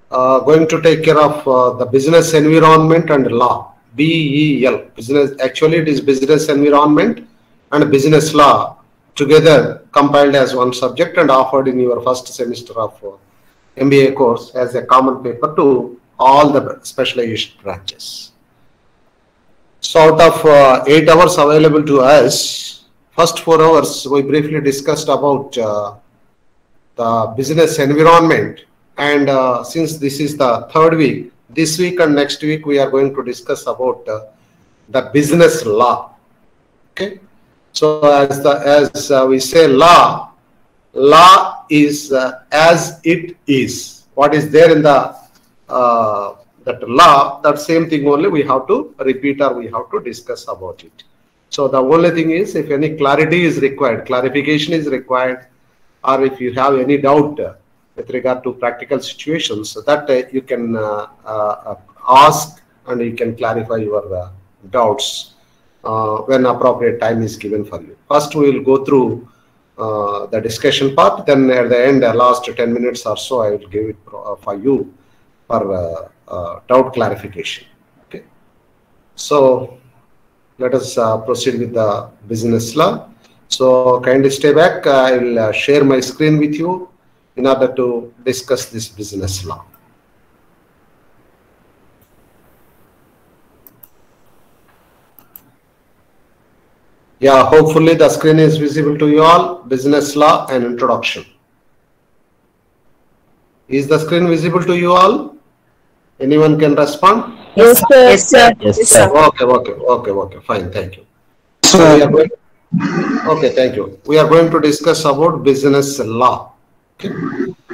going to take care of the business environment and law, BEL. Business, actually it is business environment and business law together compiled as one subject and offered in your first semester of MBA course as a common paper to all the specialization branches. So out of 8 hours available to us, first 4 hours we briefly discussed about the business environment, and since this is the third week, this week and next week we are going to discuss about the business law. Okay, so as we say law is as it is. What is there in the that law, that same thing only we have to repeat or we have to discuss about it. So the only thing is, if any clarity is required, clarification is required, or if you have any doubt with regard to practical situations, so that you can ask and you can clarify your doubts when appropriate time is given for you. First we will go through the discussion part, then at the end, last 10 minutes or so, I will give it for you for doubt clarification. Okay, so let us proceed with the business law. So kindly stay back. I will share my screen with you in order to discuss this business law. Yeah, hopefully the screen is visible to you all. Business law and introduction. Is the screen visible to you all? Anyone can respond? Yes, sir. Yes, sir. Yes, sir. Okay. Fine. Thank you. So we are going. Okay, thank you. We are going to discuss about business law. Okay.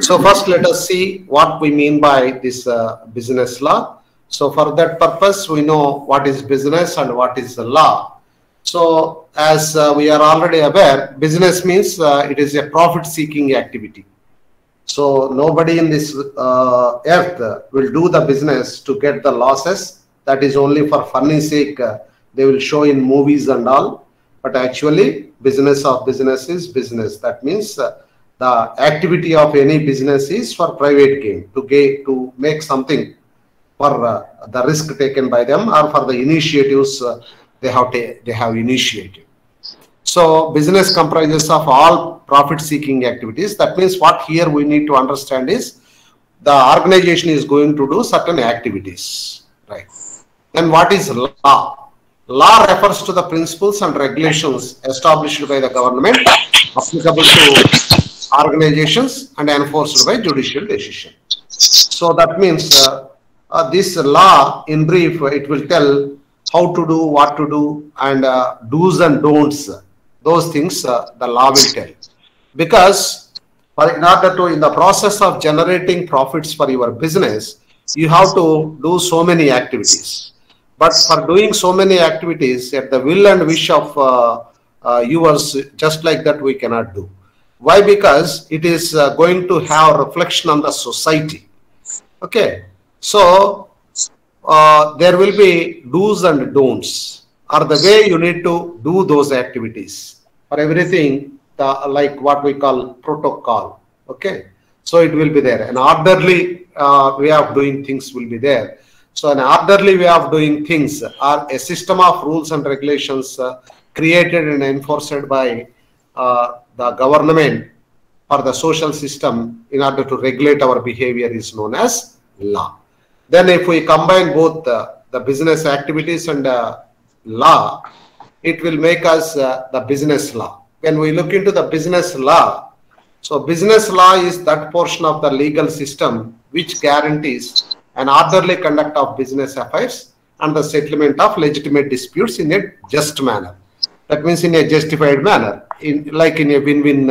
So first, let us see what we mean by this business law. So for that purpose, we know what is business and what is the law. So as we are already aware, business means it is a profit-seeking activity. So nobody in this earth will do the business to get the losses. That is only for funny sake. They will show in movies and all. But actually, business of business is business. That means the activity of any business is for private gain, to make something for the risk taken by them or for the initiatives they have initiated. So business comprises of all profit-seeking activities. That means what here we need to understand is the organization is going to do certain activities, right? Then what is law? Law refers to the principles and regulations established by the government, applicable to organizations and enforced by judicial decision. So that means this law, in brief, it will tell how to do, what to do, and do's and don'ts. Those things the law will tell. Because in order to, in the process of generating profits for your business, you have to do so many activities. But for doing so many activities at the will and wish of yours, just like that we cannot do. Why? Because it is going to have a reflection on the society. Okay. So there will be do's and don'ts, or the way you need to do those activities. For everything, like what we call protocol. Okay. So it will be there. An orderly way of doing things will be there. So an orderly way of doing things are a system of rules and regulations created and enforced by the government or the social system in order to regulate our behavior is known as law. Then if we combine both the business activities and law, it will make us the business law. When we look into the business law, so business law is that portion of the legal system which guarantees an orderly conduct of business affairs and the settlement of legitimate disputes in a just manner. That means in a justified manner, like in a win-win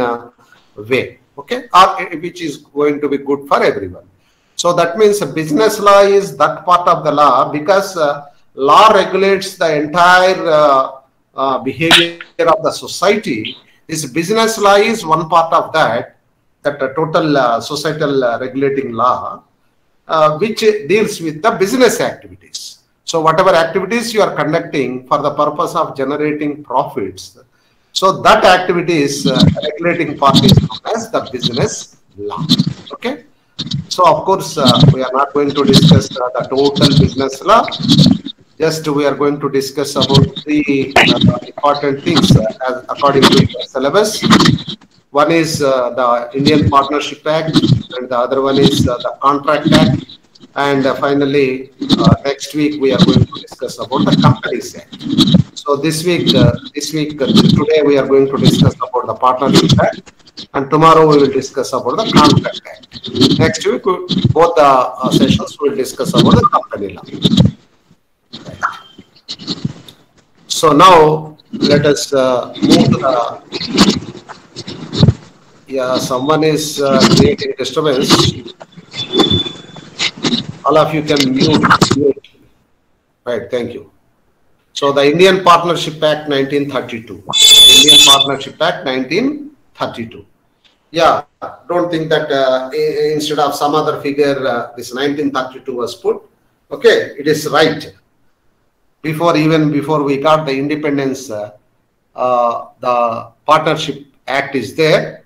way, okay, or which is going to be good for everyone. So that means business law is that part of the law, because law regulates the entire behavior of the society. This business law is one part of that total societal regulating law, which deals with the business activities. So whatever activities you are conducting for the purpose of generating profits, so that activity is regulating part is known as the business law. Okay. So of course, we are not going to discuss the total business law. Just we are going to discuss about three important things as according to your syllabus. One is the Indian Partnership Act, and the other one is the Contract Act, and finally next week we are going to discuss about the Companies Act. So this week, today we are going to discuss about the Partnership Act, and tomorrow we will discuss about the Contract Act. Next week, both the sessions will discuss about the company law. So now let us move to the. Yeah, someone is creating disturbance. All of you can mute. Right, thank you. So the Indian Partnership Act 1932. Indian Partnership Act 1932. Yeah, don't think that instead of some other figure, this 1932 was put. Okay, it is right. Before we got the independence, the Partnership Act is there,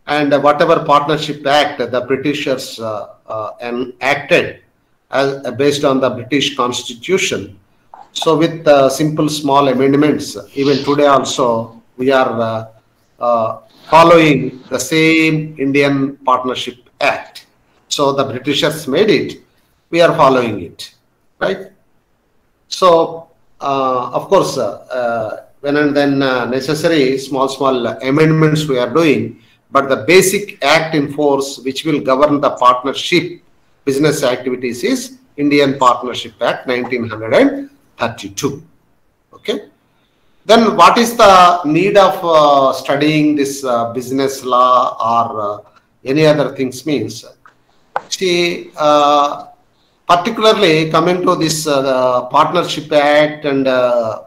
and whatever Partnership Act the Britishers enacted as based on the British Constitution. So with simple small amendments, even today also we are following the same Indian Partnership Act. So the Britishers made it, we are following it, right? So of course, when and then necessary small amendments we are doing, but the basic act in force which will govern the partnership business activities is Indian Partnership Act 1932. Okay. Then what is the need of studying this business law or any other things means? See, particularly coming to this Partnership Act and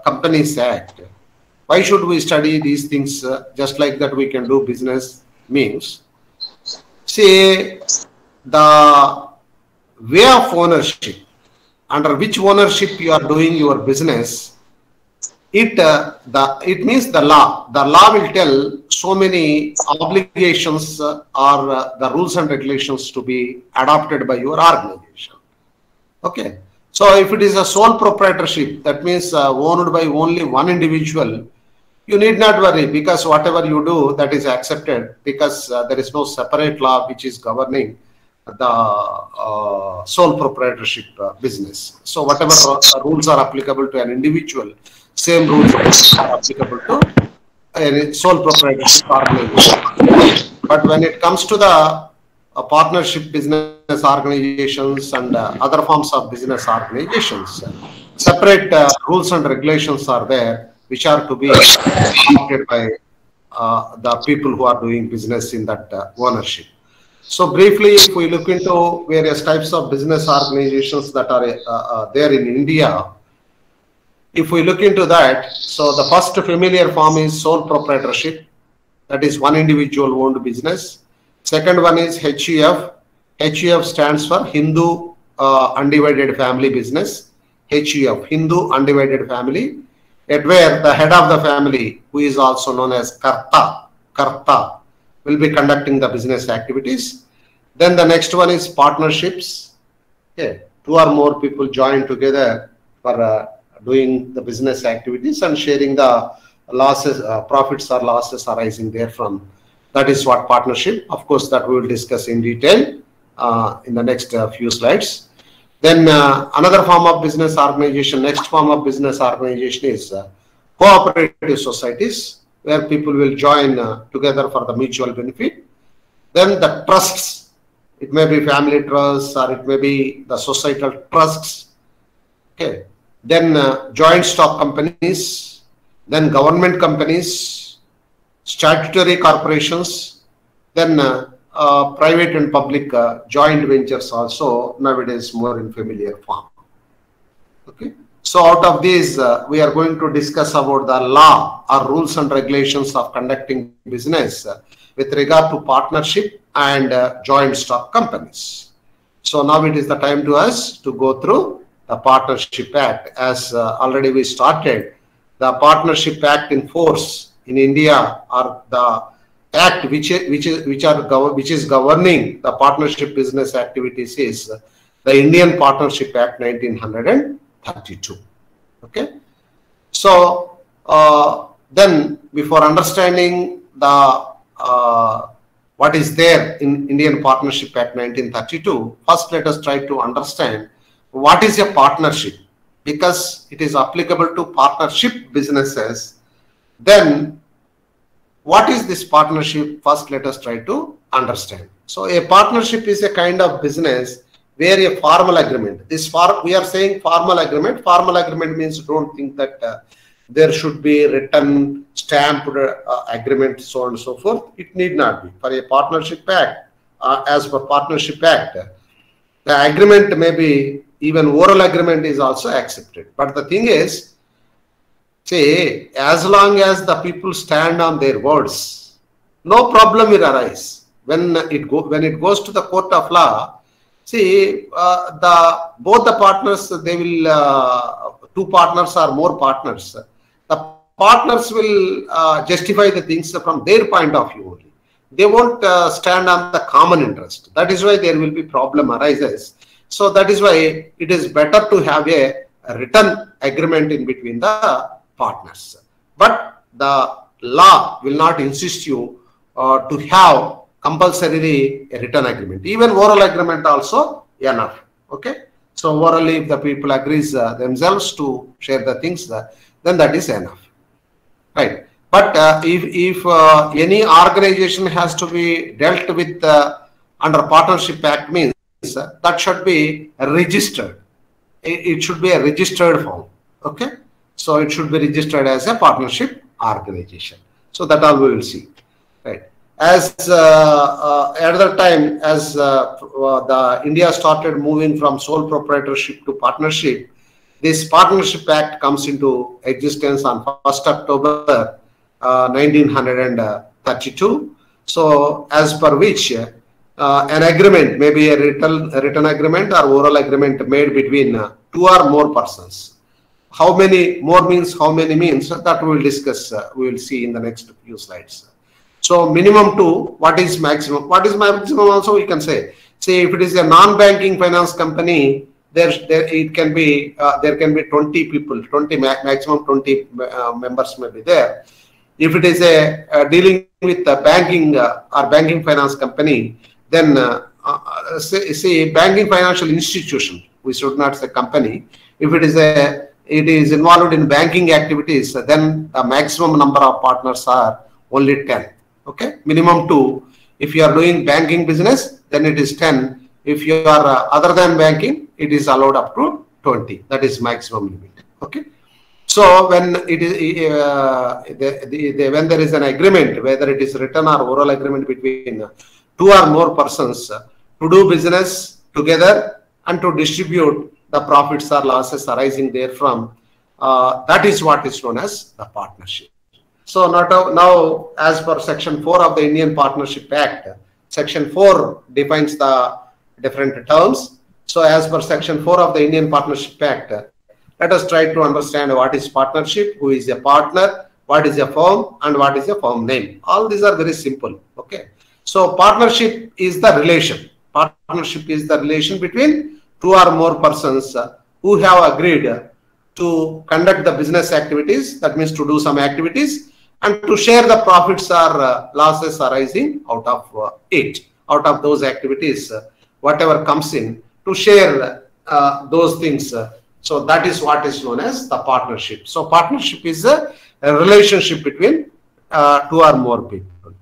Companies Act, why should we study these things just like that we can do business means? See, the way of ownership, under which ownership you are doing your business, it means the law. The law will tell so many obligations or the rules and regulations to be adopted by your organization. Okay. So if it is a sole proprietorship, that means owned by only one individual, you need not worry, because whatever you do, that is accepted, because there is no separate law which is governing the sole proprietorship business. So whatever rules are applicable to an individual, same rules are applicable to a sole proprietorship organization. But when it comes to the partnership business organizations and other forms of business organizations, separate rules and regulations are there which are to be adopted by the people who are doing business in that ownership. So briefly, if we look into various types of business organizations that are there in India, if we look into that, so the first familiar form is sole proprietorship, that is one individual owned business. Second one is HUF. HUF stands for Hindu Undivided Family Business. HUF, Hindu Undivided Family, at where the head of the family, who is also known as Karta, will be conducting the business activities. Then the next one is partnerships. Okay. Two or more people join together for doing the business activities and sharing the losses, profits or losses arising therefrom. That is what partnership. Of course, that we will discuss in detail in the next few slides. Then another form of business organization, next form of business organization is cooperative societies, where people will join together for the mutual benefit. Then the trusts, it may be family trusts or it may be the societal trusts. Okay. Then joint stock companies, then government companies, statutory corporations, then private and public joint ventures also nowadays more in familiar form. Okay. So out of these, we are going to discuss about the law or rules and regulations of conducting business with regard to partnership and joint stock companies. So now it is the time to us to go through the Partnership Act. As already we started, the Partnership Act in force in India, or the act which is governing the partnership business activities, is the Indian Partnership Act 1932. Okay. So then, before understanding the what is there in Indian Partnership Act 1932, first let us try to understand what is a partnership, because it is applicable to partnership businesses. Then what is this partnership? First let us try to understand. So a partnership is a kind of business where a formal agreement, we are saying formal agreement. Formal agreement means, don't think that there should be written, stamped agreement, so on and so forth. It need not be. For a Partnership Act, as per Partnership Act, the agreement may be, even oral agreement is also accepted. But the thing is, say, as long as the people stand on their words, no problem will arise. When it goes to the court of law, see, both the partners, they will, two partners or more partners, the partners will justify the things from their point of view only. They won't stand on the common interest. That is why there will be problem arises. So that is why it is better to have a written agreement in between the partners. But the law will not insist you to have compulsorily a written agreement. Even oral agreement also enough. Okay. So orally, if the people agrees themselves to share the things, then that is enough. Right. But if any organization has to be dealt with under Partnership Act, means that should be registered. It should be a registered form. Okay. So it should be registered as a partnership organization. So that all we will see. Right. As at that time, as the India started moving from sole proprietorship to partnership, this Partnership Act comes into existence on 1st October 1932. So as per which an agreement, maybe a written agreement or oral agreement made between two or more persons. How many more means, how many means, that we will discuss, we will see in the next few slides. So minimum 2, what is maximum? What is maximum also we can say. Say if it is a non-banking finance company, there can be 20 people, maximum 20 members may be there. If it is a dealing with a banking or banking finance company, then say banking financial institution, we should not say company. If it is involved in banking activities, then the maximum number of partners are only 10. Okay, minimum 2. If you are doing banking business, then it is 10. If you are other than banking, it is allowed up to 20. That is maximum limit. Okay. So when it is when there is an agreement, whether it is written or oral agreement between two or more persons to do business together and to distribute the profits or losses arising therefrom, that is what is known as the partnership. So now, as per Section 4 of the Indian Partnership Act, Section 4 defines the different terms. So as per Section 4 of the Indian Partnership Act, let us try to understand what is partnership, who is a partner, what is a firm, and what is a firm name. All these are very simple. Okay. So partnership is the relation. Partnership is the relation between two or more persons who have agreed to conduct the business activities, that means to do some activities, and to share the profits or losses arising out of it, out of those activities, whatever comes in, to share those things. So that is what is known as the partnership. So partnership is a relationship between two or more people.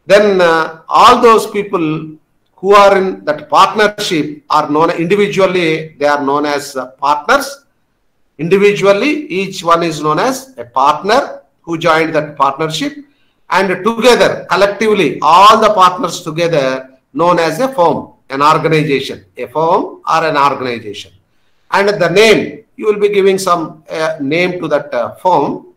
Then all those people who are in that partnership are known individually, they are known as partners. Individually, each one is known as a partner who joined that partnership, and together, collectively, all the partners together known as a firm, an organization, a firm or an organization. And the name, you will be giving some name to that firm.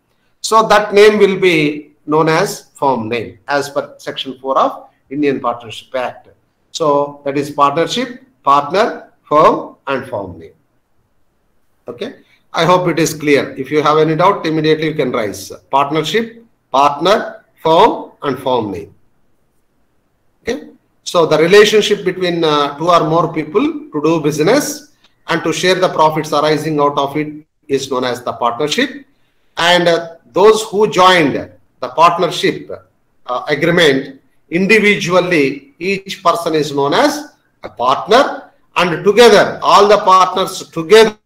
So that name will be known as firm name as per Section 4 of Indian Partnership Act. So that is partnership, partner, firm, and firm name. Okay. I hope it is clear. If you have any doubt, immediately you can raise. Partnership, partner, firm, and firm name. Okay. So the relationship between two or more people to do business and to share the profits arising out of it is known as the partnership. And those who joined the partnership agreement individually, each person is known as a partner, and together, all the partners together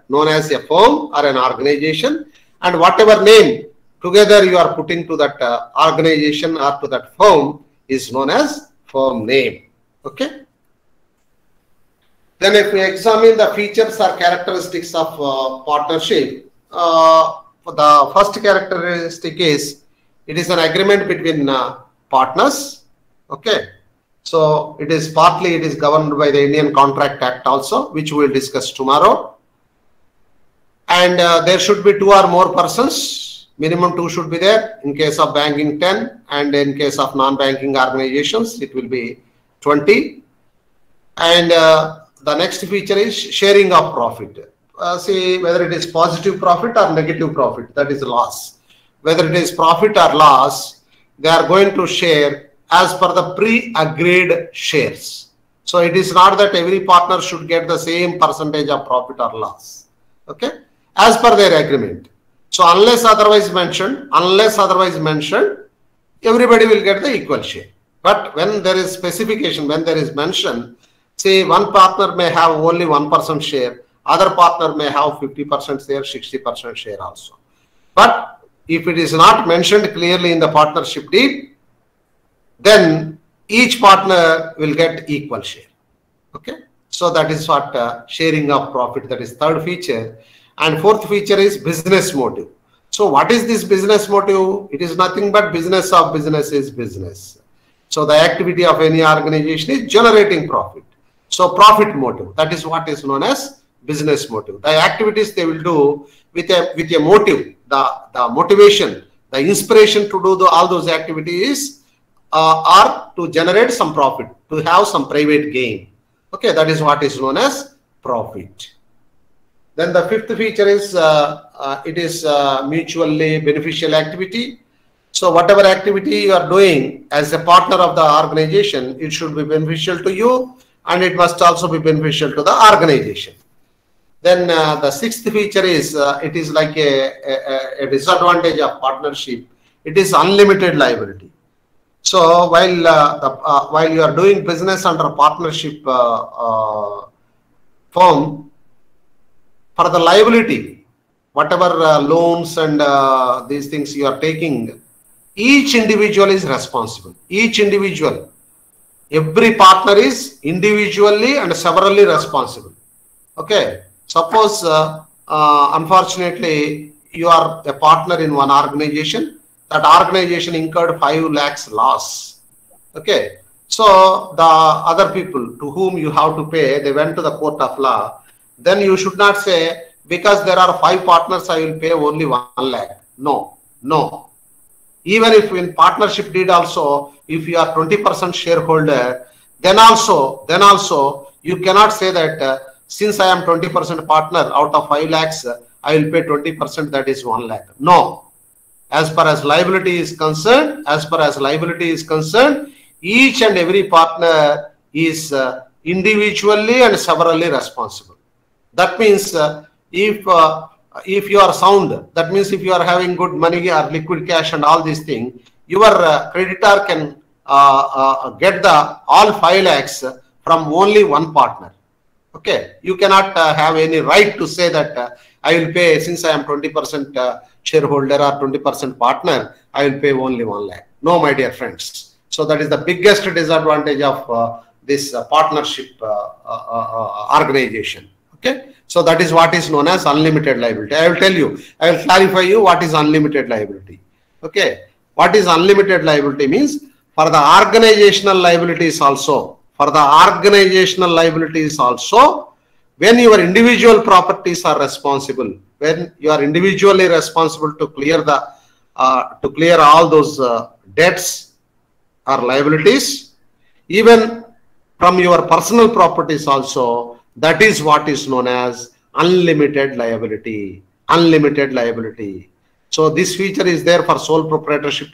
known as a firm or an organization, and whatever name together you are putting to that organization or to that firm is known as firm name. Okay. Then if we examine the features or characteristics of partnership, the first characteristic is it is an agreement between partners. Okay. So it is governed by the Indian Contract Act also, which we will discuss tomorrow. And there should be 2 or more persons. Minimum 2 should be there. In case of banking, 10, and in case of non-banking organizations, it will be 20. And the next feature is sharing of profit. See whether it is positive profit or negative profit, that is loss. Whether it is profit or loss, they are going to share as per the pre-agreed shares. So it is not that every partner should get the same percentage of profit or loss. Okay, as per their agreement. So unless otherwise mentioned, everybody will get the equal share. But when there is specification, when there is mention, say one partner may have only 1% share, other partner may have 50% share, 60% share also. But if it is not mentioned clearly in the partnership deed, then each partner will get equal share. Okay. So that is what sharing of profit, that is third feature. And fourth feature is business motive. So what is this business motive? It is nothing but business of business is business. So the activity of any organization is generating profit. So profit motive, that is what is known as business motive. The activities they will do with a motive, the motivation, the inspiration to do all those activities are to generate some profit, to have some private gain. Okay, that is what is known as profit. Then the fifth feature is it is mutually beneficial activity. So whatever activity you are doing as a partner of the organization, it should be beneficial to you, and it must also be beneficial to the organization. Then the sixth feature is it is like a disadvantage of partnership. It is unlimited liability. So while you are doing business under a partnership firm, for the liability, whatever loans and these things you are taking, each individual is responsible. Each individual, every partner is individually and severally responsible. Okay. Suppose, unfortunately, you are a partner in one organization. That organization incurred 5 lakhs loss. Okay. So the other people to whom you have to pay, they went to the court of law. Then you should not say, because there are 5 partners, I will pay only 1 lakh. No, no. Even if in partnership deed also, if you are 20% shareholder, then also you cannot say that since I am 20% partner, out of 5 lakhs, I will pay 20%, that is 1 lakh. No. As far as liability is concerned, each and every partner is individually and severally responsible. That means if you are sound, that means if you are having good money or liquid cash and all these things, your creditor can get the all 5 lakhs from only one partner. Okay, you cannot have any right to say that I will pay, since I am 20% shareholder or 20% partner, I will pay only 1 lakh. No, my dear friends. So that is the biggest disadvantage of this partnership organization. Okay, so that is what is known as unlimited liability. I will tell you, I will clarify you what is unlimited liability. Okay, what is unlimited liability means for the organizational liabilities also. For the organizational liabilities also, when your individual properties are responsible, when you are individually responsible to clear all those debts or liabilities, even from your personal properties also, that is what is known as unlimited liability. Unlimited liability. So this feature is there for sole proprietorship,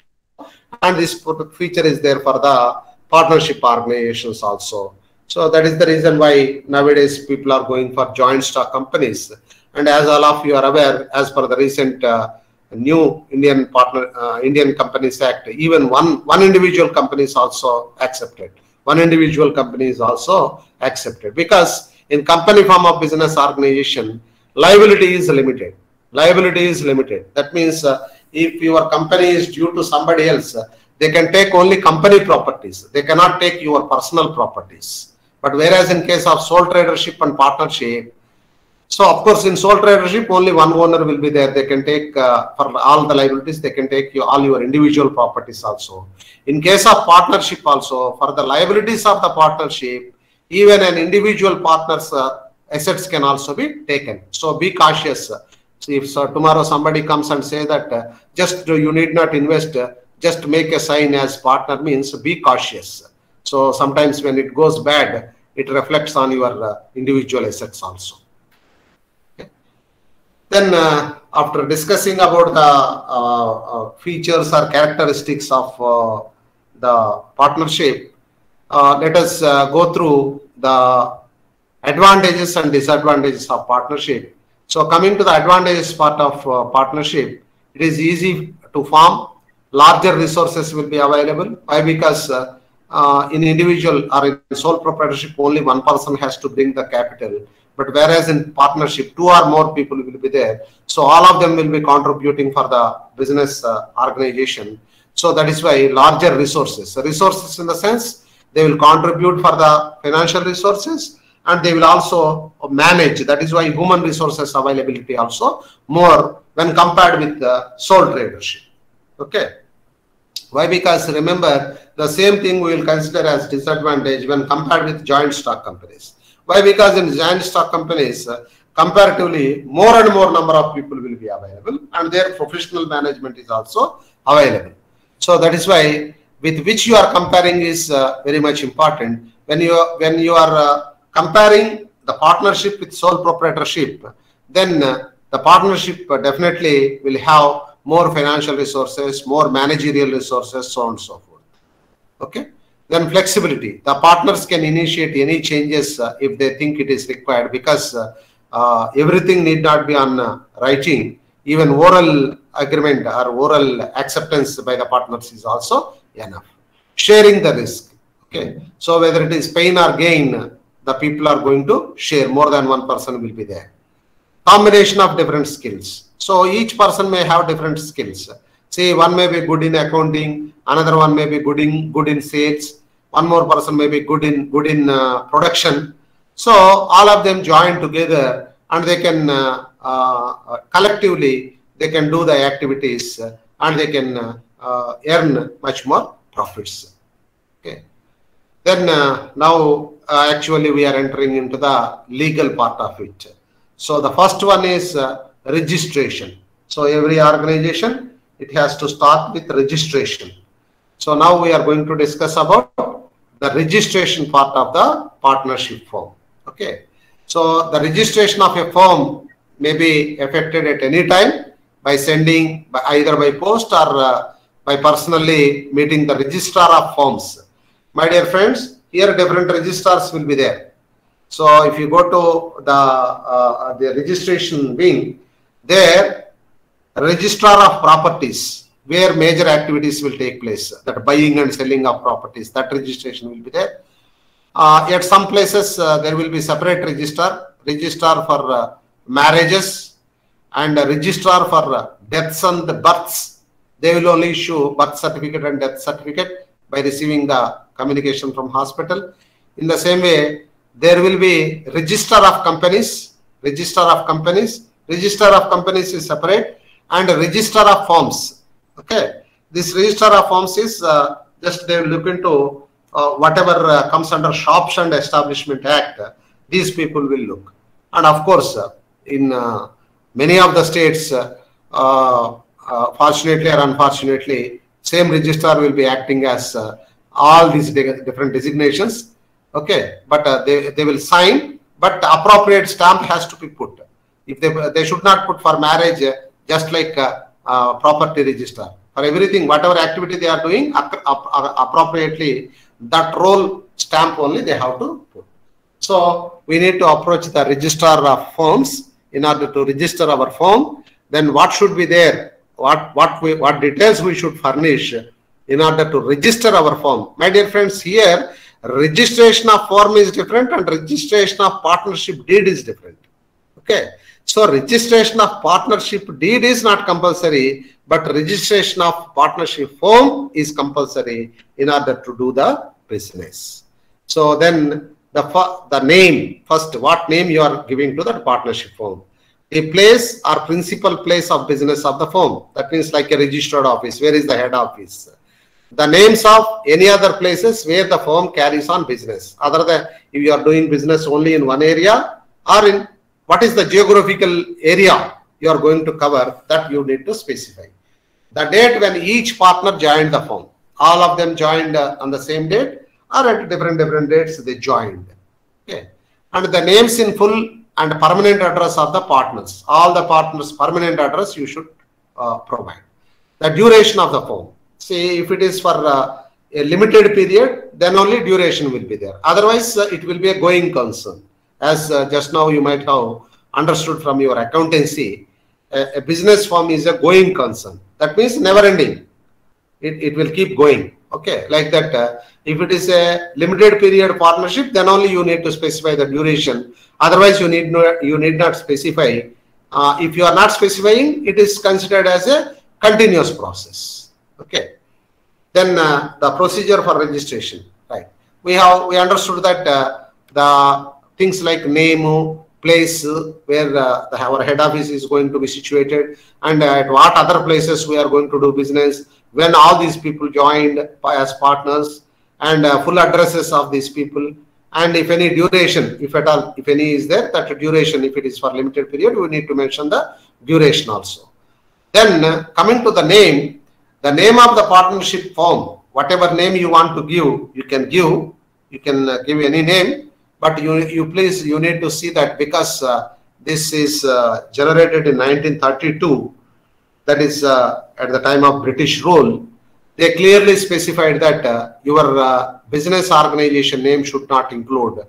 and this feature is there for the partnership organizations also. So that is the reason why nowadays people are going for joint stock companies. And as all of you are aware, as per the recent new Indian Companies Act, even one individual company is also accepted. One individual company is also accepted, because in company form of business organization, liability is limited. Liability is limited. That means if your company is due to somebody else, they can take only company properties. They cannot take your personal properties. But whereas in case of sole tradership and partnership, so of course in sole tradership only one owner will be there. They can take for all the liabilities, they can take all your individual properties also. In case of partnership also, for the liabilities of the partnership, even an individual partner's assets can also be taken. So be cautious. See, if tomorrow somebody comes and say that just you need not invest, just make a sign as partner, means be cautious. So sometimes when it goes bad, it reflects on your individual assets also. Okay. Then after discussing about the features or characteristics of the partnership, let us go through the advantages and disadvantages of partnership. So coming to the advantages part of partnership, it is easy to form. Larger resources will be available. Why? Because in individual or in sole proprietorship, only one person has to bring the capital. But whereas in partnership, 2 or more people will be there. So all of them will be contributing for the business organization. So that is why larger resources. Resources in the sense, they will contribute for the financial resources, and they will also manage. That is why human resources availability also more when compared with the sole tradership. Okay. Why? Because remember, the same thing we will consider as disadvantage when compared with joint stock companies. Why? Because in joint stock companies, comparatively more and more number of people will be available, and their professional management is also available. So that is why with which you are comparing is very much important. When you are comparing the partnership with sole proprietorship, then the partnership definitely will have more financial resources, more managerial resources, so on and so forth. Okay. Then flexibility. The partners can initiate any changes if they think it is required, because everything need not be on writing. Even oral agreement or oral acceptance by the partners is also enough. Sharing the risk. Okay. So whether it is pain or gain, the people are going to share. More than one person will be there. Combination of different skills. So each person may have different skills. Say one may be good in accounting, another one may be good in sales, one more person may be good in production. So all of them join together, and they can collectively they can do the activities, and they can earn much more profits. Okay. Then now actually we are entering into the legal part of it. So the first one is registration. So every organization, it has to start with registration. So now we are going to discuss about the registration part of the partnership form. Okay. So the registration of a firm may be effected at any time by sending either by post or by personally meeting the registrar of firms. My dear friends, here different registrars will be there. So if you go to the registration wing, there registrar of properties, where major activities will take place, that buying and selling of properties, that registration will be there. At some places there will be separate registrar for marriages, and a registrar for deaths and births. They will only issue birth certificate and death certificate by receiving the communication from hospital. In the same way, there will be registrar of companies. Registrar of companies is separate, and a registrar of firms. Okay, this registrar of firms is just they will look into whatever comes under Shops and Establishment Act. These people will look, and of course, in many of the states, fortunately or unfortunately, same registrar will be acting as all these different designations. Okay, but they will sign, but the appropriate stamp has to be put. If they should not put for marriage just like property register. For everything, whatever activity they are doing, appropriately, that role stamp only they have to put. So we need to approach the registrar of firms in order to register our firm. Then what should be there? What details we should furnish in order to register our firm? My dear friends, here registration of firm is different and registration of partnership deed is different. Okay. So registration of partnership deed is not compulsory, but registration of partnership firm is compulsory in order to do the business. So then the name, first what name you are giving to that partnership firm. A place or principal place of business of the firm. That means like a registered office. Where is the head office? The names of any other places where the firm carries on business. Other than if you are doing business only in one area or in what is the geographical area you are going to cover, that you need to specify. The date when each partner joined the firm. All of them joined on the same date or at different dates they joined. Okay. And the names in full and permanent address of the partners. All the partners' permanent address you should provide. The duration of the firm. See, if it is for a limited period, then only duration will be there. Otherwise, it will be a going concern. As just now you might have understood from your accountancy, a business firm is a going concern. That means never ending. It will keep going. Okay, like that. If it is a limited period partnership, then only you need to specify the duration. Otherwise, you need not specify. If you are not specifying, it is considered as a continuous process. Okay. Then the procedure for registration. Right. We understood that the things like name, place where our head office is going to be situated, and at what other places we are going to do business, when all these people joined as partners, and full addresses of these people, and if any duration, if at all, if any is there, that duration, if it is for limited period, we need to mention the duration also. Then coming to the name of the partnership firm, whatever name you want to give, you can give any name, but you need to see that because this is generated in 1932, that is at the time of British rule, they clearly specified that your business organization name should not include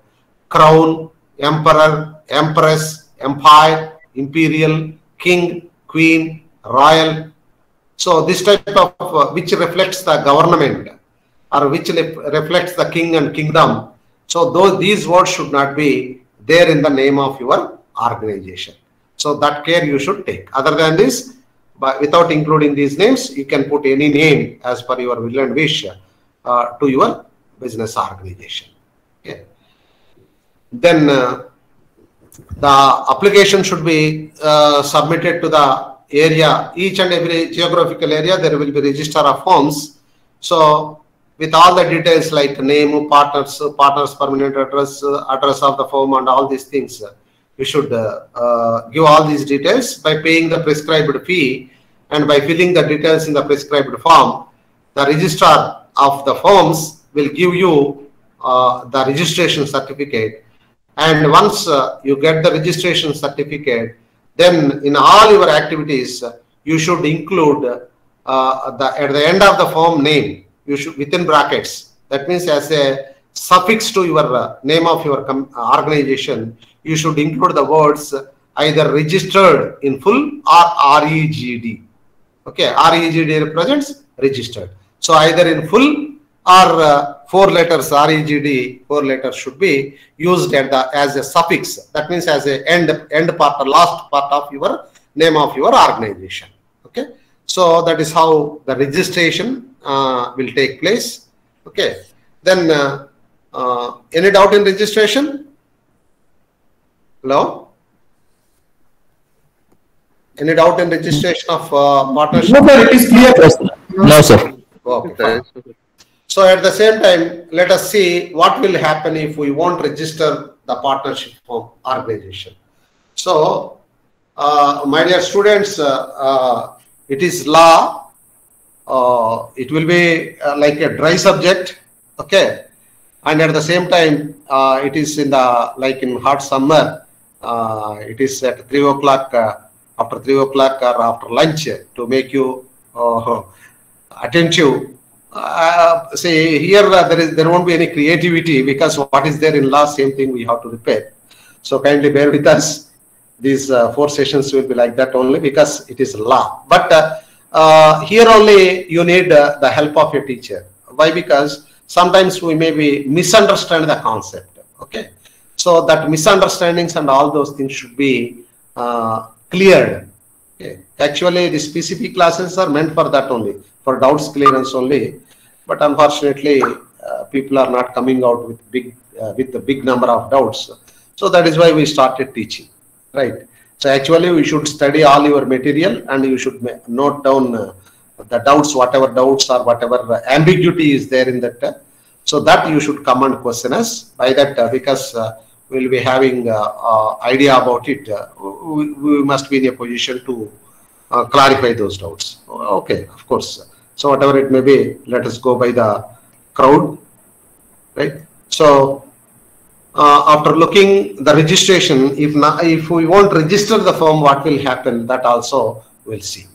crown, emperor, empress, empire, imperial, king, queen, royal. So this type of which reflects the government or which reflects the king and kingdom. So these words should not be there in the name of your organization. So that care you should take. Other than this, but without including these names, you can put any name as per your will and wish to your business organization. Okay. Then the application should be submitted to the area. Each and every geographical area, there will be register of firms. So with all the details like name, partners, permanent address, address of the firm, and all these things, you should give all these details by paying the prescribed fee and by filling the details in the prescribed form. The registrar of the firms will give you the registration certificate, and once you get the registration certificate, then in all your activities you should include at the end of the firm name, you should within brackets, that means as a suffix to your name of your organization, you should include the words either registered in full or REGD. Okay, REGD represents registered. So either in full or 4 letters REGD, 4 letters should be used as a suffix. That means as a end part or last part of your name of your organization. Okay, so that is how the registration will take place. Okay, then any doubt in registration? Hello? Any doubt in registration of partnership? No, sir, it is clear. No, sir. Okay, fine. So at the same time, let us see what will happen if we won't register the partnership firm organization. So, my dear students, it is law. It will be like a dry subject. Okay, and at the same time, it is in the in hot summer. it is at 3 o'clock, after 3 o'clock or after lunch to make you attentive. Say here there won't be any creativity, because what is there in law, same thing we have to repeat. So kindly bear with us. These 4 sessions will be like that only, because it is law. But here only you need the help of your teacher. Why? Because sometimes we maybe misunderstand the concept. Okay, so that misunderstandings and all those things should be cleared. Okay. Actually, these PCP classes are meant for that only, for doubts clearance only. But unfortunately, people are not coming out with a big number of doubts. So that is why we started teaching, right? So actually, we should study all your material, and you should note down the doubts, whatever doubts or whatever ambiguity is there in that. So that you should come and question us by that, because we'll be having idea about it. We must be in a position to clarify those doubts. Okay, of course. So whatever it may be, let us go by the crowd, right? So after looking the registration, if we won't register the firm, what will happen? That also we'll see.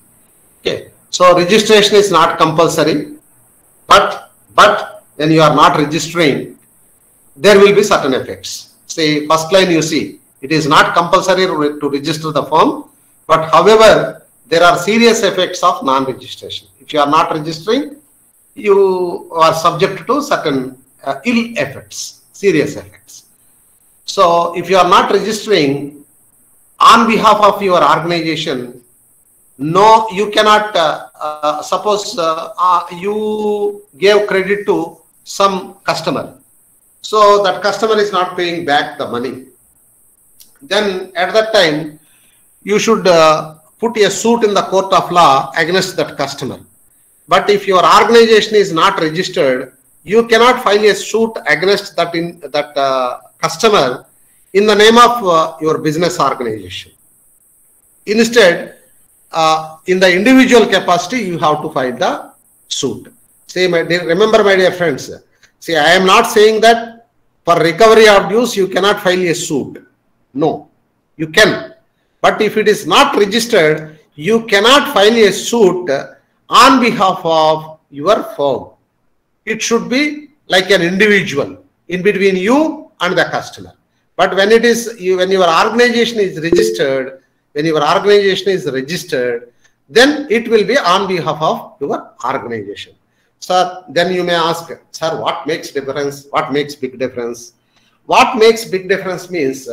Okay. So registration is not compulsory, but when you are not registering, there will be certain effects. Say first line, you see it is not compulsory to register the firm, but however there are serious effects of non-registration. If you are not registering, you are subject to certain ill effects, serious effects. So if you are not registering on behalf of your organization, no, you cannot, suppose you gave credit to some customer. So that customer is not paying back the money. Then at that time, you should put a suit in the court of law against that customer. But if your organization is not registered, you cannot file a suit against that customer in the name of your business organization. Instead, in the individual capacity, you have to file the suit. See, remember, my dear friends, see, I am not saying that for recovery of dues, you cannot file a suit. No, you can. But if it is not registered, you cannot file a suit on behalf of your firm. It should be like an individual in between you and the customer. But when it is when your organization is registered, then it will be on behalf of your organization. So then you may ask, sir, what makes difference? What makes big difference? What makes big difference means,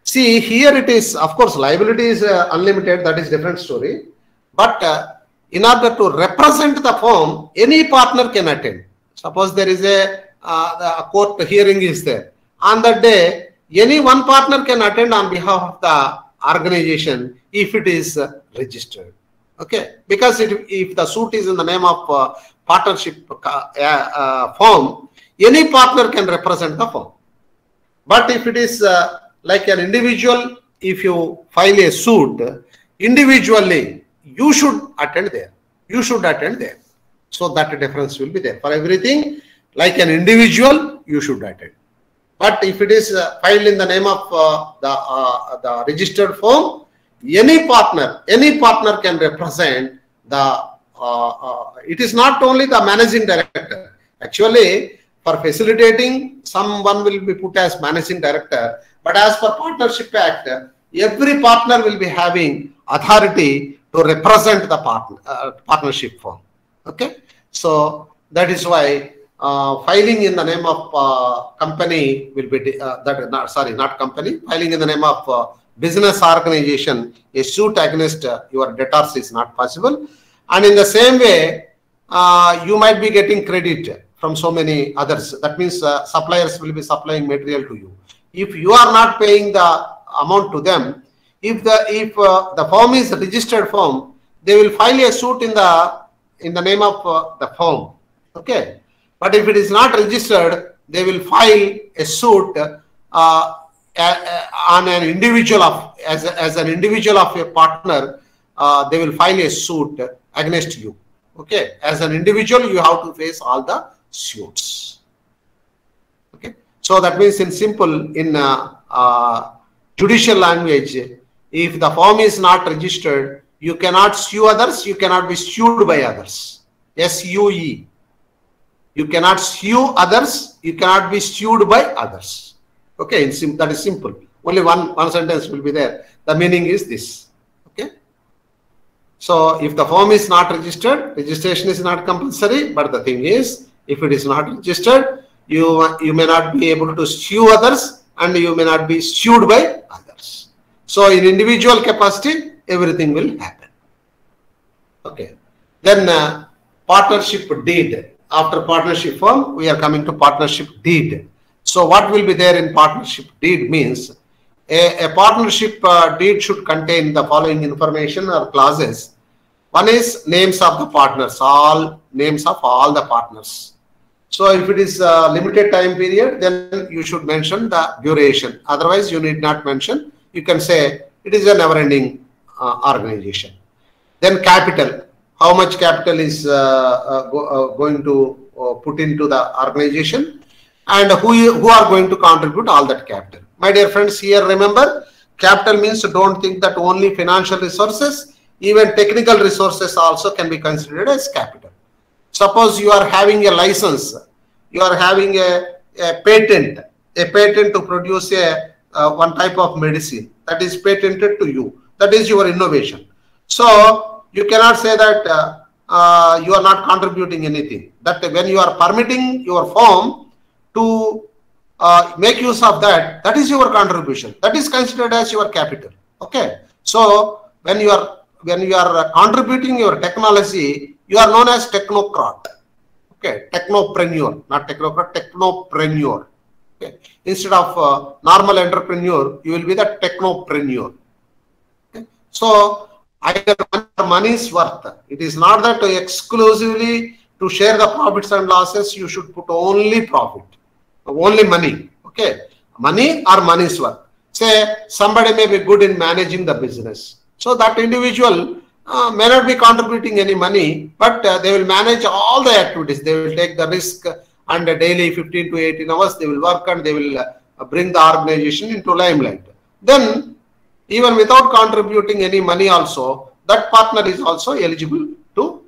see, here it is, of course, liability is unlimited, that is different story. But in order to represent the firm, any partner can attend. Suppose there is a court hearing is there. On that day, any one partner can attend on behalf of the organization if it is registered. Okay, because if the suit is in the name of partnership firm, any partner can represent the firm. But if it is like an individual, if you file a suit individually, you should attend there. You should attend there. So that difference will be there. For everything, like an individual, you should attend. But if it is filed in the name of the registered firm, any partner can represent the. It is not only the managing director. Actually, for facilitating, someone will be put as managing director. But as per Partnership Act, every partner will be having authority to represent the partnership firm. Okay, so that is why filing in the name of company will be not company. Filing in the name of business organization, a suit against your debtors is not possible. And in the same way, you might be getting credit from so many others. That means suppliers will be supplying material to you. If you are not paying the amount to them, if the firm is a registered firm, they will file a suit in the name of the firm. Okay, but if it is not registered, they will file a suit on an individual as an individual of a partner. They will file a suit against you. Okay, as an individual, you have to face all the suits. Okay, so that means in simple, in judicial language, if the firm is not registered, you cannot sue others, you cannot be sued by others. S-U-E. You cannot sue others, you cannot be sued by others. Okay, that is simple. Only one sentence will be there. The meaning is this. Okay. So if the firm is not registered, registration is not compulsory, but the thing is, if it is not registered, you may not be able to sue others and you may not be sued by others. So in individual capacity, everything will happen. Okay. Then partnership deed. After partnership form, we are coming to partnership deed. So what will be there in partnership deed means a partnership deed should contain the following information or clauses. One is names of the partners, all names of all the partners. So if it is a limited time period, then you should mention the duration. Otherwise, you need not mention. You can say it is a never-ending organization. Then capital. How much capital is going to put into the organization, and who are going to contribute all that capital. My dear friends, here remember, capital means don't think that only financial resources, even technical resources also can be considered as capital. Suppose you are having a license, you are having a patent to produce one type of medicine that is patented to you. That is your innovation. So you cannot say that you are not contributing anything. That when you are permitting your firm to make use of that, that is your contribution. That is considered as your capital. Okay. So when you are contributing your technology, you are known as technocrat. Okay, technopreneur, not technocrat, technopreneur. Okay. Instead of normal entrepreneur, you will be the technopreneur. Okay. So either money's worth. It is not that exclusively to share the profits and losses, you should put only profit, only money. Okay, money or money's worth. Say somebody may be good in managing the business. So that individual may not be contributing any money, but they will manage all the activities. They will take the risk and daily 15 to 18 hours they will work and they will bring the organization into limelight. Then even without contributing any money also, that partner is also eligible to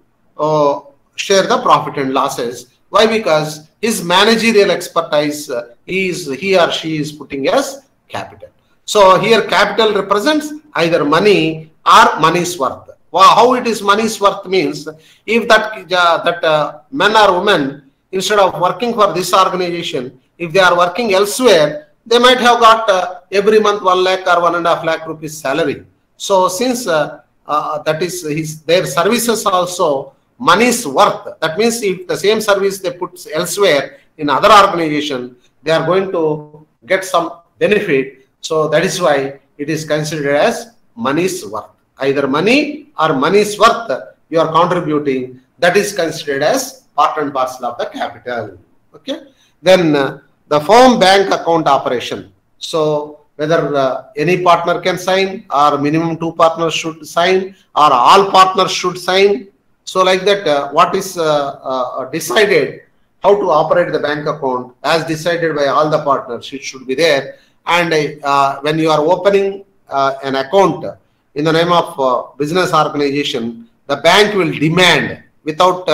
share the profit and losses. Why? Because his managerial expertise he or she is putting as capital. So here capital represents either money or money's worth. Well, how it is money's worth means if that men or women, instead of working for this organization, if they are working elsewhere, they might have got every month 1 lakh or 1.5 lakh rupees salary. So since that is their services also money's worth, that means if the same service they put elsewhere in other organization, they are going to get some benefit. So that is why it is considered as money's worth. Either money or money's worth you are contributing, that is considered as part and parcel of the capital. Okay. Then the firm bank account operation. So whether any partner can sign or minimum 2 partners should sign or all partners should sign. So like that what is decided how to operate the bank account as decided by all the partners, it should be there. And when you are opening an account in the name of business organization, the bank will demand without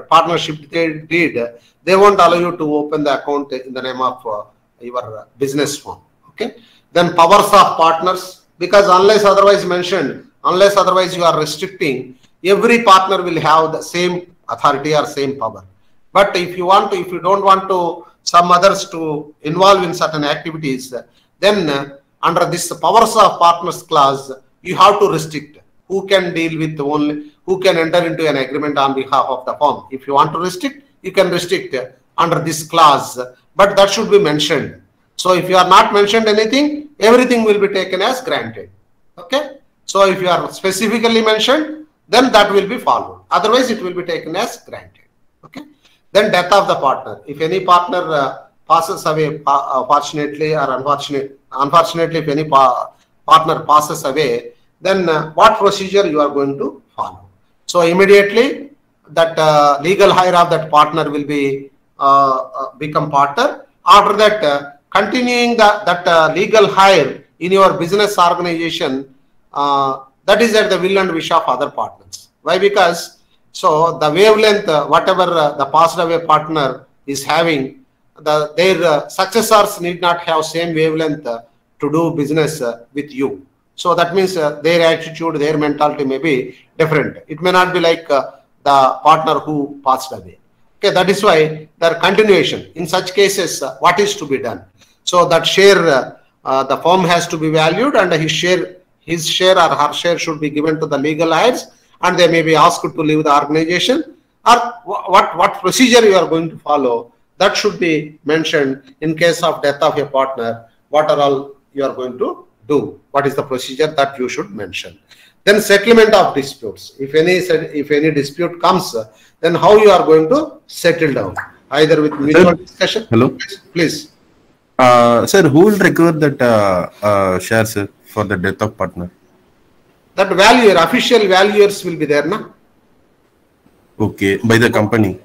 partnership deed, they won't allow you to open the account in the name of your business firm. Okay. Then powers of partners, because unless otherwise mentioned, unless otherwise you are restricting, every partner will have the same authority or same power. But if you want to, if you don't want to some others to involve in certain activities, then under this powers of partners clause, you have to restrict who can deal with only, who can enter into an agreement on behalf of the firm. If you want to restrict, you can restrict under this clause, but that should be mentioned. So if you are not mentioned anything, everything will be taken as granted. Okay. So if you are specifically mentioned, then that will be followed. Otherwise, it will be taken as granted. Okay. Then death of the partner. If any partner passes away, fortunately or unfortunately, if any partner passes away, then what procedure you are going to follow? So immediately that legal hire of that partner will be become partner. After that, continuing that legal hire in your business organization, that is at the will and wish of other partners. Why? Because so the wavelength, whatever the passed away partner is having, their successors need not have same wavelength to do business with you. So that means their attitude, their mentality may be different. It may not be like the partner who passed away. Okay, that is why there continuation. In such cases, what is to be done? So that share, the firm has to be valued, and his share or her share should be given to the legal heirs, and they may be asked to leave the organization. Or what procedure you are going to follow, that should be mentioned in case of death of a partner. What are all you are going to do? What is the procedure that you should mention? Then settlement of disputes. If any dispute comes, then how you are going to settle down? Either with mutual discussion. Hello. Please. Sir, who will recover that shares for the death of partner? That valuer, official valuers will be there, na? Okay, by the company.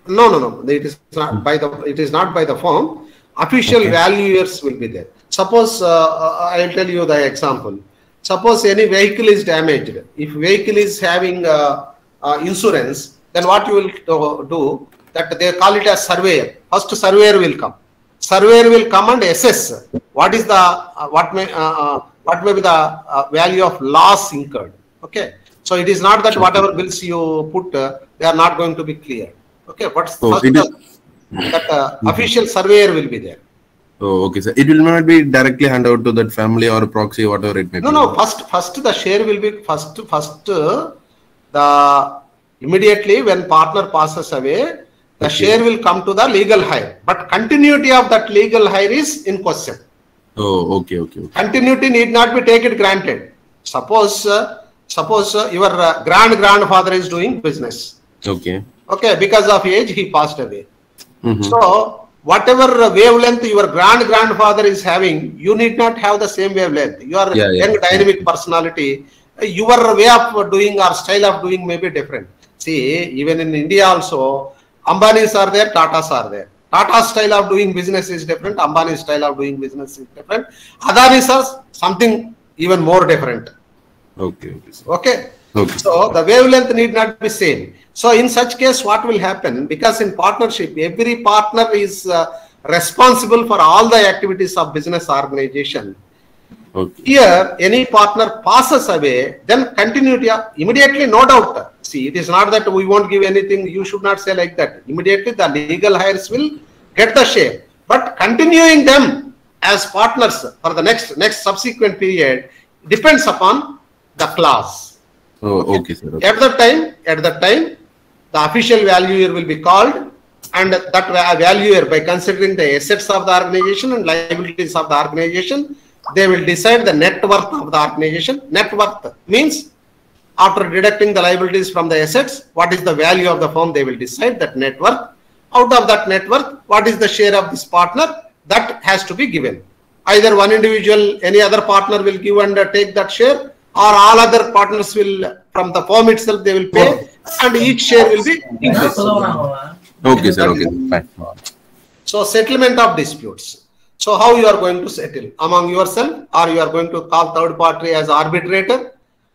No. It is not by the. It is not by the firm. Official valuers will be there. Suppose I'll tell you the example. Suppose any vehicle is damaged. If vehicle is having insurance, then what you will do? That they call it as surveyor. First surveyor will come. Surveyor will come and assess what is the what may be the value of loss incurred. Okay. So it is not that whatever bills you put, they are not going to be clear. Okay. But that official surveyor will be there. Oh, okay, sir. It will not be directly handed out to that family or proxy, whatever it may be. No. First the share will be the immediately when partner passes away, the share will come to the legal hire. But continuity of that legal hire is in question. Oh, okay. Continuity need not be taken granted. Suppose your grandfather is doing business. Okay. Okay, because of age he passed away. So whatever wavelength your grandfather is having, you need not have the same wavelength. You are young dynamic personality. Your way of doing or style of doing may be different. See, even in India also, Ambani's are there, Tata's are there. Tata's style of doing business is different. Ambani's style of doing business is different. Adani's are something even more different. Okay. So the wavelength need not be same. So in such case, what will happen? Because in partnership, every partner is responsible for all the activities of business organization. Here, any partner passes away, then continuity immediately, no doubt. See, it is not that we won't give anything. You should not say like that. Immediately, the legal heirs will get the share. But continuing them as partners for the next subsequent period depends upon the clause. Oh, okay, sir. Okay. At that time, the official valuer will be called, and that valuer, by considering the assets of the organization and liabilities of the organization, they will decide the net worth of the organization. Net worth means after deducting the liabilities from the assets, what is the value of the firm, they will decide that net worth. Out of that net worth, what is the share of this partner, that has to be given. Either one individual, any other partner will give and take that share, or all other partners will, from the firm itself, they will pay, and each share will be increased. Okay, sir. Okay, fine. So settlement of disputes. So how you are going to settle among yourself, or you are going to call third party as arbitrator,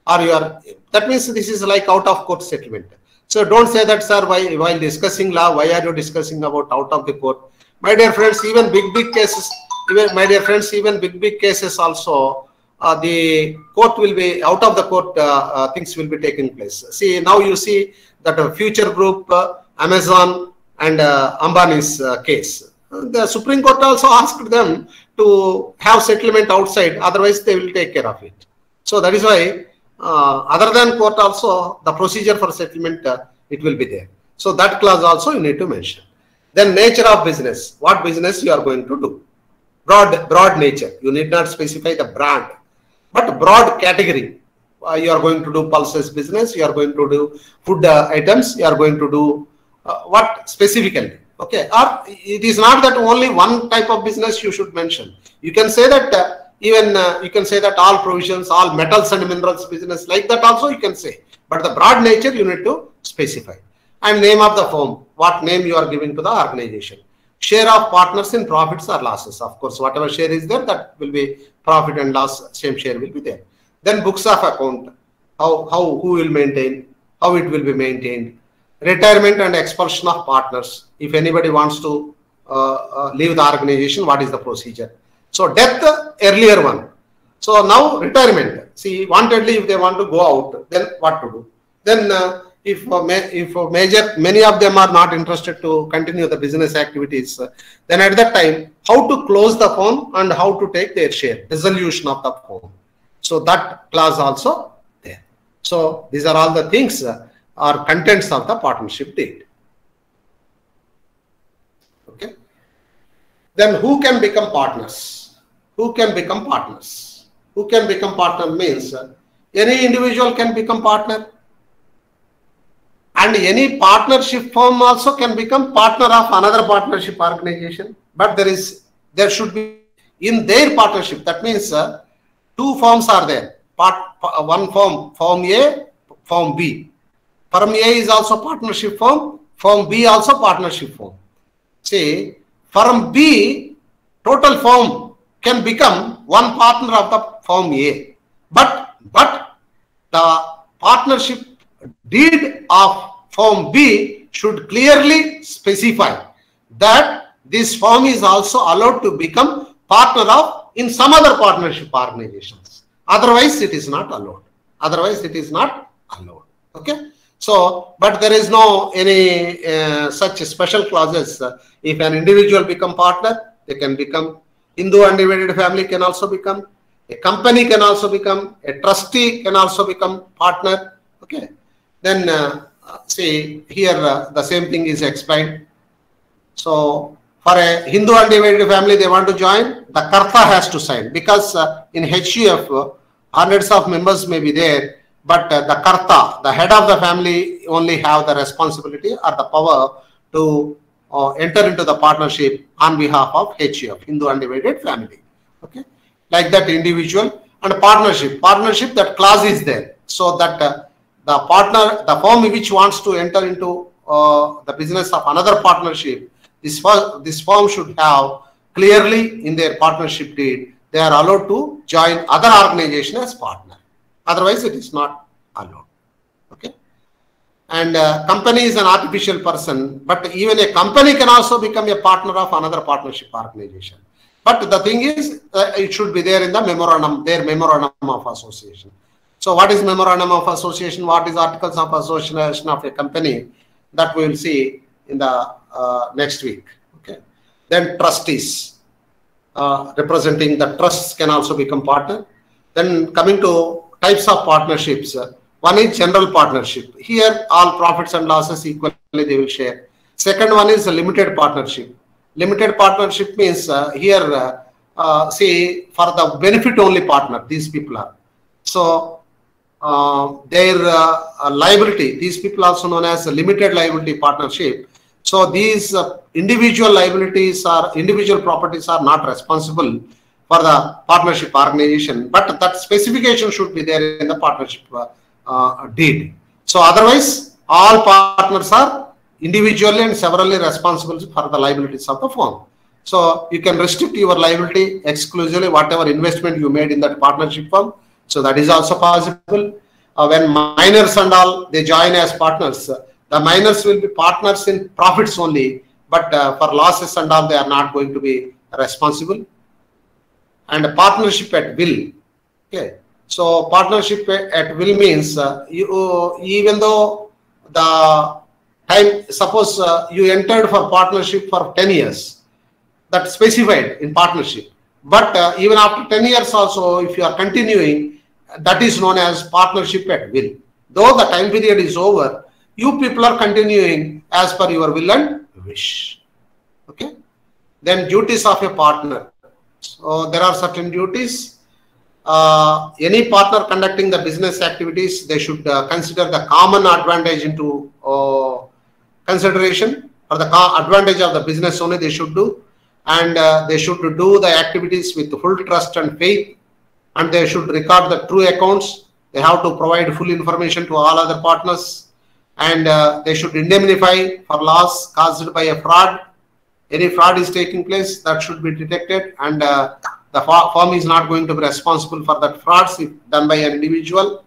or you are, that means this is like out of court settlement. So don't say that, sir, while discussing law, why are you discussing about out of the court? My dear friends, even big cases, big cases also, the court will be, out of the court things will be taking place. See, now you see that Future Group, Amazon and Ambani's case. The Supreme Court also asked them to have settlement outside, otherwise they will take care of it. So that is why, other than court also, the procedure for settlement, it will be there. So that clause also you need to mention. Then nature of business, what business you are going to do. Broad nature, you need not specify the brand, but broad category. You are going to do pulses business, you are going to do food items, you are going to do what specifically. Okay, or it is not that only one type of business you should mention. You can say that you can say that all provisions, all metals and minerals business, like that also you can say. But the broad nature you need to specify. And name of the firm, what name you are giving to the organization. Share of partners in profits or losses. Of course, whatever share is there, that will be profit and loss, same share will be there. Then books of account, who will maintain, how it will be maintained. Retirement and expulsion of partners. If anybody wants to leave the organization, what is the procedure? So death, earlier one. So now retirement. See, wantedly if they want to go out, then what to do? Then if many of them are not interested to continue the business activities, then at that time, how to close the firm and how to take their share, dissolution of the firm. So that clause also there. So these are all the things or contents of the partnership deed. Okay. Then who can become partners? Who can become partners? Who can become partner means any individual can become partner. And any partnership firm also can become partner of another partnership organization. But there should be in their partnership. That means two firms are there. One firm, firm A, firm B. Firm A is also partnership firm. Firm B also partnership firm. See, firm B, total firm can become one partner of the firm A. But the partnership deed of firm B should clearly specify that this firm is also allowed to become partner of in some other partnership organizations. Otherwise, it is not allowed. Otherwise, it is not allowed. Okay. So, but there is no any such special clauses. If an individual become partner, they can become. Hindu undivided family can also become. A company can also become. A trustee can also become partner. Okay. Then see here the same thing is explained. So for a Hindu undivided family, they want to join, the Karta has to sign, because in HUF hundreds of members may be there, but the Karta, the head of the family, only have the responsibility or the power to enter into the partnership on behalf of HUF, Hindu undivided family. Okay, like that individual. And partnership, that clause is there, so that the partner, the firm which wants to enter into the business of another partnership, this firm should have clearly in their partnership deed, they are allowed to join other organization as partner. Otherwise, it is not allowed. Okay. And company is an artificial person, but even a company can also become a partner of another partnership organization. But the thing is, it should be there in the memorandum, their memorandum of association. So what is memorandum of association? What is articles of association of a company? That we will see in the next week. Okay. Then trustees, representing the trusts can also become partner. Then coming to types of partnerships, one is general partnership. Here all profits and losses equally they will share. Second one is a limited partnership. Limited partnership means here say for the benefit only partner these people are. So their liability, these people also known as limited liability partnership. So these individual liabilities or individual properties are not responsible for the partnership organization, but that specification should be there in the partnership deed. So otherwise, all partners are individually and severally responsible for the liabilities of the firm. So you can restrict your liability exclusively whatever investment you made in that partnership firm. So that is also possible. When minors and all, they join as partners, the minors will be partners in profits only, but for losses and all, they are not going to be responsible. And a partnership at will. Okay. So partnership at will means even though the time, suppose you entered for partnership for 10 years, that's specified in partnership. But even after 10 years also, if you are continuing, that is known as partnership at will. Though the time period is over, you people are continuing as per your will and wish. Okay. Then duties of a partner. So there are certain duties. Any partner conducting the business activities, they should consider the common advantage into consideration, or the advantage of the business only they should do. And they should do the activities with full trust and faith, and they should record the true accounts. They have to provide full information to all other partners, and they should indemnify for loss caused by a fraud. Any fraud is taking place, that should be detected, and the firm is not going to be responsible for that frauds if done by an individual,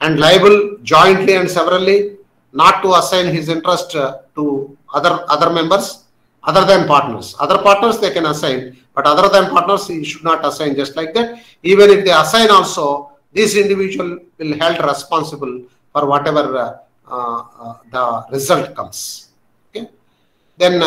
and liable jointly and severally not to assign his interest to other members other than partners. Other partners they can assign, but other than partners he should not assign. Just like that, even if they assign also, this individual will be held responsible for whatever the result comes. Okay. Then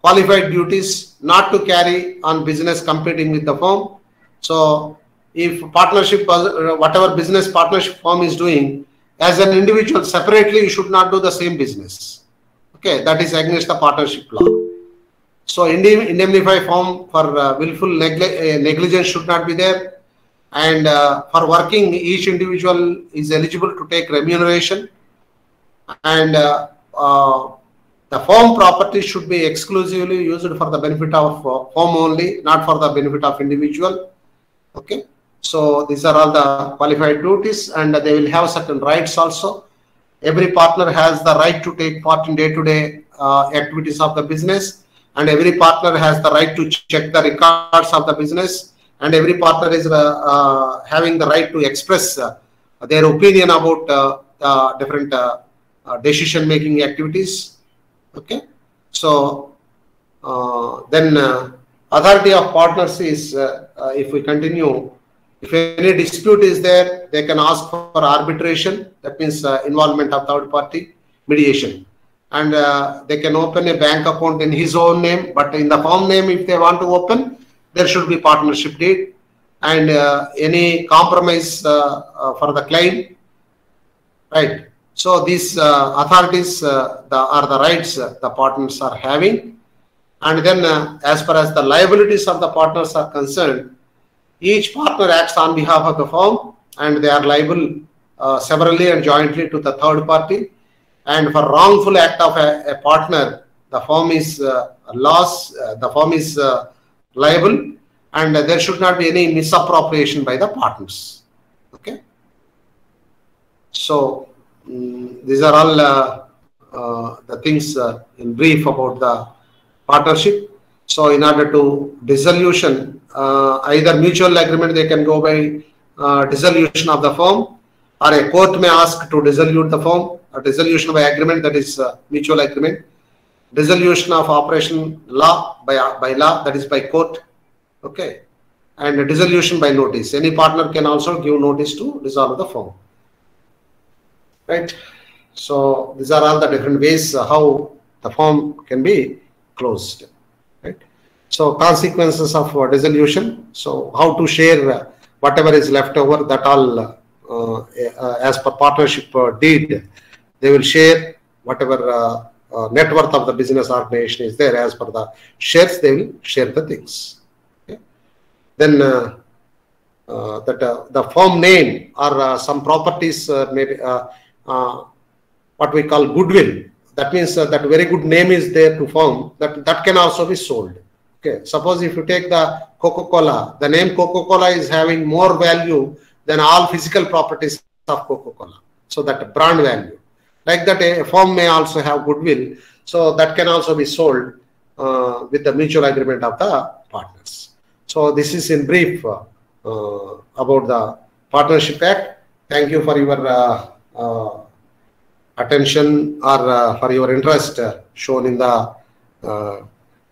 qualified duties not to carry on business competing with the firm. So if partnership, whatever business partnership firm is doing, as an individual separately you should not do the same business. Okay, that is against the partnership law. So indemnify firm for willful negligence should not be there. And for working, each individual is eligible to take remuneration. And the firm property should be exclusively used for the benefit of firm only, not for the benefit of individual. Okay. So these are all the qualified duties, and they will have certain rights also. Every partner has the right to take part in day-to-day activities of the business, and every partner has the right to check the records of the business, and every partner is having the right to express their opinion about different decision-making activities. Okay. So then authority of partners is, if we continue, if any dispute is there, they can ask for arbitration. That means involvement of third party, mediation. And they can open a bank account in his own name, but in the firm name, if they want to open, there should be partnership deed. And any compromise for the claim, right? So these authorities are the rights the partners are having. And then as far as the liabilities of the partners are concerned, each partner acts on behalf of the firm, and they are liable severally and jointly to the third party. And for wrongful act of a partner, the firm is the firm is liable, and there should not be any misappropriation by the partners. Okay. So these are all the things in brief about the partnership. So in order to dissolution, either mutual agreement they can go by dissolution of the firm, or a court may ask to dissolve the firm. A dissolution by agreement, that is mutual agreement. Dissolution of operation law by law, that is by court. Okay. And dissolution by notice. Any partner can also give notice to dissolve the firm. Right. So these are all the different ways how the firm can be closed. Right. So consequences of dissolution. So how to share whatever is left over, that all as per partnership deed, they will share whatever net worth of the business organization is there. As per the shares, they will share the things. Okay. Then the firm name or some properties, maybe what we call goodwill. That means that very good name is there to firm, that can also be sold. Okay. Suppose if you take the Coca-Cola, the name Coca-Cola is having more value than all physical properties of Coca-Cola. So that brand value. Like that, a firm may also have goodwill. So that can also be sold with the mutual agreement of the partners. So this is in brief about the Partnership Act. Thank you for your attention or for your interest shown in the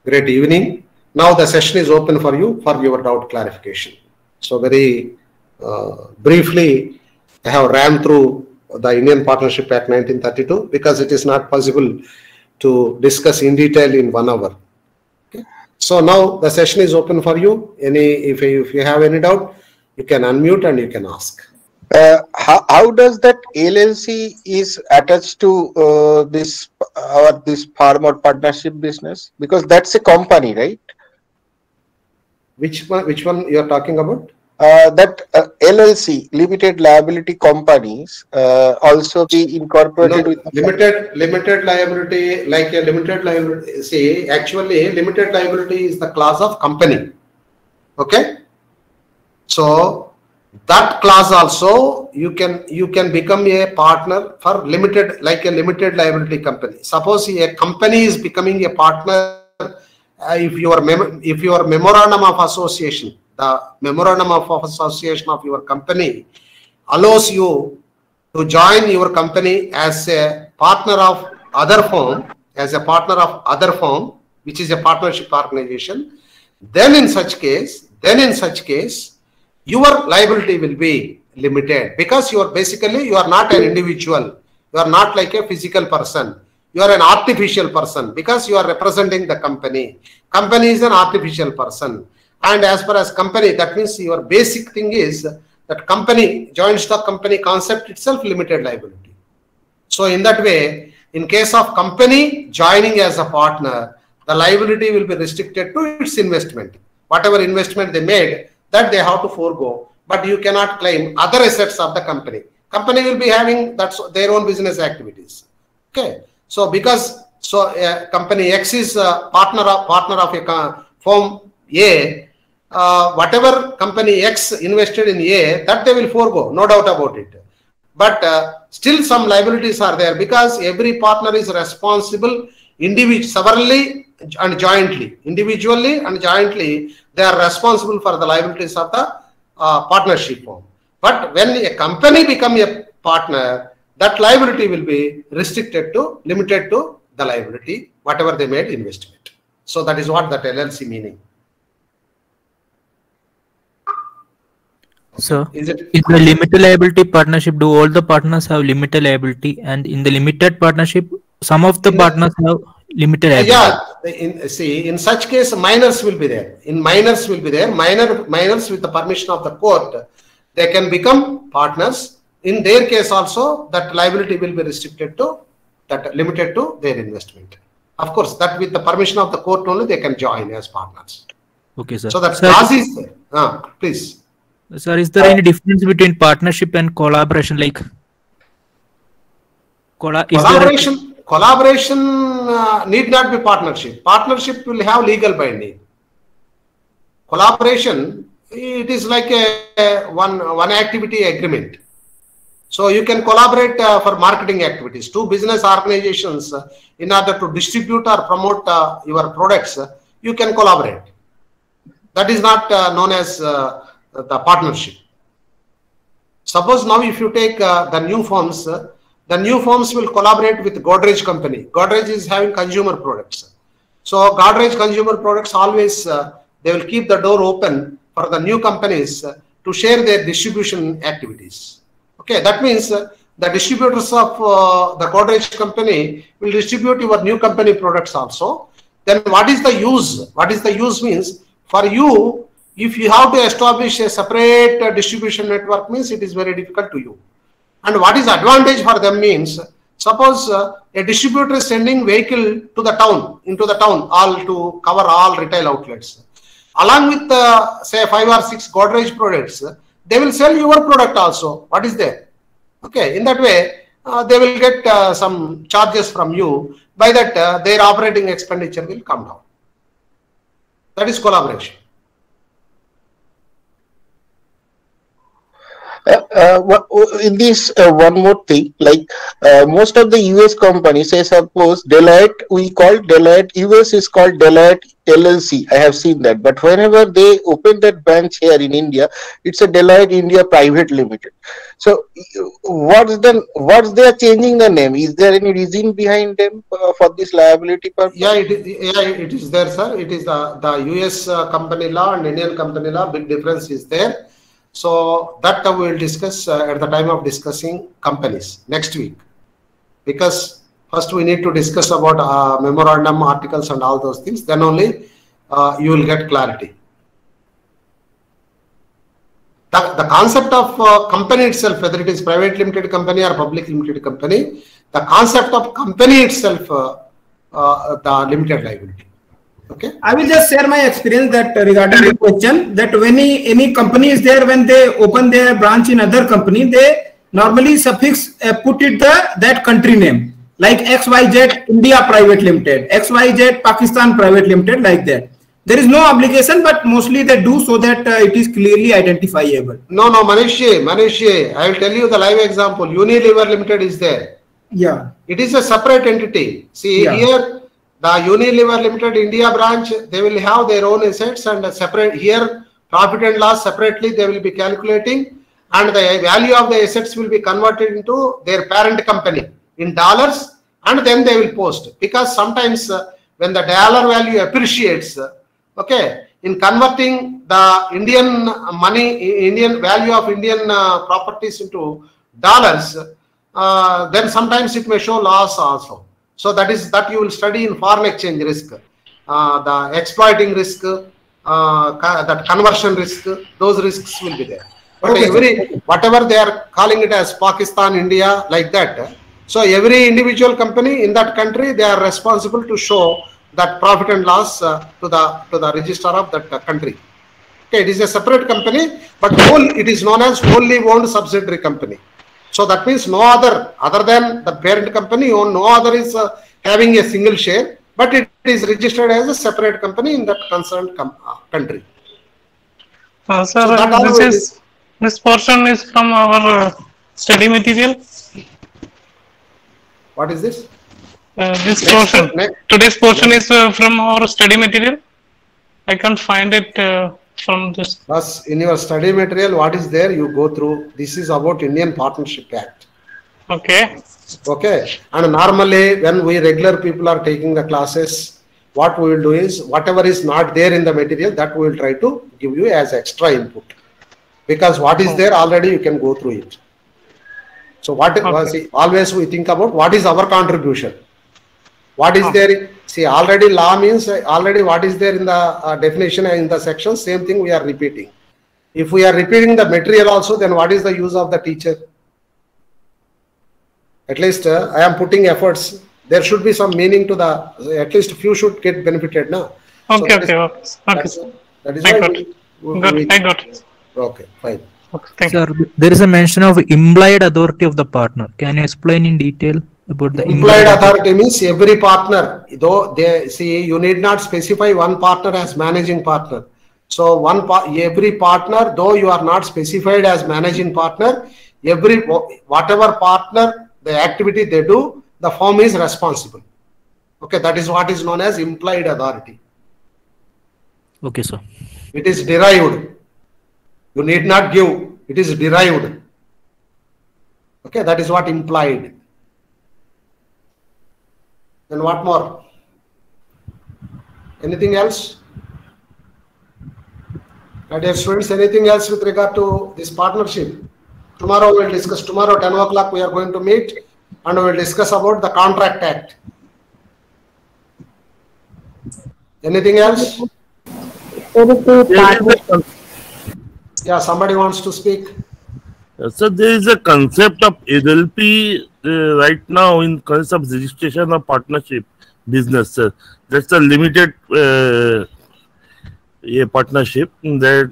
great evening. Now the session is open for you for your doubt clarification. So very briefly, I have ran through the Indian Partnership Act 1932 because it is not possible to discuss in detail in 1 hour. Okay. So now the session is open for you. If you have any doubt, you can unmute and you can ask. How does that LLC is attached to this farm or partnership business? Because that's a company, right? Which one you are talking about? That LLC, limited liability companies, also be incorporated with limited liability, like a limited liability. See, actually, limited liability is the class of company. Okay. So that class also you can become a partner for limited, like a limited liability company. Suppose a company is becoming a partner if your memorandum of association, the memorandum of association of your company allows you to join your company as a partner of other firm, which is a partnership organization, then in such case, your liability will be limited, because you are not an individual. You are not like a physical person. You are an artificial person, because you are representing the company. Company is an artificial person. And as far as company, that means your basic thing is that company, joint stock company concept itself, limited liability. So in that way, in case of company joining as a partner, the liability will be restricted to its investment. Whatever investment they made, that they have to forego, but you cannot claim other assets of the company. Company will be having their own business activities. Okay. So because company X is a partner of a firm A, whatever company X invested in A, that they will forego, no doubt about it. But still some liabilities are there, because every partner is responsible severally and jointly. Individually and jointly, they are responsible for the liabilities of the partnership firm. But when a company becomes a partner, that liability will be limited to the liability, whatever they made investment. So that is what that LLC meaning. So in the limited liability partnership, do all the partners have limited liability? And in the limited partnership, some of the partners have limited liability. Yeah, in such case, minors will be there. Minors with the permission of the court, they can become partners. In their case also, that liability will be limited to their investment. Of course, that with the permission of the court only, they can join as partners. Okay, sir. So that clause is there. Please. Sir, is there any difference between partnership and collaboration? Like collaboration need not be partnership. Partnership will have legal binding. Collaboration, it is like a one activity agreement. So you can collaborate for marketing activities. Two business organizations, in order to distribute or promote your products, you can collaborate. That is not known as the partnership. Suppose now if you take the new firms will collaborate with Godrej company. Godrej is having consumer products. So Godrej consumer products always, they will keep the door open for the new companies to share their distribution activities. Okay, that means the distributors of the Godrej company will distribute your new company products also. Then what is the use? What is the use means, for you, if you have to establish a separate distribution network, means it is very difficult to you. And what is advantage for them means, suppose a distributor is sending vehicle to the town, into the town, all to cover all retail outlets. Along with say 5 or 6 Godrej products, they will sell your product also. What is there? Okay, in that way, they will get some charges from you. By that, their operating expenditure will come down. That is collaboration. In this one more thing, like most of the US companies, say suppose Deloitte, we call Deloitte, US is called Deloitte LLC. I have seen that, but whenever they open that branch here in India, it's a Deloitte India Private Limited. So what's they are changing the name? Is there any reason behind them for this liability purpose? Yeah, it is there, sir. It is the US company law and Indian company law. Big difference is there. So that we will discuss at the time of discussing companies next week, because first we need to discuss about memorandum articles and all those things. Then only you will get clarity. The concept of company itself, whether it is private limited company or public limited company, the concept of company itself, the limited liability. Okay. I will just share my experience that regarding the question, that when any company is there, when they open their branch in other company, they normally suffix put it that country name, like XYZ India Private Limited, XYZ Pakistan Private Limited, like that. There is no obligation, but mostly they do so that it is clearly identifiable. No, Manish, I will tell you the live example. Unilever Limited is there. Yeah. It is a separate entity. See, here the Unilever Limited India branch, they will have their own assets, and separate here Profit and loss separately they will be calculating, and the value of the assets will be converted into their parent company in dollars, and then they will post. Because sometimes when the dollar value appreciates, okay, in converting the Indian money, Indian value of Indian properties into dollars, then sometimes it may show loss also. So that you will study in foreign exchange risk, the exploiting risk, that conversion risk, those risks will be there. But whatever they are calling it as Pakistan, India, like that. So every individual company in that country, they are responsible to show that profit and loss to the registrar of that country. Okay, it is a separate company, but it is known as wholly owned subsidiary company. So that means no other than the parent company, no other is having a single share, but it is registered as a separate company in that concerned country. Sir, so this portion is from our study material. What is this? This portion. Today's portion is from our study material. I can't find it from this. Plus, in your study material, what is there? You go through. This is about Indian Partnership Act. Okay. Okay. And normally, when we regular people are taking the classes, what we will do is whatever is not there in the material, that we will try to give you as extra input. Because what is there already, you can go through it. So always we think about what is our contribution. What is there? See, already law means already what is there in the definition and in the section, same thing we are repeating. If we are repeating the material also, then what is the use of the teacher? At least I am putting efforts. There should be some meaning to the, at least few should get benefited now. Okay, so okay. That is I why got it. Okay, fine. Okay, sir, there is a mention of implied authority of the partner. Can you explain in detail about the implied authority? Means every partner, though they see, you need not specify one partner as managing partner. So every partner, though you are not specified as managing partner, whatever partner, the activity they do, the firm is responsible. Okay, that is what is known as implied authority. Okay, sir. It is derived. You need not give. It is derived. Okay, that is what implied. Then what more? Anything else? My dear students, anything else with regard to this partnership? Tomorrow we will discuss. Tomorrow 10 o'clock we are going to meet and we will discuss about the Contract Act. Anything else? Yeah, somebody wants to speak. So there is a concept of LLP right now in concept of registration of partnership business. That's a limited partnership. Limited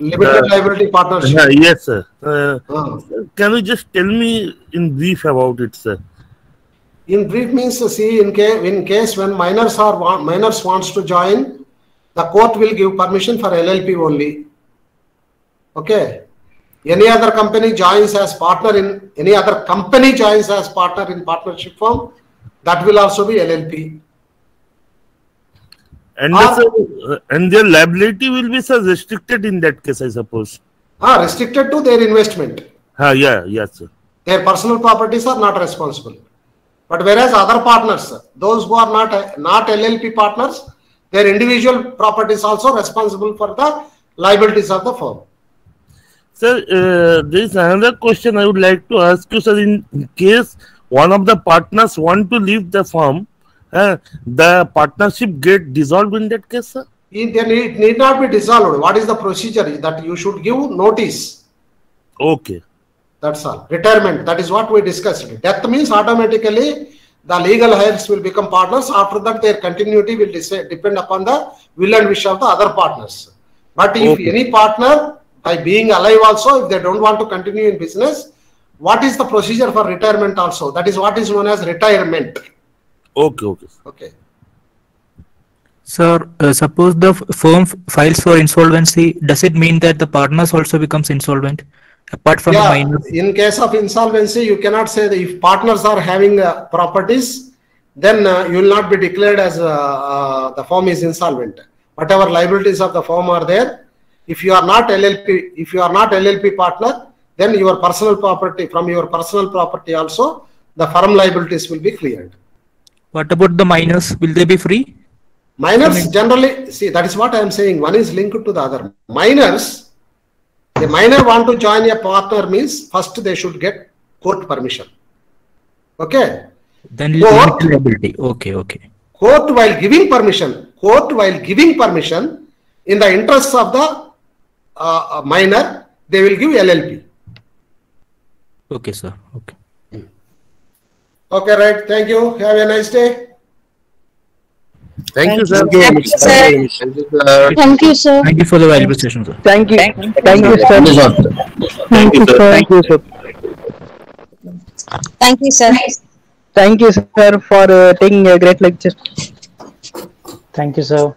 liability partnership. Yes, sir. Can you just tell me in brief about it, sir? In brief means, see, in case when minors wants to join, the court will give permission for LLP only. Okay. Any other company joins as partner in partnership firm, that will also be LLP. And their liability will be restricted in that case, I suppose. Restricted to their investment. Yes, sir. Their personal properties are not responsible. But whereas other partners, those who are not LLP partners, their individual properties also responsible for the liabilities of the firm. Sir, there is another question I would like to ask you, sir. In case one of the partners want to leave the firm, the partnership get dissolved in that case, sir? It need not be dissolved. What is the procedure? That you should give notice. Okay. That's all. Retirement, that is what we discussed. Death means automatically the legal heirs will become partners. After that, their continuity will depend upon the will and wish of the other partners. But if any partner, by being alive also, if they don't want to continue in business, what is the procedure for retirement also? That is what is known as retirement. Okay. Sir, suppose the firm files for insolvency, does it mean that the partners also becomes insolvent? Apart from the minors? In case of insolvency, you cannot say that if partners are having properties, then you will not be declared as the firm is insolvent. Whatever liabilities of the firm are there, If you are not LLP partner, then your personal property, from your personal property also, the firm liabilities will be cleared. What about the minors? Will they be free? Minors generally, see, that is what I am saying. One is linked to the other. Minors, a minor want to join a partner means first they should get court permission. Okay. Then liability. Okay. Court while giving permission, in the interests of the minor, they will give LLP. Okay, sir. Okay. Okay, right. Thank you. Have a nice day. Thank you, sir. Thank you, sir. Thank you, sir. Thank you for the valuable session, sir. Thank you. Thank you, sir. Thank you, sir. Thank you, sir. Thank you, sir. Thank you, sir, for taking a great lecture. Thank you, sir.